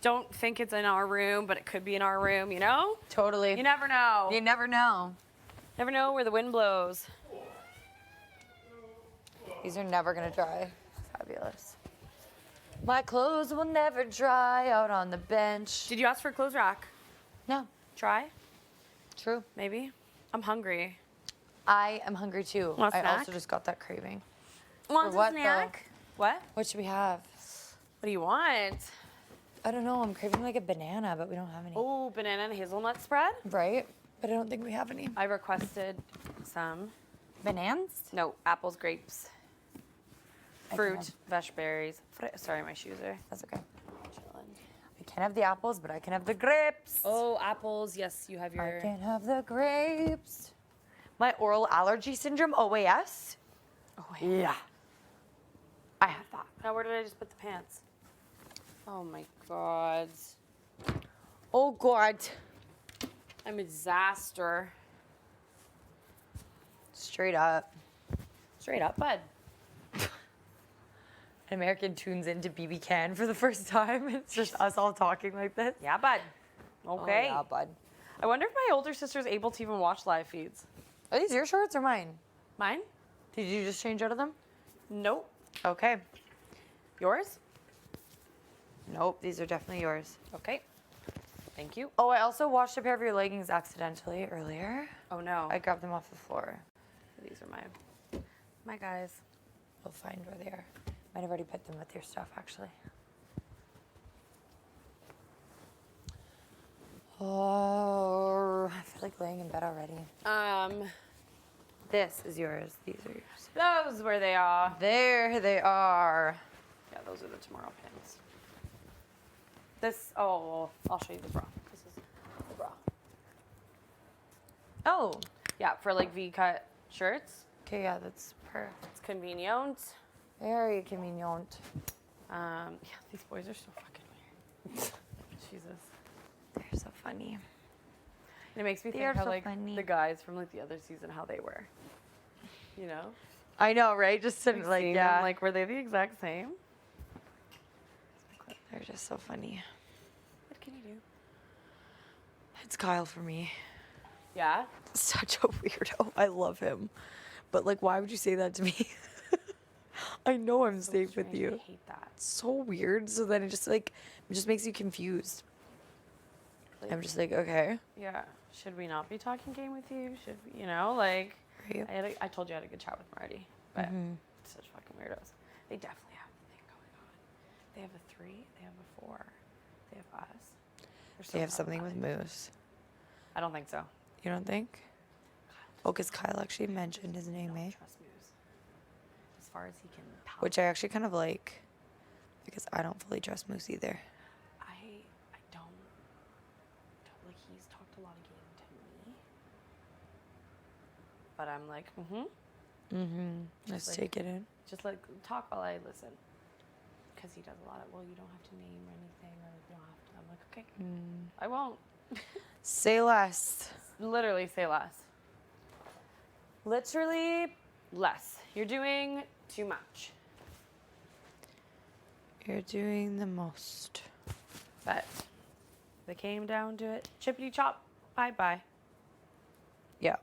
Don't think it's in our room, but it could be in our room, you know? Totally. You never know. You never know. Never know where the wind blows. These are never gonna dry. Fabulous. My clothes will never dry out on the bench. Did you ask for a clothes rack? No. Try? True. Maybe. I'm hungry. I am hungry too. Want a I snack? also just got that craving. Want For a what, snack? What? What should we have? What do you want? I don't know. I'm craving like a banana, but we don't have any. Oh, banana and hazelnut spread? Right? But I don't think we have any. I requested some. Bananas? No, apples, grapes. Fruit, vegetables. Sorry, my shoes are. That's okay. I can't have the apples, but I can have the grapes. Oh, apples. Yes, you have your. I can have the grapes. My oral allergy syndrome, OAS. Oh, yeah. I have that. Now, where did I just put the pants? Oh my god. Oh god. I'm a disaster. Straight up. Straight up, bud. An American tunes into BB Can for the first time. It's just us all talking like this. Yeah, bud. Okay. Oh, yeah, bud. I wonder if my older sister's able to even watch live feeds. Are these your shorts or mine? Mine? Did you just change out of them? Nope. Okay. Yours? Nope, these are definitely yours. Okay. Thank you. Oh, I also washed a pair of your leggings accidentally earlier. Oh no. I grabbed them off the floor. These are my guys. We'll find where they are. Might have already put them with your stuff, actually. Oh, I feel like laying in bed already. This is yours. These are yours. Those where they are. There they are. Yeah, those are the tomorrow pants. This, oh, I'll show you the bra. This is the bra. Oh. Yeah, for like V-cut shirts. Okay, yeah, that's perfect. It's convenient. Very convenient. Yeah, these boys are so fucking weird. Jesus. They're so funny. And it makes me They think are how so like funny. the guys from like the other season, how they were. You know? I know, right? Just to, Like, like, seeing yeah. them, like, were they the exact same? They're just so funny. What can you do? It's Kyle for me. Yeah? Such a weirdo. I love him. But, like, why would you say that to me? I know I'm safe with you. I hate that. It's so weird. So then it just, like, it just makes you confused. I'm just like, okay. Yeah. Should we not be talking game with you? Should we, you know, like, Right. I told you I had a good chat with Marty, but Mhm. such fucking weirdos. They definitely have the thing going on. They have a 3, they have a 4, they have us. They're so They have something with problematic. Moose. I don't think so. You don't think? Oh, because Kyle actually mentioned his name, eh? Trust Moose. As far as he can power. Which I actually kind of like. Because I don't fully trust Moose either. I don't like, he's talked a lot of game to me. But I'm like, Mm-hmm. Just Let's like- take it in. just like talk while I listen. Because he does a lot of, well, you don't have to name anything, or you don't have to. I'm like, okay, I won't. Say less. Literally say less. Literally less. You're doing too much. You're doing the most. But if it came down to it, chippity chop, bye bye. Yeah.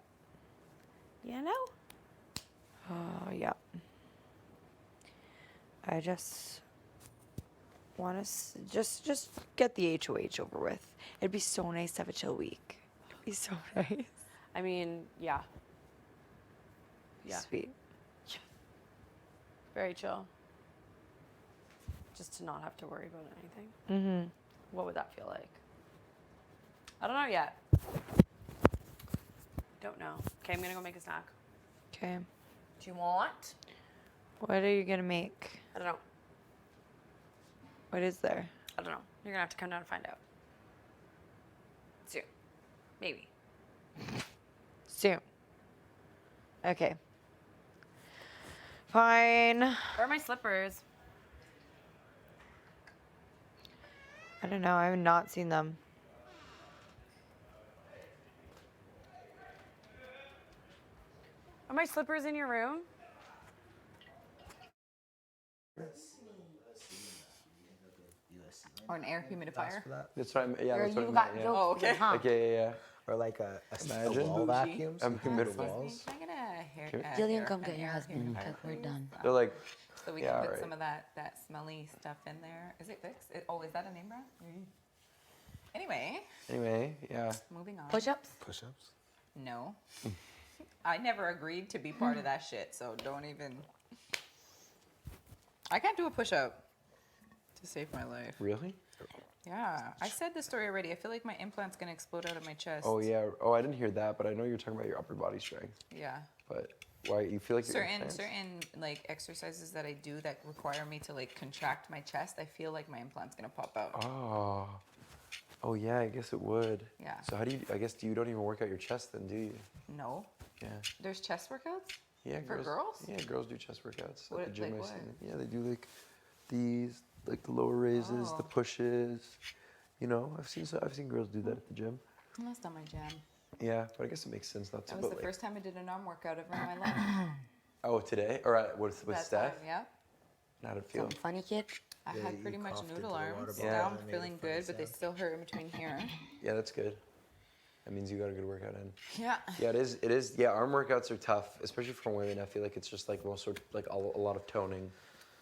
You know? Oh, yeah. I just want to just get the HOH over with. It'd be so nice to have a chill week. It'd be so nice. I mean, yeah. Yeah. Sweet. Very chill. Just to not have to worry about anything. Mm-hmm. What would that feel like? I don't know yet. Don't know. Okay, I'm gonna go make a snack. Okay. Do you want? What are you gonna make? I don't know. What is there? I don't know. You're gonna have to come down and find out. Soon. Maybe. Soon. Okay. Fine. Where are my slippers? I don't know. I have not seen them. Are my slippers in your room? Or an air humidifier. That's what I yeah, Or that's what I you meant, got yeah. jokes Oh, okay. Huh? Okay, yeah. Or like a Imagine. wall vacuum. so you can Humidifier. put the walls. Can I get a hair? Can- Jillian, come get your husband because we're done. They're like, So we yeah, can put right. some of that smelly stuff in there. Is it fixed? Oh, is that a name brand? Anyway, Anyway, yeah. moving on. Push-ups? Push-ups? No. I never agreed to be part of that shit, so don't even. I can't do a push-up to save my life. Really? Yeah, I said this story already. I feel like my implant's gonna explode out of my chest. Oh yeah. Oh, I didn't hear that, but I know you're talking about your upper body strength. Yeah. But Why you feel like you're in certain implants? like exercises that I do that require me to like contract my chest, I feel like my implant's gonna pop out. Oh yeah, I guess it would. Yeah. So how do you? I guess you don't even work out your chest then, do you? No. Yeah. There's chest workouts? Yeah. For girls? Yeah, girls do chest workouts What- at the gym. like I what? see them. Yeah, they do like these, like the lower raises, the Oh. pushes. You know, I've seen girls do that at the gym. Well, that's not my jam. Yeah, but I guess it makes sense not to. That was but the like, first time I did an arm workout ever in my life. Oh, today or with That Steph? time, yeah. How did it feel? Funny kid. I Yeah, had you pretty much coughed into noodle the water arms. bottle Now and I'm made a feeling funny good, but they still hurt in between here. Yeah, that's good. That means you got a good workout in. Yeah. Yeah, it is. It is. Yeah, arm workouts are tough, especially for women. I feel like it's just like most sort like a lot of toning,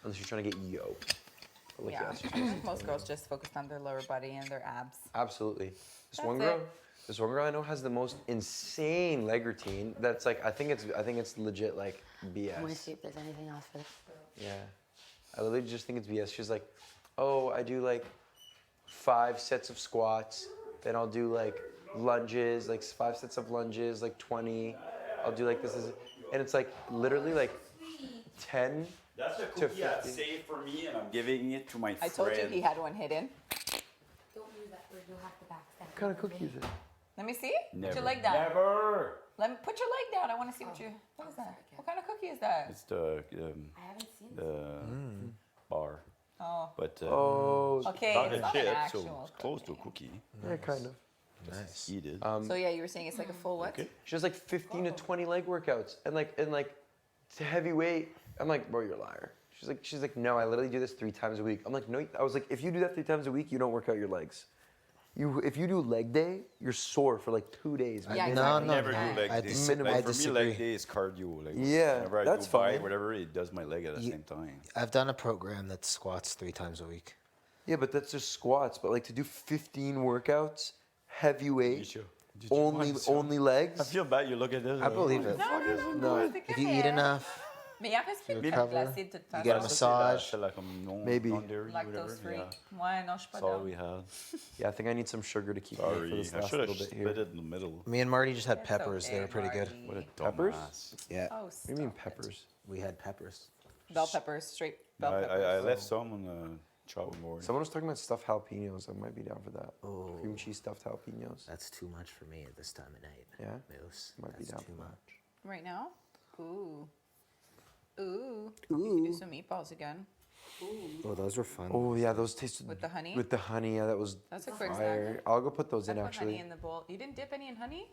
unless you're trying to get yoked. But, like, Yeah, it's just I mostly think most toning. girls just focus on their lower body and their abs. Absolutely. This That's one it. girl. This one girl I know has the most insane leg routine. That's like I think it's legit like BS. I want to see if there's anything else for this. Yeah. I literally just think it's BS. She's like, oh, I do like 5 sets of squats. Then I'll do like lunges, like 5 sets of lunges, like 20. I'll do like this. And it's like literally like 10 That's a to cookie I 15. saved for me, and I'm giving it to my I friend. told you he had one hidden. Don't use that word. You'll have to backstab. What kind of cookie is it? Let me see. Put Never. your leg down. Never. Let me put your leg down. I want to see what you. What is that? What kind of cookie is that? It's the I haven't seen the bar. Oh. But Okay, chocolate it's not an chip, actual so it's close to a cookie. Yeah, kind of. Nice. Eat it. So yeah, you were saying it's like a full what? Okay. She has like 15 to 20 leg workouts and like it's heavy weight. I'm like, bro, you're a liar. She's like, no, I literally do this 3 times a week. I'm like, no. I was like, if you do that 3 times a week, you don't work out your legs. If you do leg day, you're sore for like 2 days. Yeah, man. I never do leg I day. dis- Minimum. Like, I for me, leg disagree. day is cardio. Like, Yeah, whenever I that's do bike, fine. whatever, it does my leg at the same time. I've done a program that squats 3 times a week. Yeah, but that's just squats. But like to do 15 workouts, heavy weight, only legs. I feel bad. You look at this. I believe it. No. If you eat enough, Mais il en reste you plus recover, glacé de toute you get a façon. massage. C'est là comme non, Maybe. non-dairy, Lactose whatever. free. Yeah. Ouais, non, je suis pas That's all down. we had. Yeah, I think I need some sugar to keep me for Sorry, this I last should have little bit split here. it in the middle. Me and Marty just had It's peppers. okay, They were pretty good. What a Peppers? dumbass. Yeah, Oh, What do you mean peppers? we had peppers. bell peppers, straight bell I peppers. left some on the chopping board. Someone was talking about stuffed jalapenos. I might be down for that. Oh. Cream cheese stuffed jalapenos. That's too much for me at this time of night. Yeah? Moose. Might be That's down too for that. much. Right now? Ooh. Ooh. You could do some meatballs again. Oh, those were fun. Oh yeah, those tasted With the honey? With the honey, yeah, that was That's a quick fire. snack. I'll go put those I in put actually. honey in the bowl. You didn't dip any in honey?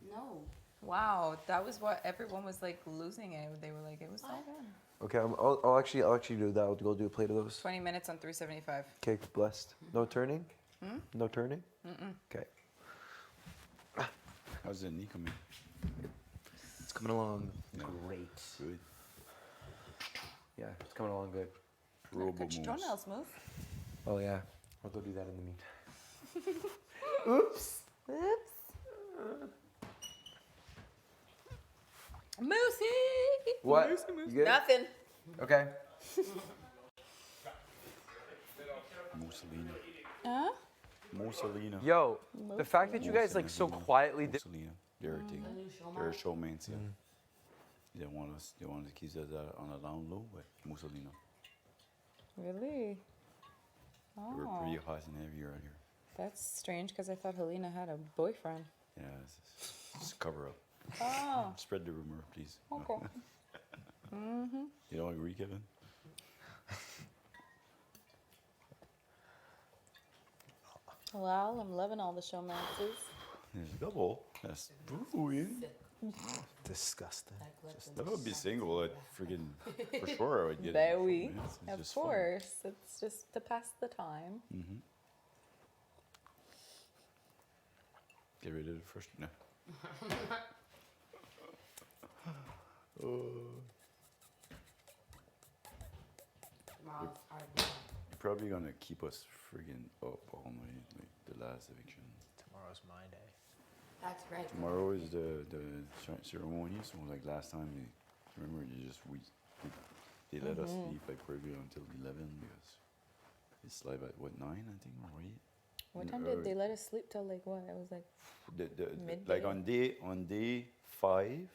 No. Wow, that was what everyone was like losing it. They were like, it was so good. Okay, I'll actually do that. I'll go do a plate of those. 20 minutes on 375. Okay, blessed. No turning. Hmm? No turning. Mm-mm. Okay. How's the knee coming? It's coming along great. Good. Yeah, it's coming along good. Robo Cut your moves. toenails, move. Oh yeah, I'll go do that in the meantime. Oops. Oops. Moosey. What? Moosey, moosey. You good? Nothing. Okay. Mussolini. Huh? Mussolini. Yo, the fact that you guys like so quietly did. Mussolini. They're a thing. They're showmans, yeah. They want us to keep that on a down low, but Mussolini. Really? They were Oh, pretty hot and heavy around here. that's strange because I thought Helena had a boyfriend. Yeah, it's a cover up. Oh. Spread the rumor, please. Okay. Mm-hmm. You don't agree, Kevin? Well, I'm loving all the showmances. There's a couple. That's brewing. Disgusting. Just never be single. I'd freaking for sure I would get There it. we. It's Of just fun. course. It's just to pass the time. Mm-hmm. Get rid of the first. No. You're probably gonna keep us friggin' up all night, like the last eviction. Tomorrow's my day. That's right. Tomorrow is the ceremony, so like last time, remember they let us Mhm. leave like probably until 11 because it's live at what 9 I think or 8. What time did they let us sleep till like what? It was like Like midday? on day 5,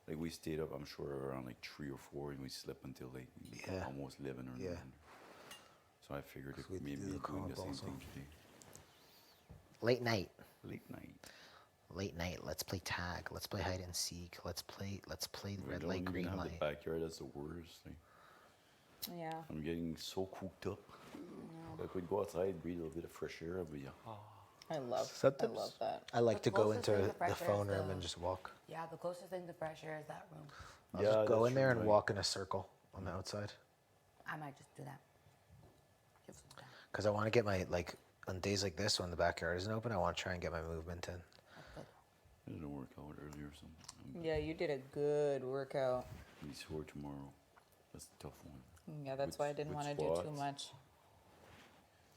like we stayed up, I'm sure around like 3 or 4, and we slept until like almost 11 or 9. So I figured if maybe doing the same thing today. Late night. Late night. Late night. Let's play tag. Let's play hide and seek. Let's play red light, green have light. The backyard, that's the worst. Like, Yeah. I'm getting so cooped up. Like we'd go outside, breathe a little bit of fresh air, I'd be I love that. I like to The go closest into thing to fresh the air phone is room the- and just walk. Yeah, the closest thing to fresh air is that room. I'll just go in there and walk in a circle on the outside. I might just do that. Give some time. Because I want to get my, like, on days like this when the backyard isn't open, I want to try and get my movement in. I didn't work out earlier or something. Yeah, you did a good workout. I'll be sore tomorrow. That's a tough one. Yeah, that's why I didn't want to do too squats. much.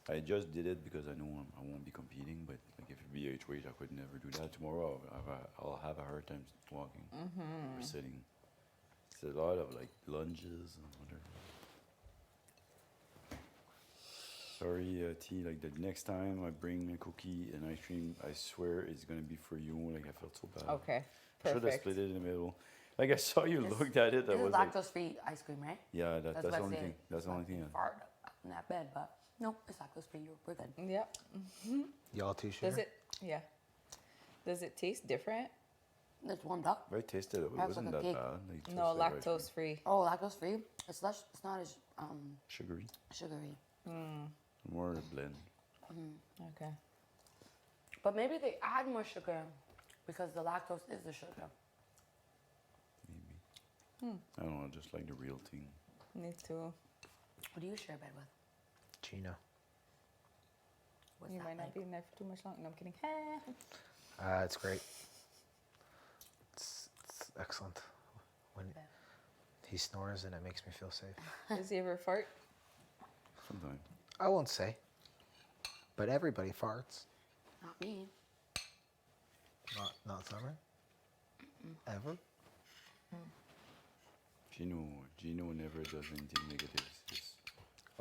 I just did it because I know I won't be competing, but like if it be HOH, I could never do that. Tomorrow I'll have a hard time walking or sitting. It's a lot of like lunges and whatever. Sorry, T. Like the next time I bring a cookie and ice cream, I swear it's gonna be for you. Like I felt so bad. Okay, Should have perfect. split it in the middle. Like I saw you This- looked at it. I This is was like, lactose-free ice cream, right? yeah, that's what the I only said. thing. That's the only thing. Fart in that bed, but no, it's lactose-free. We're good. Yep. Y'all too sure? Does it? Yeah. Does it taste different? There's one duck. I tasted it. It Has wasn't like a that cake. bad. Like, just No, like ice cream. lactose free. Oh, lactose-free. It's less. It's not as Sugary. sugary. More blend. Okay. But maybe they add more sugar because the lactose is the sugar. I don't know. I just like the real thing. Me too. Who do you share a bed with? Gino. What's You that might not like? be in there for too much longer. No, I'm kidding. It's great. It's excellent. When he snores and it makes me feel safe. Does he ever fart? Sometimes. I won't say. But everybody farts. Not me. Not Summer? Ever? Gino never does anything negative. It's just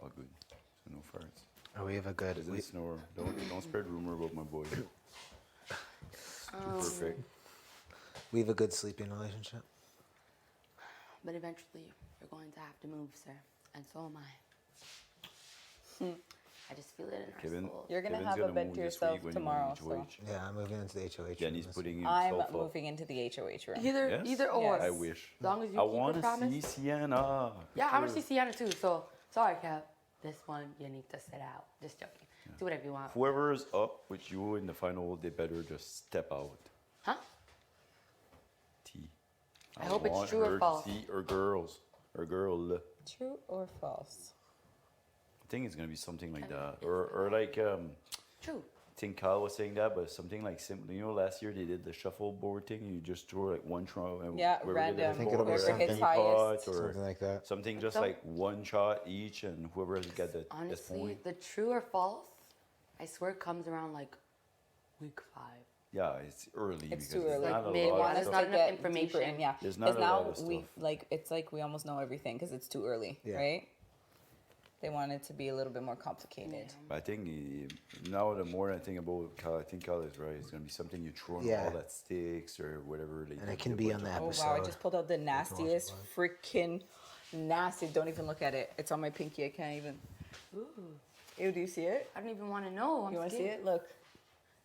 all good. So no farts. Oh, we have a good. Doesn't snore. Don't spread rumor about my boy. Perfect. We have a good sleeping relationship. But eventually, you're going to have to move, sir. And so am I. I just feel it in our Kevin, soul. You're gonna Kevin's have a bed move to this yourself week when he tomorrow, went so. HOH. Yeah, I'm moving into the HOH. Then room he's this putting week. I'm himself up. moving into the HOH room. Either, Yes? or. Yes. I wish. As long as you I keep your want to promise. see Sienna. Yeah, I want to see Sienna too. So sorry, Kev. This one you need to sit out. Just joking. Do whatever you want. Whoever's up with you in the final, they better just step out. Huh? T. I hope it's want true or her to false. See her girls. Her girl. True or false? I think it's gonna be something like that, or like True. I think Kyle was saying that, but something like simple. You know, last year they did the shuffleboard thing. You just throw like one shot and Yeah, whoever random. did the I think it'll be ball, or Whoever hits something, highest. or something like that. something just So- like one shot each, and whoever has got the best Honestly, point. the true or false, I swear, comes around like week 5. Yeah, it's early. It's because too there's early. not a They lot want of us stuff. not enough Get information. deeper in, yeah. There's not Because a now lot of we stuff. like it's like we almost know everything because it's too early, Yeah. right? They want it to be a little bit more complicated. But I think now the more I think about Kyle, I think Kyle is right. It's gonna be something you throw in Yeah. all that sticks or whatever. Like, And it you can do a be bunch on of the them. Oh episode. wow! I just pulled out the watch it nastiest, freaking nasty. Don't even look at it. It's on my pinky. I can't even. Ooh. Ew! Do you see it? I don't even want to know. I'm You want to see scared. it? Look.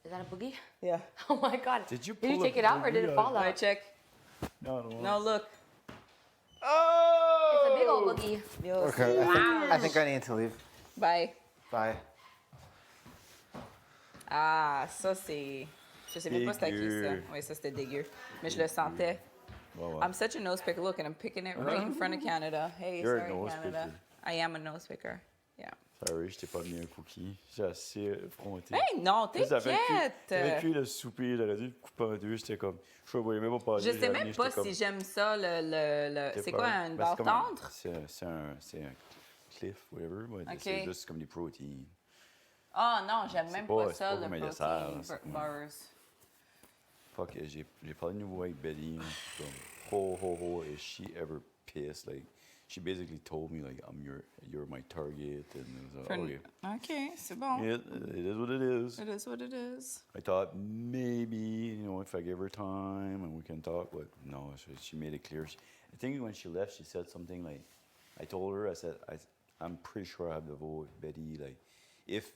Is that a boogie? Yeah. Oh my god. Did you Did you pull a take it out or did it boogie fall out? I out? check. No. No, look. It's a big old boogie. You'll Okay, see. I think I need to leave. Bye. Bye. Ah, ça c'est. Je sais même pas c'était à qui ça. Dégueu. Oui, ça c'était dégueu. Mais je le sentais. Well, I'm such a nose picker. Look, and I'm picking it right in front of Canada. Hey, You're a sorry, nose Canada. picker. I am a nose picker. Yeah. Sorry, je t'ai pas mis un cookie. J'ai assez effronté. Hey, non, J'avais t'inquiète. cuit le souper, j'aurais dû le couper en deux. J'étais comme, je voyais même pas passer. Je sais même pas si j'aime ça, le c'est quoi, une barre tendre? C'est un cliff, whatever. Mais Ok. c'est juste comme des protéines. Ah non, j'aime C'est même pas- pas c'est ça, pas le comme un protein dessert, là, c'est comme- bars. Fuck, j'ai parlé de nouveau avec Betty. Comme, ho, is she ever pissed? Like, she basically told me like you're my target, and it was For- okay. Okay, c'est bon. It is what it is. It is what it is. I thought maybe if I give her time and we can talk, but no, she made it clear. I think when she left, she said something like, I told her, I said, I'm pretty sure I have the vote, Betty. Like, if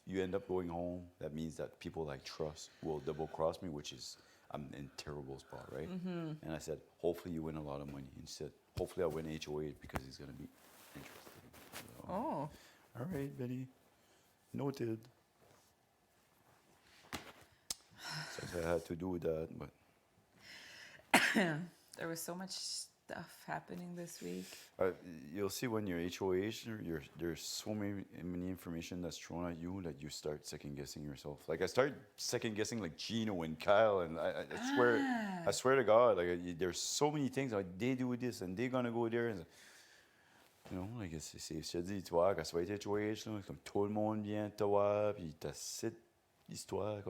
you end up going home, that means that people I trust will double cross me, which is I'm in a terrible spot, right? Mhm. And I said, hopefully you win a lot of money. And she said, hopefully I win HOH because it's gonna be interesting. So, Oh. all right, Betty. Noted. So I had to do that, but There was so much stuff happening this week. you'll see when you're HOH, there's so many information that's thrown at you that you start second guessing yourself. Like I started second guessing like Gino and Kyle, and I swear to God, like there's so many things like they do this and they're gonna go there, and like je te dis, tu vois, quand ça va être HOH, là, comme tout le monde vient te voir, puis t'as cette histoire,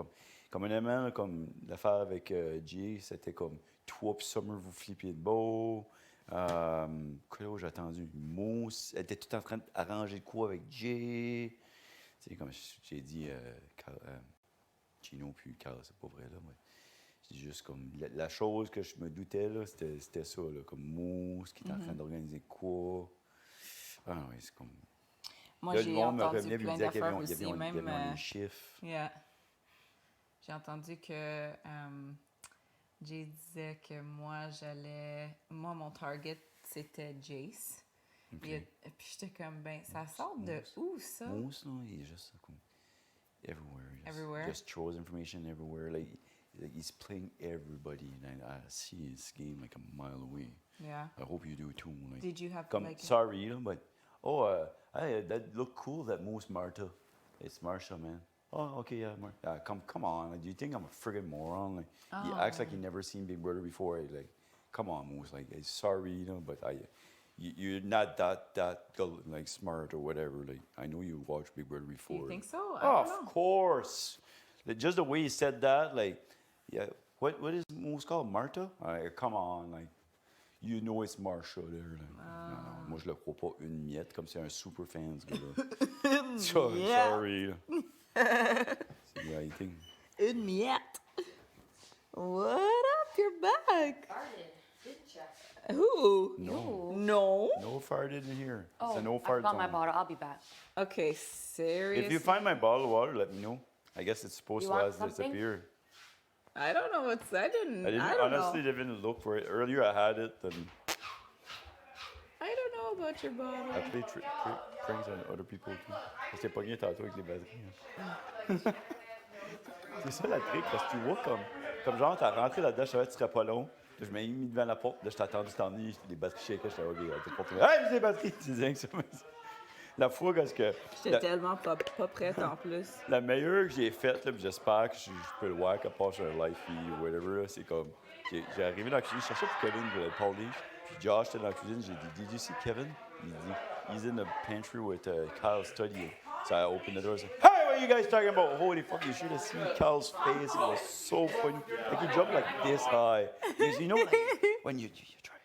comme un élément, là, comme l'affaire avec Jay, c'était comme toi puis Summer, vous flippiez de beau. Quoi j'ai attendu? Mousse, elle était tout en train d'arranger de quoi avec Jay. Tu sais, comme j'ai dit, Gino puis Carl, c'est pas vrai, là, mais c'est juste comme la chose que je me doutais, là, c'était ça, là, comme Mousse qui était en train d'organiser quoi. Ah oui, c'est comme. Moi, là, j'ai le monde me entendu revenait puis me plein disait qu'il y d'affaires avait aussi, il y même. avait les chiffres. Yeah. J'ai entendu que Jay disait que moi, mon target, c'était Jace. Okay. Puis j'étais comme, ben, ça sort de où, ça? Mousse, là, il est juste comme everywhere. Everywhere? Just throws information everywhere. Like he's playing everybody, and I see his game like a mile away. Yeah. I hope you do too. Like, Did you have come, like? Sorry, but hey, that looked cool. That Moose Marta. It's Marsha, man. Oh, okay, yeah, come on. Like, do you think I'm a friggin' moron? Like, he acts like he never seen Big Brother before. Like, come on, Moose. Like, sorry, but you're not that like smart or whatever. Like, I know you watched Big Brother before. You think so? Of course. Like, just the way he said that, like, yeah. What is Moose called? Marta? Come on, like. You know it's Marsha there. Like, non, moi, je le crois pas une miette, comme c'est un super fan, ce gars-là. Sorry. C'est la réalité. Une miette. What up? You're back. Who? No. No. No farted in here. Oh, it's a no I fart forgot my zone. bottle. I'll be back. Okay, seriously. If you find my bottle of water, let me know. I guess it's supposed You to want have something? disappeaared. I don't know what's. I don't Honestly, know. didn't look for it. Earlier I had it, and I don't know about your bottle. I play pranks on other people too. J'étais pogné tantôt avec les batteries. C'est ça la trick, parce que tu vois comme genre, t'as rentré là-dedans, je savais que tu serais pas long. Là, je m'ai mis devant la porte, là, je t'ai attendu t'emmener, les batteries shakaient, j'étais OK, hey, j'ai des batteries! Tu disais que ça. La fois, parce que. J'étais tellement pas prête en plus. La meilleure que j'ai faite, là, puis j'espère que je peux le voir, qu'à part sur un live feed ou whatever, là, c'est comme. J'ai arrivé dans la cuisine, je cherchais pour Kevin, je voulais le parler. Puis Josh était dans la cuisine, j'ai dit, Did you see Kevin? Il dit, He's in the pantry with Kyle studying. So I opened the door and said, Hey, what are you guys talking about? Holy fuck, you should have seen Kyle's face. It was so funny. Like he jumped like this high. Because you know, like, when you're trying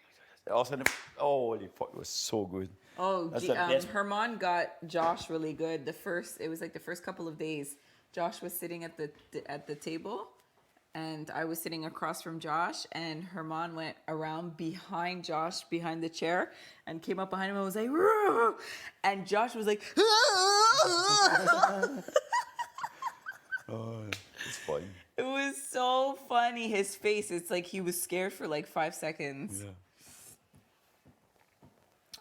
to all of a sudden, holy fuck, it was so good. Oh, That's the best. Herman got Josh really good. It was like the first couple of days. Josh was sitting at the table, and I was sitting across from Josh, and Herman went around behind Josh, behind the chair, and came up behind him and was like, "Roo!" And Josh was like, Oh, it's funny. It was so funny. His face, it's like he was scared for like 5 seconds. Yeah.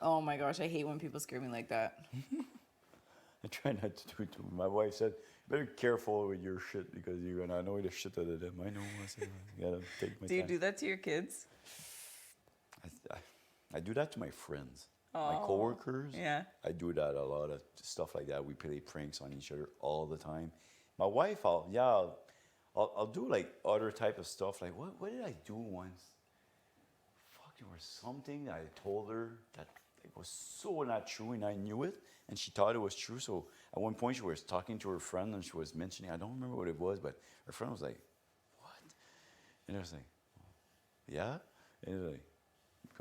Oh my gosh, I hate when people scare me like that. I try not to do it too. My wife said, better careful with your shit because you're gonna annoy the shit out of them. I know. I said, I gotta take my Do you time. do that to your kids? I do that to my friends, my Oh, coworkers. yeah. I do that a lot of stuff like that. We play pranks on each other all the time. My wife, I'll do like other type of stuff. Like what did I do once? Fuck, there was something that I told her that it was so not true, and I knew it, and she thought it was true. So at one point, she was talking to her friend, and she was mentioning, I don't remember what it was, but her friend was like, "What?" And I was like, "Yeah," and it was like,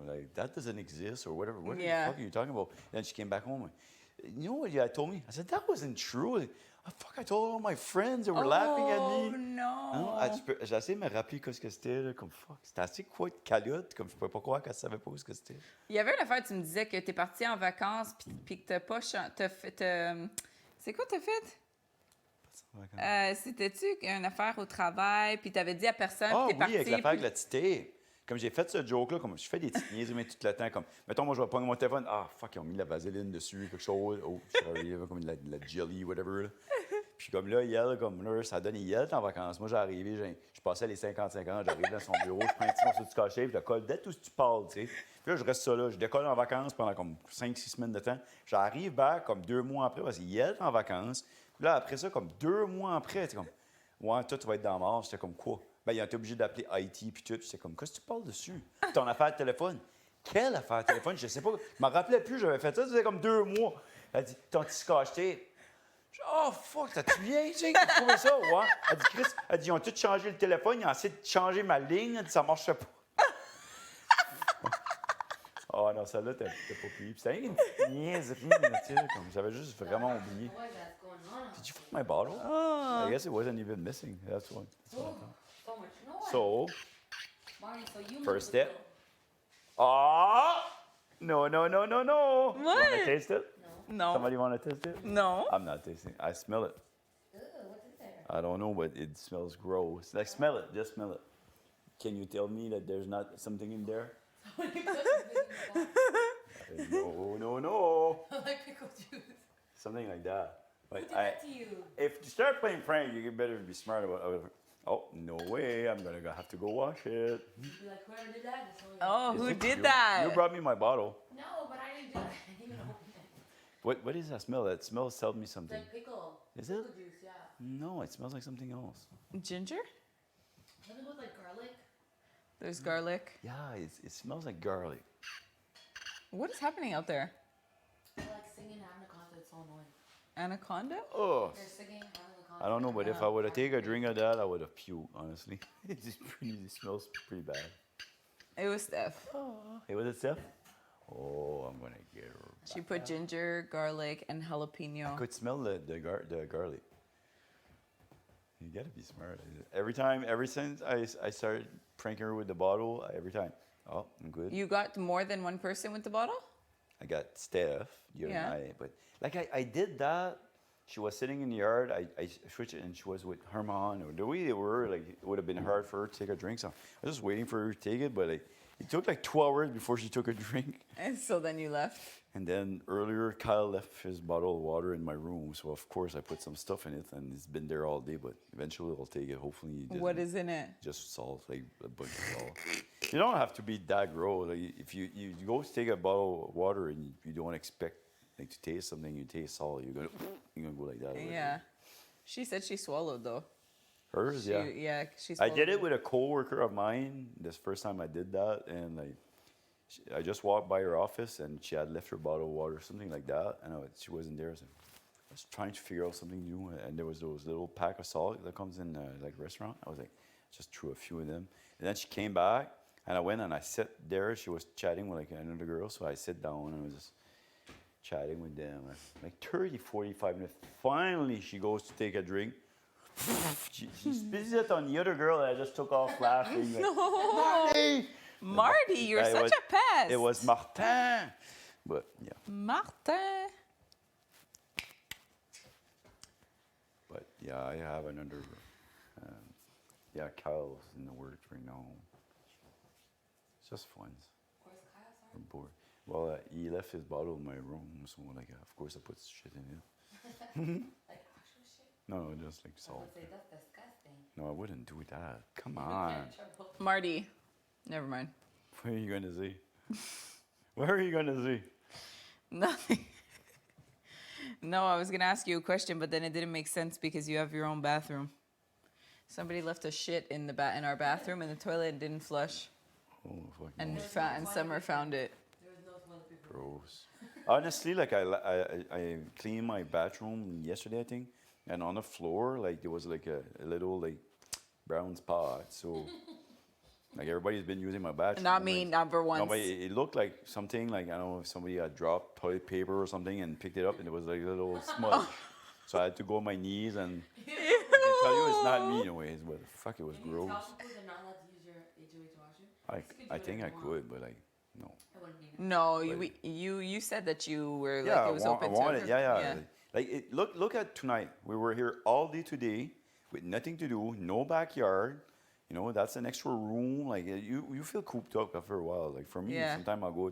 like, that doesn't exist or whatever. What Yeah. the fuck are you talking about? Then she came back home. And, you know what you told me? I said, that wasn't true. I told all my friends that were laughing at me. Oh non! Hein? J'ai essayé de me rappeler ce que c'était, là, comme fuck. C'était assez quoi de calotte, comme je pouvais pas croire qu'elle savait pas ce que c'était. Il y avait une affaire, tu me disais que t'es parti en vacances puis que t'as pas t'as fait. C'est quoi t'as fait? C'était-tu une affaire au travail puis t'avais dit à personne Ah puis t'es oui, avec parti. l'affaire avec la petite tape. Comme j'ai fait ce joke-là, comme je fais des petites niaiseries mais tout le temps, comme, mettons, moi, je vais prendre mon téléphone, ah, fuck, ils ont mis de la vaseline dessus, quelque chose, oh, sorry, il y avait comme de la jelly, whatever, là. Puis comme là, hier, comme là, ça donne hier, t'es en vacances. Moi, je passais les 55 ans, j'arrive dans son bureau, je prends un petit morceau de scotch tape, je le colle dès tout ce que tu parles, tu sais. Puis là, je reste ça là, je décolle en vacances pendant comme 5-6 semaines de temps. J'arrive back comme 2 mois après, parce que hier, t'es en vacances. Puis là, après ça, comme 2 mois après, t'es comme, ouais, toi, tu vas être dans la mort. J'étais comme, quoi? Ben, ils ont été obligés d'appeler IT, puis tout. J'étais comme, qu'est-ce que tu parles dessus? Ton affaire de téléphone. Quelle affaire de téléphone? Je sais pas. Je me rappelais plus, j'avais fait ça, ça faisait comme 2 mois. Elle dit, ton petit scotch tape. Oh, fuck, t'as-tu bien, tu sais, tu trouvais ça? Ouais. Elle dit, Chris, elle dit, ils ont tous changé le téléphone, ils ont essayé de changer ma ligne, elle dit, ça marchait pas. Oh non, celle-là, t'es pas payé. Puis c'était une petite niaiserie, tu sais, comme j'avais juste vraiment oublié. Did you find my bottle? Oh. I guess it wasn't even missing. That's what I thought. So, First step. Ah! No, no, no, no, no. You want to What? taste it? No. Somebody want to taste it? No. I'm not tasting it. I smell it. I don't know, but it smells gross. Like, smell it. Just smell it. Can you tell me that there's not something in there? No, no, no. I like pickle juice. Something like that. But Who did that to you? If you start playing prank, you better be smart about it. Oh, no way. I'm going to have to go wash it. Be like, whoever did that, just only Oh, Is who it did you? that? You brought me my bottle. No, but I didn't do it. I didn't even open it. What is that smell? That smell tells me It's something. like pickle. Is Pickle it? juice, yeah. No, it smells like something else. Ginger? Doesn't it look like garlic? There's garlic. Yeah, it smells like garlic. What is happening out there? They're like singing Anaconda. It's so annoying. Anaconda? Oh. They're singing Anaconda. I don't know, but if I would have taken a drink of that, I would have puked, honestly. It smells pretty bad. It was Steph. Hey, was it Steph? Oh, I'm going to get her. She put ginger, garlic, and I jalapeno. could smell the garlic. You gotta be smart. Ever since I started pranking her with the bottle, every time, oh, I'm good. You got more than one person with the bottle? I got Steph, you Yeah. and I, but like I did that. She was sitting in the yard. I switched it, and she was with her mom. Or the way they were, like it would have been hard for her to take a drink. So I was just waiting for her to take it, but it took like 2 hours before she took a drink. And so then you left. And then earlier, Kyle left his bottle of water in my room. So of course I put some stuff in it, and it's been there all day. But eventually I'll take it. Hopefully, What is in it? just salt, like a bunch of salt. You don't have to be that gross. Like if you go to take a bottle of water and you don't expect like to taste something, you taste salt, you're gonna go like that. Yeah. She said she swallowed though. Hers, She- yeah. yeah, she I did swallowed it it. with a coworker of mine. This first time I did that, and like, I just walked by her office, and she had left her bottle of water, something like that, and she wasn't there. So I was trying to figure out something new, and there was those little pack of salt that comes in like restaurant. I was like, just threw a few of them, and then she came back, and I went and I sat there. She was chatting with like another girl, so I sit down and I was just chatting with them. Like 30, 45 minutes. Finally, she goes to take a drink. She spits it on the other girl, and I just took off laughing. Like, No. Marty! Marty, you're Yeah, such a pest. It was Martin. But yeah. Martin. But yeah, I have another. Yeah, Kyle's in the works right now. It's just fun. I'm bored. Well, he left his bottle in my room, so like, of course I put shit in it. Like actual shit? No, just like I salt. would say that's disgusting. No, I wouldn't do that. Come You would on. get in trouble. Marty. Never mind. What are you gonna see? What are you gonna see? Nothing. No, I was gonna ask you a question, but then it didn't make sense because you have your own bathroom. Somebody left a shit in in our bathroom in the toilet and didn't flush. Oh, fuck. And no. and Summer found it. There was no toilet paper. Gross. Honestly, like I cleaned my bathroom yesterday, I think, and on the floor, like there was like a little like brown spot. So Like everybody's been using my bathroom. Not me, number No, one. but it looked like something like, I don't know if somebody had dropped toilet paper or something and picked it up and it was like a little smudge. So I had to go on my knees and I can tell you it's not me in a way, but fuck, it was gross. I think I could, but like, no. No, you said that you were Yeah, like it was open I wanted, to. yeah. Like look at tonight. We were here all day today with nothing to do, no backyard. You know, that's an extra room. Like you feel cooped up after a while. Like for me, Yeah. sometimes I'll go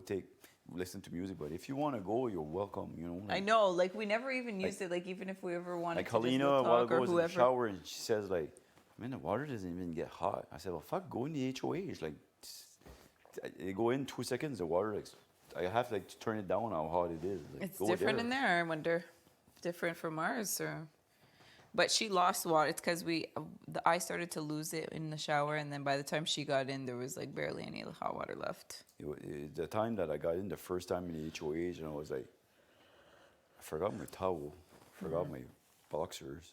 listen to music. But if you want to go, you're welcome. You know. I know, like we never even used it. Like even if we ever wanted Like to just Helena go a while talk ago or was in the whoever. shower and she says like, "Man, the water doesn't even get hot." I said, "Well, fuck, go in the HOH. Like, you go in 2 seconds, the water like, I have like to turn it down how hot it is. Like, It's go different in there. I wonder, different from ours, or. But she lost water. It's because I started to lose it in the shower, and then by the time she got in, there was like barely any hot water left. The time that I got in the first time in the HOH, and I was like, I forgot my towel, forgot my boxers.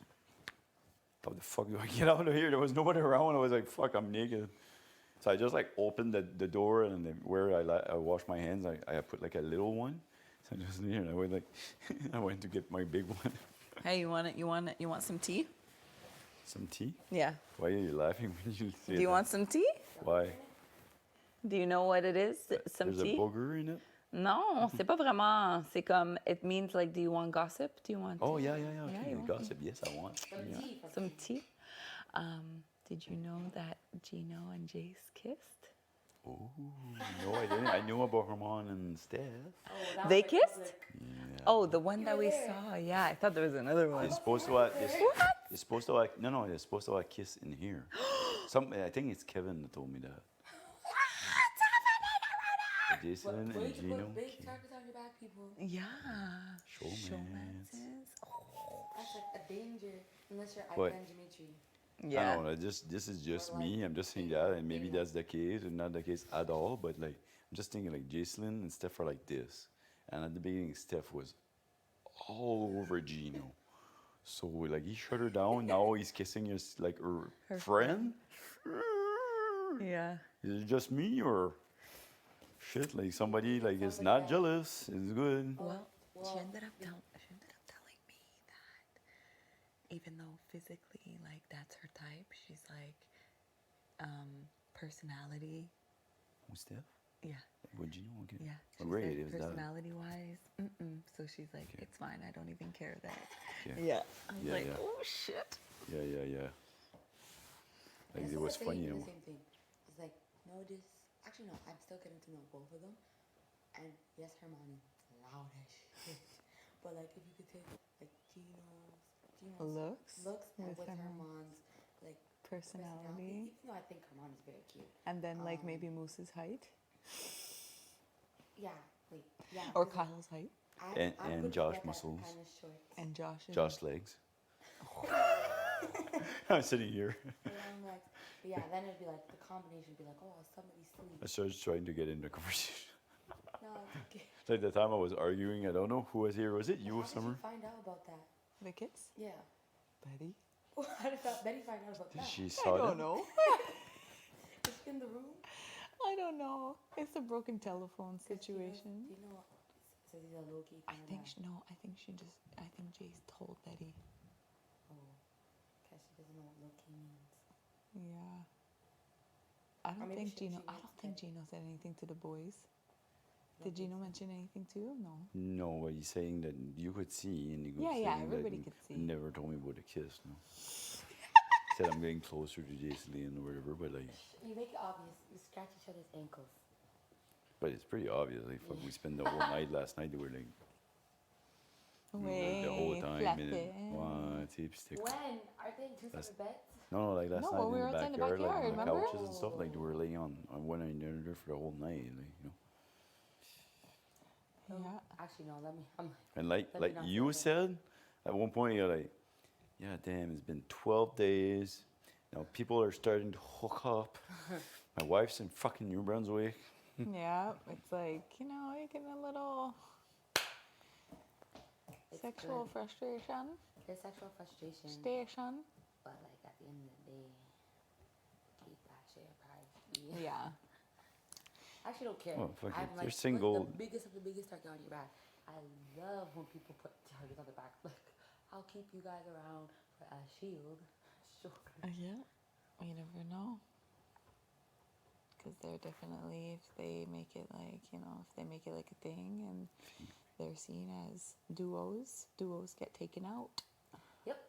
How the fuck do I get out of here? There was nobody around. I was like, fuck, I'm naked. So I just like opened the door, and then where I wash my hands, I put like a little one. So I just here, and I went like, I went to get my big one. Hey, you want some tea? Some tea? Yeah. Why are you laughing when you say Do you that? want some tea? Why? Do you know what it is? Some There's tea? a booger in it? Non, c'est pas vraiment. C'est comme, it means like, do you want gossip? Do you want Oh, tea? yeah. Okay. you want Gossip, yes, I want. Yeah. Some tea? Did you know that Gino and Jace kissed? Oh, no, I didn't. I knew about Herman and Steph. They kissed? Oh, the one that we saw. Yeah, I thought there was another one. It's supposed to it's supposed to no, it's supposed to kiss in here. I think it's Kevin that told me that. Jason and Gino. Big targets on your back, people. Yeah. Showmans. That's like a danger unless you're But- Ivan Dimitri. I don't know. This is just me. I'm just saying that, and maybe that's the case, or not the case at all. But like, I'm just thinking like Jason and Steph are like this, and at the beginning, Steph was all over Gino. So like he shut her down. Now he's kissing his like her friend. Yeah. Is it just me or shit? Like somebody like is not jealous. It's good. Well, she ended up telling me that even though physically, like, that's her type, she's like, personality. Who's Steph? Yeah. Would you know? Okay. Yeah. Oh, She great. said It was that. personality-wise, so she's like, it's fine. I don't even care that. Okay. Yeah. I was Yeah, like, yeah. oh shit. Yeah. Like it was funny, you know. The same thing. It's like, no, actually, no, I'm still getting to know both of them. And yes, Hermione, loud as shit. But like, if you could take like Gino's Looks and with with Hermione. Hermione's like Personality. even though I think Hermione is very cute. And then like maybe Moose's height. Yeah, wait, yeah. Or 'cause Kyle's height. And Josh muscles. And Josh. Josh legs. I'm sitting here. But I'm like, but yeah, then it'd be like the combination would be like, oh, somebody sleep. I started trying to get into the conversation. No, it's okay. Like the time I was arguing, I don't know who was here. Was it you, How did Summer? you find out about that? The kids? Yeah. Betty? How did Betty find out about Did that? she I saw don't them? know. Is she in the room? I don't know. It's a broken telephone situation. Do you know? So these are low key. I think I think Jace told Betty. Oh, because she doesn't know what low key means. Yeah. I don't maybe think Gino. I don't think Gino said anything to the boys. Did Gino mention anything too? No. No, but he's saying that you could see, and he was Yeah, saying yeah, that everybody he could see. Never told me about a kiss. No. Said I'm getting closer to Jason Lee and whatever, but like, You make it obvious. You scratch each other's ankles. but it's pretty obvious. Like, fuck, we spent the whole night last night. They were like, the whole time, and flapping. one tip stick. When? Are they in two That's- separate beds? No, like last No, night we in were the outside in the backyard, like backyard, on the remember? couches and stuff. Like they were laying on one another for the whole night, like, you know. Yeah. Actually, no. Let me. And like Let me like not you say that. said, at one point you're like, yeah, damn, it's been 12 days. Now people are starting to hook up. My wife's in fucking New Brunswick. Yeah, it's like, you get a little sexual good. frustration. There's sexual frustration. Station. But like at the end of the day, keep that shit private. You Yeah. I actually don't care. Oh, fuck it. I'm They're like, single. put the biggest of the biggest target on your back. I love when people put targets on the back. Like, I'll keep you guys around for a shield. Sure. Yeah. You never know. Because they're definitely, if they make it like, you know, if they make it like a thing and they're seen as duos get taken out. Yep.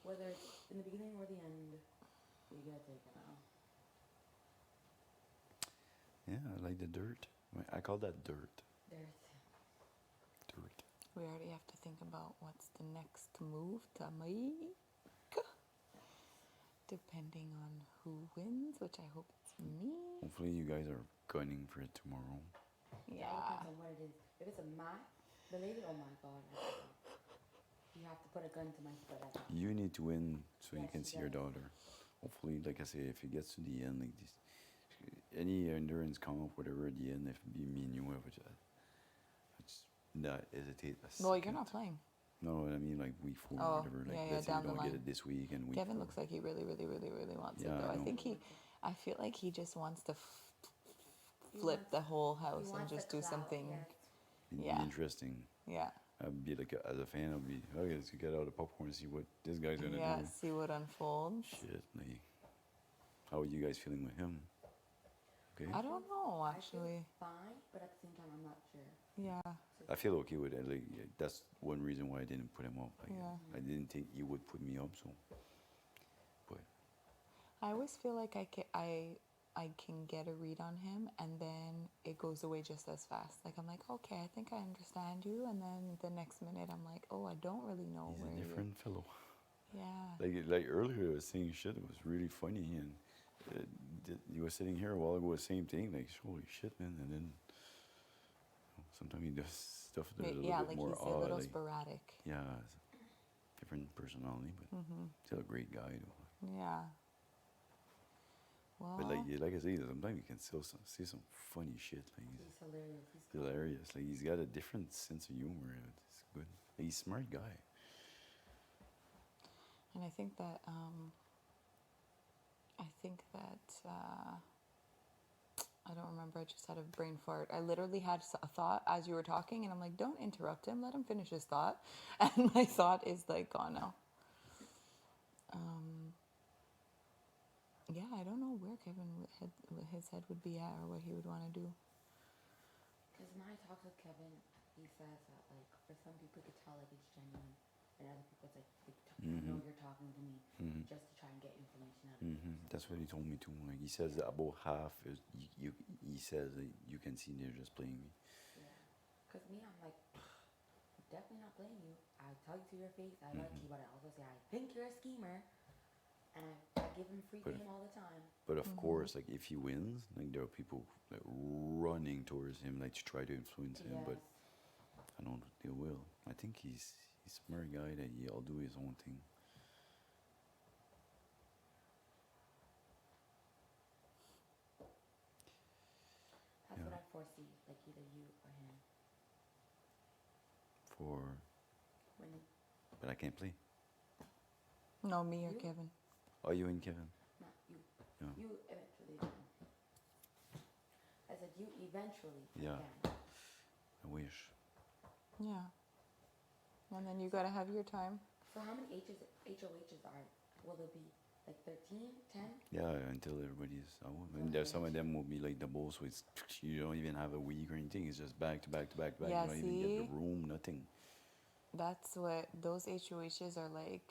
Whether it's in the beginning or the end, you gotta take it out. Yeah, I like the dirt. I call that dirt. There's Dirt. We already have to think about what's the next move to make. Depending on who wins, which I hope it's me. Hopefully you guys are gunning for it tomorrow. Yeah. It depends on what it is. If it's a mat related, oh my god. You have to put a gun to my foot at that. You need to win so you Yes, can she see your does. daughter. Hopefully, like I say, if it gets to the end, like this, any endurance come up, whatever, at the end, if it be me and you, I would just not hesitate. Well, you're not playing. No, I mean like week 4 or Oh, whatever. Like yeah, let's say down we the don't get line. it this week and week Kevin 4. looks like he really wants it Yeah, though. I know. I feel like he just wants to flip the whole house and wants just the do clout, something. It'd be Yeah. interesting. Yeah. I'd be like, as a fan, I'd be, okay, let's get out the popcorn and see what this guy's gonna Yeah, do. see what unfolds. Shit, like, how are you guys feeling with him? Okay. I don't know actually. Fine, but at the same time, I'm not sure. Yeah. I feel okay with it. Like that's one reason why I didn't put him up. Like, Yeah. I didn't think he would put me up. So, but I always feel like I can get a read on him and then it goes away just as fast. Like I'm like, okay, I think I understand you, and then the next minute I'm like, oh, I don't really know he's where a different fellow. Yeah. Like earlier, I was saying shit. It was really funny, and you were sitting here a while ago, the same thing. Like, holy shit, man! And then sometimes he does stuff that is a little bit like more he's odd. a little like, sporadic. yeah, different personality, but still a great guy though. Yeah. Well, But like I say, sometimes you can still see some funny shit. Like He's hilarious. He's hilarious. Like he's got a different sense of humor. It's good. Like, he's a smart guy. and I think that I don't remember. I just had a brain fart. I literally had a thought as you were talking, and I'm like, don't interrupt him. Let him finish his thought. And my thought is like gone now. Yeah, I don't know where his head would be at or what he would want to do. Because when I talk with Kevin, he says that like for some people you could tell like it's genuine, and other people it's like I know you're talking to me just to try and get information out of me. That's what he told me too. Like he says that about half is he says that you can see they're just playing me. Yeah. Because me, I'm like, I'm definitely not playing you. I tell you to your face, I like you, but I also say I think you're a schemer, and I give him free game all the time. But of course, like if he wins, like there are people like running towards him, like to try to influence him. But I don't think they will. I think he's a smart guy that he'll do his own thing. That's what I foresee, like either you or him. But I can't play. No, me or You? Kevin. Are you and Kevin? Not you. No. You eventually can. I said you eventually Yeah. can. I wish. Yeah. And then you gotta have your time. So how many HOHs will there be? Like 13, 10? Yeah, until everybody's out. And there's some of them will be like double, so it's you don't even have a week or anything. It's just back to back to back to back. Yeah, you don't even get see? the room, nothing. That's what those HOHs are like.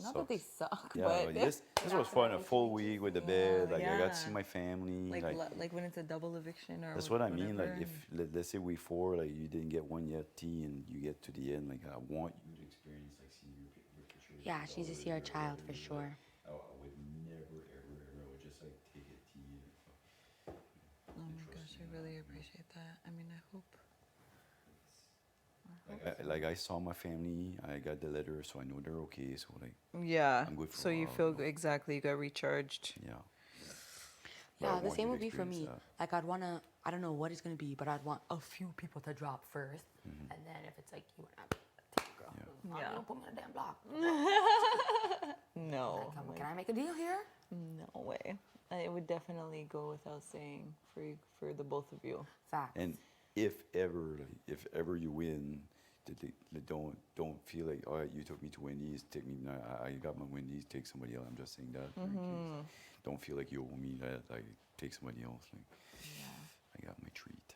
Not that they suck, Yeah, but but this was fun. A full week with the bed. Like I got to see yeah. my family. Like when it's a double eviction or that's what I mean. whatever, Like if let's say week 4, like you didn't get one yet, T, and you get to the end. Like I want you to experience like seeing your pictures. Yeah, she needs to see her child for sure. I would never ever I would just like take it T. Oh my gosh, I really appreciate that. I mean, I hope. Like I saw my family. I got the letter, so I know they're okay. So like Yeah. I'm good for So a you while, feel exactly. You got recharged. Yeah. Yeah, the same would be for me. Like I'd wanna, I don't know what it's gonna be, but I'd want a few people to drop first, and then if it's like you and I, take a girl. Yeah. Don't put me on a damn block. No. Like, can I make a deal here? No way. would definitely go without saying for the both of you. Facts. And if ever you win, don't feel like, all right, you took me to Wendy's, take me. No, I got my Wendy's. Take somebody else. I'm just saying that. In case. Don't feel like you owe me that. Like take somebody else. Like I got my treat.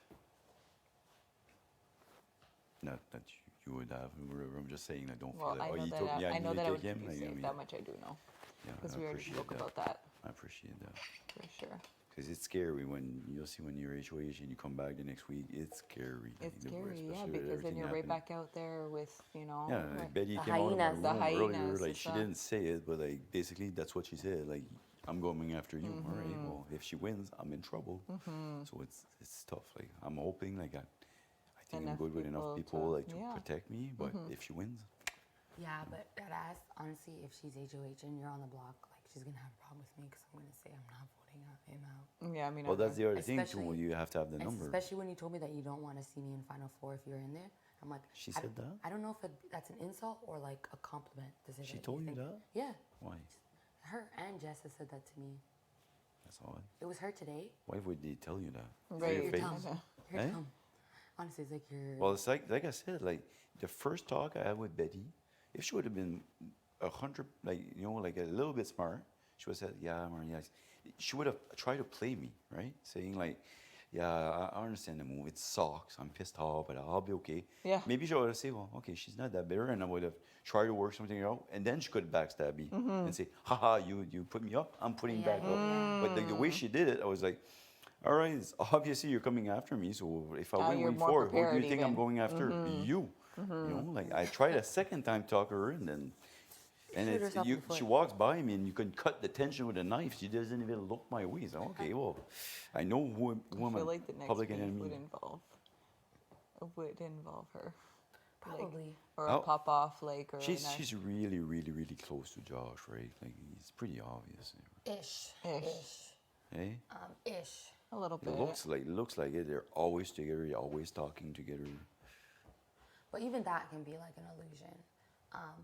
Not that you would have. I'm just saying that. Don't feel like, I oh, know you that took me. I know that I would take keep him. you Like, safe. That much I do know. Yeah, Because I we already appreciate spoke that. about that. I appreciate that. For sure. Because it's scary when you'll see when you're HOH and you come back the next week. It's scary. It's like, scary, yeah, especially with because then everything you're right happening. back out there with, Yeah, like Betty the came out of my hyenas. The room earlier. hyenas, Like it's she a- didn't say it, but like basically that's what she said. Like I'm going after you. All right. Mhm. Well, if she wins, I'm in trouble. Mhm. So it's tough. Like I'm hoping like I think I'm Enough good with enough people people to- like to yeah. protect me. But Mhm. if she wins, Yeah, but that ass, honestly, if she's HOH and you're on the block, like she's gonna have a problem with me because I'm gonna say I'm not voting him out. Yeah, I mean. well, that's the other thing too. Especially- You have to have the number. Especially when you told me that you don't want to see me in Final Four if you're in there. I'm like, She I said don't- that? I don't know if that's an insult or like a compliment to say She that told you think- that? Yeah. Why? Her and Jess has said that to me. That's odd. It was her today. Why would they tell you that? Right. Your You're face? dumb. You're Eh? dumb. Honestly, it's like you're. Well, it's like I said, like the first talk I had with Betty, if she would have been 100, like like a little bit smart, she would have said, "Yeah, Martin, yes." She would have tried to play me, right? Saying like, "Yeah, I understand the move. It sucks. I'm pissed off, but I'll be okay." Yeah. Maybe she would have said, "Well, okay, she's not that bitter," and I would have tried to work something out, and then she could have backstabbed me and say, "Haha, you put me up. I'm putting back up." But the way she did it, I was like. All right, it's obviously you're coming after me. So if I Now win you're week more 4, who do prepared you think I'm even. going after? You. Like I tried a second time to talk her in, and Shoot it's, herself in the she foot. walks by me and you can cut the tension with a knife. She doesn't even look my way. So okay, well, I know who I I'm feel a like the next public beef enemy. would involve her. Probably. Or a Oh. pop off, like, or She's really, really, really close to Josh, right? Like it's pretty obvious, Ish. eh? Ish. a little bit. It looks like it. They're always together, always talking together. But even that can be like an illusion.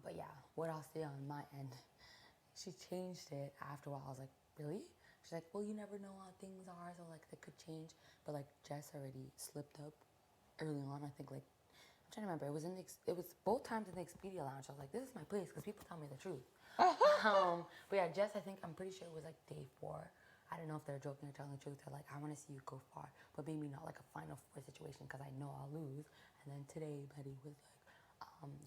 But yeah, what I'll say on my end, she changed it after a while. I was like, really? She's like, well, you never know how things are, so like they could change. But like Jess already slipped up early on. I think like I'm trying to remember. It was it was both times in the Expedia Lounge. I was like, this is my place because people tell me the truth. But yeah, Jess, I think I'm pretty sure it was like day 4. I don't know if they're joking or telling the truth. They're like, I want to see you go far, but maybe not like a Final Four situation because I know I'll lose. And then today, Betty was like,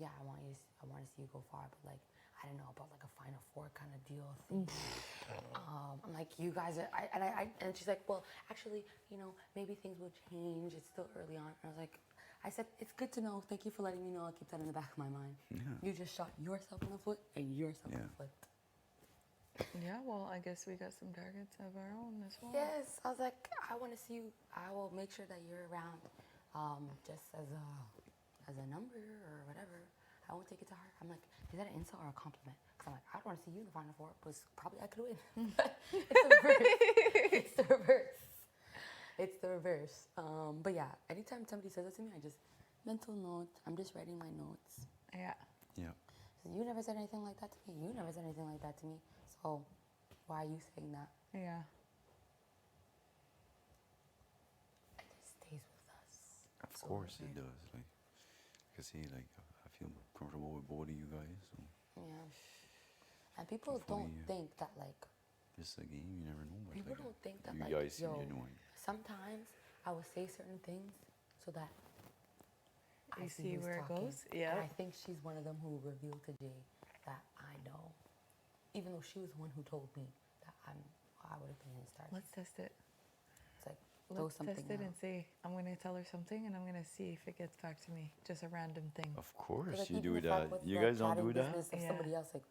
yeah, I want to see you go far, but like, I don't know about like a Final Four kind of deal thing. I'm like, you guys are, and she's like, well, actually, maybe things will change. It's still early on. And I said, it's good to know. Thank you for letting me know. I'll keep that in the back of my mind. Yeah. You just shot yourself in the foot and yourself in the foot. Yeah, well, I guess we got some targets of our own as well. Yes, I was like, I want to see you. I will make sure that you're around, just as a number or whatever. I won't take it to heart. I'm like, is that an insult or a compliment? Because I'm like, I don't want to see you in the Final Four, but probably I could win. It's the reverse. It's the reverse. But yeah, anytime somebody says that to me, I just mental note. I'm just writing my notes. Yeah. Yeah. So you never said anything like that to me. You never said anything like that to me. So why are you saying that? Yeah. And it stays with us. Of course it does. Like, I see, like, I feel comfortable with both of you guys. So Yeah. And people Hopefully, don't think that like this is a game. You never know. But people like, don't think that you like guys seem yo. genuine. Sometimes I will say certain things so that You I see who's where it talking. goes? Yeah. And I think she's one of them who revealed to Jay that I know, even though she was the one who told me that I would have been his target. Let's test it. It's like throw Let's something test it out. and see. I'm going to tell her something and I'm going to see if it gets back to me. Just a random thing. Of course, Like, you even do the fact that. with You the guys don't chatting do that. business of Yeah. somebody else, like,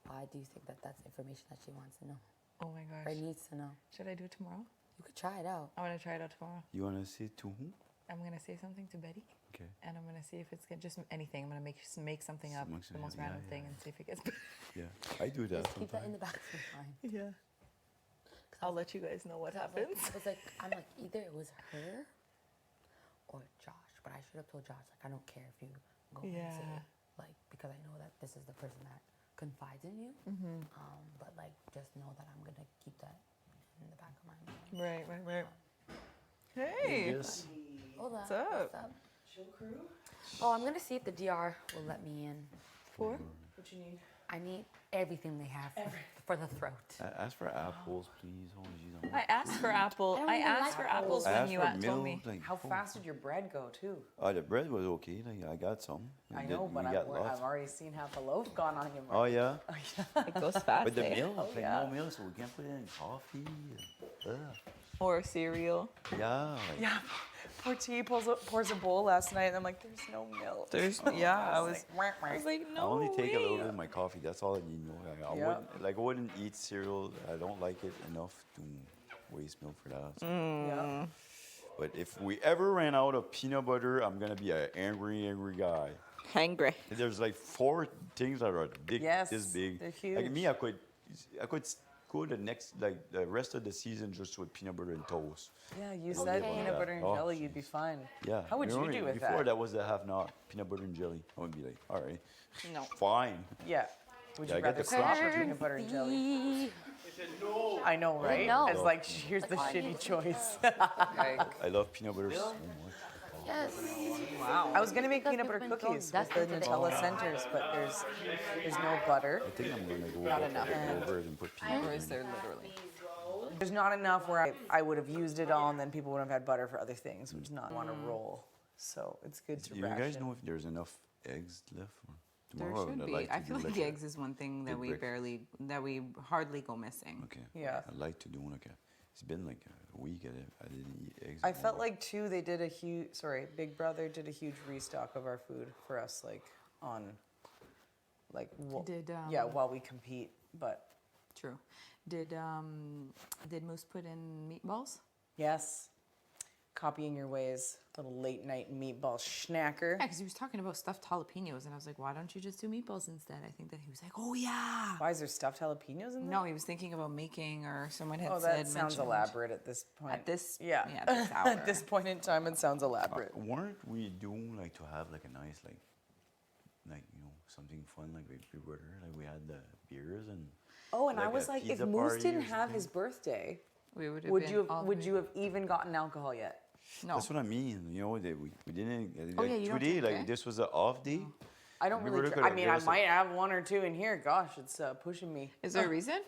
why do you think that that's information that she wants to know Oh my or gosh. needs to know? Should I do it tomorrow? You could try it out. I want to try it out tomorrow. You wanna say to who? I'm going to say something to Betty. Okay. And I'm going to see if it's good. Just anything. I'm going to make something up, Amongst the it, most yeah, random yeah, thing, yeah. and see if it gets better. Yeah, I do that Just keep that in sometimes. the back of your mind. Yeah. I'll let you guys know what happens. I'm like, either it was her or Josh, but I should have told Josh, like, I don't care if you go and say Yeah. it, like, because I know that this is the person that confides in you. Mhm. But like, just know that I'm gonna keep that in the back of my mind. Right. Hey. Yes. Hold on. What's up? What's up? Show crew? Oh, I'm gonna see if the DR will let me in. For? What you need? I need everything they have for the throat. Ask for apples, please. Oh, jeez. I asked for apple. I asked for apples I when asked you for told milk, me. like, How fast did your bread go, too? The bread was okay. Like, I got some. I We know, did- but we got lots. I've already seen half a loaf gone on your Oh, yeah? It goes fast. But the eh? milk, Oh, like yeah. no milk, so we can't put it in coffee. Ugh. Or cereal. Yeah. Like, Yeah. Poor T pours a bowl last night, and I'm like, there's no milk. I was like, I no only take a little way. bit of my coffee. That's all I need. I wouldn't eat cereal. I don't like it enough to waste milk for that. So. Mm. But if we ever ran out of peanut butter, I'm gonna be an angry guy. Hangry. There's like 4 things that are big, Yes, this big. they're Like huge. me, I could go the rest of the season just with peanut butter and toast. Yeah, you I'll said live on peanut that. butter and Oh, jelly, you'd be fine. Yeah. How would you remember do with before that? that was the have not peanut butter and jelly. I would be like, all right, No. fine. Yeah. Would Yeah, you I got rather the fish crop. or peanut butter and jelly? No. I know, right? No. It's like, here's the shitty choice. I love peanut butter so much. Yes. Wow. I was gonna make Because peanut butter we've been cookies told with the that's Nutella today. centers, but there's no butter. I think I'm gonna go Not over enough. over it and put peanut butter. Or is there literally? There's not enough where I would have used it all, and then people would have had butter for other things, which is not on a roll. So it's good to Do you ration. guys know if there's enough eggs left? Or There tomorrow should I'd be. like I to feel do like the eggs is one thing that big we hardly go missing. Okay. Yeah. I'd like to do one. Okay. It's been like a week. I didn't eat eggs. I felt like too they did a huge. Sorry, Big Brother did a huge restock of our food for us, like on, like yeah, while we compete. But True. Did Moose put in meatballs? yes, copying your ways, little late night meatball schnacker. Yeah, because he was talking about stuffed jalapenos, and I was like, why don't you just do meatballs instead? I think that he was like, oh yeah. Why is there stuffed jalapenos in there? No, he was thinking about making, or someone had Oh, said. that sounds mentioned- elaborate at this point. At this, yeah, this hour. at this point in time, it sounds elaborate. Weren't we doing like to have like a nice like something fun like Big Brother? Like we had the beers and. Oh, and I like was a like, if pizza Moose party didn't or have something? his birthday, we would have would been you all have would the- you have even gotten alcohol yet? No. That's what I mean. That we didn't. Oh, Like, yeah, you don't today, drink, like eh? this was an off day. I don't Big really. Brother I coulda mean, gave I us a- might have 1 or 2 in here. Gosh, it's pushing me. Is there a reason?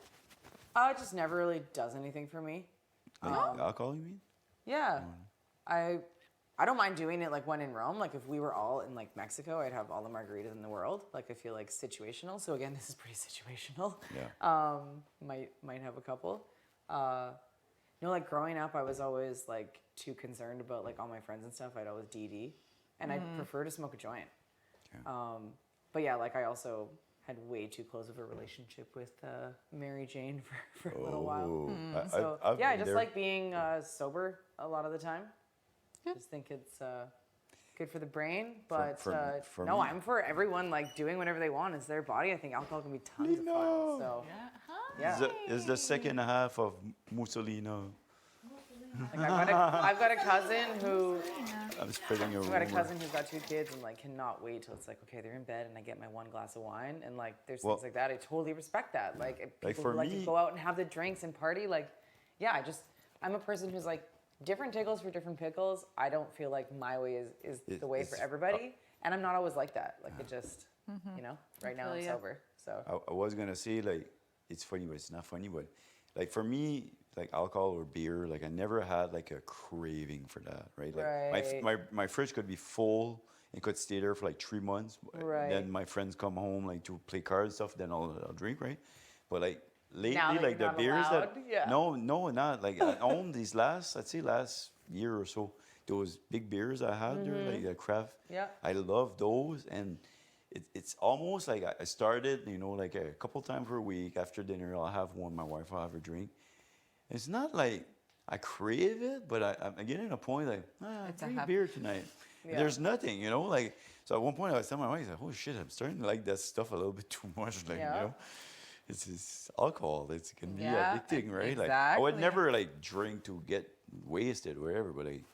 It just never really does anything for me. Like alcohol, you mean? Yeah, I don't mind doing it like when in Rome. Like if we were all in like Mexico, I'd have all the margaritas in the world. Like I feel like situational. So again, this is pretty situational. Yeah. Might have a couple. Like growing up, I was always like too concerned about like all my friends and stuff. I'd always DD, and I prefer to smoke a joint. But yeah, like I also had way too close of a relationship with Mary Jane for a little while. Oh, So I've yeah, I been just there. like being sober a lot of the time. Just think it's good for the brain. But for no, me- I'm for everyone like doing whatever they want. It's their body. I think alcohol can be tons of fun. So yeah. Is the second half of Mussolini. Like I've got a cousin who. I'm spreading a I've rumor. got a cousin who's got 2 kids and like cannot wait till it's like okay they're in bed and I get my 1 glass of wine and like there's Well- things like that. I totally respect that. Like if Like, people for who like me- to go out and have the drinks and party, like yeah, I'm a person who's like different tickles for different pickles. I don't feel like my way is the way for it's- everybody, and I'm not always like that. Like it just right now feel I'm ya. sober. So I was gonna say like it's funny, but it's not funny. But like for me, like alcohol or beer, like I never had like a craving for that, right? Like my fridge could be full and could stay there for like 3 months. Right. Then my friends come home like to play cards and stuff. Then I'll drink, right? But like lately, Now that like you're the not beers allowed? that Yeah. no, not like I own these I'd say last year or so. Those big beers I had there, like the craft. Yeah. I love those, and it's almost like I started, like a couple times per week after dinner. I'll have one. My wife will have a drink. It's not like I crave it, but I'm getting to a point like It's a drink habit. beer tonight. Yeah. There's nothing, like. So at one point I was telling my wife, like, "Oh shit, I'm starting to like that stuff a little bit too much." Like, Yeah. it's alcohol. It can be Yeah, addicting, right? Like I would exactly. never like drink to get wasted or whatever, but like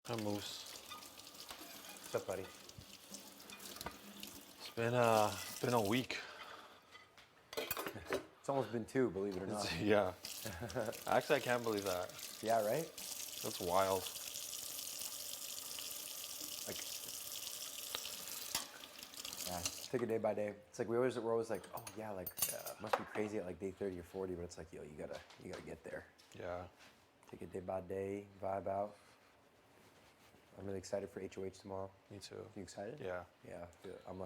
Hi, Moose. What's up, buddy? It's been a week. It's almost been 2, believe it or not. Yeah. Actually, I can't believe that. Yeah, right? That's wild. Like, yeah, take it day by day. It's like we're always like, oh yeah, like must be crazy at like day 30 or 40, but it's like, yo, you gotta get there. Yeah. Take it day by day, vibe out. I'm really excited for HOH tomorrow. Me too. You excited? Yeah. Yeah. I'm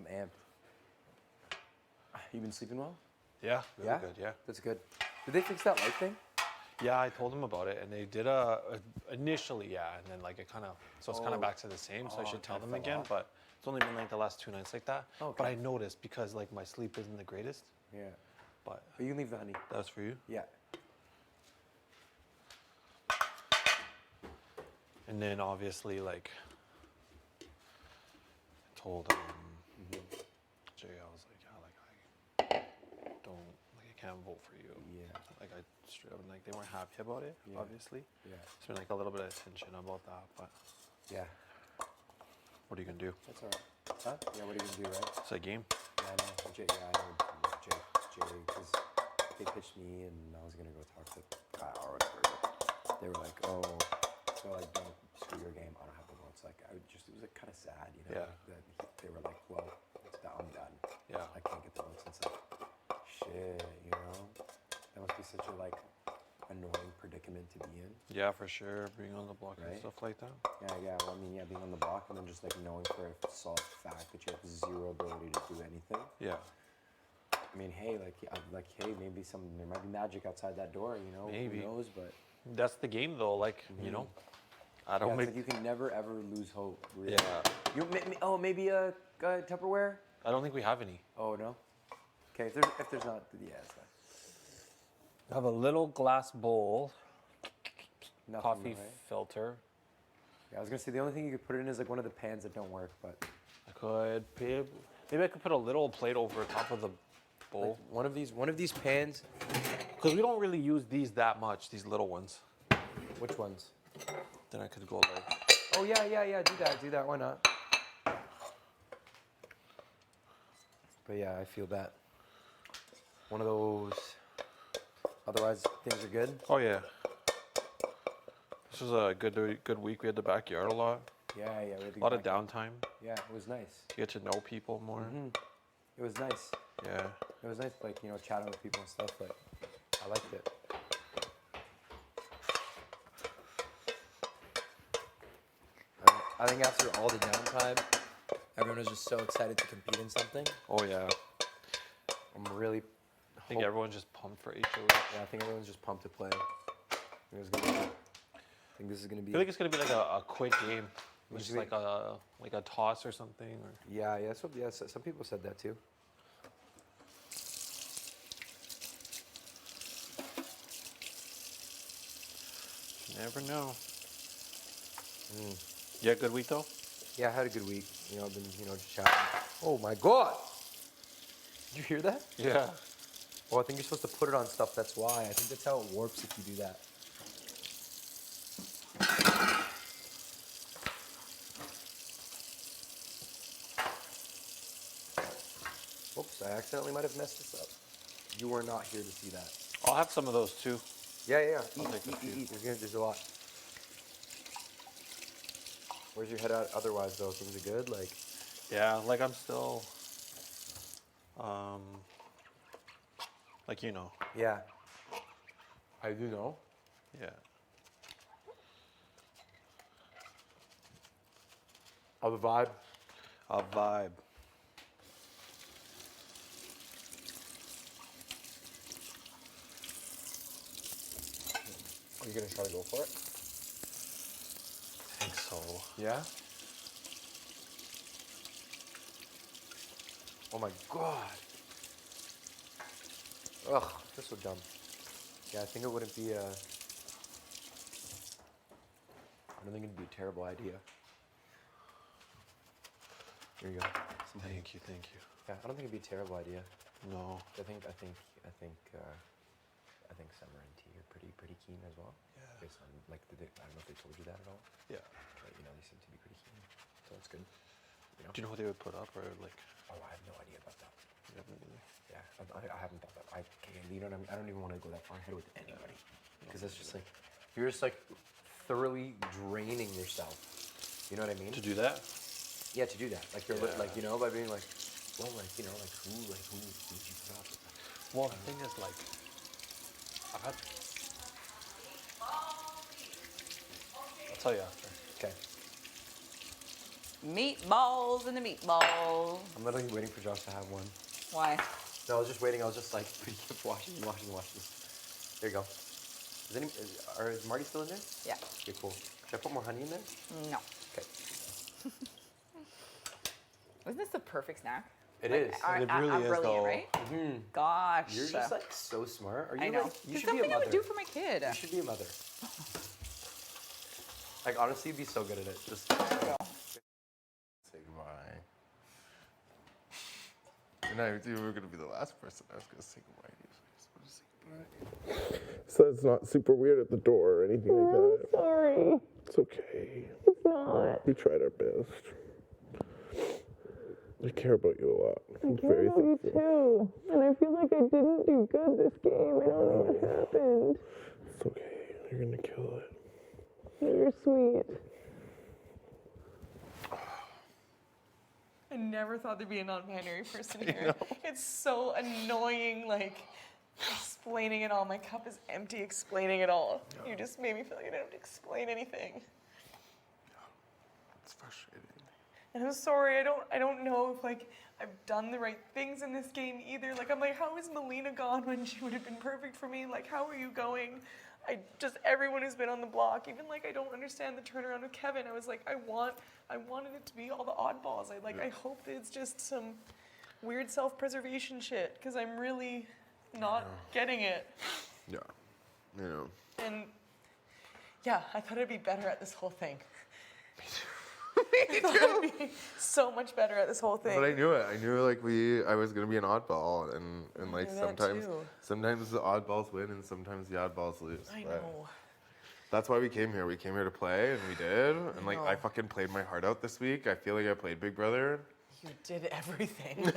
amped. You been sleeping well? Yeah. Really good. Yeah. That's good. Did they fix that light thing? Yeah, I told them about it, and they did initially, yeah, and then like it kind of, so it's kind of back to the same. So I should tell them again, but it's only been like the last 2 nights like that. Okay. But I noticed because like my sleep isn't the greatest. Yeah. But you can leave the honey. That's for you. Yeah. And then obviously like I told Jay, I was like, yeah, like I don't like I can't vote for you. Yeah. Like I straight up like they weren't happy about it, Yeah. obviously. Yeah. There's been like a little bit of tension about that, but yeah. What are you gonna do? That's alright. Huh? Yeah, what are you gonna do, right? It's a game. Yeah, I know. Jay, I know Jay, because they pitched me and I was gonna go talk to Kyle or whatever. But they were like, oh, so like don't screw your game. I don't have the votes. Like it was like kind of sad, you know. Yeah. That they were like, well, I'm done. Yeah. I can't get the votes. It's like, shit, you know. That must be such a like annoying predicament to be in. Yeah, for sure. Being on the block and Right? stuff like that. Yeah. Well, I mean, yeah, being on the block and then just like knowing for a solid fact that you have zero ability to do anything. Yeah. I mean, hey, hey, maybe there might be magic outside that door, you know. Maybe. Who knows? But That's the game though. Like you know, I don't it's make. like you can never ever lose hope. Really. Yeah. Maybe a Tupperware. I don't think we have any. Oh no. Okay, if there's not, yeah, it's fine. I have a little glass bowl. Nothing, Coffee right? filter. Yeah, I was gonna say the only thing you could put it in is like one of the pans that don't work, but I could maybe I could put a little plate over top of the bowl. like one of these pans. Because we don't really use these that much. These little ones. Which ones? Then I could go like. Oh yeah. Do that. Why not? But yeah, I feel that. One of those. Otherwise, things are good. Oh yeah. This was a good week. We had the backyard a lot. Yeah. We had A lot of downtime. Yeah, it was nice. To get to know people more. It was nice. Yeah. It was nice, like, you know, chatting with people and stuff, but I liked it. I think after all the downtime, everyone was just so excited to compete in something. Oh yeah. I'm really. I think everyone's just pumped for HOH. Yeah, I think everyone's just pumped to play. I think this is gonna be. I feel like it's gonna be like a quick game. What Just do you like a toss or something. Or Yeah. That's what. Yeah, some people said that too. you never know. You had a good week though? Yeah, I had a good week. You know, I've been, just chatting. Oh my god! Did you hear that? Yeah. Well, I think you're supposed to put it on stuff. That's why. I think that's how it warps if you do that. Oops, I accidentally might have messed this up. You were not here to see that. I'll have some of those too. Yeah. I'll take a few. Eat. There's a lot. Where's your head at otherwise, though? Things are good? Like, Yeah, like I'm still, like you know. yeah. I do know. Yeah. How the vibe? A vibe. Are you gonna try to go for it? I think so. Yeah? Oh my god. Ugh, that's so dumb. Yeah, I think it wouldn't be I don't think it'd be a terrible idea. Here you go. Thank you. Yeah, I don't think it'd be a terrible idea. No. I think summer and tea are pretty pretty keen as well. Yeah. Based on like, I don't know if they told you that at all. Yeah. But you know, they seem to be pretty keen, so that's good. You know? Do you know what they would put up or like? Oh, I have no idea about that. Definitely. Yeah, I haven't thought that. You know what I mean? I don't even want to go that far ahead with anybody because that's just like you're just like thoroughly draining yourself. You know what I mean? To do that? Yeah, to do that. Like you're like you know by being like, well, like you know like who would you put up? Well, the thing is like, I've had. I'll tell you after. Okay. Meatballs and the meatball. I'm literally waiting for Josh to have one. Why? No, I was just waiting. I was just like, he kept washing. There you go. Is Marty still in there? Yeah. Okay, cool. Should I put more honey in there? No. Okay. Isn't this the perfect snack? It Like, is. It really is, brilliant, right? Mm-hmm. Gosh. You're just like so smart. Are you I know. like, you It's should be a something mother. I would do for my kid. You should be a mother. Like honestly, you'd be so good at it. Just Say goodbye. And you were gonna be the last person I was gonna say goodbye to. So I just wanted to say goodbye. So it's not super weird at the door or anything like that. Sorry. It's okay. It's not. We tried our best. I care about you a lot. I care about you too. And I feel like I didn't do good this game. I don't know what happened. It's okay. You're gonna kill it. You're sweet. I never thought there'd be a non-binary person here. It's so annoying, like, explaining it all. My cup is empty explaining it all. You just made me feel like I didn't have to explain anything. It's frustrating. And I'm sorry, I don't know if, like, I've done the right things in this game either. Like, I'm like, how is Melina gone when she would have been perfect for me? Like, how are you going? Everyone who's been on the block, even, like, I don't understand the turnaround of Kevin. I was like, I wanted it to be all the oddballs. I hope that it's just some weird self-preservation shit, because I'm really not getting it. Yeah. You know. And, yeah, I thought I'd be better at this whole thing. Me too. I'd be so much better at this whole thing. But I knew it. I knew like I was gonna be an oddball, and like knew that sometimes the oddballs win and sometimes the oddballs lose. I but know. That's why we came here. We came here to play, and we did. And like know. I fucking played my heart out this week. I feel like I played Big Brother. You did everything.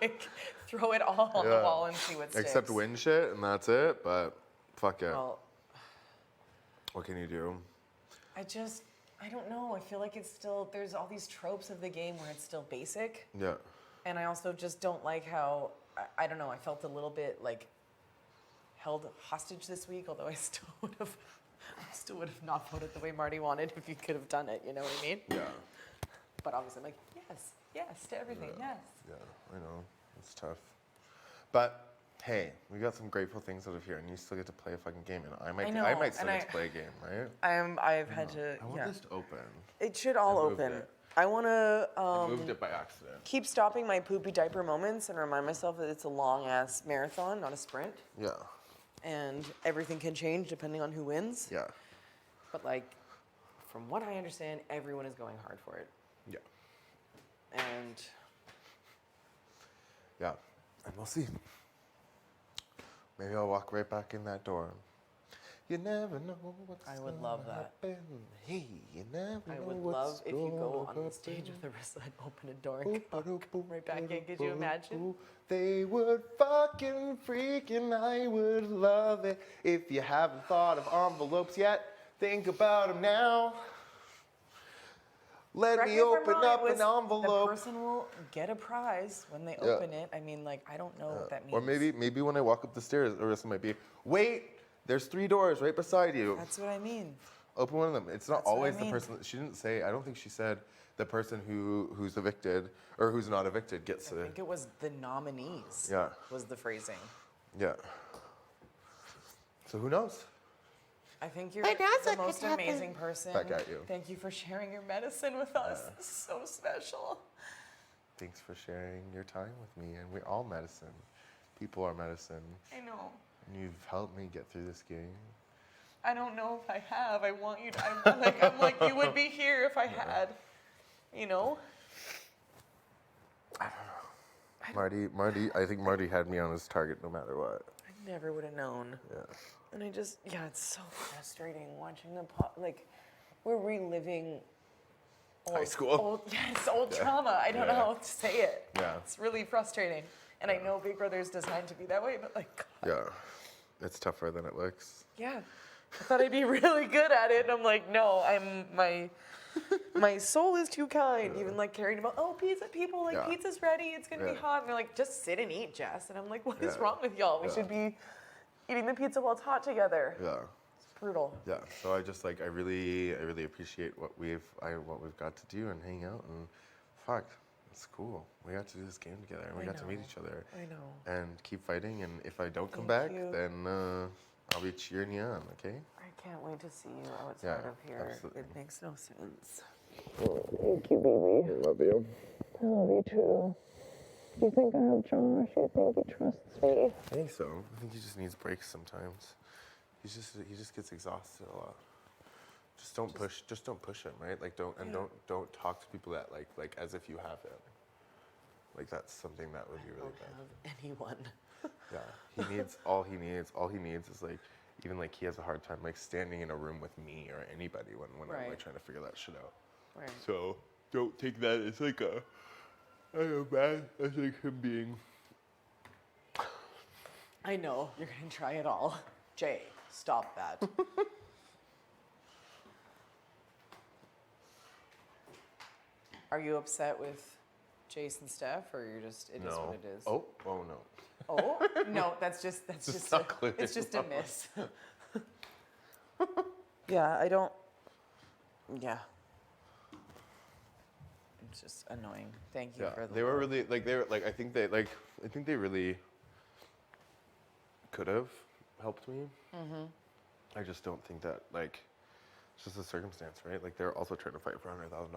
Like, throw it all on the wall and see what sticks. Except win shit, and that's it. But fuck it. Well, what can you do? I don't know. I feel like it's still, there's all these tropes of the game where it's still basic. Yeah. And I also just don't like how, I don't know, I felt a little bit like held hostage this week, although I still would have not voted the way Marty wanted if you could have done it, you know what I mean? Yeah. But obviously I'm like, yes to everything, yes. Yeah, I know. It's tough. But hey, we got some grateful things out of here, and you still get to play a fucking game, and I might still get to play a game, right? I've had to, I want this to open. It should all I moved open. it. I want to I moved it by accident. keep stopping my poopy diaper moments and remind myself that it's a long-ass marathon, not a sprint. Yeah. And everything can change depending on who wins. Yeah. But, like, from what I understand, everyone is going hard for it. Yeah. And Yeah, and we'll see. Maybe I'll walk right back in that door. You never know what's I would love that. happen. Hey, you never I know would what's love if you go gonna on the stage with happen. Arissa and open a door and come right back in. Could you imagine? They would fucking freaking, I would love it. If you haven't thought of envelopes yet, think about them now. Let Correct me if I'm open wrong, up it an was envelope. The person will get a prize when they Yeah. open it. I mean, like, I don't know what that means. Or maybe when I walk up the stairs, Arissa might be, wait, there's 3 doors right beside you. That's what I mean. Open one of them. It's not That's what I always mean. the person. She didn't say. I don't think she said the person who's evicted or who's not evicted gets I think it was the nominees. Yeah. Was the phrasing. Yeah. So who knows? I think you're But that's the what most could happen. amazing person. Back at you. Thank you for sharing your medicine with us. This is so special. Thanks for sharing your time with me. And we're all medicine. People are medicine. I know. And you've helped me get through this game. I don't know if I have. I want you to. I'm like, you would be here if I had. You know? Marty. I think Marty had me on his target no matter what. never would have known. Yeah. And I just, it's so frustrating watching the like, we're reliving High school. Old trauma. I don't know Yeah. how to say it. Yeah. It's really frustrating. And I know Big Brother's designed to be that way, but like, Yeah. It's tougher than it looks. yeah. I thought I'd be really good at it. And I'm like, no, my soul is too kind. Even like caring about, pizza people, like Yeah. pizza's ready, it's gonna be Yeah. hot. And they're like, just sit and eat, Jess. And I'm like, what is Yeah. wrong with y'all? We Yeah. should be eating the pizza while it's hot together. Yeah. It's brutal. Yeah. So I just like I really appreciate what we've got to do and hang out and fuck. It's cool. We got to do this game together and we got to meet each other. I know. And keep fighting, and if I don't come Thank back, you. then I'll be cheering you on, okay? I can't wait to see you outside Yeah, of here. absolutely. It makes no sense. Thank you, baby. I love you. I love you too. Do you think I have Josh? Do you think he trusts me? I think so. I think he just needs breaks sometimes. He just gets exhausted a lot. Just don't push him, right? Like don't don't talk to people that like as if you have him. Like that's something that would be really bad. Have anyone. Yeah. All he needs is like even like he has a hard time like standing in a room with me or anybody when I'm like Right. trying to figure that shit out. Right. So don't take that as like I don't know, bad. I think him being I know, you're gonna try it all. Jay, stop that. Are you upset with Jason's stuff, or you're just, it is No. what it is? Oh no. Oh? No, that's just Just not clear. it's just a miss. Yeah, I don't, yeah. It's just annoying. Thank you Yeah, for the they were love. really I think they really could have helped me. Mhm. I just don't think that like it's just a circumstance, right? Like they're also trying to fight for $100,000.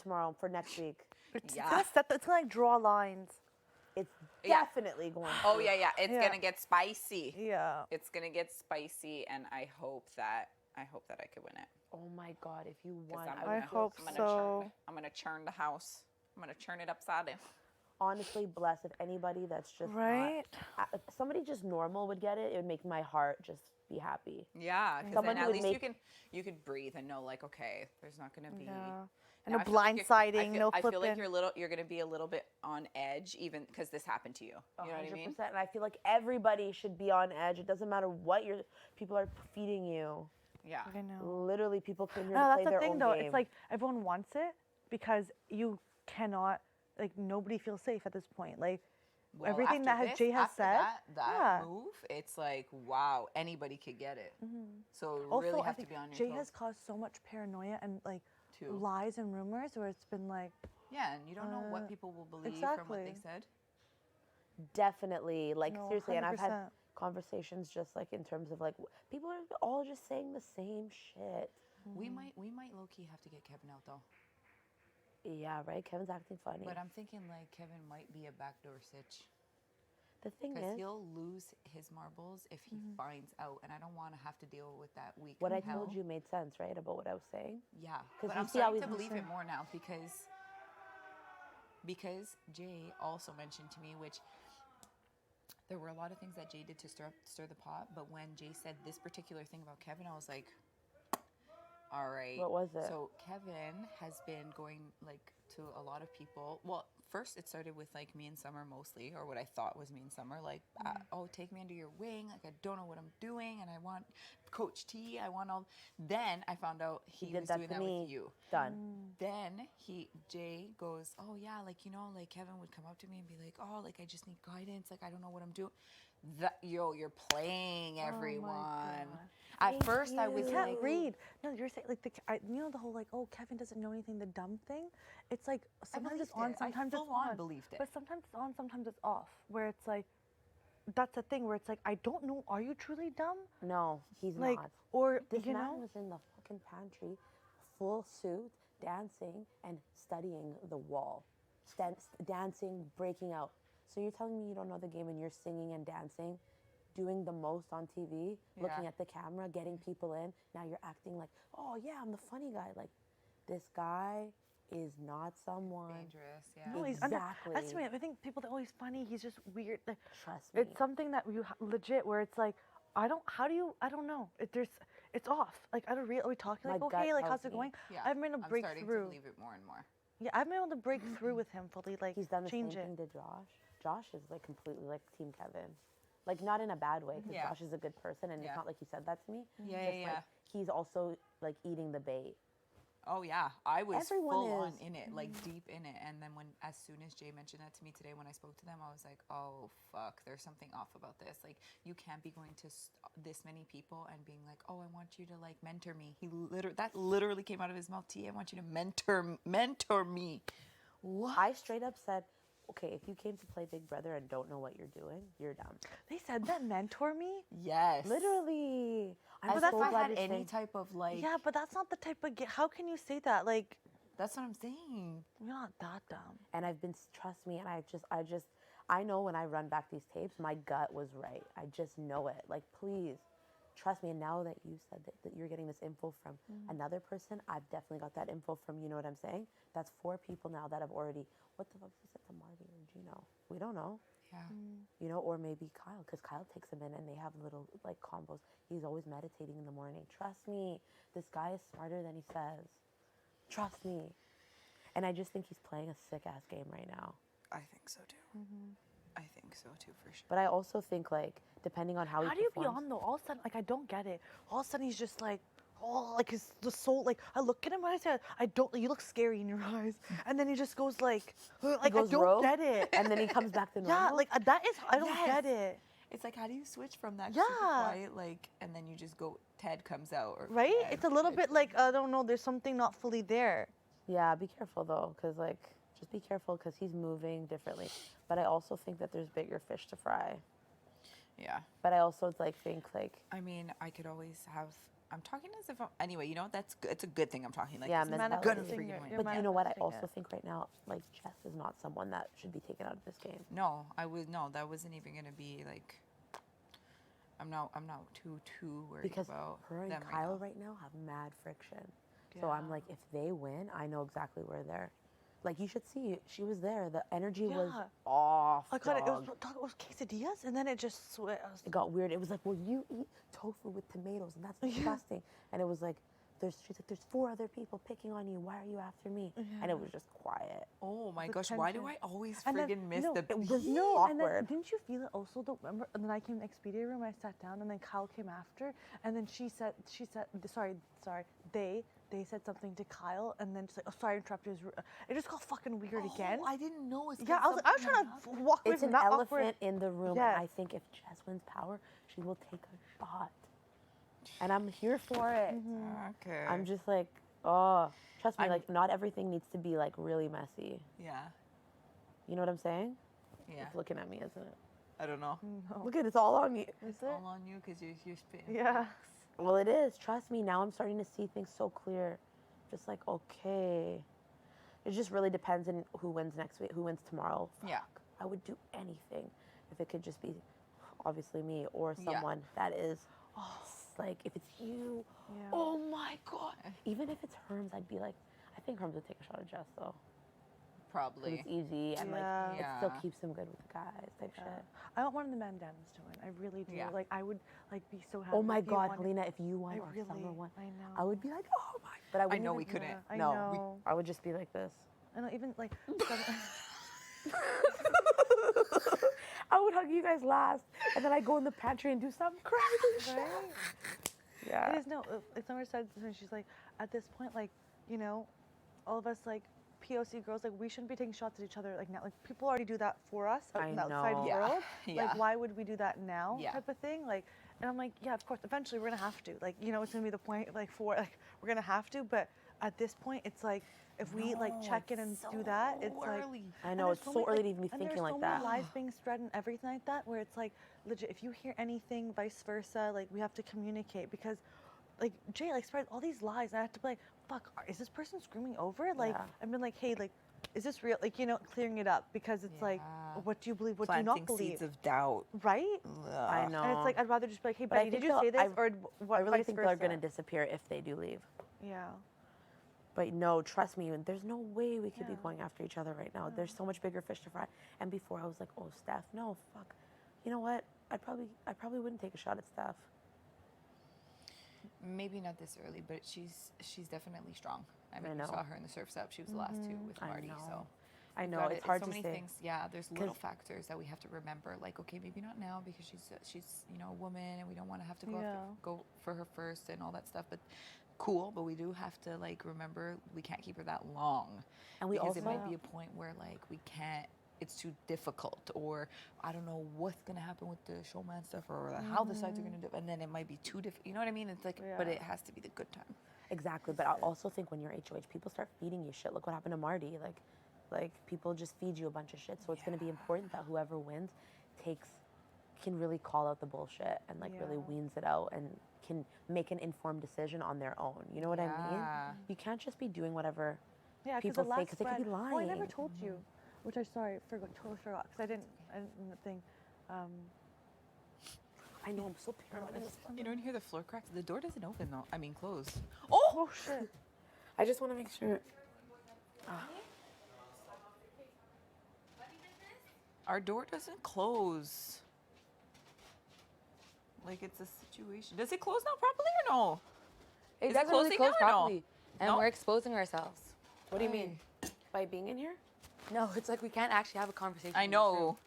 tomorrow for next week. It's gonna it's gonna like draw lines. It's Yeah. definitely going to. Oh yeah, yeah. It's Yeah. gonna get spicy. Yeah. It's gonna get spicy, and I hope that I could win it. Oh my God, if you won, I hope so. I'm gonna churn the house. I'm gonna churn it upside down. Honestly, blessed if anybody that's just Right? if somebody just normal would get it, it would make my heart just be happy. Yeah, because Someone then who at would least make you could breathe and know like, okay, there's not gonna be. Yeah. Now, No I feel like blindsiding, no I feel like flipping. you're gonna be a little bit on edge, even because this happened to you. You know what I mean? 100%. And I feel like everybody should be on edge. It doesn't matter what people are feeding you. Yeah. I know. Literally, people came here No, to that's play the their thing own though. game. It's like everyone wants it because you cannot, like nobody feels safe at this point. Like Well, everything after that Jay has after said. that move, it's like wow, anybody could get it. So you Also, really I have to think be on your Jay toes. has caused so much paranoia and like Too. lies and rumors where it's been like. Yeah, and you don't know what people will believe from what they exactly. said. Definitely, like No, seriously, and I've had 100%. conversations just like in terms of like people are all just saying the same shit. We might low key have to get Kevin out though. Yeah, right. Kevin's acting funny. But I'm thinking like Kevin might be a backdoor sitch. The thing Because is, he'll lose his marbles if he finds out, and I don't want to have to deal with that week. what I of hell. told you made sense, right? About what I was saying. Yeah, 'Cause but you I'm see how starting to he's believe it listening. more now because Jay also mentioned to me, which there were a lot of things that Jay did to stir the pot, but when Jay said this particular thing about Kevin, I was like, all right. What was it? So Kevin has been going like to a lot of people. Well, first it started with like me and Summer mostly, or what I thought was me and Summer. Like, oh, take me under your wing. Like I don't know what I'm doing, and I want Coach T. I want all. Then I found out he did was that doing to that me. with you. Done. Then Jay goes, oh yeah, like like Kevin would come up to me and be like, oh, like I just need guidance. Like I don't know what I'm doing. You're playing everyone. At first I was You can't like, read. No, you're saying like you know the whole like, oh, Kevin doesn't know anything, the dumb thing. It's like sometimes it's believed on, it. I sometimes it's full-on on. believed it. But sometimes it's on, sometimes it's off. Where it's like, that's the thing where it's like, I don't know. Are you truly dumb? No, he's Like, not. or This you man know, was in the fucking pantry, full suit, dancing and studying the wall, dancing, breaking out. So you're telling me you don't know the game and you're singing and dancing, doing the most on TV, looking Yeah. at the camera, getting people in. Now you're acting like, oh yeah, I'm the funny guy. Like, this guy is not someone. Dangerous, yeah. no, he's Exactly. underestimated. I think people think, oh, he's funny. He's just weird. Like, Trust me. it's something that you legit where it's like, I don't know. It's off. Like I don't really. Are we talking My like, oh gut hey, like tells how's it me. going? Yeah, I've been able to I'm break starting through. to believe it more and more. Yeah, I've been able to break through with him fully. Like He's done the change same it. thing to Josh. Josh is like completely like Team Kevin. Like not in a bad way, because Yeah. Josh is a good person and Yeah. it's not like he said that to me. Yeah, Just yeah, like yeah. he's also like eating the bait. Oh yeah, I was Everyone full on is. in it, like deep in it. And then as soon as Jay mentioned that to me today, when I spoke to them, I was like, oh fuck, there's something off about this. Like you can't be going to this many people and being like, oh, I want you to like mentor me. That literally came out of his mouth. T, I want you to mentor me. What? I straight up said, okay, if you came to play Big Brother and don't know what you're doing, you're dumb. They said that mentor me. Yes. Literally. I'm As so if I glad had you're any saying- type of like. Yeah, but that's not the type of. How can you say that? Like, that's what I'm saying. You're not that dumb. And I've been, trust me, and I know when I run back these tapes, my gut was right. I just know it. Like, please, trust me. And now that you said that you're getting this info from another person, I've definitely got that info from, you know what I'm saying? That's 4 people now that have already, what the fuck is it to Marty or Gino? We don't know. Yeah. You know, or maybe Kyle, because Kyle takes him in and they have little, like, combos. He's always meditating in the morning. Trust me, this guy is smarter than he says. Trust me. And I just think he's playing a sick-ass game right now. I think so, too. I think so, too, for sure. But I also think, like, depending on how he do you be performs- on though? All of a sudden, like I don't get it. All of a sudden, he's just like, oh, like his the soul. Like I look at him and I say, I don't. You look scary in your eyes, and then he just goes like I goes don't rogue, get it. and then he comes back to Yeah, normal? like that is. I don't Yes. get it. It's like, how do you switch from that Yeah. super quiet, like, and then you just go, Ted comes out, or Right? Ted, It's a little bit like I don't know. There's something not fully there. Yeah, be careful though, because like, just be careful because he's moving differently. But I also think that there's bigger fish to fry. Yeah. But I also think like. I mean, I could always have I'm talking as if anyway. You know that's good. It's a good thing I'm talking like. Yeah, this. mentality. Gonna freaking win. But you know what? I also think right now, like Jess is not someone that should be taken out of this game. No, that wasn't even gonna be like. I'm not too worried Because about her and them Kyle right now have mad friction. So I'm like, if they win, I know exactly where they're. Like you should see, she was there. The energy was off. I got it. dog. It was quesadillas, and then it just It got weird. It was like, well, you eat tofu with tomatoes, and that's disgusting. And it was like, she's like, there's 4 other people picking on you. Why are you after me? And it was just quiet. Oh my The gosh, why do tension. I always And then- friggin' miss no, the it was awkward? And then, didn't you feel it also? Remember, and then I came in the Expedia room. I sat down, and then Kyle came after, and then she said, sorry, they said something to Kyle, and then she's like, oh, sorry, I interrupted. It just got fucking weird again. I didn't know. Yeah, I was trying to walk away It's from an that elephant awkward. in the room, Yes. and I think if Jess wins power, she will take a shot. And I'm here for it. Okay. I'm just like, oh, trust me, like not everything needs to be like really messy. Yeah. You know what I'm saying? Yeah. It's looking at me, isn't it? I don't know. Look at it's all on you. It's all on you because you're spitting. Yeah. Well, it is. Trust me. Now I'm starting to see things so clear. Just like, okay. It just really depends on who wins next week, who wins tomorrow. Yeah. I would do anything if it could just be, obviously me or Yeah. someone that is, like, if it's you. Yeah. Oh my God. Even if it's Herms, I'd be like, I think Herms would take a shot at Jess though. 'Cause Probably. it's easy and Yeah. like it still keeps him good with the guys type shit. I want one of the Mandanas to win. I really do. Yeah. Like I would like be so happy. Oh my if you God, won. Helena, if you won I or really, Summer won, I know. I would be like, oh my. But I wouldn't know even- we couldn't. I No, know. I would just be like this. I know. Even like. I would hug you guys last, and then I go in the pantry and do something crazy shit. Right? Yeah. It is like Summer said, she's like, at this point, like, you know, all of us like POC girls, like we shouldn't be taking shots at each other like now. Like people already do that for us out in the outside know. world. Yeah. Like why would we do that now? Yeah. Type of thing. Like, and I'm like, yeah, of course. Eventually, we're gonna have to. Like, you know, it's gonna be the point. Like we're gonna have to. But at this point, it's like if we like check in and do that, it's like I know, and it's there's so many, early to even be and thinking there's like so that. many lies being spread and everything like that, where it's like legit. If you hear anything, vice versa, like we have to communicate because. Like Jay, like spread all these lies, and I have to be like, "Fuck, is this person screaming over?" Like, I've been like, "Hey, like, is this real?" Like, you know, clearing it up because it's like, what do you believe? What do you not Planting believe? seeds of doubt. Right? I know. And it's like I'd rather just be like, "Hey, But I buddy, did think you they'll- say this?" Or I what? really vice think versa. they're gonna disappear if they do leave. Yeah. But no, trust me, there's no way we could be going after each other right now. There's so much bigger fish to fry. And before I was like, oh, Steph, no, fuck. You know what? I probably wouldn't take a shot at Steph. Maybe not this early, but she's definitely strong. I mean, know. you saw her in the surfs up. She was the last two with I Marty. know. So I we've know, got it's hard so to many say. things. Yeah, there's 'Cause- little factors that we have to remember. Like, okay, maybe not now because she's you know a woman and we don't want to have to go for her first and all that stuff. But cool. But we do have to like remember we can't keep her that long. And we because it also- might be a point where like we can't. It's too difficult, or I don't know what's gonna happen with the showman stuff, or how the sides are gonna do, and then it might be too difficult. You know what I mean? It's like, but it has to be the good time. Exactly, but I also think when you're HOH, people start feeding you shit. Look what happened to Marty. Like people just feed you a bunch of shit. So it's going to be important that whoever wins can really call out the bullshit and like really weans it out and can make an informed decision on their own. You know what I mean? Yeah. You can't just be doing whatever Yeah, people the say last because they could be spread- lying. Oh, I never told you, which I totally forgot because I didn't think. I know, I'm so paranoid. You don't hear the floor cracks. The door doesn't open though. I mean, close. Oh shit! I just want to make sure. Our door doesn't close. Like it's a situation. Does it close now properly or no? It Is doesn't closing really close now or no? properly, and No? we're exposing ourselves. What do you mean? By being in here? No, it's like we can't actually have a conversation. I in this room. know.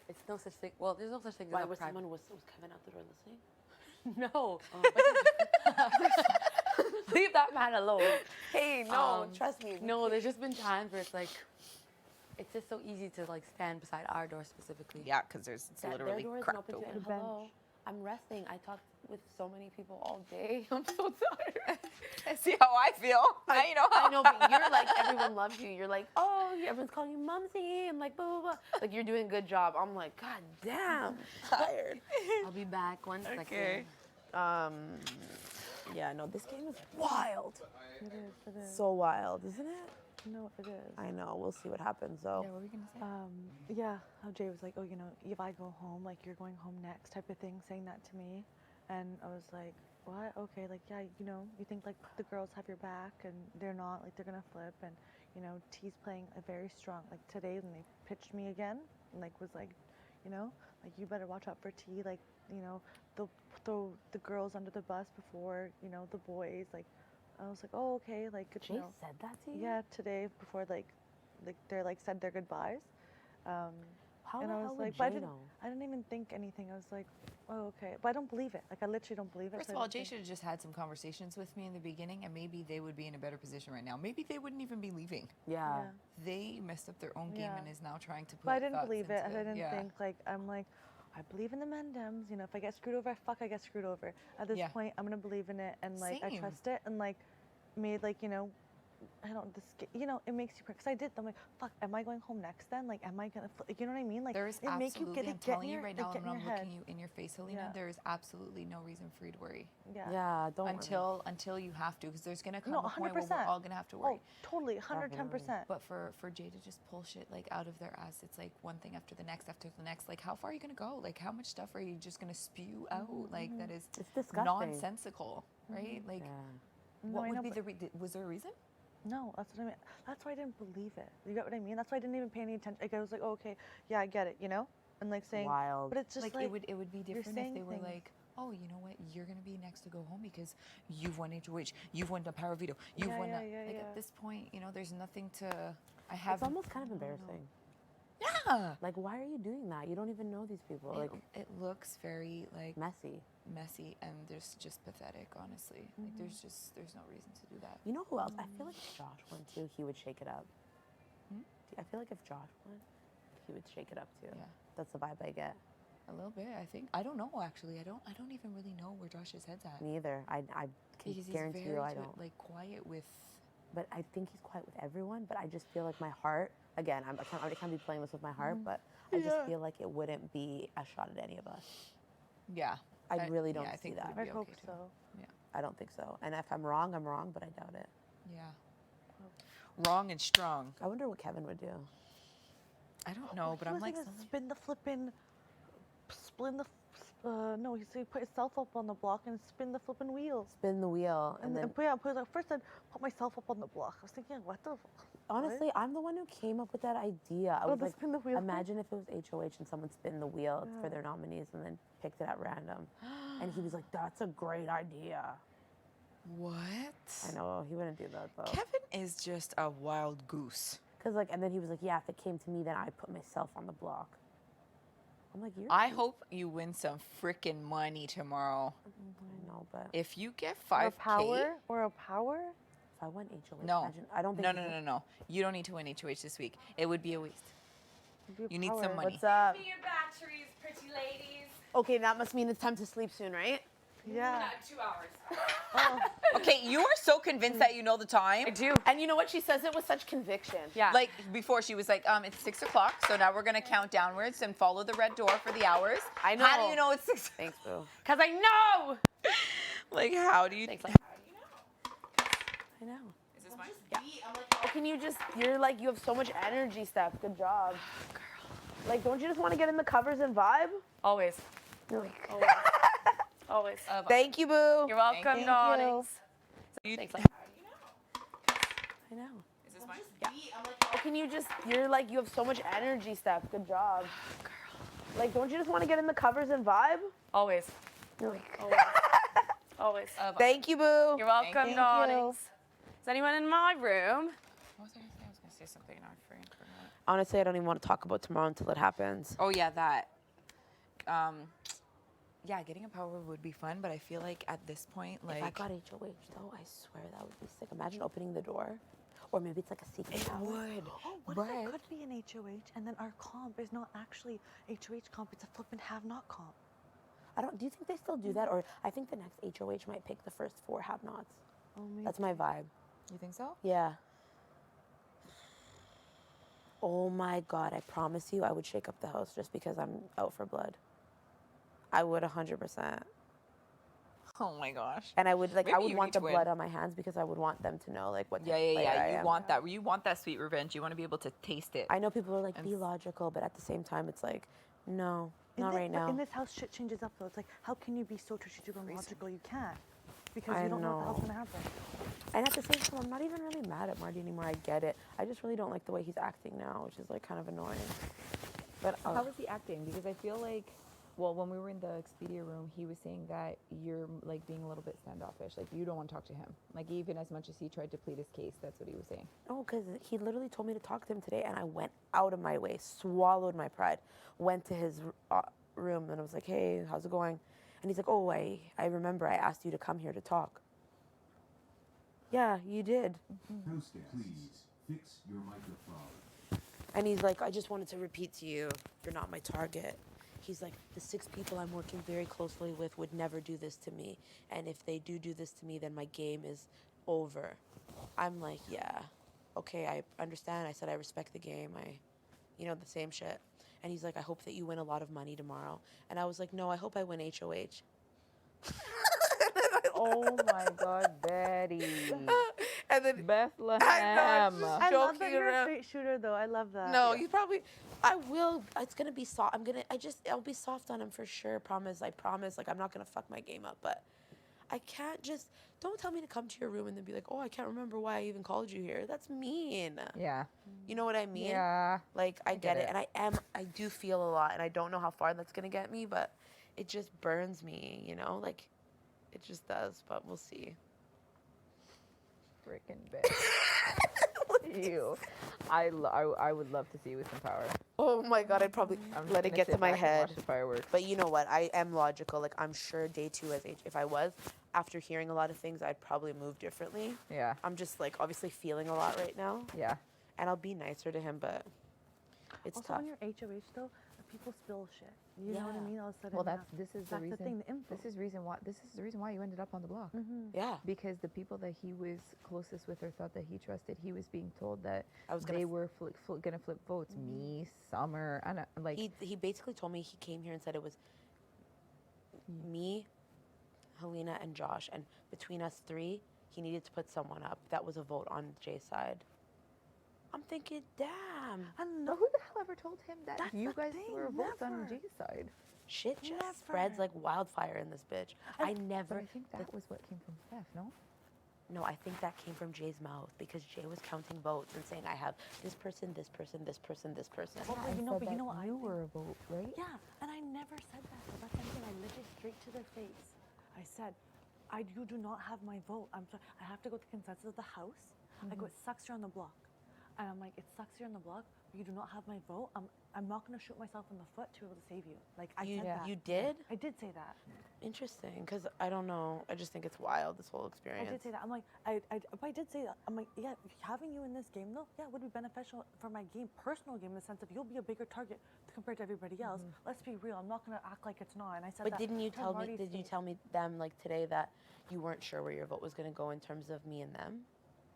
It's no such thing. Well, there's no such thing Why as a was private. someone was Kevin out the door listening? No. Leave that man alone. Hey, no, trust me. No, there's just been times where it's like, it's just so easy to like stand beside our door specifically. Yeah, because it's literally their door isn't cracked open to open. and hello. I'm resting. I talked with so many people all day. I'm so tired. See how I feel. Now you know how. I know, but you're like, everyone loves you. You're like, oh, everyone's calling you Mumsy and like, blah, blah, blah. Like, you're doing a good job. I'm like, God damn, I'm tired. I'll be back one second. Okay. Yeah, no, this game is wild. It is. It is. So wild, isn't it? No, it is. I know. We'll see what happens though. Yeah, what were we gonna say? Yeah, how Jay was like, oh, you know, if I go home, like you're going home next, type of thing, saying that to me, and I was like, what? Okay, like yeah, you know, you think like the girls have your back, and they're not. Like they're gonna flip, and you know, T's playing a very strong. Like today when they pitched me again, and like was like, you know, like you better watch out for T. Like you know, they'll throw the girls under the bus before you know the boys. Like I was like, oh okay, like good to Jay know. said that to you? Yeah, today before like they're like said their goodbyes. How And the I hell was would like, but Jay know? I didn't even think anything. I was like, oh okay, but I don't believe it. Like I literally don't believe it. First so of I all, don't Jay think- should have just had some conversations with me in the beginning, and maybe they would be in a better position right now. Maybe they wouldn't even be leaving. Yeah. They messed up their own game Yeah. and is now trying to put. But I didn't thoughts believe it. I into didn't Yeah. think like I'm like, I believe in the Mendems. You know, if I get screwed over, I get screwed over. At this Yeah. point, I'm gonna believe in it and like I Same. trust it and like made like you know. I don't, you know, it makes you, because I did, I'm like, fuck, am I going home next then? Like, am I gonna, you know what I mean? Like, There's it make you absolutely, get I'm it, get telling in you your, right like, now, get when in I'm your head. looking you in your face, Helena, Yeah. there is absolutely no reason for you to worry. Yeah. Yeah, don't Until you have to, because there's gonna come No, a point where 100%. we're all gonna have to worry. Oh, totally, 110%. But for Jay to just pull shit like out of their ass, it's like one thing after the next after the next. Like, how far are you gonna go? Like, how much stuff are you just gonna spew out? Like, that is It's disgusting. nonsensical, right? Like, No, what I would know, be but- was there a reason? No, that's what I mean. That's why I didn't believe it. You get what I mean? That's why I didn't even pay any attention. Like, I was like, oh, okay, yeah, I get it, you know? And like saying, Wild. but it's just like, it would be you're different if saying they were things. like, oh, you know what, you're gonna be next to go home because you've won HOH, you've won the power veto, you've won that. Like at this point, you know, there's nothing to. I have. It's almost kind of embarrassing. Yeah. Like, why are you doing that? You don't even know these people. Like, It looks very like messy. and there's just pathetic, honestly. Like there's no reason to do that. You know who else? I feel like if Josh went too, he would shake it up. Hmm? I feel like if Josh went, he would shake it up too. Yeah. That's the vibe I get. A little bit, I think. I don't know actually. I don't even really know where Josh's head's at. Me either. I can Because he's guarantee very you I don't. like quiet with. But I think he's quiet with everyone. But I just feel like my heart. Again, I can't be playing this with my heart, but I just feel like it wouldn't be a shot at any of us. Yeah. I really don't yeah, I see think that. we'd be I hope okay too. so. Yeah. I don't think so. And if I'm wrong, but I doubt it. Yeah. Wrong and strong. I wonder what Kevin would do. I don't know, but He I'm was like, gonna spin the flippin', no, he said put himself up on the block and spin the flippin' wheel. Spin the wheel, and then. First I'd put myself up on the block. I was thinking, what the? Honestly, I'm the one who came up with that idea. I Oh, was the like, spin the wheel thing? imagine if it was HOH and someone spin the wheel for Yeah. their nominees and then picked it at random. And he was like, that's a great idea. what? I know, he wouldn't do that though. Kevin is just a wild goose. Cause like, and then he was like, yeah, if it came to me, then I put myself on the block. I'm like, you're. I hope you win some freaking money tomorrow. I know, but If you get Or 5K. a power? Or a power? if I went HOH, No. imagine, I don't think. No. You don't need to win HOH this week. It would be a waste. It'd be a You need some power. money. What's up? Give me your batteries, pretty ladies. Okay, that must mean it's time to sleep soon, right? Yeah. Not 2 hours. Okay, you are so convinced that you know the time. I do. And you know what? She says it with such conviction. Yeah. Like before, she was like, it's 6 o'clock, so now we're gonna count downwards and follow the red door for the hours. I know. How do you know it's 6? Thanks, boo. Because I know. Like, how do you? Thanks. I know. Is this mine? Oh, can you just, you're like, you have so much energy, Steph. Good job. Girl. Like, don't you just want to get in the covers and vibe? Always. You're like, Always. Always. thank you, boo. You're welcome, Thank you. darlings. Thanks. I know. Is this mine? Oh, can you just, you're like, you have so much energy, Steph. Good job. Girl. Like, don't you just want to get in the covers and vibe? Always. You're like, Always. Always. thank you, boo. You're welcome, Thank you. darlings. Is anyone in my room? What was I gonna say? I was gonna say something and I forgot. Honestly, I don't even want to talk about tomorrow until it happens. Oh yeah, that. Yeah, getting a power would be fun, but I feel like at this point, like If I got HOH, though, I swear that would be sick. Imagine opening the door. Or maybe it's like a secret power. would. Oh, what if it could be an HOH and then our comp is not actually HOH comp, it's a flippin' have-not comp. Do you think they still do that? Or I think the next HOH might pick the first 4 have-nots. Oh, maybe. That's my vibe. You think so? Yeah. Oh my God, I promise you I would shake up the house just because I'm out for blood. I would 100%. Oh my gosh. And I would like I Maybe would you want need the to win. blood on my hands because I would want them to know like what Yeah, type of yeah, player yeah. I You am. want that. You want that sweet revenge. You want to be able to taste it. I know people are like, be logical, but at the same time, it's like, no, not right But now. in this house, shit changes up though. It's like, how can you be so strategic and logical? You can't. Because I you don't know what the hell's know. going to happen. And at the same time, I'm not even really mad at Marty anymore. I get it. I just really don't like the way he's acting now, which is like kind of annoying. But How was he acting? Because I feel like, well, when we were in the Expedia room, he was saying that you're like being a little bit standoffish. Like you don't want to talk to him. Like even as much as he tried to plead his case, that's what he was saying. no, because he literally told me to talk to him today, and I went out of my way, swallowed my pride, went to his room, and I was like, hey, how's it going? And he's like, oh, I remember I asked you to come here to talk. Yeah, you did. Host, please fix your microphone. And he's like, I just wanted to repeat to you, you're not my target. He's like, the 6 people I'm working very closely with would never do this to me. And if they do this to me, then my game is over. I'm like, yeah, okay, I understand. I said, I respect the game. The same shit. And he's like, I hope that you win a lot of money tomorrow. And I was like, no, I hope I win HOH. Oh my God, Betty. And then Bethlehem. I love that joking you're a around. straight shooter though. I love that. No, he's probably. I will. It's gonna be soft. I'll be soft on him for sure. Promise. I promise. Like I'm not gonna fuck my game up, but I can't just. Don't tell me to come to your room and then be like, oh, I can't remember why I even called you here. That's mean. Yeah. You know what I mean? Yeah. Like I get it, and I do feel a lot, and I don't know how far that's gonna get me, but it just burns me. Like it just does. But we'll see. Freaking bitch. You. I would love to see you with some power. Oh my God, I'd probably I'm just let it gonna get to sit my back and head. watch the fireworks. But you know what? I am logical. Like I'm sure day 2 if I was, after hearing a lot of things, I'd probably move differently. Yeah. I'm just like obviously feeling a lot right now. Yeah. And I'll be nicer to him, but it's also, tough. when you're HOH though, people spill shit. You know what I mean? All of a sudden. Well, yeah. this is the That's reason. the thing, the info. This is the reason why you ended up on the block. Yeah. Because the people that he was closest with or thought that he trusted, he was being told that gonna they were gonna flip votes. Me, Summer, and like he basically told me he came here and said it was me, Helena, and Josh, and between us 3, he needed to put someone up. That was a vote on Jay's side. I'm thinking, damn. But who the hell ever told him that That's you the guys thing, were votes on never. Jay's side? Shit just spreads like wildfire in this bitch. I never. But I think that was what came from Steph, no? No, I think that came from Jay's mouth because Jay was counting votes and saying, I have this person, this person, this person, this person. Well, and you know, said but you that know what you I were a vote, right? Yeah, and I never said that. So that's something I literally straight to their face. I said, you do not have my vote. I'm sorry. I have to go to the consensus of the house. I go, it sucks you're on the block. And I'm like, it sucks you're on the block, but you do not have my vote. I'm not gonna shoot myself in the foot to be able to save you. Like I said that. You did? I did say that. Interesting, because I don't know. I just think it's wild, this whole experience. I did say that. I'm like, but I did say that. I'm like, yeah, having you in this game though, yeah, would be beneficial for my game, personal game, in the sense of you'll be a bigger target compared to everybody else. Let's be real. I'm not gonna act like it's not. And I said But that. didn't you to tell me? Marty's Did you face. tell me them like today that you weren't sure where your vote was going to go in terms of me and them?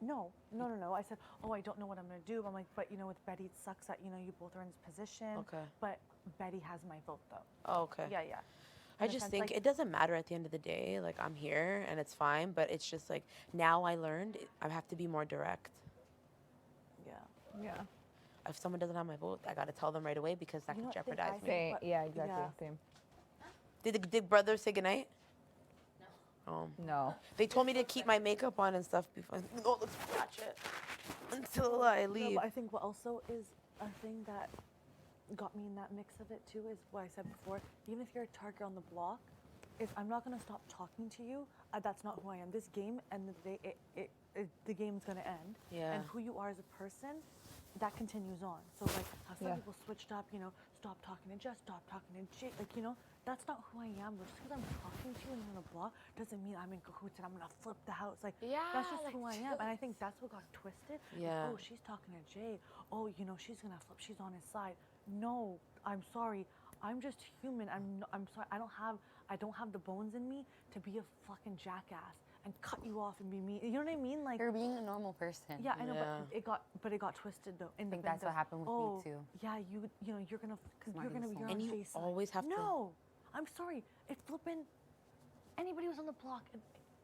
No. I said, I don't know what I'm gonna do. I'm like, but with Betty, it sucks that you both are in this position. Okay. But Betty has my vote though. Oh, okay. Yeah. I In a just sense, think like- it doesn't matter at the end of the day. Like I'm here and it's fine, but it's just like now I learned I have to be more direct. Yeah. If someone doesn't have my vote, I got to tell them right away because that You know could what, they- jeopardize I me. think what- Yeah, exactly. yeah. Same. Did brothers say goodnight? No. No. They told me to keep my makeup on and stuff before. No, let's watch it until I No, leave. but I think what also is a thing that got me in that mix of it too is what I said before. Even if you're a target on the block, if I'm not gonna stop talking to you, that's not who I am. This game, and the day the game's gonna end. Yeah. And who you are as a person, that continues on. So like how some Yeah. people switched up, stop talking to Jess, stop talking to Jay, that's not who I am. But just because I'm talking to you and you're on a block doesn't mean I'm in cahoots and I'm gonna flip the house. Like that's just who I am. And I think that's what got twisted. Yeah. Oh, she's talking to Jay. Oh, she's gonna flip. She's on his side. No, I'm sorry. I'm just human. I'm sorry. I don't have the bones in me to be a fucking jackass and cut you off and be mean. You know what I mean? Like You're being a normal person. yeah, I know, Yeah. but it got twisted though. I think that's what happened with me too. Yeah, you're gonna be Marty's on saying. And you Jay's side. always have to- No, I'm sorry. It flipping. anybody who's on the block, and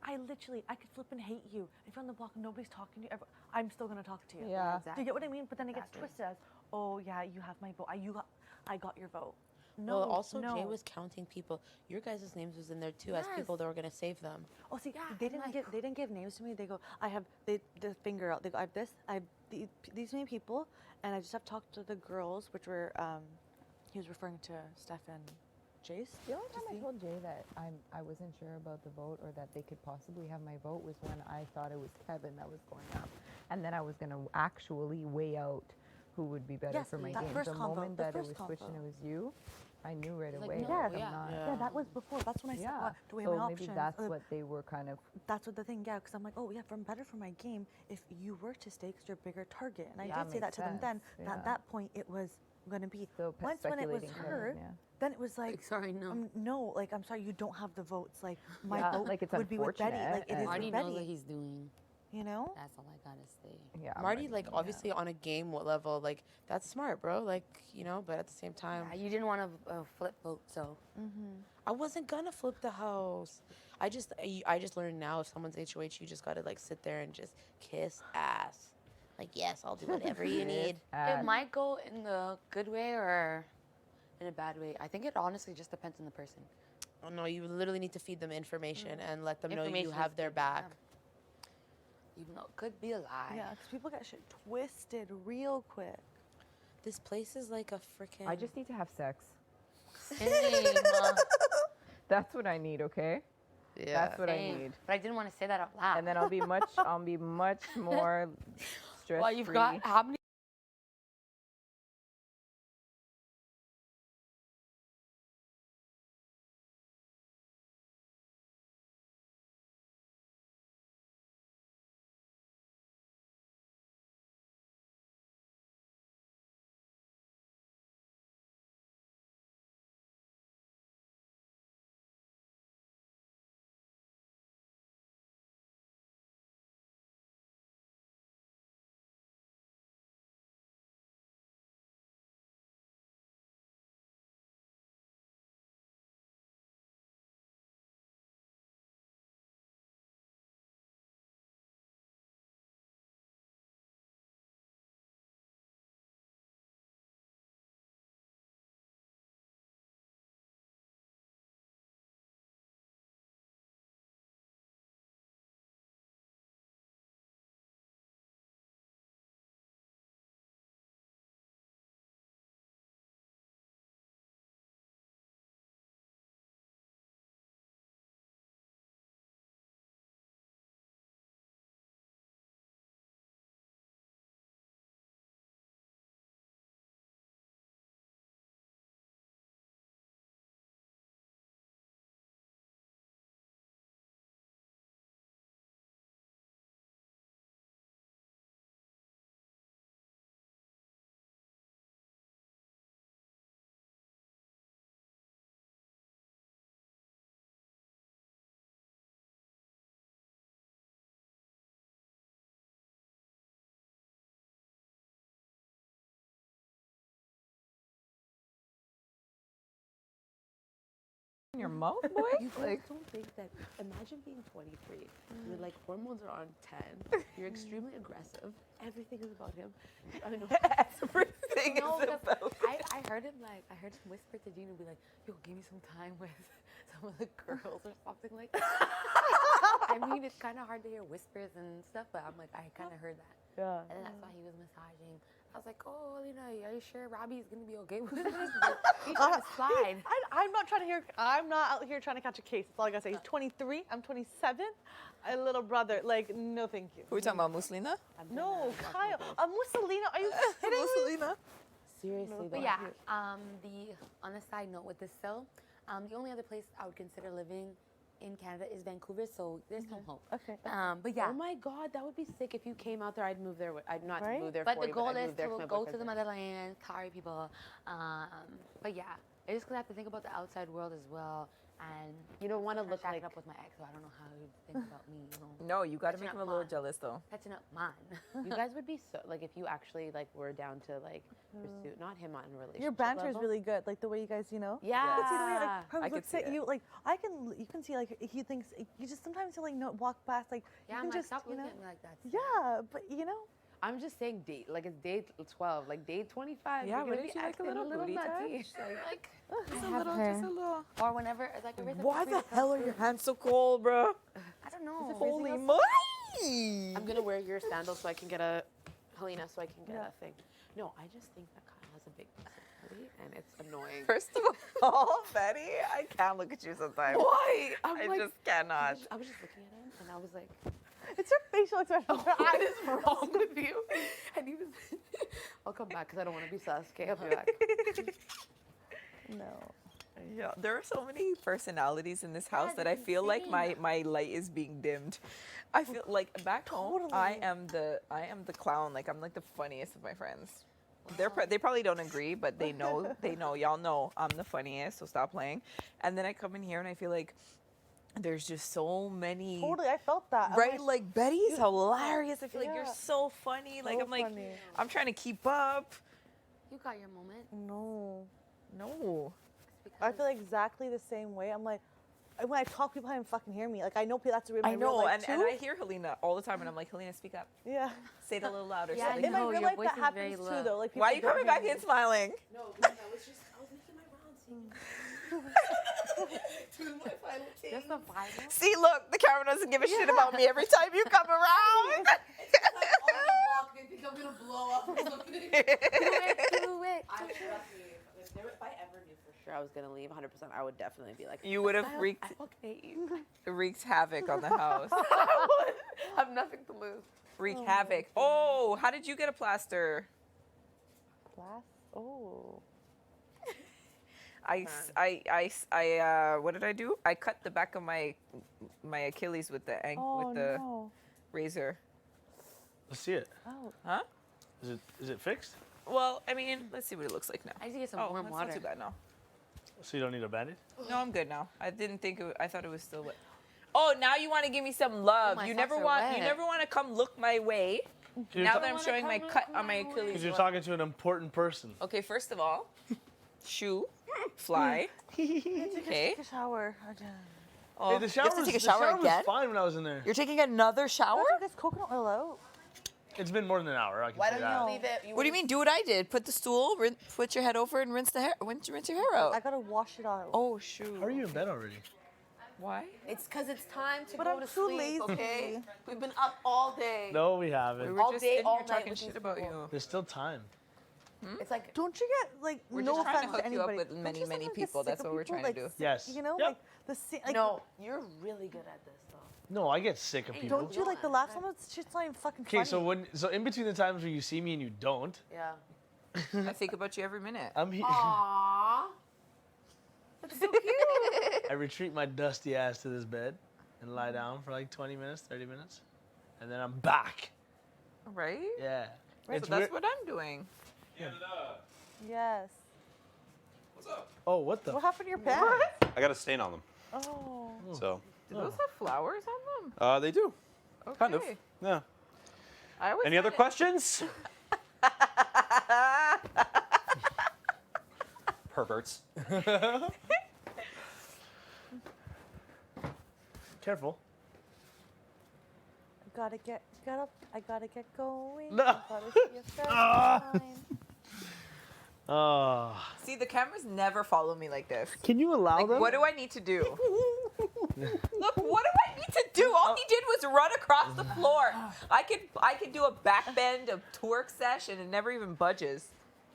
I could flip and hate you. If you're on the block and nobody's talking to you, I'm still gonna talk to you. Yeah. Do you get what I mean? But then it gets twisted as, oh yeah, you have my vote. I got your vote. No, Well, also no. Jay was counting people. Your guys' names was in there too as people that were gonna save them. Oh, see, they didn't give names to me. They go, the finger out. They go, I have this, I have these many people, and I just have talked to the girls, which were, he was referring to Steph and Jace. The only time I told Jay that I wasn't sure about the vote or that they could possibly have my vote was when I thought it was Kevin that was going up, and then I was gonna actually weigh out who would be better for my game. The moment that it was switched and it was you, I knew right away. No, that I'm not. yeah, that was before. That's when I said, oh, do we have So my maybe options? that's what they were kind of. That's what the thing, yeah, because I'm like, oh yeah, better for my game if you were to stay because you're a bigger target. And I Yeah, did say that makes to them then. sense, At that point, it was going to be. So Once when it was speculating her, Kevin, yeah. then it was like, sorry, no. No, like, I'm sorry, you don't have the votes. Like, my Yeah, vote like, it's would be with Betty. Like, it is Marty with knows Betty. what he's doing. You know? That's all I gotta say. Yeah. Marty, like, obviously on a game level, like, that's smart, bro. Like, you know, but at the same time. Yeah, you didn't want to flip vote, so. I wasn't gonna flip the house. I just learned now if someone's HOH, you just gotta, like, sit there and just kiss ass. Like, yes, I'll do whatever you need. It might go in the good way or in a bad way. I think it honestly just depends on the person. Oh, no, you literally need to feed them information and let them know you Information have is their good, back. Even though it could be a lie. Yeah, because people get shit twisted real quick. This place is like a freaking. I just need to have sex. Same. That's what I need, okay? Yeah. That's what I need. But I didn't want to say that out loud. And then I'll be much more stress-free. Well, you've got how many? In your mouth, boy? You guys don't think that, imagine being 23, you're like, hormones are on 10, you're extremely aggressive, everything is about him. I don't know. Everything No, is because about I heard him I heard him whisper to Gina, be like, yo, give me some time with some of the girls or something like that. I mean, it's kind of hard to hear whispers and stuff, but I'm like, I kind of heard that. Yeah. And that's why he was massaging. I was like, oh, you know, are you sure Robbie's gonna be okay with this? He's trying to slide. I'm not trying to hear. I'm not out here trying to catch a case. That's all I gotta say. He's 23. I'm 27. A little brother. Like, no, thank you. Who are we talking about, Mussolina? No, Kyle. Mussolina. Are you kidding me? Mussolina? Seriously, But yeah, on a side note with this cell, the only other place I would consider living in Canada is Vancouver, so there's some hope. Okay. But yeah. Oh my God, that would be sick if you came out there. I'd move there. I'd not Right? move there But for the you, goal I'd is move there to for my go to boyfriend's the there. motherland, sorry people. But yeah, I just have to think about the outside world as well. And you don't want to look shack like up with my ex, so I don't know how you think about me. You know? No, you got to That's make him not a little fun. jealous though. That's not mine. You guys would be so like if you actually like were down to like pursue not him on a relationship. Your banter is level. really good, like the way you guys, you know. Yeah. You can see the way, like, I Herms could looks see at it. you, like you can see like he thinks you just sometimes he'll like walk past like Yeah, you I'm can like, just stop you know. looking at me like that. Yeah, but you know. I'm just saying date like it's day 12, like day 25. Yeah, you're gonna wouldn't be you like a acting little booty nutty. touch? Like Just I a have little, her. just a little. Or whenever like Why the hell are your hands so cold, bro? I don't know. Holy moly! I'm gonna wear your sandals so I can get a Helena so I can get a thing. No, I just think that Kyle has a big personality and it's annoying. First of all, Betty, I can't look at you sometimes. Why? I just cannot. I was just looking at him and I was like, it's her facial expression. what is wrong with you? And he was. I'll come back because I don't want to be sus. Okay, I'll be back. No. Yeah, there are so many personalities in this house that I feel like my light is being dimmed. I feel like back home, I am the clown. Like I'm like the funniest of my friends. They probably don't agree, but they know y'all know I'm the funniest. So stop playing. And then I come in here and I feel like there's just so many. Totally, I felt that. Right, like Betty's hilarious. I feel like Yeah. you're so funny. Like So I'm like funny. I'm trying to keep up. You got your moment. No. I feel exactly the same way. I'm like, when I talk, people can't fucking hear me. Like I know that's my I real know, life and too. I hear Helena all the time, and I'm like, Helena, speak up. Yeah. Say it a little louder. Yeah, something. In my real life, that happens too, though. Like, Why are you people coming don't back hear in me. smiling? No, I was making my rounds. Doing my final thing. Just the final. See, look, the camera doesn't give a shit about me every time you come around. They think I'm gonna blow up or something. Do it. If I ever knew for sure I was gonna leave 100%, I would definitely be like, You would have I wreaked fucking hate you. wreaked havoc on the house. I would have nothing to lose. Wreak havoc. Oh, how did you get a plaster? Oh. What did I do? I cut the back of my Achilles with the razor. Let's see it. Oh. Huh? Is it fixed? Well, I mean, let's see what it looks like now. I need to get some warm that's water. not too bad now. So you don't need a bandage? No, I'm good now. I didn't think I thought it was still wet. Oh, now you want to give me some love. my You socks never are want wet. to come look my way. You're Now ta- that I'm showing my cut on my Achilles. Because you're well- talking to an important person. Okay, first of all, shoe, fly. Okay. Take a shower again. Oh, Hey, the shower, was, the shower was fine when I was in there. You're taking another shower? Take this coconut oil out. It's been more than an hour. I can Why say don't that. you leave it? What do you mean? Do what I did. Put the stool, put your head over, and rinse your hair out. I gotta wash it out. Oh shoot. How are you in bed already? Why? It's because it's time to But go I'm to too sleep, lazy. okay? We've been up all day. No, we haven't. We were All just day, in all here night talking with shit these about people. you. There's still time. It's like, Don't you get like We're no just trying to offense hook you up anybody? with many, Don't you many sometimes get people. sick That's of what we're people, trying to like, do. Yes. You know, Yep. like the like, no, you're really good at this, though. No, I get sick of people. Don't you like the last one? It's just not even fucking funny. Okay, so in between the times where you see me and you don't, Yeah. I think about you every minute. I'm here. Aww. That's so cute. I retreat my dusty ass to this bed and lie down for like 20 minutes, 30 minutes, and then I'm back. Right? Yeah. So It's that's weird- what I'm doing. Yes. Oh, what the? What happened to your pants? I got a stain on them. Oh. So Do those have flowers on them? they do. Kind of. Okay. Yeah. I always Any other find questions? Perverts. Careful. Get up. I gotta get going. No. I gotta see a Ah. sign. Oh. See, the cameras never follow me like this. Can you allow Like, them? what do I need to do? Look, what do I need to do? All he did was run across the floor. I could do a back bend, a twerk sesh, and it never even budges.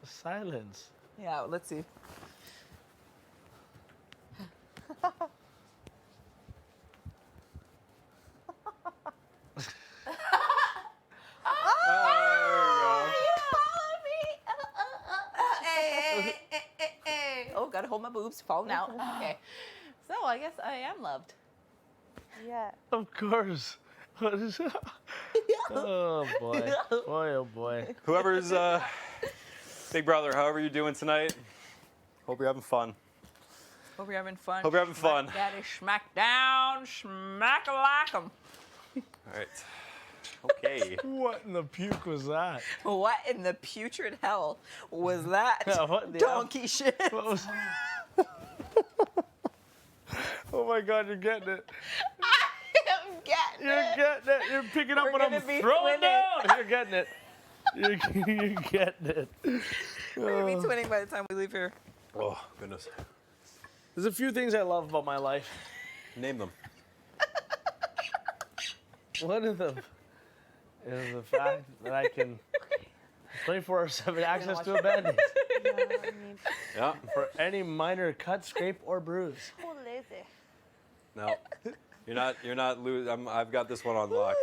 Silence. Yeah, let's see. Oh, gotta hold my boobs, falling out. Okay. So I guess I am loved. Yeah. Of course. What is that? Oh boy. Boy, oh boy. Whoever's big brother, however you're doing tonight, hope you're having fun. Hope you're having fun. Hope you're having fun. Daddy, smack down, smack a like 'em. All right. Okay. What in the puke was that? What in the putrid hell was that? Yeah, what the donkey shit? What was... Oh my God, you're getting it. I'm getting You're it. getting it. You're picking up We're what I'm gonna be throwing twinning. down. You're getting it. You're getting it. We're gonna be twinning by the time we leave here. Oh, goodness. There's a few things I love about my life. Name them. One of them is the fact that I can 24/7 access to a Band-Aid. Yeah. For any minor cut, scrape, or bruise. Oh, lazy. No. You're not losing. I've got this one on lock.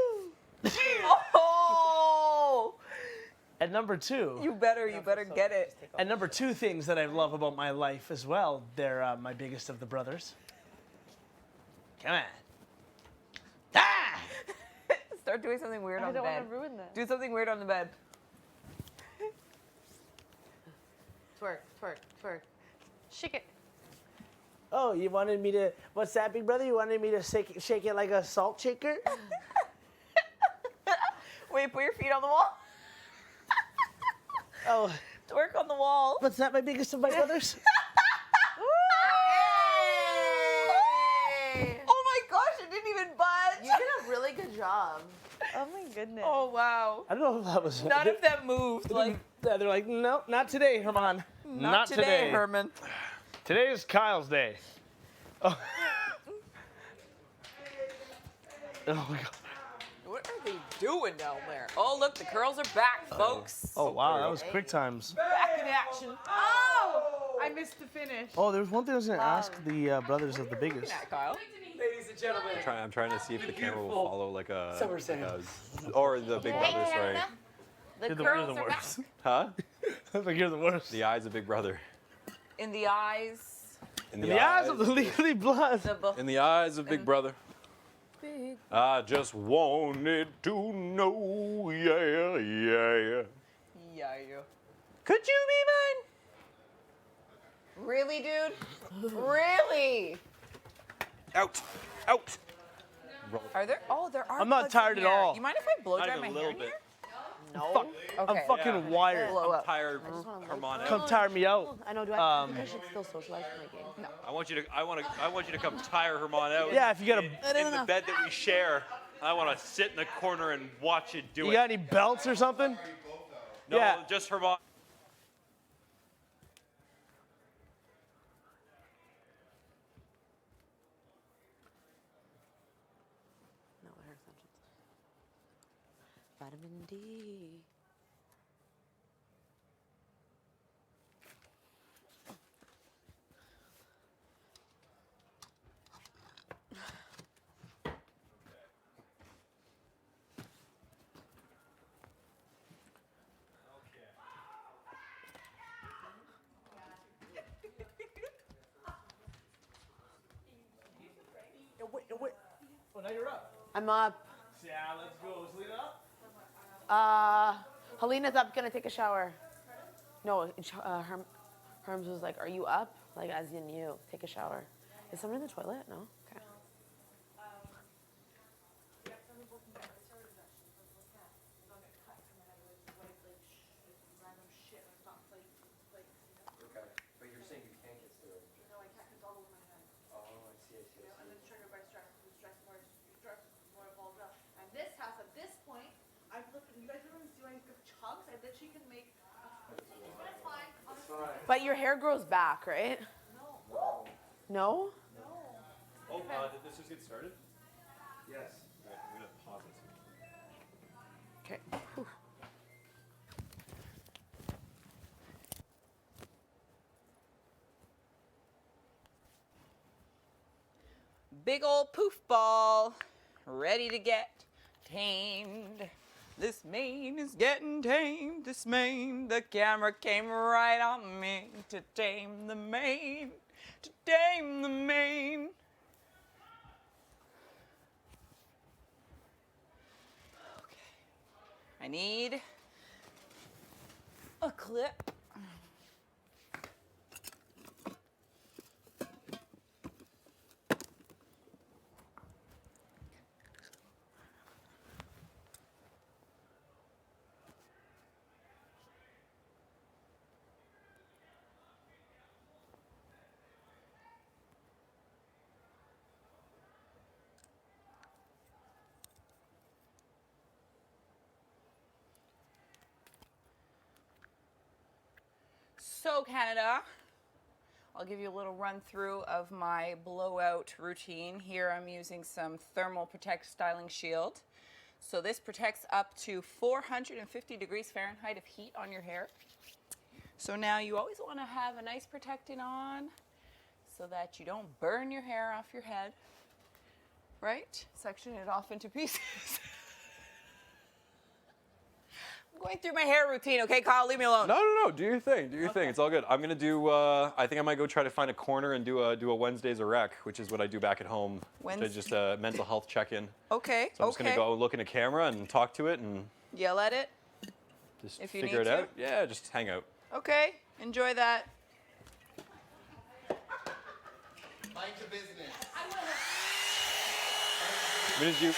Oh! And number two. You better get it. And number two things that I love about my life as well, they're my biggest of the brothers. Come on. Start doing something weird on the I bed. don't want to ruin this. Do something weird on the bed. Twerk, twerk, twerk. Shake it. Oh, you wanted me to, what's that, big brother? You wanted me to shake it like a salt shaker? Wait, put your feet on the wall. Oh. Twerk on the wall. What's that, my biggest of my brothers? Oh my gosh, it didn't even budge. You did a really good job. Oh my goodness. Oh wow. I don't know if that was... None of them moved. Like, they're like, no, not today, Herman. not today, Herman. Today is Kyle's day. Oh. Oh my God. What are they doing down there? Oh look, the curls are back, folks. Oh wow, that was quick times. Back in action. Oh! I missed the finish. Oh, there was one thing I was going to ask the brothers of the biggest. Kyle. Ladies and gentlemen. I'm trying to see if the camera will follow like a. Summer Sam. Or the Big Brother, sorry. You're the worst. Huh? I think you're the worst. The eyes of Big Brother. In the eyes. In the eyes of the legally blind. In the eyes of Big Brother. Big. I just wanted to know, yeah, yeah. Yeah. Could you be mine? Really, dude? Really? Out. Out. Are there? Oh, there are. I'm not plugs tired in at here. all. You mind if I blow Not dry even my a hair little in bit. here? Fuck. Okay. I'm fucking wired. I'm tired, Herman. Come tire me out. I know. Do I think I should still socialize for my game? No. I want you to come tire Herman out. Yeah, if you got a... in the bed that we share. I want to sit in the corner and watch you do You it. got any belts or something? No, Yeah. just Herman. No hair extensions. Vitamin D. Wait. Oh, now you're up. I'm up. Yeah, let's go. Is Lena up? Helena's up, gonna take a shower. No, Herms was like, "Are you up?" Like, as in you, take a shower. Is someone in the toilet? No. Okay. But you're saying you can't get steroids? No, I can't. It's all over my head. Oh, I see. And it's triggered by stress. The stress more evolved up. And this house, at this point, I've looked. You guys don't see my chunks. I bet she can make. That's fine. But your hair grows back, right? No. No? Oh, did this just get started? Yes. Right, I'm gonna pause it. Okay. Big old poof ball, ready to get tamed. This mane is getting tamed, this mane. The camera came right on me to tame the mane, to tame the mane. Okay, I need a clip. So Canada, I'll give you a little run through of my blowout routine. Here I'm using some Thermal Protect Styling Shield. So this protects up to 450 degrees Fahrenheit of heat on your hair. So now you always want to have a nice protecting on so that you don't burn your hair off your head, right? Section it off into pieces. I'm going through my hair routine, okay, Kyle, leave me alone. No. Do your thing. Do your thing. It's all good. I'm gonna do. I think I might go try to find a corner and do a Wednesdays a rec, which is what I do back at home. Just a mental health check-in. Okay. So I'm just gonna go look in a camera and talk to it and Yell at it just if you figure need it to. out. Yeah, just hang out. Okay, enjoy that. Mind your business. I'm gonna do.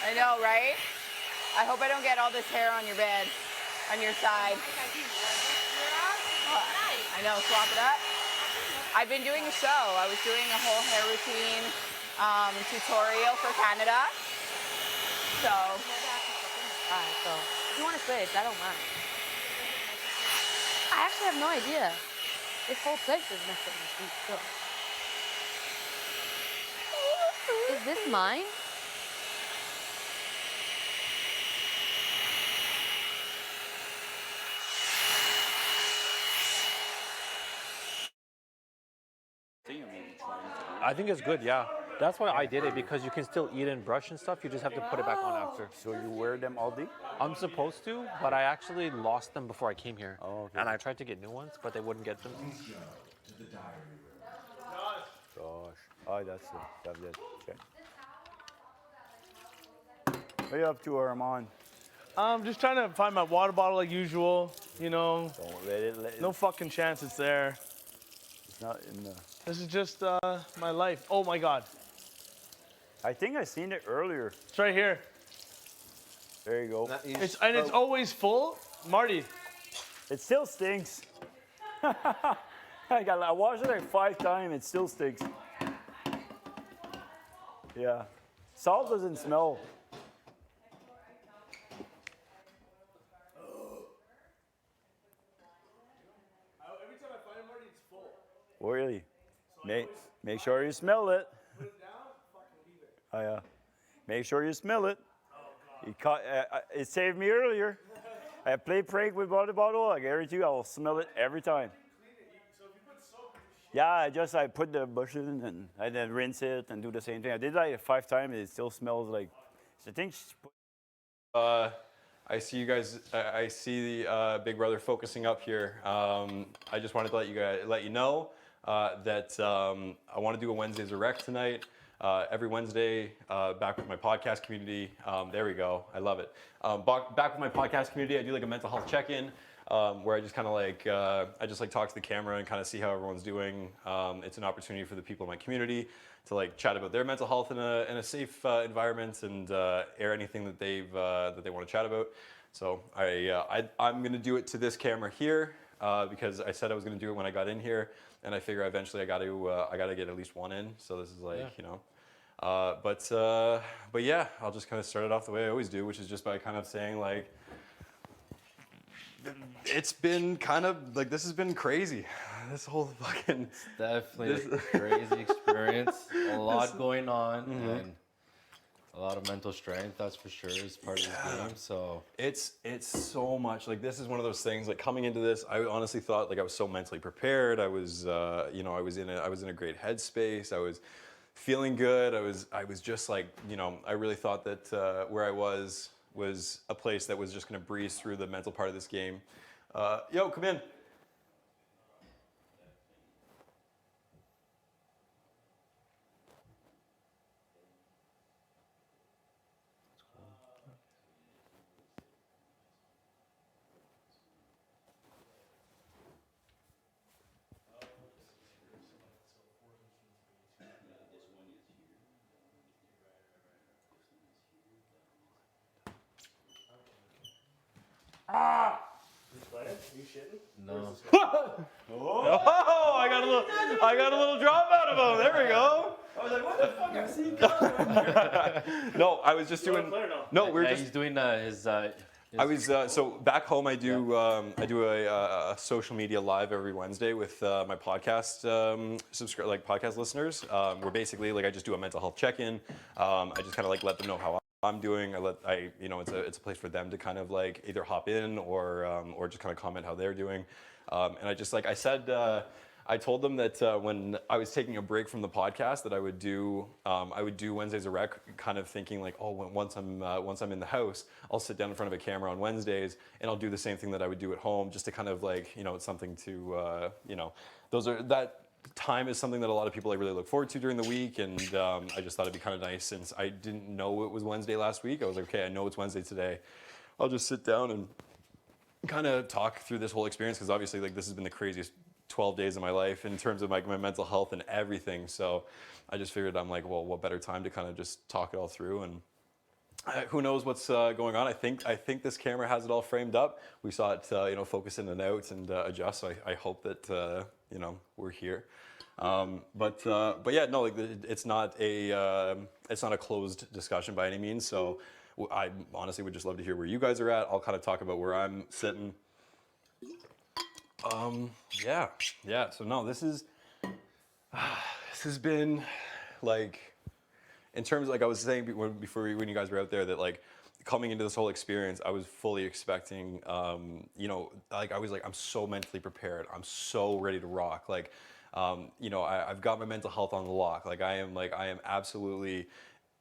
I know, right? I hope I don't get all this hair on your bed, on your side. I know, swap it up. I've been doing a show. I was doing a whole hair routine tutorial for Canada. So. Alright, so if you want to switch, I don't mind. I actually have no idea. This whole place is messing with me still. Is this mine? I think it's good, yeah. That's why I did it, because you can still eat and brush and stuff. You just have to put it back on after. So you wear them all day? I'm supposed to, but I actually lost them before I came here. Oh, okay. And I tried to get new ones, but they wouldn't get them. Gosh. Oh, that's it. Okay. What are you up to, Armand? I'm just trying to find my water bottle like usual, you know. Don't let it. No fucking chance it's there. It's not in the. This is just my life. Oh my God. I think I seen it earlier. It's right here. There you go. It's always full, Marty. It still stinks. I washed it like 5 times. It still stinks. Yeah. Salt doesn't smell. Every time I find it, Marty, it's full. Really? Make sure you smell it. Put it down, fucking leave it. Oh yeah. Make sure you smell it. It saved me earlier. I played prank with water bottle. I guarantee you, I will smell it every time. Yeah, I put the bush in and I then rinse it and do the same thing. I did like 5 times. It still smells like. I think. I see you guys. I see the Big Brother focusing up here. I just wanted to let you know that I want to do a Wednesdays a rec tonight. Every Wednesday, back with my podcast community. There we go. I love it. Back with my podcast community, I do like a mental health check-in where I just kind of talk to the camera and kind of see how everyone's doing. It's an opportunity for the people in my community to like chat about their mental health in a safe environment and air anything that they want to chat about. So I'm gonna do it to this camera here because I said I was gonna do it when I got in here, and I figure eventually I gotta get at least one in. So this is like but yeah, I'll just kind of start it off the way I always do, which is just by kind of saying like. It's been kind of like, this has been crazy. This whole fucking. It's definitely a crazy experience. A lot going on and a lot of mental strength, that's for sure, is part of this game. So it's so much. Like, this is one of those things, like coming into this, I honestly thought like I was so mentally prepared. I was I was in a great headspace. I was feeling good. I was just like, I really thought that where I was a place that was just going to breeze through the mental part of this game. Yo, come in. shitting? No. Oh, I got a little drop out of him. There we go. I was like, what the fuck? I've seen coming. No, I was just doing. No, we're just. He's doing his. I was so back home. I do a social media live every Wednesday with my podcast podcast listeners. Where basically like I just do a mental health check-in. I just kind of like let them know how I'm doing. It's a place for them to kind of like either hop in or just kind of comment how they're doing. And I just like I said. I told them that when I was taking a break from the podcast, that I would do Wednesdays a Rec, kind of thinking like, oh, once I'm in the house, I'll sit down in front of a camera on Wednesdays, and I'll do the same thing that I would do at home, just to kind of like, it's something to, that time is something that a lot of people like really look forward to during the week, and I just thought it'd be kind of nice since I didn't know it was Wednesday last week. I was like, okay, I know it's Wednesday today. I'll just sit down and kind of talk through this whole experience, because obviously like this has been the craziest 12 days of my life in terms of like my mental health and everything. So I just figured I'm like, well, what better time to kind of just talk it all through, and who knows what's going on. I think this camera has it all framed up. We saw it focus in and out and adjust. So I hope that we're here. But yeah, no, like it's not a closed discussion by any means. So I honestly would just love to hear where you guys are at. I'll kind of talk about where I'm sitting. Yeah. So no, this has been like, in terms of, like I was saying before when you guys were out there, that like coming into this whole experience, I was fully expecting, like I was like, I'm so mentally prepared. I'm so ready to rock. Like, I've got my mental health on the lock. Like I am absolutely.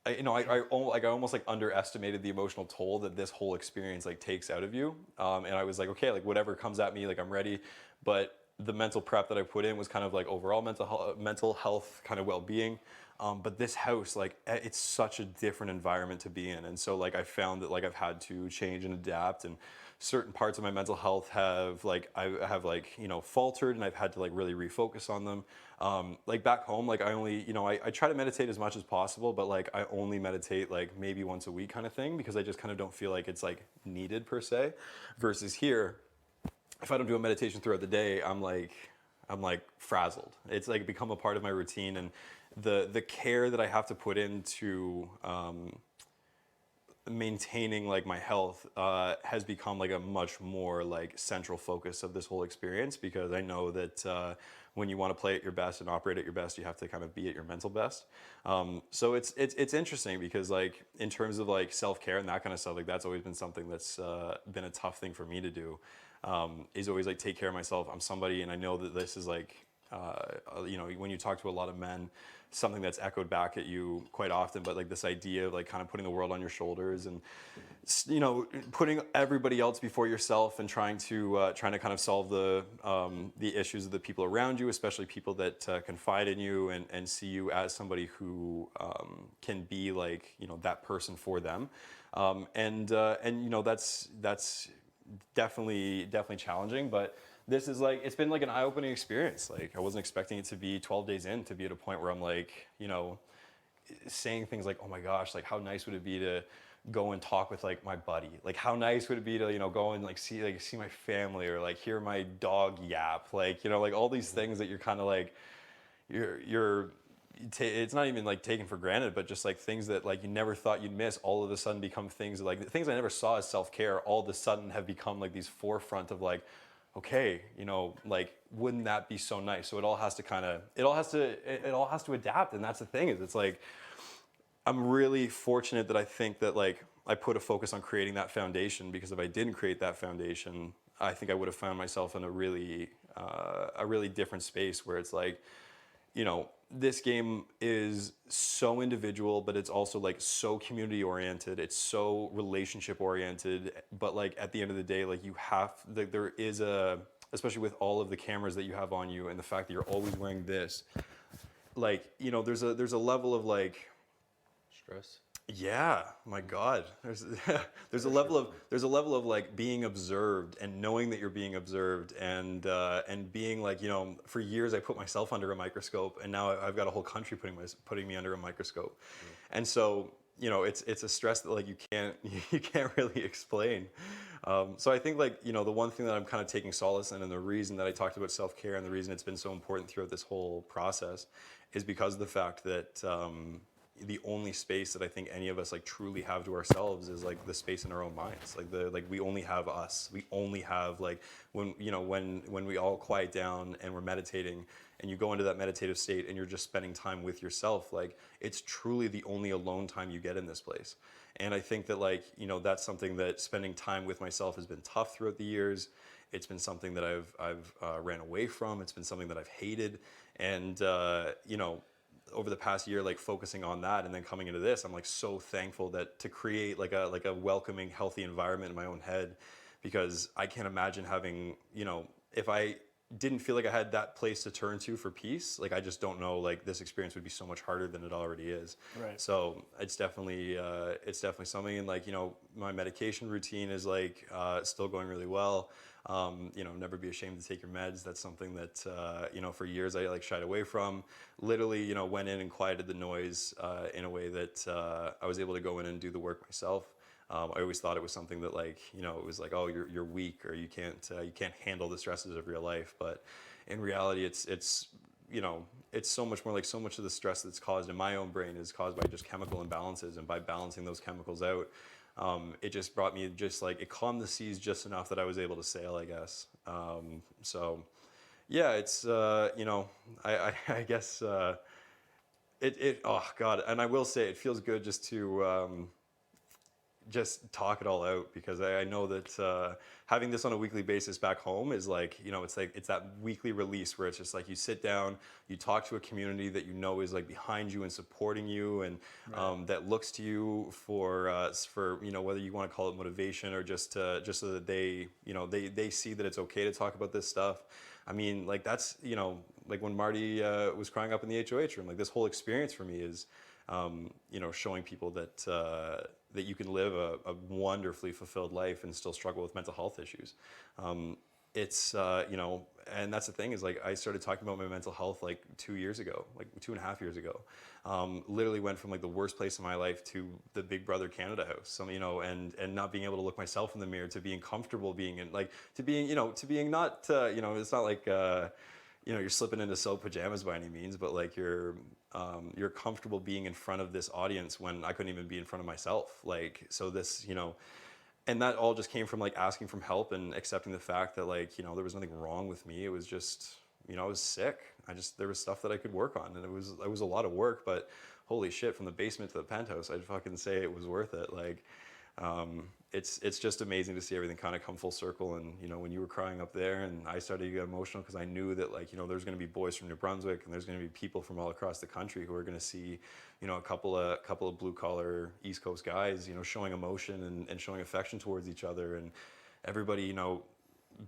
I almost like underestimated the emotional toll that this whole experience like takes out of you. And I was like, okay, like whatever comes at me, like I'm ready. But the mental prep that I put in was kind of like overall mental health kind of well-being. But this house, like it's such a different environment to be in. And so like I found that like I've had to change and adapt, and certain parts of my mental health have faltered, and I've had to like really refocus on them. Like back home, like I only, I try to meditate as much as possible, but like I only meditate like maybe once a week kind of thing, because I just kind of don't feel like it's like needed per se. Versus here, if I don't do a meditation throughout the day, I'm like frazzled. It's like become a part of my routine, and the care that I have to put into maintaining like my health has become like a much more like central focus of this whole experience, because I know that when you want to play at your best and operate at your best, you have to kind of be at your mental best. So it's interesting, because like in terms of like self-care and that kind of stuff, like that's always been something that's been a tough thing for me to do, is always like take care of myself. I'm somebody, and I know that this is like when you talk to a lot of men, something that's echoed back at you quite often, but like this idea of like kind of putting the world on your shoulders, and putting everybody else before yourself, and trying to kind of solve the issues of the people around you, especially people that confide in you and see you as somebody who can be like that person for them, and that's definitely challenging, but this is like, it's been like an eye-opening experience. Like I wasn't expecting it to be 12 days in to be at a point where I'm like, saying things like, oh my gosh, like how nice would it be to go and talk with like my buddy? Like how nice would it be to, go and like see my family, or like hear my dog yap? Like, like all these things that you're kind of like, it's not even like taken for granted, but just like things that like you never thought you'd miss, all of a sudden become things like things I never saw as self-care, all of a sudden have become like these forefront of like, okay, like wouldn't that be so nice? So it all has to adapt, and that's the thing, is it's like I'm really fortunate that I think that like I put a focus on creating that foundation, because if I didn't create that foundation, I think I would have found myself in a really different space, where it's like, this game is so individual, but it's also like so community oriented. It's so relationship oriented. But like at the end of the day, like there is especially with all of the cameras that you have on you, and the fact that you're always wearing this, like, there's a level of like stress. Yeah, my God. There's a level of like being observed, and knowing that you're being observed, and being like, for years I put myself under a microscope, and now I've got a whole country putting me under a microscope, and so it's a stress that like you can't really explain, So I think like, the one thing that I'm kind of taking solace in, and the reason that I talked about self-care and the reason it's been so important throughout this whole process is because of the fact that the only space that I think any of us like truly have to ourselves is like the space in our own minds. Like we only have us. We only have like when we all quiet down and we're meditating and you go into that meditative state and you're just spending time with yourself, like it's truly the only alone time you get in this place. And I think that like, that's something that spending time with myself has been tough throughout the years. It's been something that I've ran away from. It's been something that I've hated. And, over the past year, like focusing on that and then coming into this, I'm like so thankful that to create like a welcoming, healthy environment in my own head, because I can't imagine having, if I didn't feel like I had that place to turn to for peace, like I just don't know, like this experience would be so much harder than it already is. Right. So it's definitely something. And like, my medication routine is like still going really well. Never be ashamed to take your meds. That's something that, for years I like shied away from. Literally, went in and quieted the noise in a way that I was able to go in and do the work myself. I always thought it was something that like, it was like, oh, you're weak, or you can't handle the stresses of real life. But in reality, it's so much more. Like so much of the stress that's caused in my own brain is caused by just chemical imbalances, and by balancing those chemicals out, it just brought me it calmed the seas just enough that I was able to sail, I guess. So yeah, it's, I guess, oh God. And I will say it feels good just to, just talk it all out, because I know that having this on a weekly basis back home is like, it's that weekly release where it's just like you sit down, you talk to a community that is like behind you and supporting you, and that looks to you for whether you want to call it motivation or just so that they see that it's okay to talk about this stuff. I mean, like that's, like when Marty was crying up in the HOH room, like this whole experience for me is, showing people that that you can live a wonderfully fulfilled life and still struggle with mental health issues. It's, and that's the thing is like, I started talking about my mental health like 2 years ago, like 2.5 years ago. Literally went from like the worst place in my life to the Big Brother Canada house, and not being able to look myself in the mirror, to being comfortable being in, like, to being not, it's not like, you're slipping into silk pajamas by any means, but like you're comfortable being in front of this audience when I couldn't even be in front of myself. Like, so this, and that all just came from like asking for help and accepting the fact that like, there was nothing wrong with me. It was just, I was sick. There was stuff that I could work on, and it was a lot of work, but holy shit, from the basement to the penthouse, I'd fucking say it was worth it. Like, it's just amazing to see everything kind of come full circle. And when you were crying up there, and I started to get emotional because I knew that like there's going to be boys from New Brunswick, and there's going to be people from all across the country who are going to see a couple of blue collar East Coast guys showing emotion and showing affection towards each other, and everybody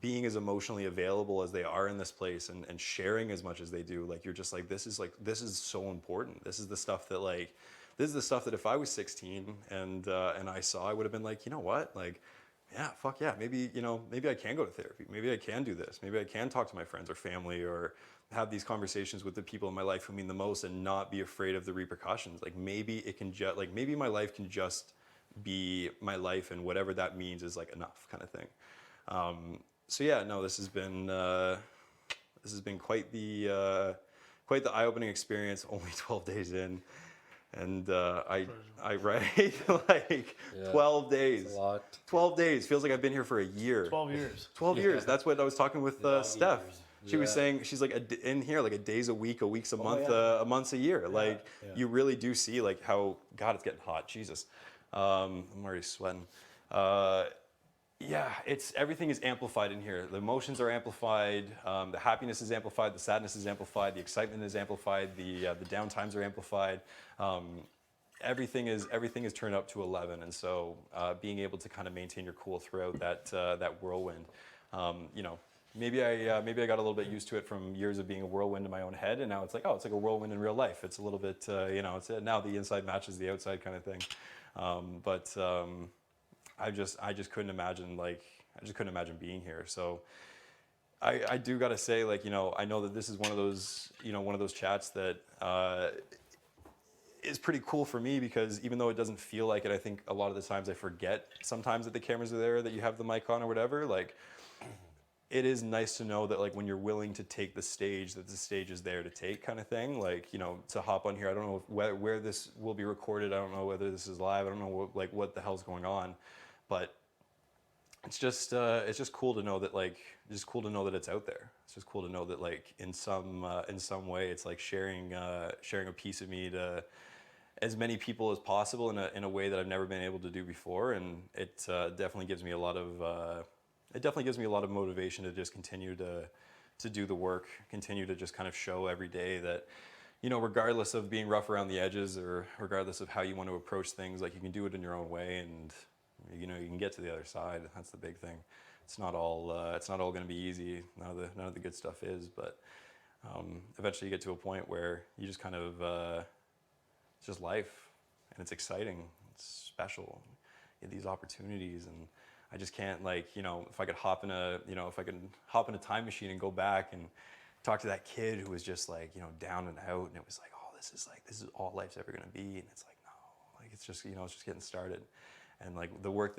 being as emotionally available as they are in this place, and sharing as much as they do. Like, you're just like, this is so important. This is the stuff that if I was 16 and I saw, I would have been like, you know what, like, yeah, fuck yeah, maybe I can go to therapy. Maybe I can do this. Maybe I can talk to my friends or family, or have these conversations with the people in my life who mean the most, and not be afraid of the repercussions. Like, maybe it can just, like, maybe my life can just be my life, and whatever that means is like enough, kind of thing. So yeah, no, this has been quite the eye-opening experience. Only 12 days in. And I write like 12 days. That's a lot. 12 days. Feels like I've been here for a year. 12 years. 12 years. That's what I was talking with Steph. years. She was saying, she's like in here, like a day's a week, a week's a month, yeah. a month's a year. Like, you really do see like how, God, it's getting hot. Jesus. I'm already sweating. Yeah, everything is amplified in here. The emotions are amplified. The happiness is amplified. The sadness is amplified. The excitement is amplified. The downtimes are amplified. Everything is turned up to 11. And so being able to kind of maintain your cool throughout that whirlwind, maybe I got a little bit used to it from years of being a whirlwind in my own head, and now it's like, oh, it's like a whirlwind in real life. It's a little bit, it's now the inside matches the outside kind of thing. I just couldn't imagine being here. So I do gotta say, like, I know that this is one of those chats that is pretty cool for me because even though it doesn't feel like it, I think a lot of the times I forget sometimes that the cameras are there, that you have the mic on or whatever. Like, it is nice to know that like when you're willing to take the stage, that the stage is there to take, kind of thing. Like, you know, to hop on here, I don't know where this will be recorded. I don't know whether this is live. I don't know what the hell's going on, but it's just cool to know that like just cool to know that it's out there. It's just cool to know that like in some way it's like sharing a piece of me to as many people as possible in a way that I've never been able to do before, and it definitely gives me a lot of motivation to just continue to do the work, continue to just kind of show every day that, you know, regardless of being rough around the edges or regardless of how you want to approach things, like you can do it in your own way, and you know you can get to the other side. That's the big thing. It's not all going to be easy. None of the good stuff is, but eventually you get to a point where you just kind of it's just life, and it's exciting, it's special. You have these opportunities, and I just can't, like, you know, if I could hop in a time machine and go back and talk to that kid who was just like, you know, down and out, and it was like, oh, this is all life's ever gonna be, and it's like, no, like it's just, you know, it's just getting started, and like the work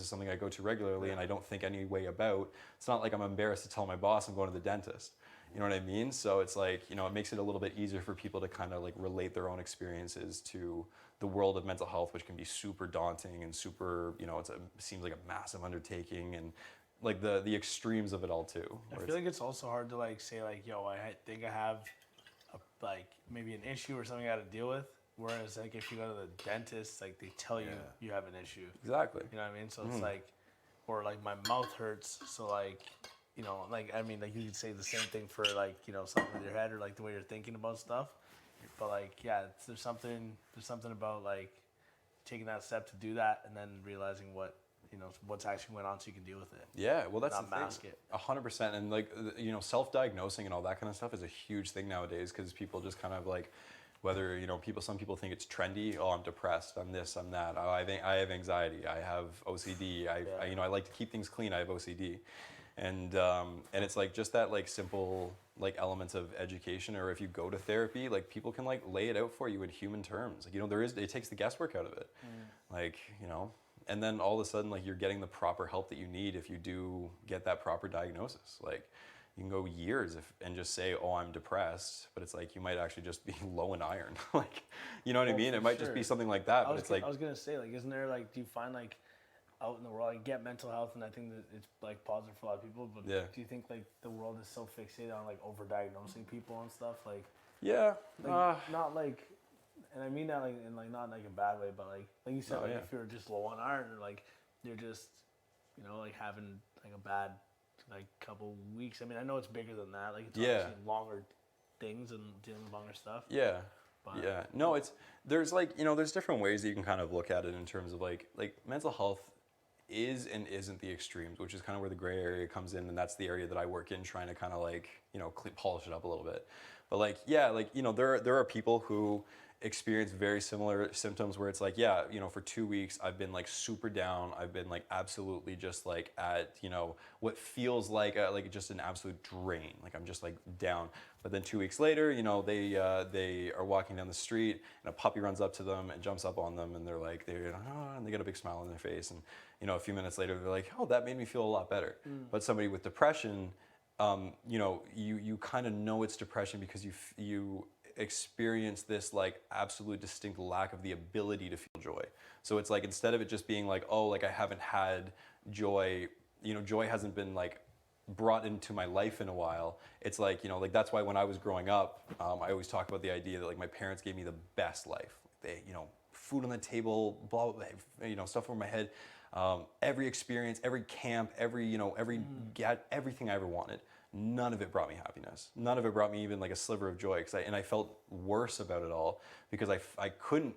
is something I go to regularly and I don't think any way about. It's not like I'm embarrassed to tell my boss I'm going to the dentist. You know what I mean? So it's like, you know, it makes it a little bit easier for people to kind of like relate their own experiences to the world of mental health, which can be super daunting and super, you know, it seems like a massive undertaking, and like the extremes of it all too. I feel like it's also hard to like say like, yo, I think I have like maybe an issue or something I got to deal with. Whereas like if you go to the dentist, like they tell you you have an issue. Exactly. You know what I mean? So it's like, or like my mouth hurts. So like, you know, like I mean, like you could say the same thing for like, you know, something with your head or like the way you're thinking about stuff. But like, yeah, there's something about like taking that step to do that and then realizing what, you know, what's actually going on so you can deal with it. Yeah, well, that's not the mask thing. it. 100%. And like, you know, self-diagnosing and all that kind of stuff is a huge thing nowadays, because people just kind of like, whether, you know, some people think it's trendy. Oh, I'm depressed. I'm this. I'm that. Oh, I have anxiety. I have OCD. I you know, I like to keep things clean. I have OCD, and it's like just that like simple like elements of education, or if you go to therapy, like people can like lay it out for you in human terms. Like, you know, it takes the guesswork out of it. Like, you know, and then all of a sudden like you're getting the proper help that you need if you do get that proper diagnosis. Like, you can go years and just say, oh, I'm depressed, but it's like you might actually just be low in iron. Like, you know what I mean? It might just be something like that, but it's like, I was gonna say, like, isn't there like, do you find like out in the world, I get mental health, and I think that it's like positive for a lot of people, but do you think like the world is so fixated on like overdiagnosing people and stuff? Like, not like, and I mean that like in like not like a bad way, but like you said, if you're just low on iron, or like you're just, you know, like having like a bad like couple weeks. I mean, I know it's bigger than that. Like, it's obviously longer things and dealing with longer stuff. Yeah. But Yeah. No, there's like, you know, there's different ways that you can kind of look at it in terms of like mental health is and isn't the extremes, which is kind of where the gray area comes in, and that's the area that I work in, trying to kind of like, you know, polish it up a little bit. But like, yeah, like, you know, there are people who experience very similar symptoms where it's like, yeah, you know, for 2 weeks I've been like super down. I've been like absolutely just like at, you know, what feels like just an absolute drain. Like, I'm just like down. But then 2 weeks later, you know, they are walking down the street and a puppy runs up to them and jumps up on them, and they're like, and they get a big smile on their face, and you know, a few minutes later they're like, oh, that made me feel a lot better. But somebody with depression, you know, you kind of know it's depression because you experience this like absolute distinct lack of the ability to feel joy. So it's like, instead of it just being like, oh, like I haven't had joy, you know, joy hasn't been like brought into my life in a while. It's like, you know, like that's why when I was growing up, I always talk about the idea that like my parents gave me the best life. They, you know, food on the table, blah, blah, blah, you know, stuff over my head. Every experience, every camp, everything I ever wanted. None of it brought me happiness. None of it brought me even like a sliver of joy. And I felt worse about it all because I couldn't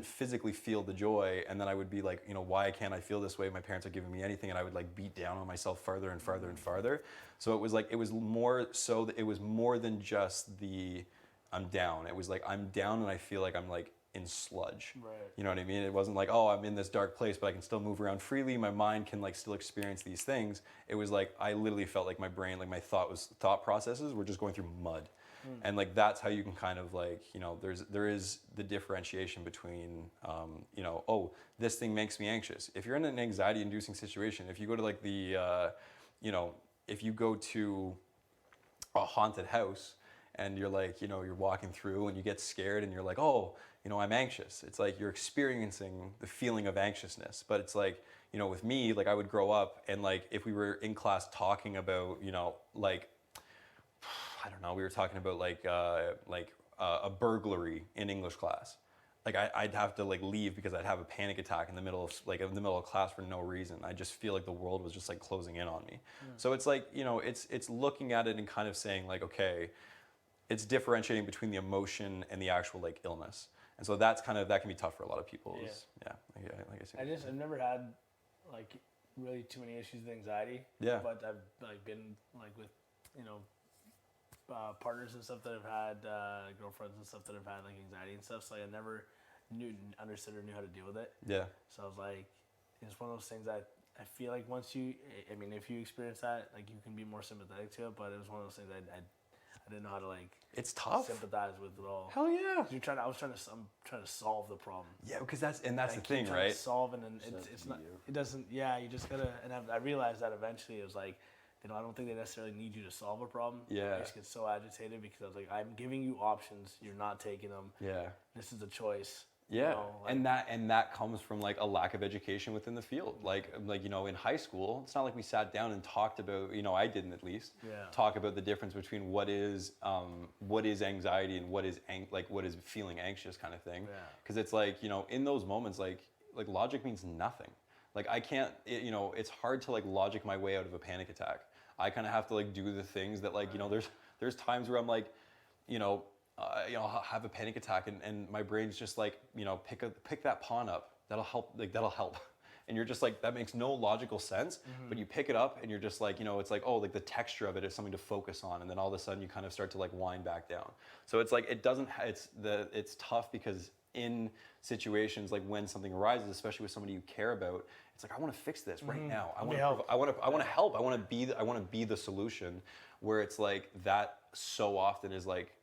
physically feel the joy. And then I would be like, you know, why can't I feel this way? My parents are giving me anything, and I would like beat down on myself farther and farther and farther. So it was like, it was more so that it was more than just the I'm down. It was like, I'm down and I feel like I'm like in sludge. Right. You know what I mean? It wasn't like, oh, I'm in this dark place, but I can still move around freely. My mind can like still experience these things. It was like, I literally felt like my brain, like my thought processes were just going through mud. And like, that's how you can kind of like, you know, there is the differentiation between, you know, oh, this thing makes me anxious. If you're in an anxiety inducing situation, if you go to like the, you know, if you go to a haunted house and you're like, you know, you're walking through and you get scared and you're like, oh, you know, I'm anxious. It's like you're experiencing the feeling of anxiousness. But it's like, you know, with me, like I would grow up and like if we were in class talking about, you know, like, I don't know, we were talking about like a burglary in English class. Like I'd have to like leave because I'd have a panic attack in the middle of class for no reason. I just feel like the world was just like closing in on me. So it's like, you know, it's looking at it and kind of saying like, okay, it's differentiating between the emotion and the actual like illness. And so that can be tough for a lot of people. Like I said. I've never had like really too many issues with anxiety. Yeah. But I've like been like with, you know, partners and stuff that have had girlfriends and stuff that have had like anxiety and stuff. So I never understood or knew how to deal with it. Yeah. So I was like, it's one of those things that I feel like once you, I mean, if you experience that, like you can be more sympathetic to it. But it was one of those things I I didn't know how to like. It's tough. Sympathize with it all. Hell yeah. I'm trying to solve the problem. Yeah, because that's the keep thing, trying right? To solve it, and it's not. It doesn't. Yeah, you just gotta. And I realized that eventually it was like, I don't think they necessarily need you to solve a problem. Yeah. I just get so agitated because I was like, I'm giving you options, you're not taking them. Yeah. This is a choice. Yeah, You know, like, and that comes from like a lack of education within the field. Like in high school, it's not like we sat down and talked about. I didn't at least. Yeah. Talk about the difference between what is anxiety and what is what is feeling anxious kind of thing. Yeah. Because it's like in those moments like logic means nothing. Like I can't. It's hard to like logic my way out of a panic attack. I kind of have to like do the things that like there's times where I'm like I'll have a panic attack and my brain's just like, pick that pawn up. That'll help. Like that'll help. And you're just like, that makes no logical sense. But you pick it up and you're just like, it's like, oh, like the texture of it is something to focus on. And then all of a sudden you kind of start to like wind back down. So it's like, it's tough because in situations like when something arises, especially with somebody you care about, it's like, I want to fix this right now. I want to help. I want to be the solution. Where it's like that so often is like,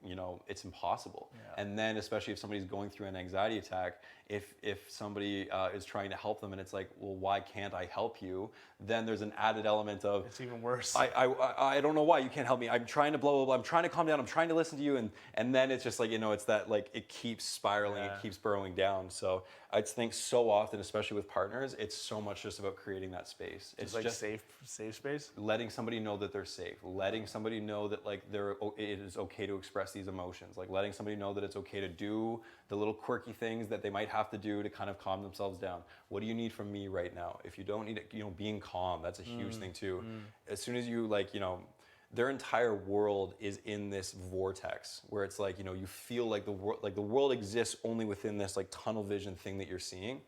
it's impossible. Yeah. And then especially if somebody's going through an anxiety attack, if somebody is trying to help them and it's like, well, why can't I help you? Then there's an added element of, it's even worse. I don't know why you can't help me. I'm trying to blah, blah, blah. I'm trying to calm down. I'm trying to listen to you. And then it's just like, it's that like, it keeps spiraling, it keeps burrowing down. So I think so often, especially with partners, it's so much just about creating that space. It's like just safe space. Letting somebody know that they're safe. Letting somebody know that like it is okay to express these emotions. Like letting somebody know that it's okay to do the little quirky things that they might have to do to kind of calm themselves down. What do you need from me right now? If you don't need it, being calm, that's a huge thing too. As soon as you like, their entire world is in this vortex where it's like, you feel like the world exists only within this like tunnel vision thing that you're seeing.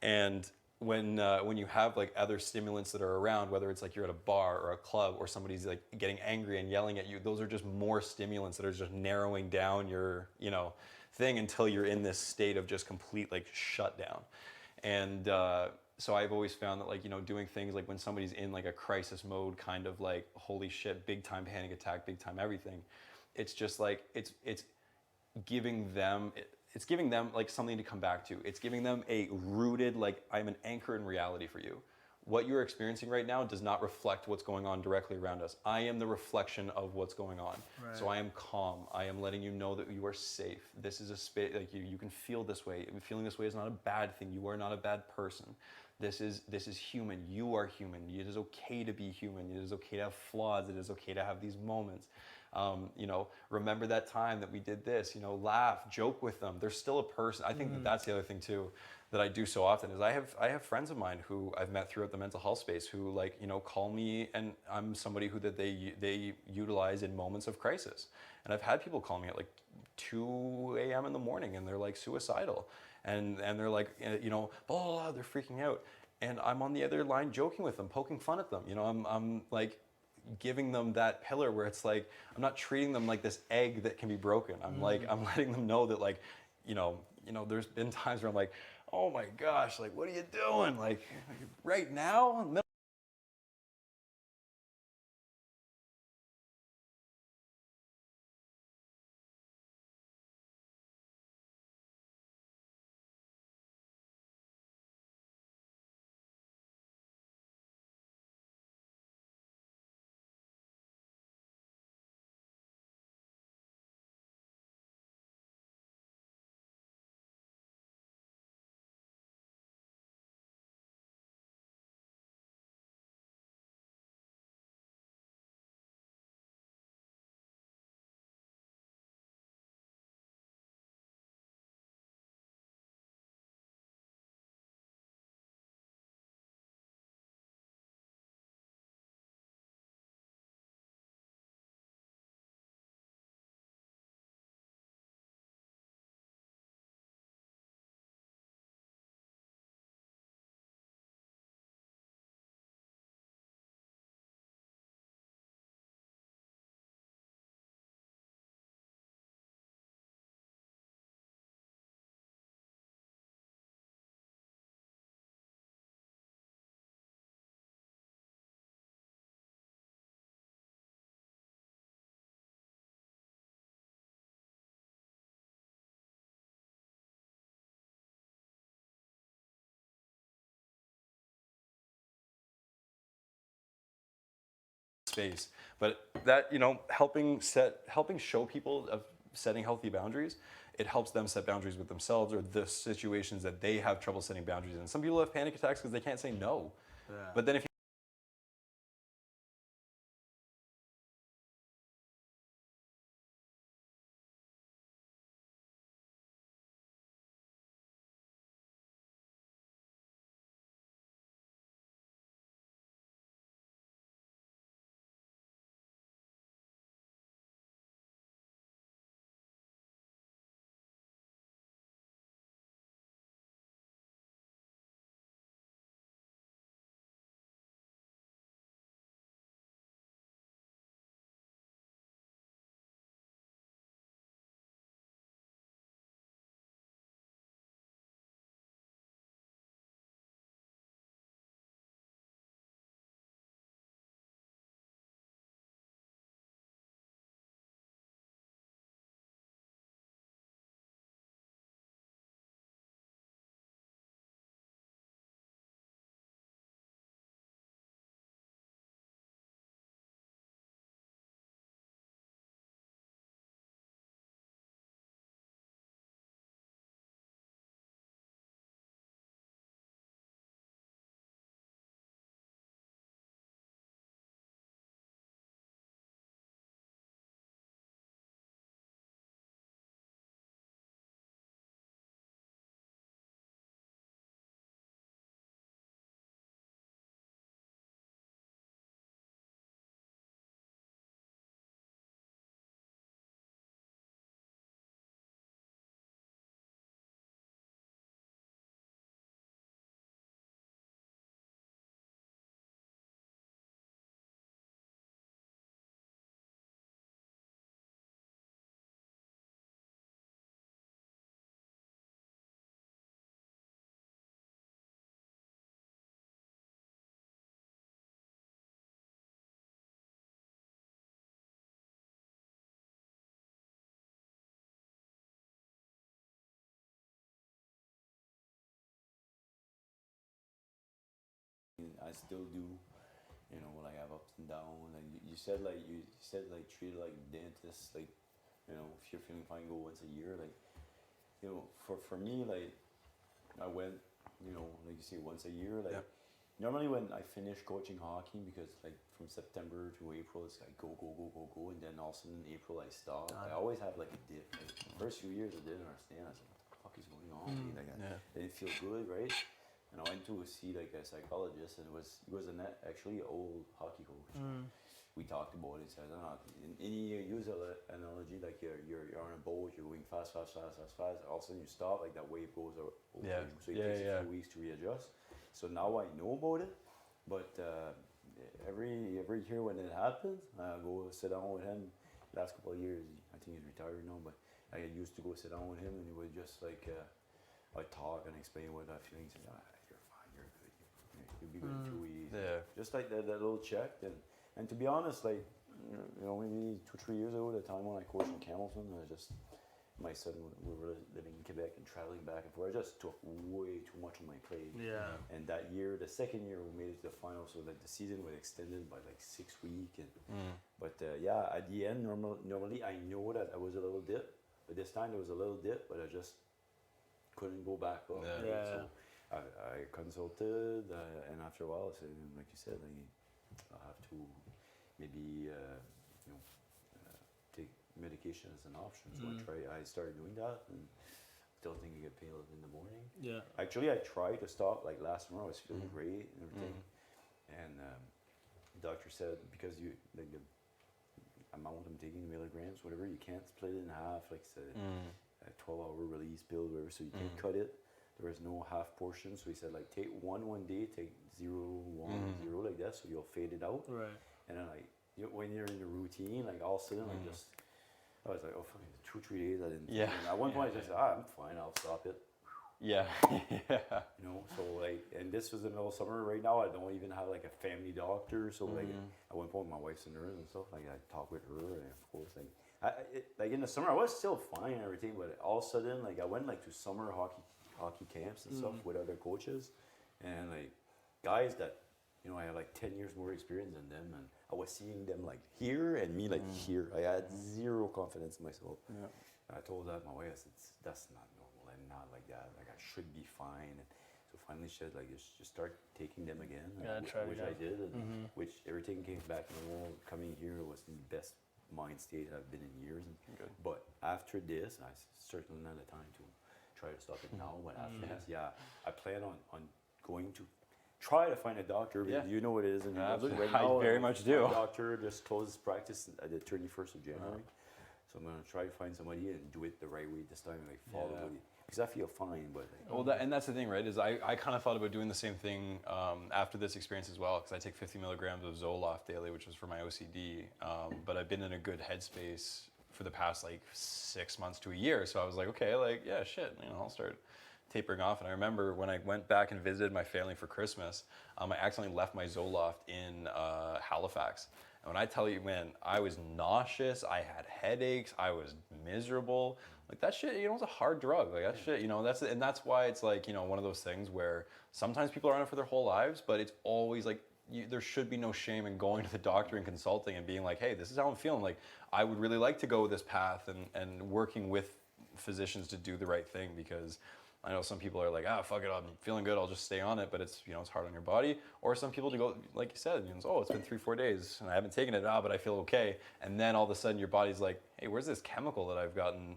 And when you have like other stimulants that are around, whether it's like you're at a bar or a club or somebody's like getting angry and yelling at you, those are just more stimulants that are just narrowing down your, thing until you're in this state of just complete like shutdown. And so I've always found that like, doing things like when somebody's in like a crisis mode, kind of like, holy shit, big time panic attack, big time everything. It's just like, it's giving them like something to come back to. It's giving them a rooted, like, I'm an anchor in reality for you. What you're experiencing right now does not reflect what's going on directly around us. I am the reflection of what's going on. Right. So I am calm. I am letting you know that you are safe. This is a space, like you can feel this way. Feeling this way is not a bad thing. You are not a bad person. This is human. You are human. It is okay to be human. It is okay to have flaws. It is okay to have these moments. Remember that time that we did this, laugh, joke with them. They're still a person. I think that's the other thing too, that I do so often is I have friends of mine who I've met throughout the mental health space who like, call me, and I'm somebody who that they utilize in moments of crisis. And I've had people call me at like 2 a.m. in the morning and they're like suicidal and they're like, blah, blah, blah, they're freaking out. And I'm on the other line joking with them, poking fun at them. I'm like, giving them that pillar where it's like, I'm not treating them like this egg that can be broken. I'm like, I'm letting them know that like, there's been times where I'm like, oh my gosh, like, what are you doing? Like right now, space. But that, you know, helping show people of setting healthy boundaries, it helps them set boundaries with themselves or the situations that they have trouble setting boundaries in. Some people have panic attacks because they can't say no. Yeah. But then if I still do, you know, like have ups and downs. Like you said, treat it like dentist. Like, you know, if you're feeling fine, go once a year. Like, you know, for me, like I went, you know, like you say, once a year. Like normally when I finish coaching hockey, because like from September to April, it's like go, and then all of a sudden in April I stop. I always have like a dip. Like, the first few years I didn't understand. I was like, what the fuck is going on? Like, I didn't feel good, right? And I went to see like a psychologist, and he was actually an old hockey coach. We talked about it. He said, you use an analogy like you're on a boat, you're going fast. All of a sudden you stop, like that wave goes over you. So it takes a few weeks to readjust. So now I know about it, but every year when it happens, I go sit down with him. Last couple of years, I think he's retired now, but I used to go sit down with him, and he would just like I talk and explain what I'm feeling. Say, you're fine, you're good, you'll be good in 2 weeks. Just like that little check. And to be honest, like you know, maybe 2-3 years ago, the time when I coached in Hamilton, my son, we were living in Quebec and traveling back and forth. I just took way too much on my plate. Yeah. And that year, the second year, we made it to the final, so like the season was extended by like 6 weeks. But yeah, at the end, normally I know that I was a little dip, but this time there was a little dip, but I just couldn't go back up. So I consulted, and after a while, I said, like you said, I have to maybe take medication as an option. So I started doing that, and still think I get pain in the morning. Yeah. Actually, I tried to stop. Like last summer, I was feeling great and everything, and the doctor said because you like the amount I'm taking milligrams, whatever, you can't split it in half. Like it's a 12-hour release pill, whatever. So you can't cut it. There is no half portion. So he said like take one day, take 0, 1, 0 like that. So you'll fade it out. Right. And then like when you're in the routine, like all of a sudden, like just I was like, oh, fucking 2-3 days I didn't. Yeah. At one point I just said, I'm fine, I'll stop it. Yeah. You know, so like, and this was the middle of summer. Right now, I don't even have like a family doctor. So like, at one point, my wife's a nurse and stuff. Like, I talk with her, and of course, like in the summer, I was still fine and everything. But all of a sudden, like, I went like to summer hockey camps and stuff with other coaches, and like guys that you know, I had like 10 years more experience than them, and I was seeing them like here and me like here. I had zero confidence in myself. Yeah. And I told that my wife, I said, that's not normal. I'm not like that. Like I should be fine. And so finally she said, like, just start taking them again. Yeah, try it which again. I did, and which everything came back normal. Coming here was the best mind state I've been in years. And, but after this, I certainly not the time to try to stop it now. But after this, I plan on going to try to find a doctor. Yeah. You know what it is in New Brunswick right I now. very much do. My doctor just closed his practice at the 31st of January. So I'm gonna try to find somebody and do it the right way this time, like follow it. Because I feel fine, but Well, and that's the thing, right? Is I kind of thought about doing the same thing after this experience as well, because I take 50 milligrams of Zoloft daily, which is for my OCD. But I've been in a good headspace for the past like 6 months to a year, so I was like, okay, like yeah, shit, you know, I'll start tapering off. And I remember when I went back and visited my family for Christmas, I accidentally left my Zoloft in Halifax. And when I tell you, man, I was nauseous, I had headaches, I was miserable. Like that shit, you know, it's a hard drug. Like that shit, you know, that's why it's like, you know, one of those things where sometimes people are on it for their whole lives, but it's always like, there should be no shame in going to the doctor and consulting and being like, hey, this is how I'm feeling. Like, I would really like to go this path and working with physicians to do the right thing, because I know some people are like, fuck it, I'm feeling good, I'll just stay on it, but it's, you know, it's hard on your body. Or some people to go, like you said, you know, oh, it's been 3-4 days and I haven't taken it, but I feel okay. And then all of a sudden your body's like, hey, where's this chemical that I've gotten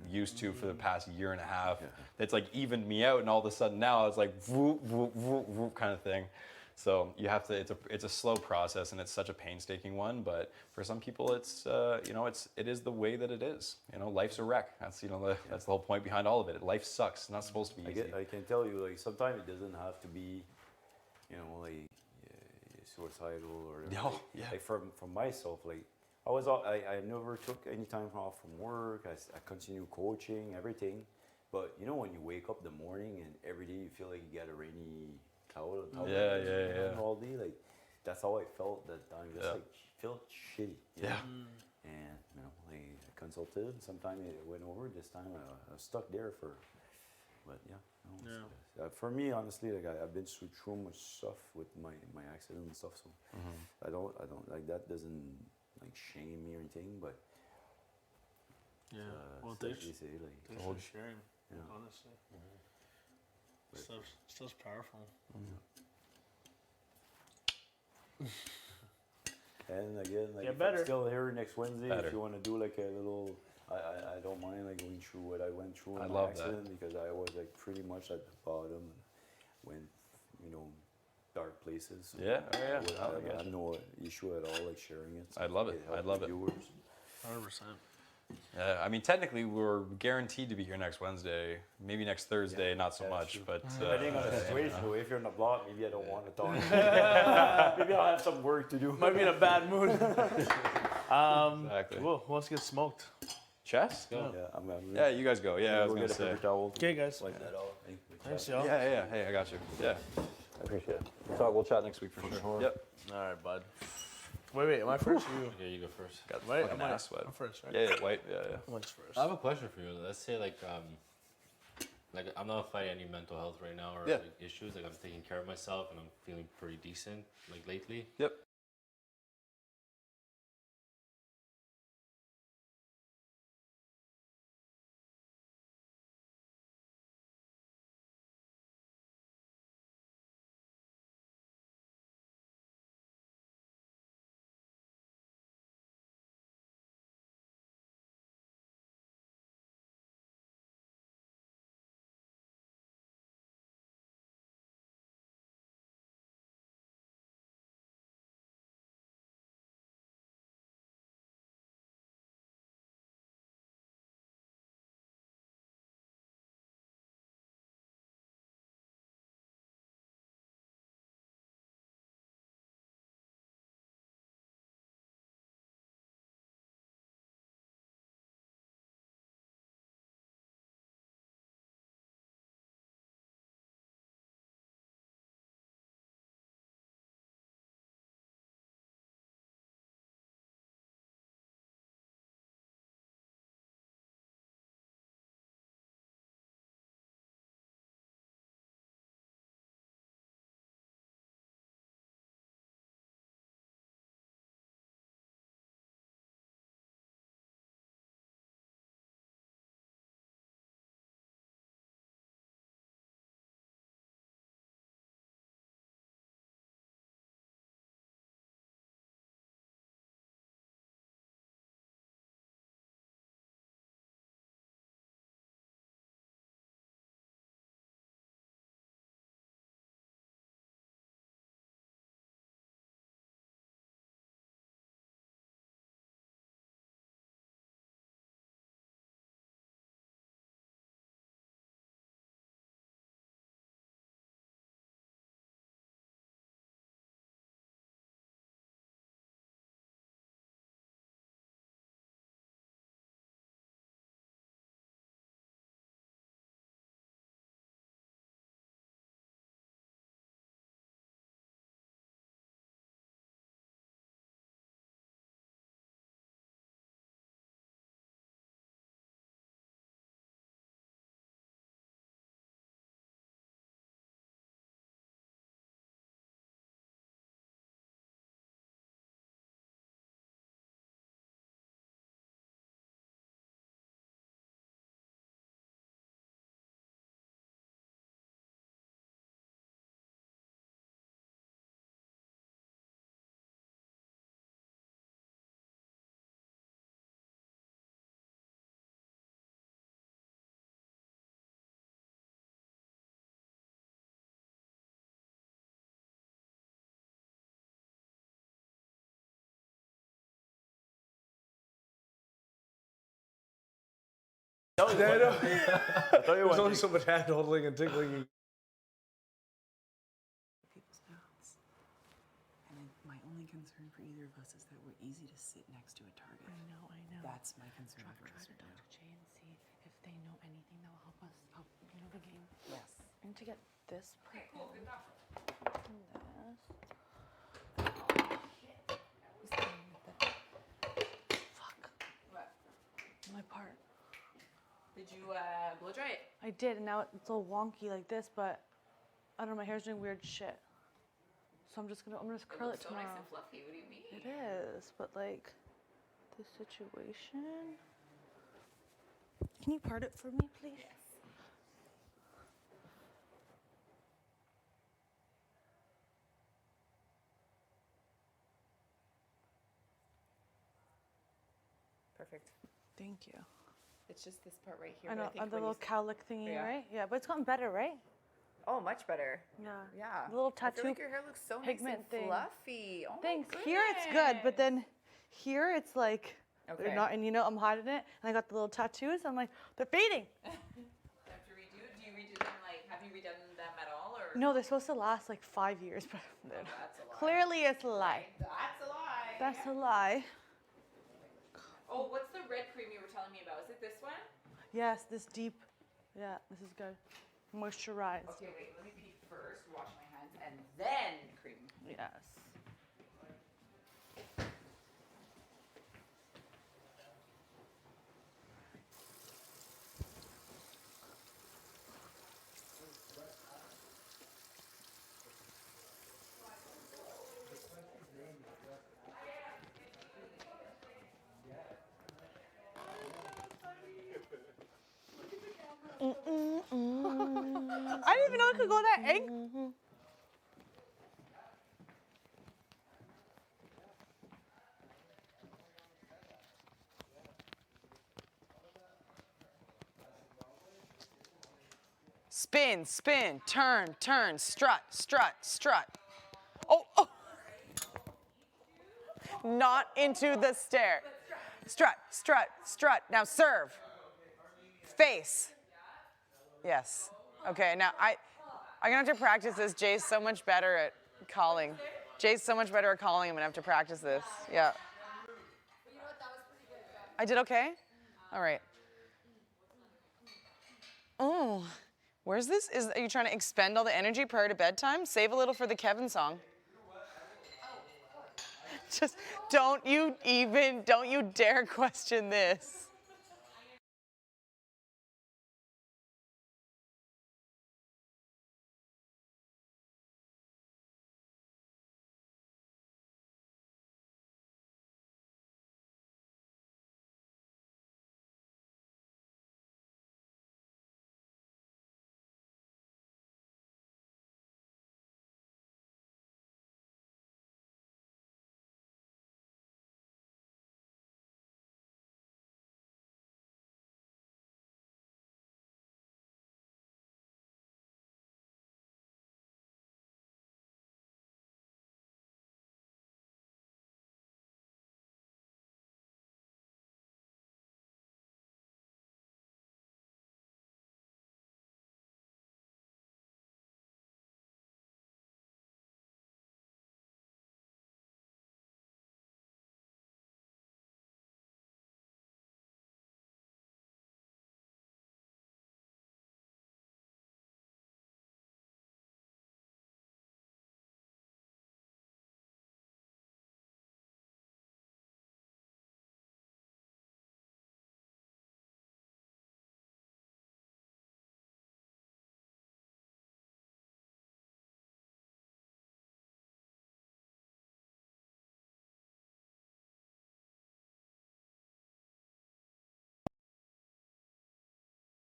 used to for the past year and a half that's like evened me out, and all of a sudden now it's like whoop, whoop, whoop, whoop kind of thing. So you have to, it's a slow process, and it's such a painstaking one, but for some people it's, you know, it is the way that it is. You know, life's a wreck. That's, you know, that's the whole point behind all of it. Life sucks. It's not supposed to be easy. I can tell you, like, sometimes it doesn't have to be, you know, like suicidal or like from myself, like I never took any time off from work. I continue coaching, everything. But you know, when you wake up in the morning and every day you feel like you got a rainy cloud on top of you all day, like that's how I felt that time. Just like felt shitty. You know? And you know, like I consulted. Sometimes it went over. This time I was stuck there for. But yeah, no, for me, honestly, like I've been through so much stuff with my accident and stuff, so I don't like that doesn't like shame me or anything, but well, thanks for sharing, honestly. Stuff's powerful. And again, like better. I'm still here next Wednesday. Better. If you want to do like a little, I don't mind like going through what I went through in my love accident, because I was like pretty much at the bottom and went, you know, dark places. So I have no issue at all like sharing it. So I'd love it. I'd love it. 100%. I mean, technically, we're guaranteed to be here next Wednesday. Maybe next Thursday, not so much. But depending on the situation, if you're in the block, maybe I don't want to talk. Maybe I'll have some work to do. Might be in a bad mood. Exactly. Well, let's get smoked. Chess? Go. Yeah, you guys go. Yeah, I was We'll gonna get a say. paper towel. Okay, guys. Wipe that off. Thanks, y'all. Yeah. Hey, I got you. Yeah. I appreciate it. We'll chat next week for sure. Yep. All right, bud. Wait, am I first or you? Yeah, you go first. Got the Wait, fucking I'm ass sweat. I'm first, right? Yeah, white. Yeah. White's first. I have a question for you. Let's say like I'm not fighting any mental health right now or Yeah. like, issues. Like I'm taking care of myself and I'm feeling pretty decent like lately. Yep. No, Daniel. There's went only so much hand holding and tickling. People's mouths. And my only concern for either of us is that we're easy to sit next to a target. I know. That's my concern for us Try to right talk now. to Jay and see if they know anything that will help us help, the game. Yes. I need to get this put on. And this. Fuck. What? My part. Did you blow dry it? I did, and now it's all wonky like this, but I don't know, my hair's doing weird shit. So I'm just gonna curl it so tomorrow. nice and fluffy. What do you mean? It is, but like this situation. Can you part it for me, please? Yes. Perfect. Thank you. It's just this part right here. I but know, think the when little you cowlick thingy, Yeah. right? Yeah, but it's gotten better, right? Oh, much better. Yeah. Yeah. The little I feel tattoo like your hair looks so nice pigment and thing. fluffy. Oh Thanks. my Here it's good, but then here it's like they're Okay. not, and I'm hiding it, and I got the little tattoos. I'm like, they're fading. Do you redo them have you redone them at all or? No, they're supposed to last like 5 years, but That's a lie. clearly it's a lie. That's a lie. That's a lie. Oh, what's the red cream you were telling me about? Is it this one? Yes, this deep. Yeah, this is good. Moisturized. Okay, wait. Let me peek first. Wash my hands and then cream. Yes. I didn't even know it could go that egg. Spin, spin, turn, turn, strut, strut, strut. Oh, oh. Not into the stair. Strut, strut, strut. Now serve. Face. Yes. Okay, now I'm gonna have to practice this. Jay's so much better at calling. Jay's so much better at calling. I'm gonna have to practice this. Yeah. I did okay? All right. Oh, where's this? Are you trying to expend all the energy prior to bedtime? Save a little for the Kevin song. Just don't you dare question this.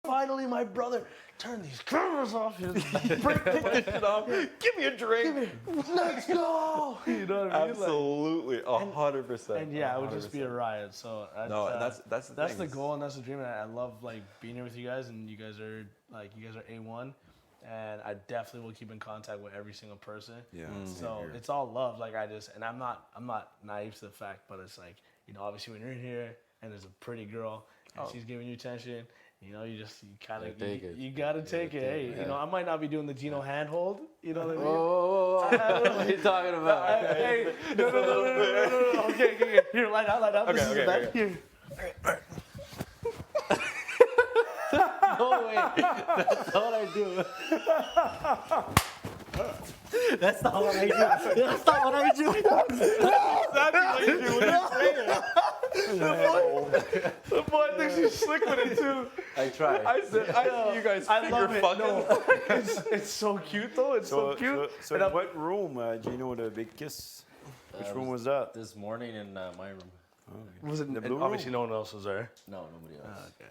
Finally, my brother, turn these cameras off. Break this shit off. Give me a drink. Let's go. You know what I mean? Absolutely, 100%. And yeah, it would just be a riot. So that's the thing. the goal and that's the dream. And I love being here with you guys, and you guys are A1. And I definitely will keep in contact with every single person. Yeah. So it's all love. I'm not naive to the fact, but it's obviously when you're in here and there's a pretty girl and she's giving you attention, You know, you kind of take it. You gotta take it. Hey, Yeah. you know, I might not be doing the Gino handhold. You know what I mean? Whoa. What are you talking about? Hey, no. Okay. Here, light up. This is the best. Here. No way. That's not what I do. That's not what I do. That's not what I do. The boy thinks he's slick with it too. I try. I see you guys I love finger it. fucking. No, it's so cute though. It's so cute. So in what room, Gino, the big kiss? Which room was that? This morning in my room. Was it The and blue obviously room? no one else was there? No, nobody else. Okay.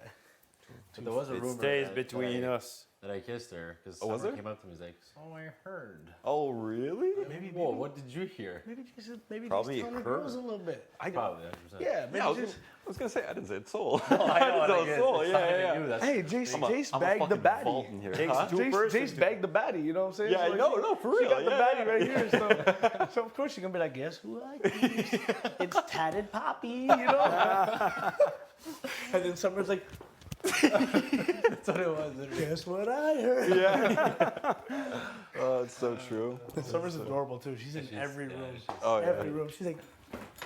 But there was a It rumor stays that- between us. that I kissed her because Oh, was someone there? came up to me and was like, "So I heard." Oh, really? Whoa, what did you hear? Maybe Probably just tell the her. girls a little bit. Probably 100%. Yeah, maybe Yeah, I just. was gonna say I didn't say it's soul. No, I know. I didn't like, say soul. it's Yeah, not even yeah. you, that's Hey, the Jace, thing. Jace bagged the vault in baddie. here. Takes Huh? two persons. Jace bagged the baddie. You know what I'm saying? Yeah, So, like, no, for she real. got the Yeah, baddie right here. So of course you're gonna be like, guess who I kissed? It's Tatted Poppy. You know. And then Summer's like. That's what it was. Guess what I heard? Yeah. Oh, it's so true. Summer's adorable too. She's in every room. Oh, yeah. Every room. She's like,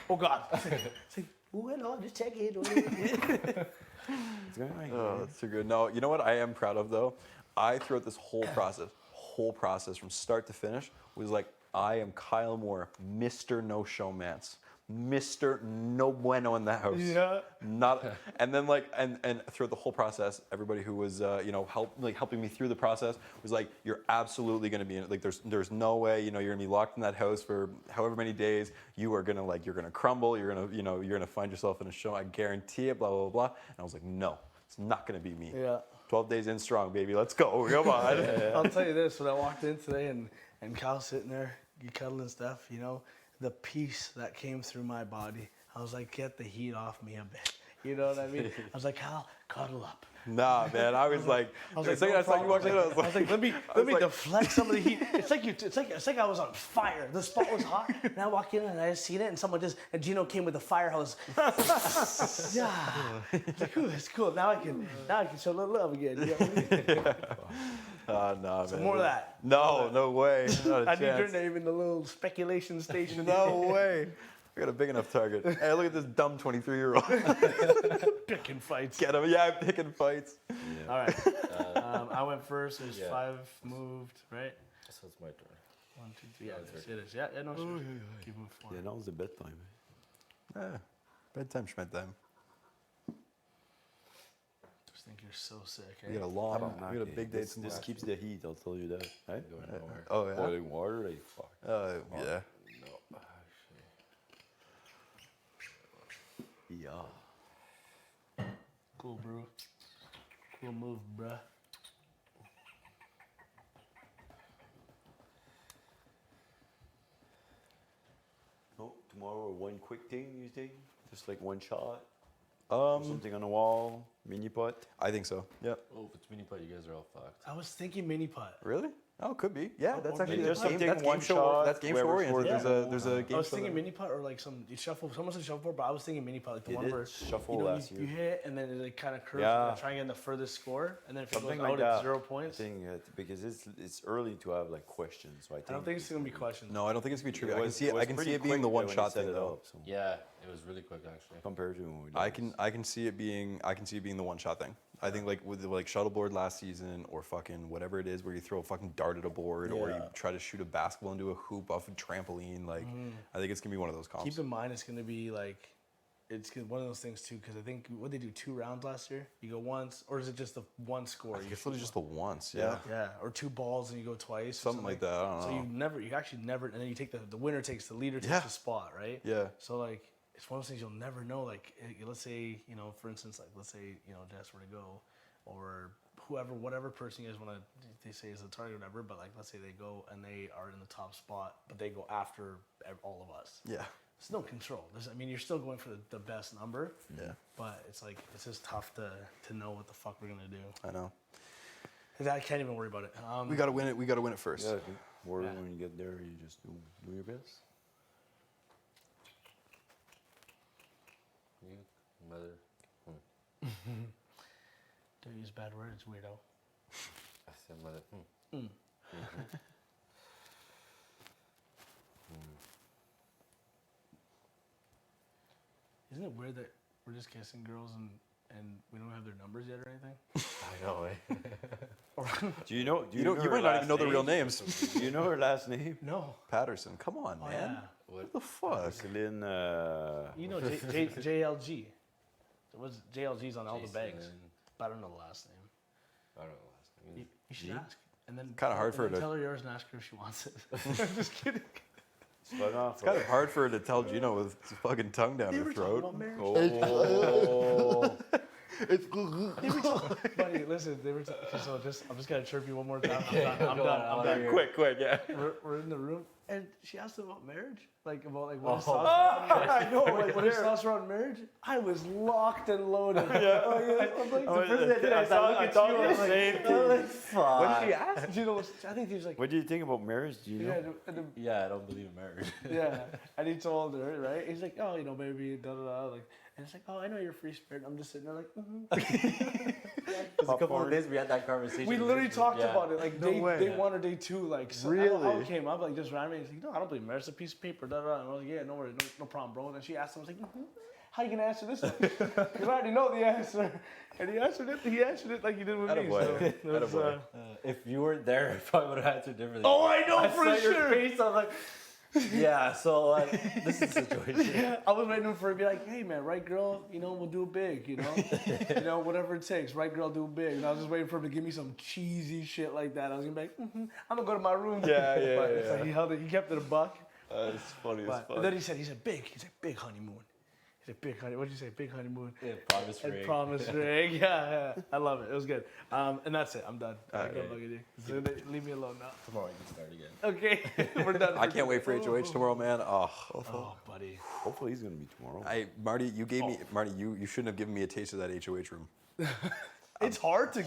oh God. It's like, oh hello, just check it. Oh, that's too good. No, you know what I am proud of though? I throughout this whole process from start to finish was like, I am Kyle Moore, Mr. No Showmance. Mr. No Bueno in the house. Yeah. Not, and then like, and throughout the whole process, everybody who was, helping me through the process was like, you're absolutely going to be in it. Like, there's no way, you're going to be locked in that house for however many days. You are going to you're going to crumble. You're going to, you're going to find yourself in a show. I guarantee it, blah, blah, blah. And I was like, no, it's not going to be me. Yeah. 12 days in strong, baby. Let's go. Come on. I'll tell you this: when I walked in today and Kyle's sitting there, you cuddling stuff, the peace that came through my body. I was like, get the heat off me a bit. You know what I mean? I was like, Kyle, cuddle up. Nah, man. I was like, the second I saw you walk in, I was like, let me deflect some of the heat. It's like I was on fire. The spot was hot, and I walk in and I just seen it, and Gino came with a fire hose. Yeah, like, ooh, it's cool. Now I can show a little love again. You know what I mean? no, So man. more of that. No way. Not a I need your chance. name in the little speculation station. No way. I got a big enough target. Hey, look at this dumb 23-year-old. Picking fights. Get him. Yeah, I'm picking fights. All right. I went first. There's 5 moved, right? So it's my turn. 1, 2, 3. Yeah, it is. Yeah, no, sure. You move 4. Yeah, now it's the bedtime. Yeah. Bedtime, schmedtime. Just think you're so sick. We got a long, we got a big day This tomorrow. keeps the heat, I'll tell you that. Right? Oh, yeah. Boiling water, like, fuck. Yeah. No, actually. Yeah. Cool, bro. Cool move, bruh. No, tomorrow one quick thing you think? Just like one shot? Something on the wall, mini putt? I think so. Yep. Oh, if it's mini putt, you guys are all fucked. I was thinking mini putt. Really? Oh, could be. Yeah, that's or actually mini that's putt. game, Something that's one game show. shot, That's game show whoever oriented. scores There's a game I was show. thinking mini putt or like some shuffle. Someone said shuffle, but I was thinking mini putt, like the They one did where shuffle last you year. hit and then it like kind of curves Yeah. and try and get the furthest score, and then if it Something goes like out, that. it's 0 points. I think because it's early to have like questions. So I don't think it's gonna be questions. No, I don't think it's gonna be true. It I can was- see it it. I was can see pretty it being the quick one when shot they set thing it though. up, so. Yeah, it was really quick actually. Compared to I can see it being the one shot thing. I think like with the shuttleboard last season or fucking whatever it is where you throw a fucking dart at a board or you try to shoot a basketball into a hoop off a trampoline. Like I think it's gonna be one of those comps. Keep in mind, it's gonna be like, one of those things too, because I think what they do 2 rounds last year. You go once, or is it just the one score? I think it's literally just the once. Yeah. Yeah, or 2 balls and you go twice. or Something like that. I don't know. So you actually never, and then you take the winner takes the leader takes Yeah. the spot, right? Yeah. So like it's one of those things you'll never know. Like let's say for instance, like let's say Jess were to go, or whatever person you guys want to they say is the target or whatever. But like let's say they go and they are in the top spot, but they go after all of us. Yeah. There's no control. You're still going for the best number. Yeah. But it's like it's just tough to know what the fuck we're gonna do. I know. I can't even worry about it. We gotta win it. We gotta win it first. Yeah, or when you get there, you just do your best. You, mother. Don't use bad words, weirdo. I said mother. Mm. Isn't it weird that we're just kissing girls and we don't have their numbers yet or anything? I know, eh? Do you know? You know might her not last even know the real name? names. Do you know her last name? No. Patterson. Come on, Oh, man. yeah. What the fuck? Celine. You know JLG. What's JLG's on all the bags, but I don't know the last name. I don't know the last name. You should ask, and then Kinda hard for her and then to- tell her yours and ask her if she wants it. I'm just kidding. It's kind of hard for her to tell Gino with his fucking tongue down her throat. Oh. Buddy, listen, they were so I'm just gonna chirp you one more time. I'm Go done. on, I'm done. Quick, yeah. We're in the room, and she asked about marriage, like what his Oh. thoughts. I know, like what his thoughts were on marriage. I was locked and loaded. Yeah. I'm like, The first thing I did, I thought you were the same thing. What did she ask? You know, I think he was like, What do you think about marriage? Do you know? Yeah, I don't believe in marriage. yeah, and he told her, right? He's like, oh, maybe da da da, like, and it's like, oh, I know you're a free spirit. I'm just sitting there like, Because a couple of days we had that conversation. We literally talked Yeah. about it, like No day way. 1 or day 2, like so how it came up, like just randomly. He's like, no, I don't believe marriage. It's a piece of paper. Da da. And I was like, yeah, no worries, no problem, bro. And then she asked him, I was like, how you gonna answer this one? Because I already know the answer. And he answered it like he did with me. So it was, If you weren't there, I probably would have answered differently. Oh, I know for saw sure. Your face, I'm like, yeah. So this is the situation. Yeah, I was waiting for her to be like, hey man, right girl, we'll do it big, whatever it takes, right girl, do it big. And I was just waiting for him to give me some cheesy shit like that. I was gonna be like, I'm gonna go to my room. Yeah. But it's like he held it, he kept it a buck. It's funny as But fuck. and then he said big honeymoon. He said big honey. What did you say? Big honeymoon. Yeah, promise ring. Promise ring. Yeah. I love it. It was good. And that's it. I'm done. Alright. Good luck with you. So leave me alone now. Tomorrow you can start again. Okay. We're done. I can't wait for HOH tomorrow, man. Oh, buddy. Hopefully he's gonna be tomorrow. Marty, you gave me Marty. You shouldn't have given me a taste of that HOH room. It's hard to,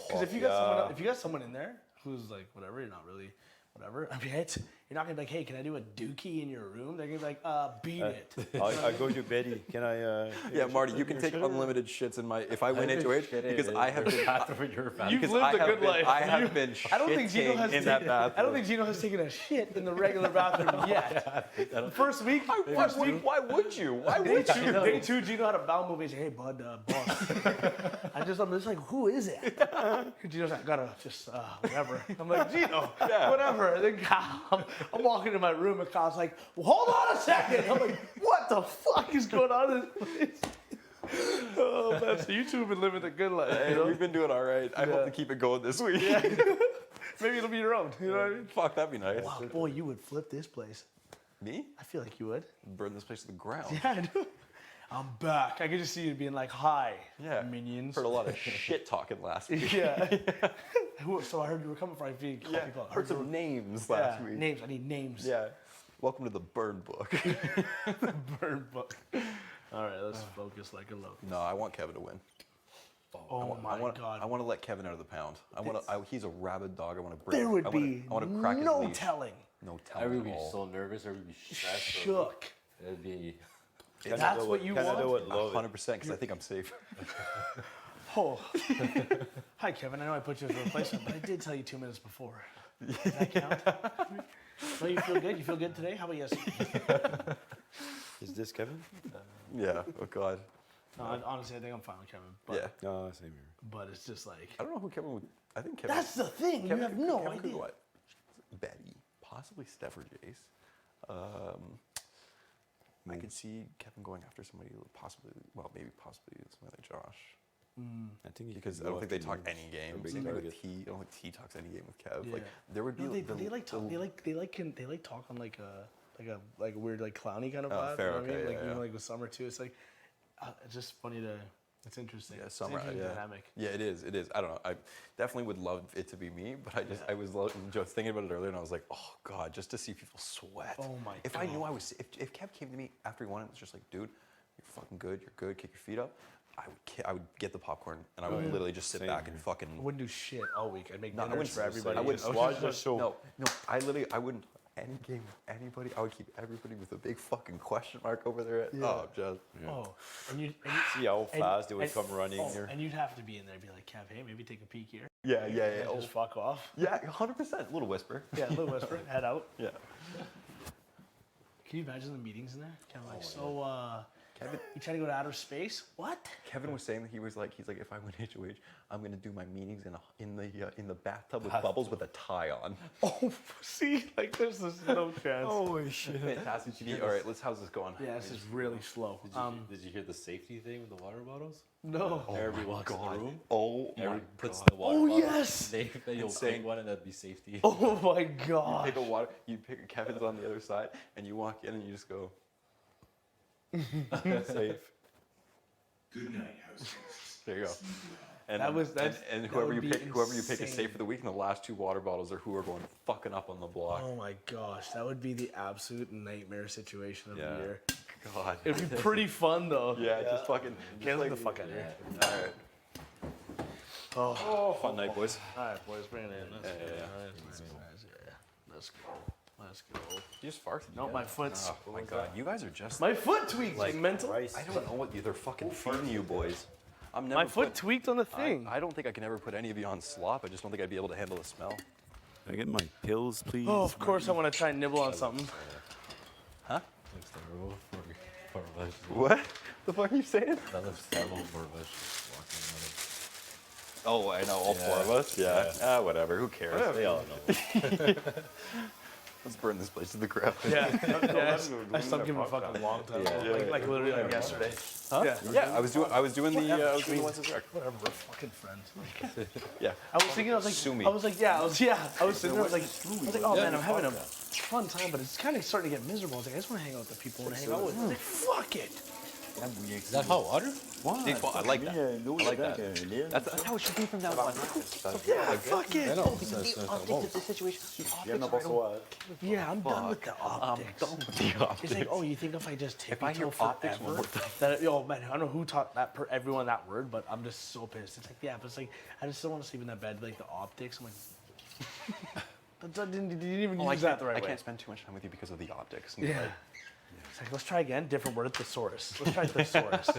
because if you got someone in there who's like whatever, you're not really whatever. I mean, you're not gonna be like, hey, can I do a dookie in your room? They're gonna be like, beat it. I go to Betty. Can I? Yeah, Marty, you can take unlimited shits in my. If I win HOH, because I have been. You've lived a good life. I have been I don't think Gino has shitting in that bathroom. I don't think Gino has taken a shit in the regular bathroom yet. First week. Why would you? Why would you? Day 2, Gino had a bowel movement. He's like, hey, bud, boss. I'm just like, who is it? Gino's like, gotta just, whatever. I'm like, Gino, whatever. And then Kyle, I'm walking to my room and Kyle's like, well, hold on a second. I'm like, what the fuck is going on in this place? Oh, man. So you two have been living the good life. Hey, we've been doing all right. I hope to keep it going this week. Yeah. Maybe it'll be your own. You know what I mean? Fuck, that'd be nice. Wow, boy, you would flip this place. Me? I feel like you would. Burn this place to the ground. Yeah, I do. I'm back. I could just see you being like, hi, Yeah. minions. Heard a lot of shit talking last week. Yeah. So I heard you were coming from IV. Yeah. Heard some names last week. Names. I need names. Yeah. Welcome to the burn book. The burn book. All right, let's focus like a low. No, I want Kevin to win. Oh my God. I want to let Kevin out of the pound. He's a rabid dog. I want to bring. There would be I want to crack no his leash. telling. No I telling. would be at all. so nervous. I would be stressed. Shook. It'd be. That's what you want? 100%, because I think I'm safe. Oh. Hi, Kevin. I know I put you as a replacement, but I did tell you 2 minutes before. Does that count? No, you feel good? You feel good today? How about yesterday? Is this Kevin? Yeah. Oh God. No, honestly, I think I'm fine with Kevin. But, Yeah. No, same here. But it's just like. I don't know who Kevin would. I think Kevin. That's the thing. Kevin, you have no Kevin could idea. go what? Betty, possibly Steph or Jace. I could see Kevin going after somebody, possibly somebody like Josh. I think Because I don't think they talk any game. big Same thing with target. T. I don't think T talks any game with Kev. Yeah. Like there would be. No, they like talk. They like talk on like a weird like clowny kind of vibe. fair, You know what I okay, mean? Like yeah. like with Summer too. It's like it's just funny to. It's interesting. Yeah, It's Summer. an interesting Yeah. dynamic. Yeah, it is. It is. I don't know. I definitely would love it to be me, but I was just thinking about it earlier, and I was like, oh God, just to see people sweat. Oh my If God. I knew I was, if Kev came to me after he won, it was just like, dude, you're fucking good. You're good. Kick your feet up. I would get the popcorn and I would literally just sit back and fucking. I wouldn't do shit all week. I'd make No, I dinners wouldn't for everybody. I wouldn't. Watch the show. No, I wouldn't. any game with anybody, I would keep everybody with a big fucking question mark over their head. Yeah. Oh, just. Oh, and you See how fast they would come running here. And you'd have to be in there and be like, Kev, hey, maybe take a peek here. Yeah. And just fuck off. Yeah, 100%. Little whisper. Yeah, a little whisper, head out. Yeah. Can you imagine the meetings in there? Kind of like, Kevin, you trying to go to outer space? What? Kevin was saying that he's like, if I win HOH, I'm gonna do my meetings in the bathtub with bubbles with a tie on. Oh, see, like there's no chance. Holy shit! Fantastic TV. All right, how's this going? Yeah, this is really slow. Did you hear the safety thing with the water bottles? No. Everybody walks in the room. Oh Everybody my puts God. the water Oh, bottle. yes! Then you'll Insane. pick one and that'd be safety. Oh my god. You pick a water. You pick Kevin's on the other side, and you walk in and you just go. Safe. Good night, house. There you go. And that whoever would you be pick, whoever you pick is insane. safe for the week, and the last 2 water bottles are who are going fucking up on the block. Oh my gosh, that would be the absolute nightmare situation of Yeah. the year. God. It'd be pretty fun though. Yeah, just fucking. Okay, let's get the fuck out of here. All right. Oh, Fun night, boys. All right, boys, bring it in. Let's Yeah, go. yeah. Let's go. Let's go. You just farted. No, my foot's. Oh my God, you guys are just. My foot tweaked. like mental. I don't know what they're fucking feeding you boys. I'm never My foot tweaked on the thing. I don't think I can ever put any of you on slop. I just don't think I'd be able to handle the smell. Can I get my pills, please? Oh, of course I want to try and nibble on something. Huh? Looks terrible for vegetables. What? The fuck are you saying? That looks terrible for vegetables. Walking around. Oh, I know, all 4 of us. Yeah. Ah, whatever. Who cares? They all know. Let's burn this place to the ground. Yeah, I stopped giving a fuck a long time ago. Like literally like yesterday. Huh? Yeah. I was doing the once a direct. Whatever, we're fucking friends. Yeah. I was thinking, I was like, Sue me. I was sitting there, I was like, oh man, I'm having a fun time, but it's kind of starting to get miserable. I was like, I just want to hang out with the people and hang out with them. I was like, fuck it. Is that hot water? I like that. I like that. That's how it should be from now on. Yeah, fuck it. The optics of the situation. The optics are Yeah, I'm done with the optics. I'm done with the optics. It's like, oh, you think if I just If I tippy hear toe optics one forever, that oh man, I don't know who taught everyone that word, but I'm just so pissed. It's like, yeah, but it's like I just still want to sleep in that bed, like the optics. I'm like, that didn't even use that the right way. I can't spend too much time with you because of the optics. Yeah. It's like, let's try again. Different word, thesaurus. Let's try thesaurus.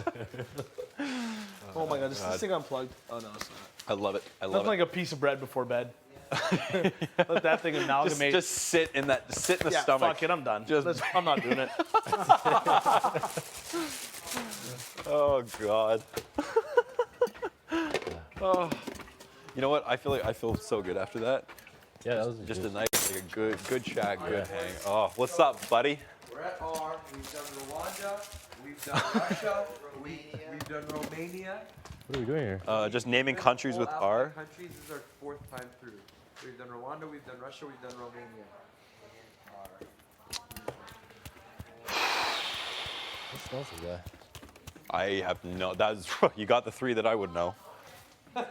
Oh my god, is this thing unplugged? Oh no, it's not. I love it. I love Nothing it. like a piece of bread before bed. Let that thing amalgamate. Just sit in the yeah, stomach. fuck it, I'm done. Just- I'm not doing it. Oh God. Oh. You know what? I feel so good after that. Yeah, that was Just good. a nice, like a good chat, good hang. Oh, what's up, buddy? We're at R. We've done Rwanda. We've done Russia. We've done Romania. What are we doing here? Just naming countries with All R. African countries. This is our 4th time through. We've done Rwanda. We've done Russia. We've done Romania. What smells like that? I have no. That's you got the 3 that I would know. Or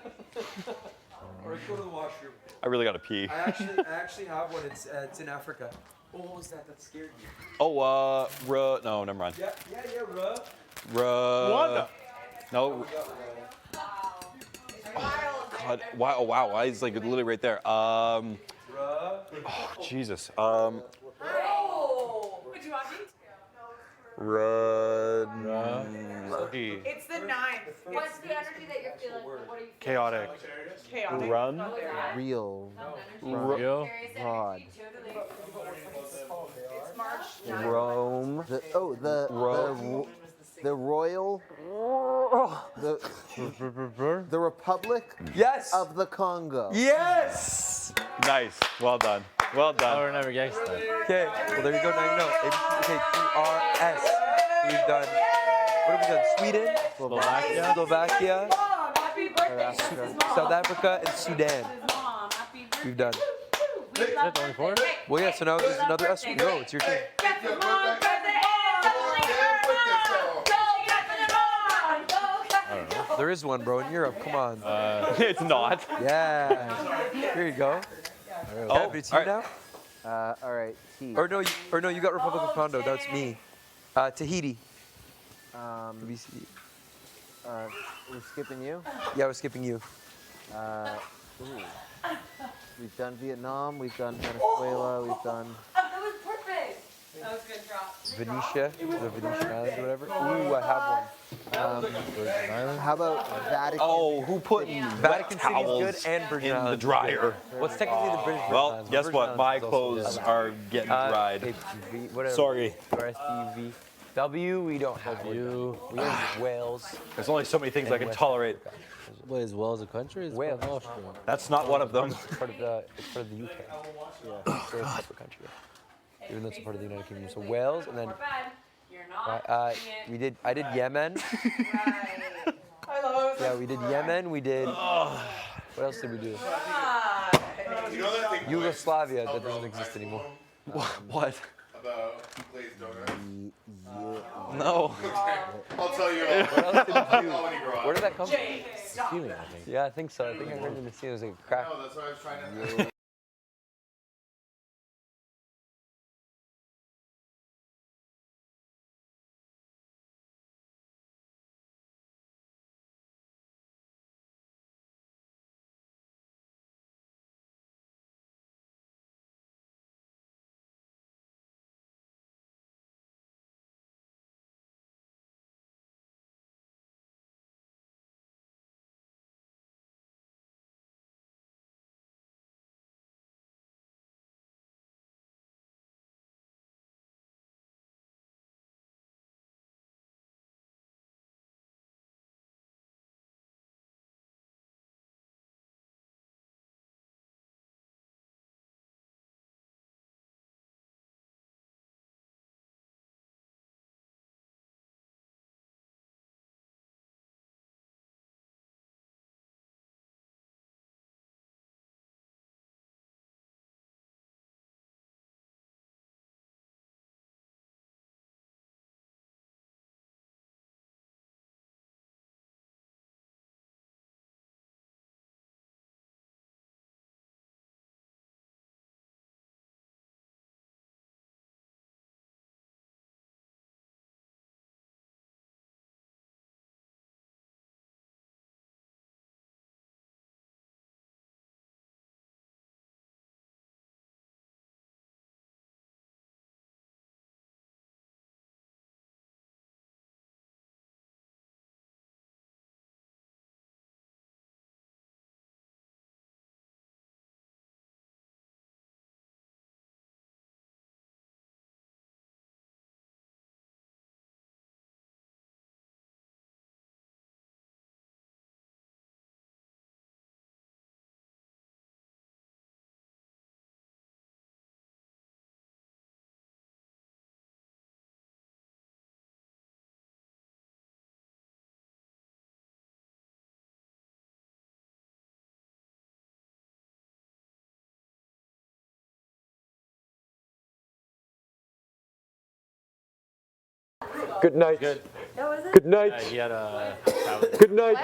let's go to the washroom. I really got to pee. I actually have one. It's in Africa. Oh, what was that? That scared me. Oh, no, never mind. Yeah, Ruh. Rwanda. No. God, wow, wow, why is like literally right there? Oh, Jesus. Oh, what you watching? It's the 9th. What's the energy that you're feeling? What are you Chaotic. Chaotic. Run. Real. Real. Rod. It's March 9th. Rome. The royal. The Republic. Yes. Of the Congo. Yes. Nice. Well done. Well done. We're never gangsta. Okay. Well, there you go. Now you know. Okay. TRS. We've done. What have we done? Sweden. Slovakia. Slovakia. Happy birthday. This is Mom. South Africa and Sudan. Mom. Happy birthday. We've done. Is that only 4? Well, yeah. So now there's another us. Go. It's your turn. There is one, bro, in Europe. Come on. It's not. Yeah. Here you go. Oh, it's you now. All right. T. Or no, you got Republic of Congo. That's me. Tahiti. BC. We're skipping you. Yeah, we're skipping you. We've done Vietnam. We've done Venezuela. We've done was a good drop. Venetia, the Venetian Islands or whatever. Ooh, I have one. How about Vatican? Oh, who put Vatican City is towels good and Virgin in the Islands is dryer? good. What's technically the British Virgin Well, Islands? guess Virgin what? Islands My is also clothes good. are getting dried. Okay, whatever. Sorry. RSDV. W, we don't have. W. We have Wales. There's only so many things and I can West tolerate. Wait, is Wales a country? It's Wales. part of Austria. That's not one of them. It's part of the UK. Yeah, it's a separate country. Even though it's a part of the United Kingdom. So Wales, and then You're not I did Yemen. Yeah, we did Yemen. We did. What else did we do? Yugoslavia. That doesn't exist anymore. What? About who plays donuts? No. I'll tell you. What else did we do? Where did that come from? Stealing, I think. Yeah, I think so. I think I heard in the scene it was like a crack. No, that's what I was trying to. Good night. Good. Good night. He had a. Good night.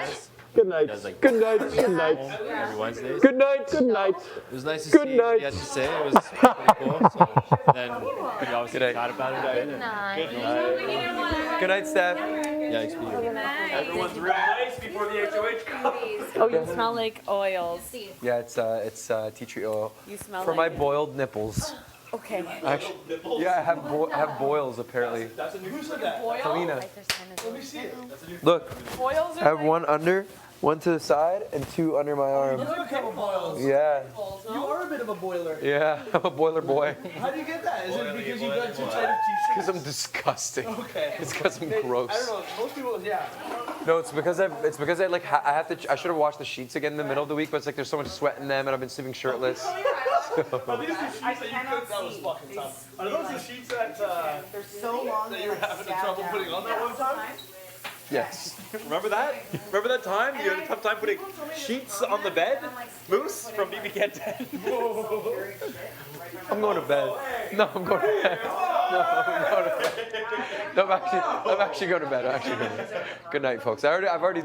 Good night. Like, Good night. Good night. Every Wednesdays. Good night. Good night. It was nice to Good see night. what he had to say. It was pretty cool. So then we obviously chat about it. Good night. Good night, Steph. Yeah, Everyone's real nice before the HOH comes. Oh, you smell like oils. Yeah, it's tea tree oil. You smell For like my boiled nipples. Okay. Actually, yeah, I have boils apparently. That's a new. Who said that? Kalina. Let me see it. That's a new. Look, Boils I have one under, one to the side, and two under my arm. You have a couple boils. Yeah. You are a bit of a boiler. Yeah, I'm a boiler boy. How do you get that? Is it because you got too tight of t-shirts? Because I'm disgusting. Okay. It's because I'm gross. I don't know. Most people, yeah. No, it's because I like I have to. I should have washed the sheets again in the middle of the week, but it's like there's so much sweat in them, and I've been sleeping shirtless. Are these the sheets that you could? That was fucking tough. Are those the sheets that They're so long that you were having trouble putting on that one time? Yes. Remember that? Remember that time you had a tough time putting sheets on the bed? Moose from BB Can 10. I'm going to bed. No, I'm going to bed. No, I'm going to bed. No, I'm actually going to bed. I'm actually going to bed. Good night, folks. I've already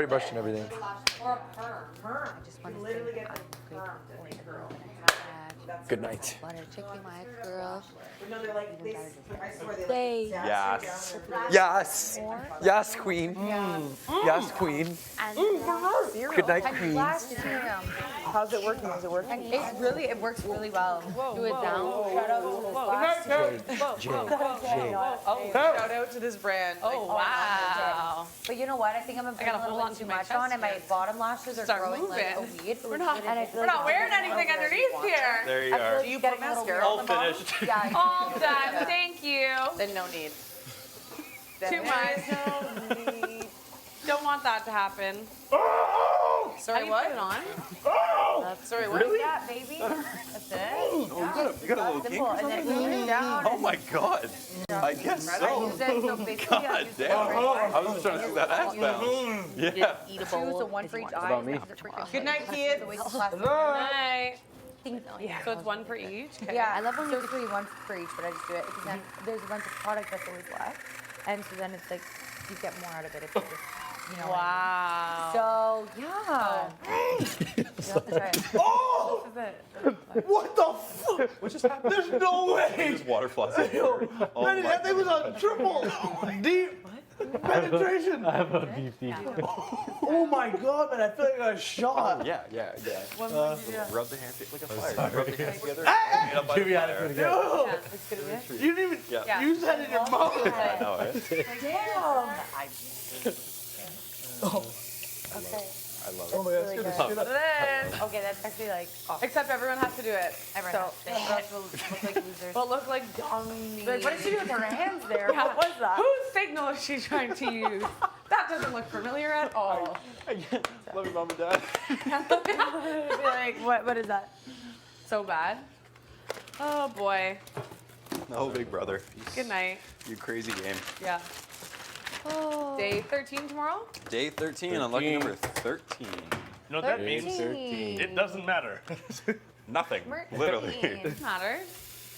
brushed and everything. I just want to literally get Good night. Butter chicken, my girl. No, they're like, they, I swear they They. Yes. Yes. Yes, queen. Yes, queen. Good night, queen. How's it working? Is it working? It works really well. Do it down. Shout out to the last Shout out to this brand. Oh, wow. But you know what? I think I'm putting a little bit too much on, and my bottom lashes are growing like a weed. We're not wearing anything underneath here. There you are. Do you put mascara All on the bottom? finished. Yeah. All done. Thank you. Then no need. Too much. Don't want that to happen. Sorry, How do you what? put it on? Sorry, what? Really? Yeah, baby. That's it. Oh, you got a little Simple. And then put it down. Oh my God. I guess I so. use it, so basically I God use damn. it for I was just trying to see that ass bounce. Yeah. Choose a one for each eye. about me? Good night, kids. Good night. So it's one for each? Okay. Yeah, I love when you do one for each, but I just do it because then there's a bunch of product that's always left, and so then it's like you get more out of it if you just, you know. Wow. So yeah. You have to try it. Oh! What the fuck? What just happened? There's no way. Just water flossing. Oh Manny, that thing was on triple deep penetration. I have a beef deep. Oh my God, man! I feel like I got shot. Yeah. Rub the hand like a fire. Rub the hands together. Hey! Made up by the fire. Yo! You didn't even Yeah. use that in your mouth. I know, eh? Damn. Okay. I love it. Oh my God, it's gonna shoot up. Okay, that's actually like awesome. Except everyone has to do it. Everyone So, has to. Or else we'll look like losers. we'll look like dummies. Like, what did she do with her hands there? Yeah. What was that? Whose signal is she trying to use? That doesn't look familiar at all. Love you, Mom and Dad. Be like, what is that? So bad. Oh boy. Oh, big brother. Good night. You crazy game. Yeah. Oh. Day 13 tomorrow? Day 13, unlucky number 13. You know what that means? 13. It doesn't matter. Nothing. Literally. Doesn't matter.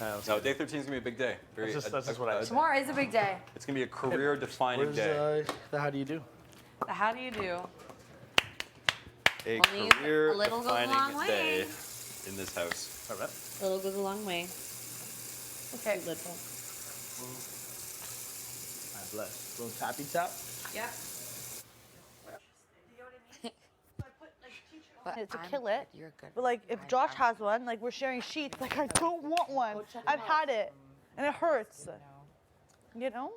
No, day 13 is gonna be a big day. That's just what I said. Tomorrow is a big day. It's gonna be a career-defining Where's day. the how do you do? So how do you do? A Only a little goes a long career-defining way. day in this house. All right. Little goes a long way. Okay. Little. I'm blessed. Little tappy tap. Yeah. To kill it. You're good. But like, if Josh has one, like we're sharing sheets. Like I don't want one. I've had it, and it hurts. You know.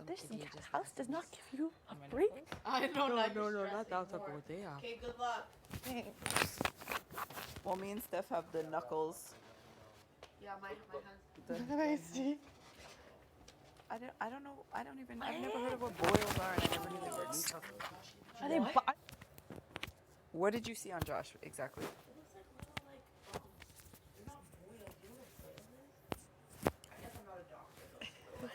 This house does not give you a break. I know, No, not no, no, not that. That's what they are. Okay, good luck. Thanks. Well, me and Steph have the knuckles. Yeah, my hands. The Nice. I don't know. I don't even. I've never heard of what boils are, and I never knew they worked. Are they What did you see on Josh exactly?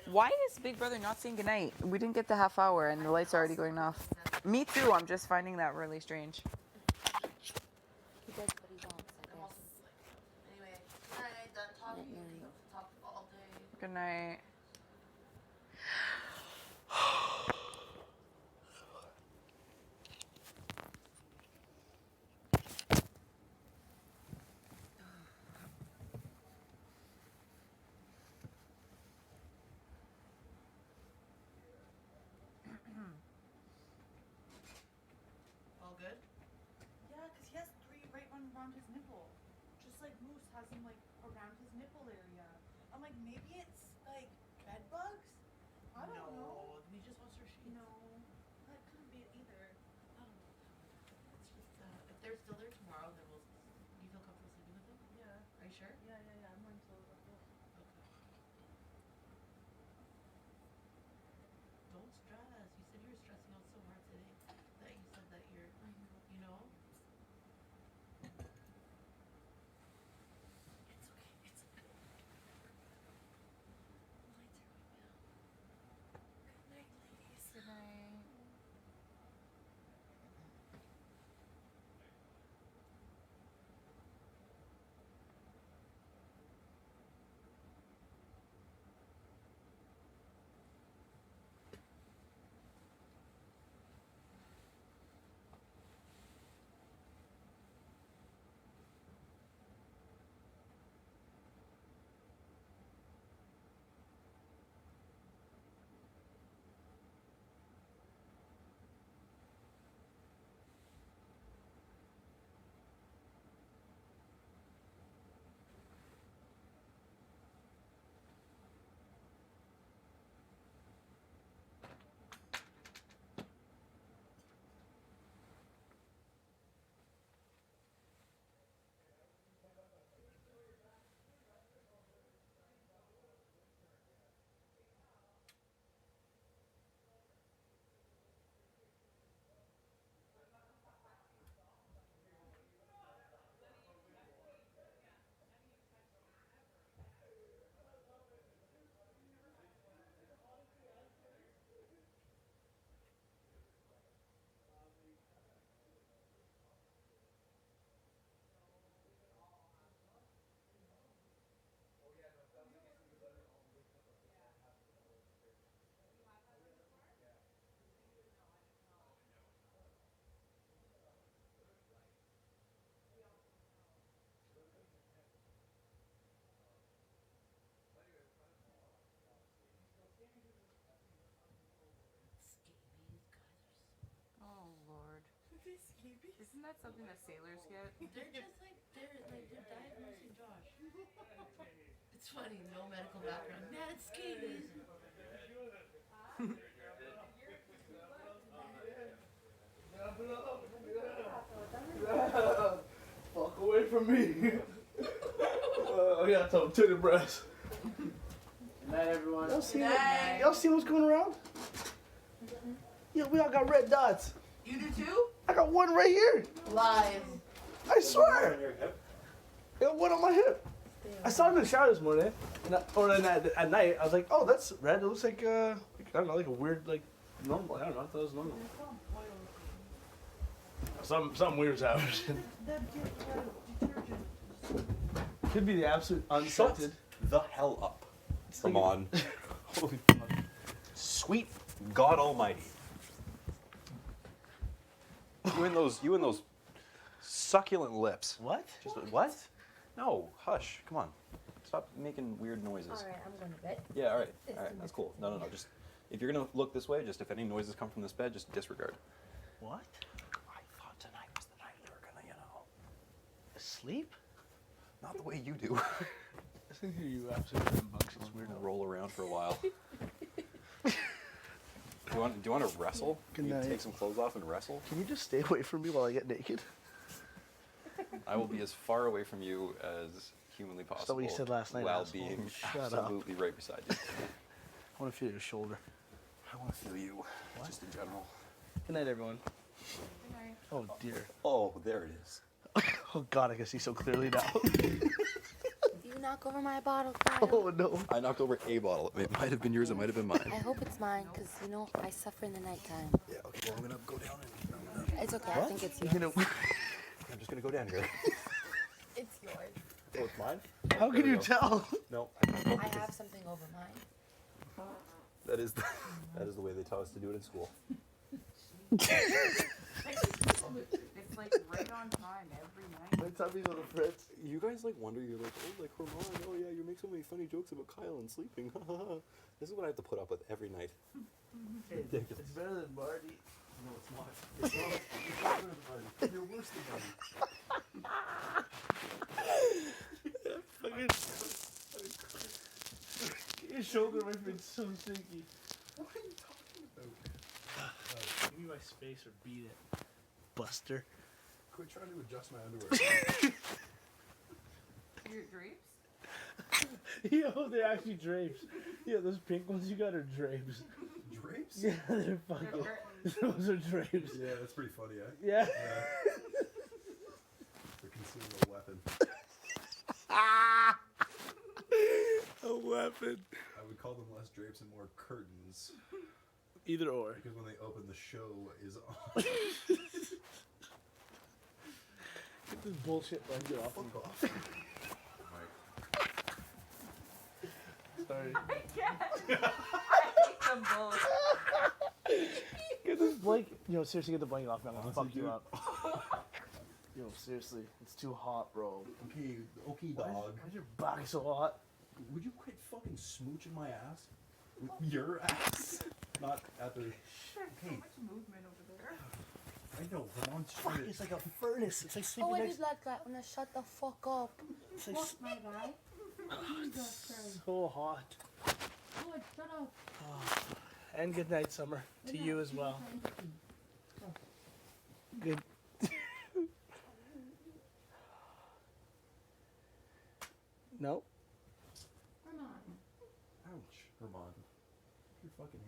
Why is Big Brother not saying goodnight? We didn't get the half hour and the lights are already going off. Me too, I'm just finding that really strange. He does what he wants, I guess. Anyway, alright, done talking. Talked all day. Good night. all good? Yeah, because he has 3 right around his nipple. Just like Moose has them like around his nipple area. I'm like, maybe it's like bed bugs? I don't know. He just wants her sheets. No, that couldn't be it either. I don't know. It's just, if they're still there tomorrow, then we'll. You feel comfortable sleeping with them? Yeah. Are you sure? Yeah. I'm going to. Okay. Don't stress. You said you were stressing out so hard today that you said that you're, you know? It's okay. It's okay. Lights are going down. Good night, ladies. Good night. Isn't that something that sailors get? They're diagnosing Josh. It's funny, no medical background. Mad scabies. Fuck away from me. I gotta tell him, take a breath. Good night, everyone. Y'all see what's going around? Yeah, we all got red dots. You do too? I got one right here. Lies. I swear. I got one on my hip. I saw it in the shower this morning, at night. I was like, oh, that's red. It looks like I don't know, like a weird, like normal. I don't know. I thought it was normal. Something weird's happening. Could be the absolute unscented. Shut the hell up. Come on. Holy fuck. Sweet God Almighty. You and those succulent lips. What? Just what? No, hush. Come on. Stop making weird noises. All right, I'm going to bed. Yeah, all right. All right, that's cool. No. Just if you're gonna look this way, just if any noises come from this bed, just disregard. What? I thought tonight was the night we were gonna, sleep? Not the way you do. I think you absolutely rambunctious weirdo. Roll around for a while. Do you want to wrestle? Can you take some clothes off and wrestle? Can you just stay away from me while I get naked? I will be as far away from you as humanly possible. That's what you said last night, while asshole. being Shut up. absolutely right beside you. I want to feel your shoulder. I want to feel you, just in general. Good night, everyone. Good night. Oh dear. Oh, there it is. Oh God, I can see so clearly now. Do you knock over my bottle, Kyle? Oh no. I knocked over a bottle. It might have been yours. It might have been mine. I hope it's mine, because, I suffer in the nighttime. Yeah, okay, well, I'm going to go down and... It's okay, I think it's yours. I'm just going to go down here. It's yours. Oh, it's mine? How can you tell? No. I have something over mine. That is the way they taught us to do it in school. It's like right on time every night. My tummy's on the fritz. You guys wonder, you're like, oh, like Herman, oh yeah, you make so many funny jokes about Kyle and sleeping. This is what I have to put up with every night. Hey, it's better than Marty. No, it's not. It's not. It's better than Marty. You're worse than Marty. Get your shoulder away from me. It's so stinky. What are you talking about? Give me my space or beat it, Buster. Quit trying to adjust my underwear. Your drapes? Yo, they're actually drapes. Yeah, those pink ones you got are drapes. Drapes? Yeah, they're fucking. Those are drapes. Yeah, that's pretty funny, eh? Yeah. They're concealing a weapon. A weapon. I would call them less drapes and more curtains. Either or. Because when they open, the show is on. Get this bullshit blanket off. Fuck off. Sorry. I can't. I hate them both. Get this blanket. Yo, seriously, get the blanket off. I'm gonna fuck you up. Yo, seriously, it's too hot, bro. Okay, dog. Why is your back so hot? Would you quit fucking smooching my ass? Your ass? Not at the... Shit, Okay. so much movement over there. I know, I'm on Fuck, shit. it's like a furnace. It's like sleeping Oh, I next. did like that when I shut the fuck up. It's like my guy. so hot. Good, shut up. And good night, Summer. To you as well. Good. No. Ouch, Herman. Your fucking